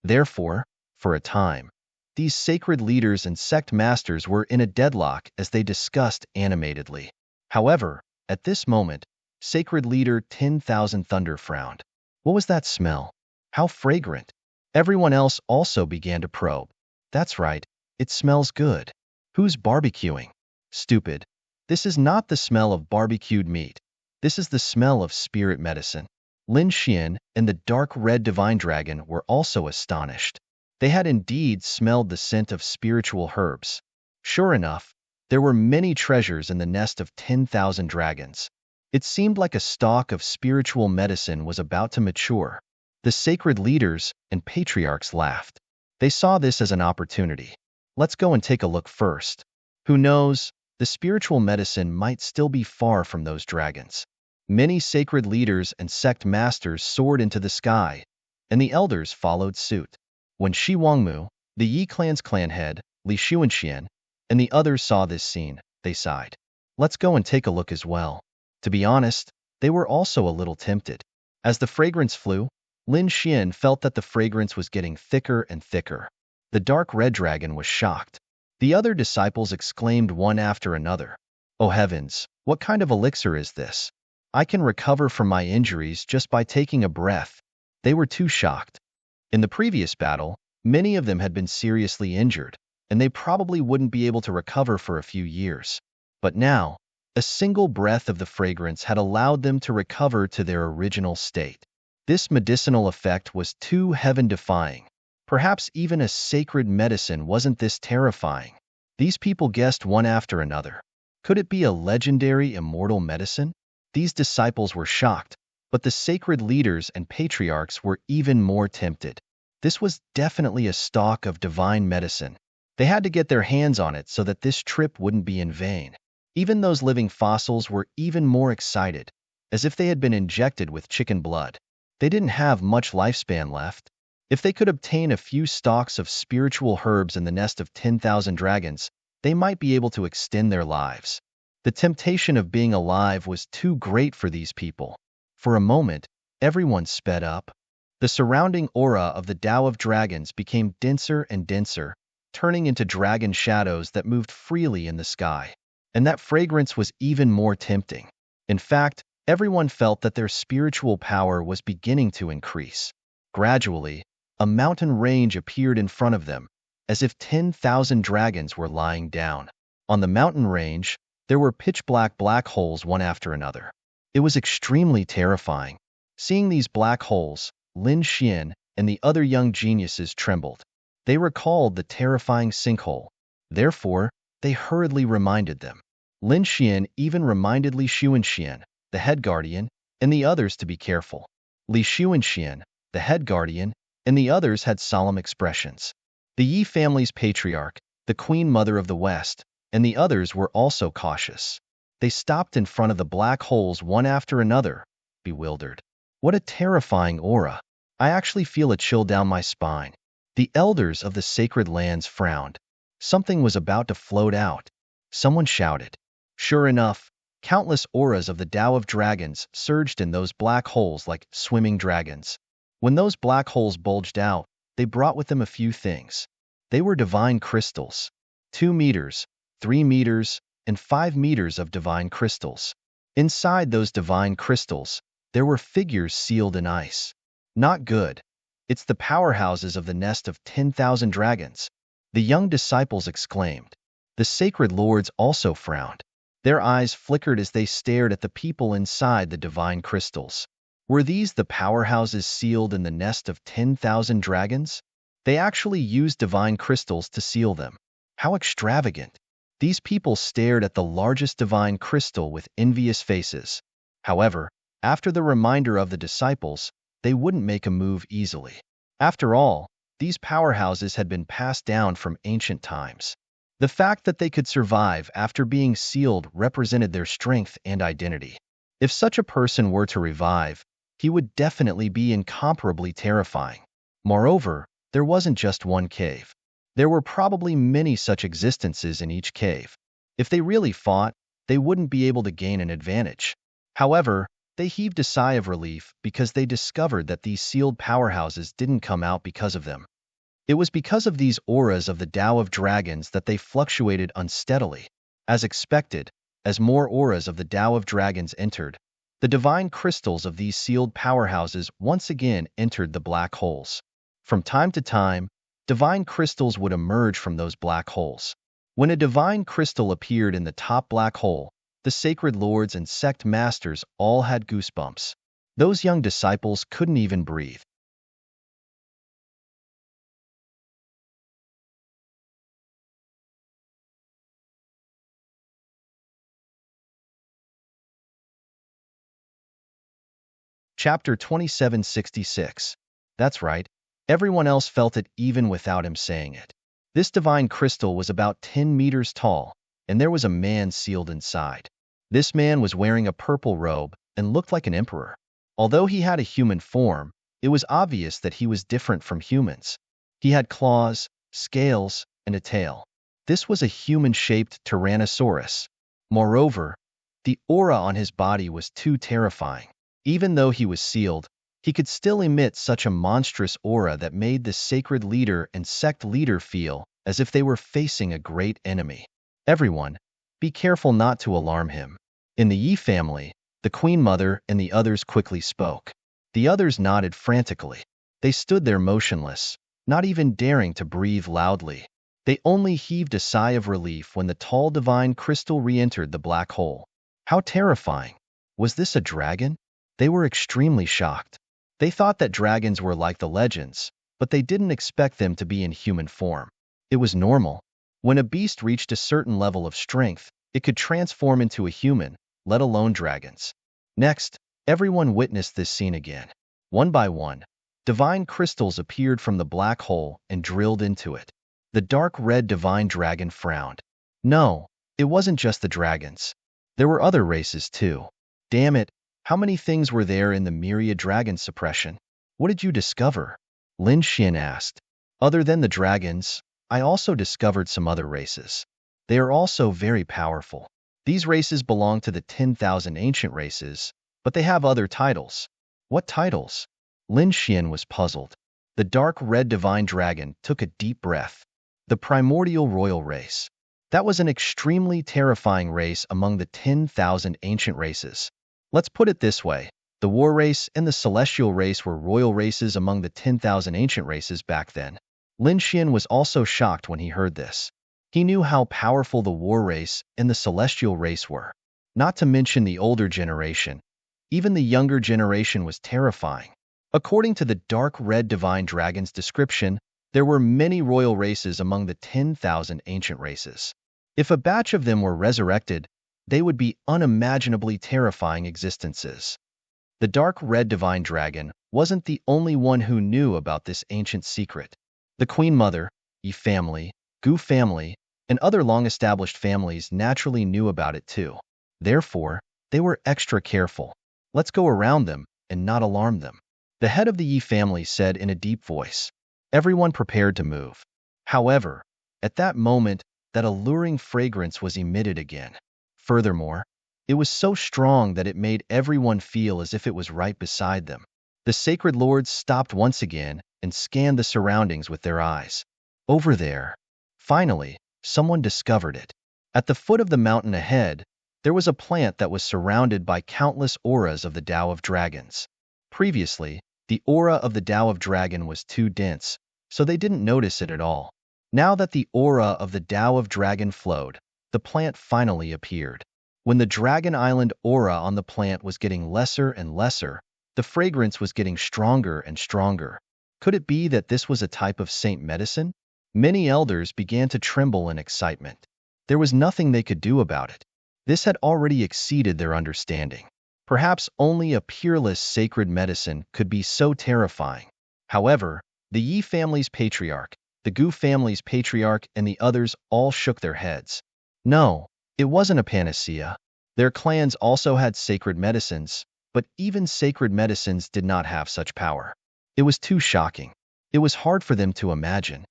Therefore, for a time, these sacred leaders and sect masters were in a deadlock as they discussed animatedly. However, at this moment, sacred leader 10,000 Thunder frowned. What was that smell? How fragrant! Everyone else also began to probe. That's right, it smells good. Who's barbecuing? Stupid. This is not the smell of barbecued meat. This is the smell of spirit medicine. Lin Xian and the dark red divine dragon were also astonished. They had indeed smelled the scent of spiritual herbs. Sure enough, there were many treasures in the nest of 10,000 dragons. It seemed like a stalk of spiritual medicine was about to mature. The sacred leaders and patriarchs laughed. They saw this as an opportunity. Let's go and take a look first. Who knows, the spiritual medicine might still be far from those dragons. Many sacred leaders and sect masters soared into the sky, and the elders followed suit. When Shi Wangmu, the Yi clan's clan head, Li Xuanxian, and the others saw this scene, they sighed. Let's go and take a look as well. To be honest, they were also a little tempted. As the fragrance flew, Lin Xian felt that the fragrance was getting thicker and thicker. The dark red dragon was shocked. The other disciples exclaimed one after another. Oh heavens, what kind of elixir is this? I can recover from my injuries just by taking a breath. They were too shocked. In the previous battle, many of them had been seriously injured, and they probably wouldn't be able to recover for a few years. But now, a single breath of the fragrance had allowed them to recover to their original state. This medicinal effect was too heaven-defying. Perhaps even a sacred medicine wasn't this terrifying. These people guessed one after another. Could it be a legendary immortal medicine? These disciples were shocked, but the sacred leaders and patriarchs were even more tempted. This was definitely a stalk of divine medicine. They had to get their hands on it so that this trip wouldn't be in vain. Even those living fossils were even more excited, as if they had been injected with chicken blood. They didn't have much lifespan left. If they could obtain a few stalks of spiritual herbs in the nest of 10,000 dragons, they might be able to extend their lives. The temptation of being alive was too great for these people. For a moment, everyone sped up. The surrounding aura of the Tao of Dragons became denser and denser, turning into dragon shadows that moved freely in the sky. And that fragrance was even more tempting. In fact, everyone felt that their spiritual power was beginning to increase. Gradually, a mountain range appeared in front of them, as if 10,000 dragons were lying down. On the mountain range, there were pitch-black black holes one after another. It was extremely terrifying. Seeing these black holes, Lin Xian and the other young geniuses trembled. They recalled the terrifying sinkhole. Therefore, they hurriedly reminded them. Lin Xian even reminded Li Xuanxian, the head guardian, and the others to be careful. Li Xuanxian, the head guardian, and the others had solemn expressions. The Yi family's patriarch, the Queen Mother of the West, and the others were also cautious. They stopped in front of the black holes one after another, bewildered. What a terrifying aura! I actually feel a chill down my spine. The elders of the sacred lands frowned. Something was about to float out. Someone shouted. Sure enough, countless auras of the Tao of Dragons surged in those black holes like swimming dragons. When those black holes bulged out, they brought with them a few things. They were divine crystals. 2 meters, 3 meters, and 5 meters of divine crystals. Inside those divine crystals, there were figures sealed in ice. Not good. It's the powerhouses of the nest of 10,000 dragons. The young disciples exclaimed. The sacred lords also frowned. Their eyes flickered as they stared at the people inside the divine crystals. Were these the powerhouses sealed in the nest of 10,000 dragons? They actually used divine crystals to seal them. How extravagant! These people stared at the largest divine crystal with envious faces. However, after the reminder of the disciples, they wouldn't make a move easily. After all, these powerhouses had been passed down from ancient times. The fact that they could survive after being sealed represented their strength and identity. If such a person were to revive, he would definitely be incomparably terrifying. Moreover, there wasn't just one cave. There were probably many such existences in each cave. If they really fought, they wouldn't be able to gain an advantage. However, they heaved a sigh of relief because they discovered that these sealed powerhouses didn't come out because of them. It was because of these auras of the Tao of Dragons that they fluctuated unsteadily. As expected, as more auras of the Tao of Dragons entered, the divine crystals of these sealed powerhouses once again entered the black holes. From time to time, divine crystals would emerge from those black holes. When a divine crystal appeared in the top black hole, the sacred lords and sect masters all had goosebumps. Those young disciples couldn't even breathe. Chapter 2766. That's right. Everyone else felt it even without him saying it. This divine crystal was about 10 meters tall, and there was a man sealed inside. This man was wearing a purple robe and looked like an emperor. Although he had a human form, it was obvious that he was different from humans. He had claws, scales, and a tail. This was a human-shaped Tyrannosaurus. Moreover, the aura on his body was too terrifying. Even though he was sealed, he could still emit such a monstrous aura that made the sacred leader and sect leader feel as if they were facing a great enemy. Everyone, be careful not to alarm him. In the Yi family, the Queen Mother and the others quickly spoke. The others nodded frantically. They stood there motionless, not even daring to breathe loudly. They only heaved a sigh of relief when the tall divine crystal re-entered the black hole. How terrifying! Was this a dragon? They were extremely shocked. They thought that dragons were like the legends, but they didn't expect them to be in human form. It was normal. When a beast reached a certain level of strength, it could transform into a human, let alone dragons. Next, everyone witnessed this scene again. One by one, divine crystals appeared from the black hole and drilled into it. The dark red divine dragon frowned. No, it wasn't just the dragons. There were other races too. Damn it, how many things were there in the myriad dragon suppression? What did you discover? Lin Xian asked. Other than the dragons, I also discovered some other races. They are also very powerful. These races belong to the 10,000 ancient races, but they have other titles. What titles? Lin Xian was puzzled. The dark red divine dragon took a deep breath. The primordial royal race. That was an extremely terrifying race among the 10,000 ancient races. Let's put it this way. The war race and the celestial race were royal races among the 10,000 ancient races back then. Lin Xian was also shocked when he heard this. He knew how powerful the war race and the celestial race were. Not to mention the older generation. Even the younger generation was terrifying. According to the dark red divine dragon's description, there were many royal races among the 10,000 ancient races. If a batch of them were resurrected, they would be unimaginably terrifying existences. The dark red divine dragon wasn't the only one who knew about this ancient secret. The Queen Mother, Yi family, Gu family, and other long-established families naturally knew about it too. Therefore, they were extra careful. Let's go around them and not alarm them. The head of the Yi family said in a deep voice. Everyone prepared to move. However, At that moment, that alluring fragrance was emitted again. Furthermore, it was so strong that it made everyone feel as if it was right beside them. The sacred lords stopped once again and scanned the surroundings with their eyes. Over there. Finally, someone discovered it. At the foot of the mountain ahead, there was a plant that was surrounded by countless auras of the Tao of Dragons. Previously, the aura of the Tao of Dragon was too dense, so they didn't notice it at all. Now that the aura of the Tao of Dragon flowed, the plant finally appeared. When the Dragon Island aura on the plant was getting lesser and lesser, the fragrance was getting stronger and stronger. Could it be that this was a type of saint medicine? Many elders began to tremble in excitement. There was nothing they could do about it. This had already exceeded their understanding. Perhaps only a peerless sacred medicine could be so terrifying. However, the Yi family's patriarch, the Gu family's patriarch, and the others all shook their heads. No, it wasn't a panacea. Their clans also had sacred medicines, but even sacred medicines did not have such power. It was too shocking. It was hard for them to imagine.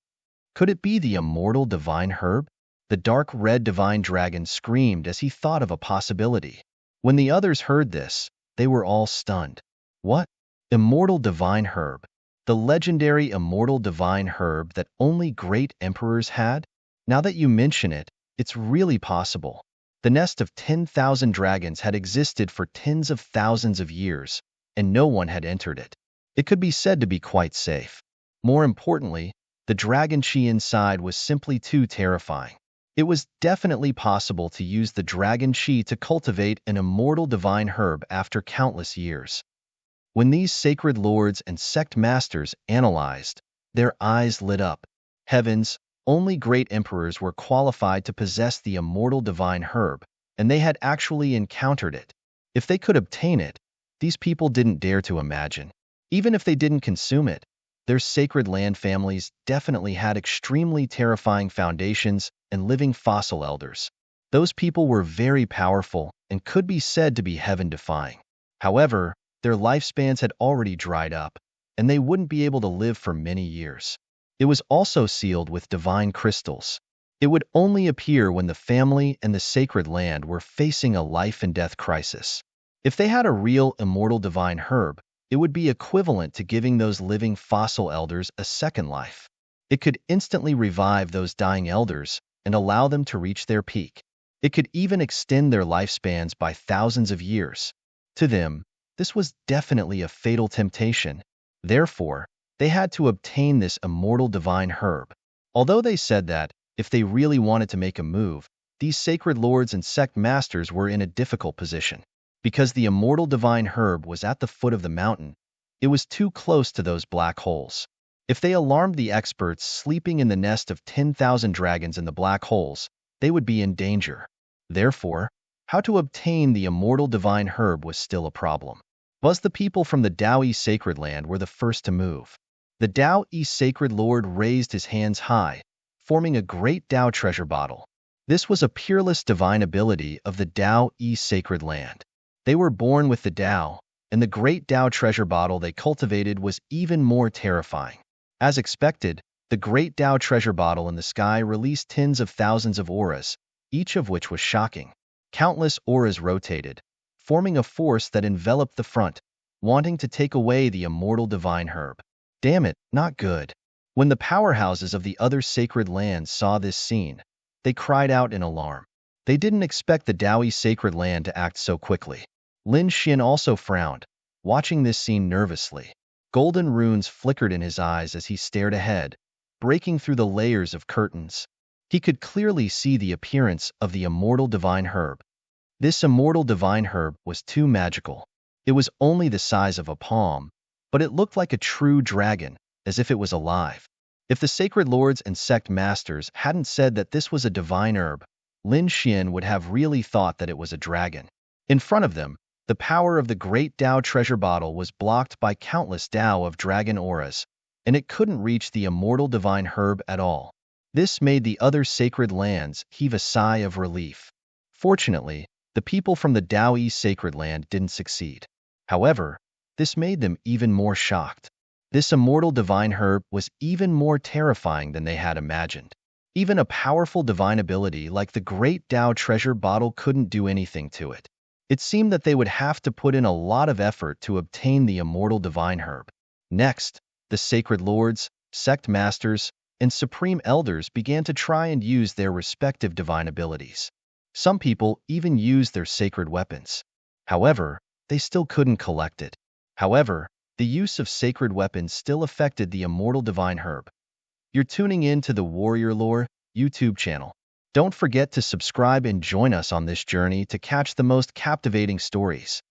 Could it be the immortal divine herb? The dark red divine dragon screamed as he thought of a possibility. When the others heard this, they were all stunned. What? Immortal divine herb? The legendary immortal divine herb that only great emperors had? Now that you mention it, it's really possible. The nest of 10,000 dragons had existed for tens of thousands of years, and no one had entered it. It could be said to be quite safe. More importantly, the dragon chi inside was simply too terrifying. It was definitely possible to use the dragon chi to cultivate an immortal divine herb after countless years. When these sacred lords and sect masters analyzed, their eyes lit up. Heavens, only great emperors were qualified to possess the immortal divine herb, and they had actually encountered it. If they could obtain it, these people didn't dare to imagine. Even if they didn't consume it, their sacred land families definitely had extremely terrifying foundations and living fossil elders. Those people were very powerful and could be said to be heaven-defying. However, their lifespans had already dried up, and they wouldn't be able to live for many years. It was also sealed with divine crystals. It would only appear when the family and the sacred land were facing a life and death crisis. If they had a real immortal divine herb, it would be equivalent to giving those living fossil elders a second life. It could instantly revive those dying elders and allow them to reach their peak. It could even extend their lifespans by thousands of years. To them, this was definitely a fatal temptation. Therefore, they had to obtain this immortal divine herb. Although they said that, if they really wanted to make a move, these sacred lords and sect masters were in a difficult position. Because the immortal divine herb was at the foot of the mountain, it was too close to those black holes. If they alarmed the experts sleeping in the nest of 10,000 dragons in the black holes, they would be in danger. Therefore, how to obtain the immortal divine herb was still a problem. The people from the Taoist sacred land were the first to move. The Taoist sacred lord raised his hands high, forming a great Tao treasure bottle. This was a peerless divine ability of the Taoist sacred land. They were born with the Tao, and the great Tao treasure bottle they cultivated was even more terrifying. As expected, the great Tao treasure bottle in the sky released tens of thousands of auras, each of which was shocking. Countless auras rotated, forming a force that enveloped the front, wanting to take away the immortal divine herb. Damn it, not good. When the powerhouses of the other sacred lands saw this scene, they cried out in alarm. They didn't expect the Taoist sacred land to act so quickly. Lin Xian also frowned, watching this scene nervously. Golden runes flickered in his eyes as he stared ahead, breaking through the layers of curtains. He could clearly see the appearance of the immortal divine herb. This immortal divine herb was too magical. It was only the size of a palm, but it looked like a true dragon, as if it was alive. If the sacred lords and sect masters hadn't said that this was a divine herb, Lin Xian would have really thought that it was a dragon. In front of them, the power of the great Tao treasure bottle was blocked by countless Tao of dragon auras, and it couldn't reach the immortal divine herb at all. This made the other sacred lands heave a sigh of relief. Fortunately, the people from the Taoist sacred land didn't succeed. However, this made them even more shocked. This immortal divine herb was even more terrifying than they had imagined. Even a powerful divine ability like the Great Tao treasure bottle couldn't do anything to it. It seemed that they would have to put in a lot of effort to obtain the immortal divine herb. Next, the sacred lords, sect masters, and supreme elders began to try and use their respective divine abilities. Some people even used their sacred weapons. However, they still couldn't collect it. However, the use of sacred weapons still affected the immortal divine herb. You're tuning in to the Warrior Lore YouTube channel. Don't forget to subscribe and join us on this journey to catch the most captivating stories.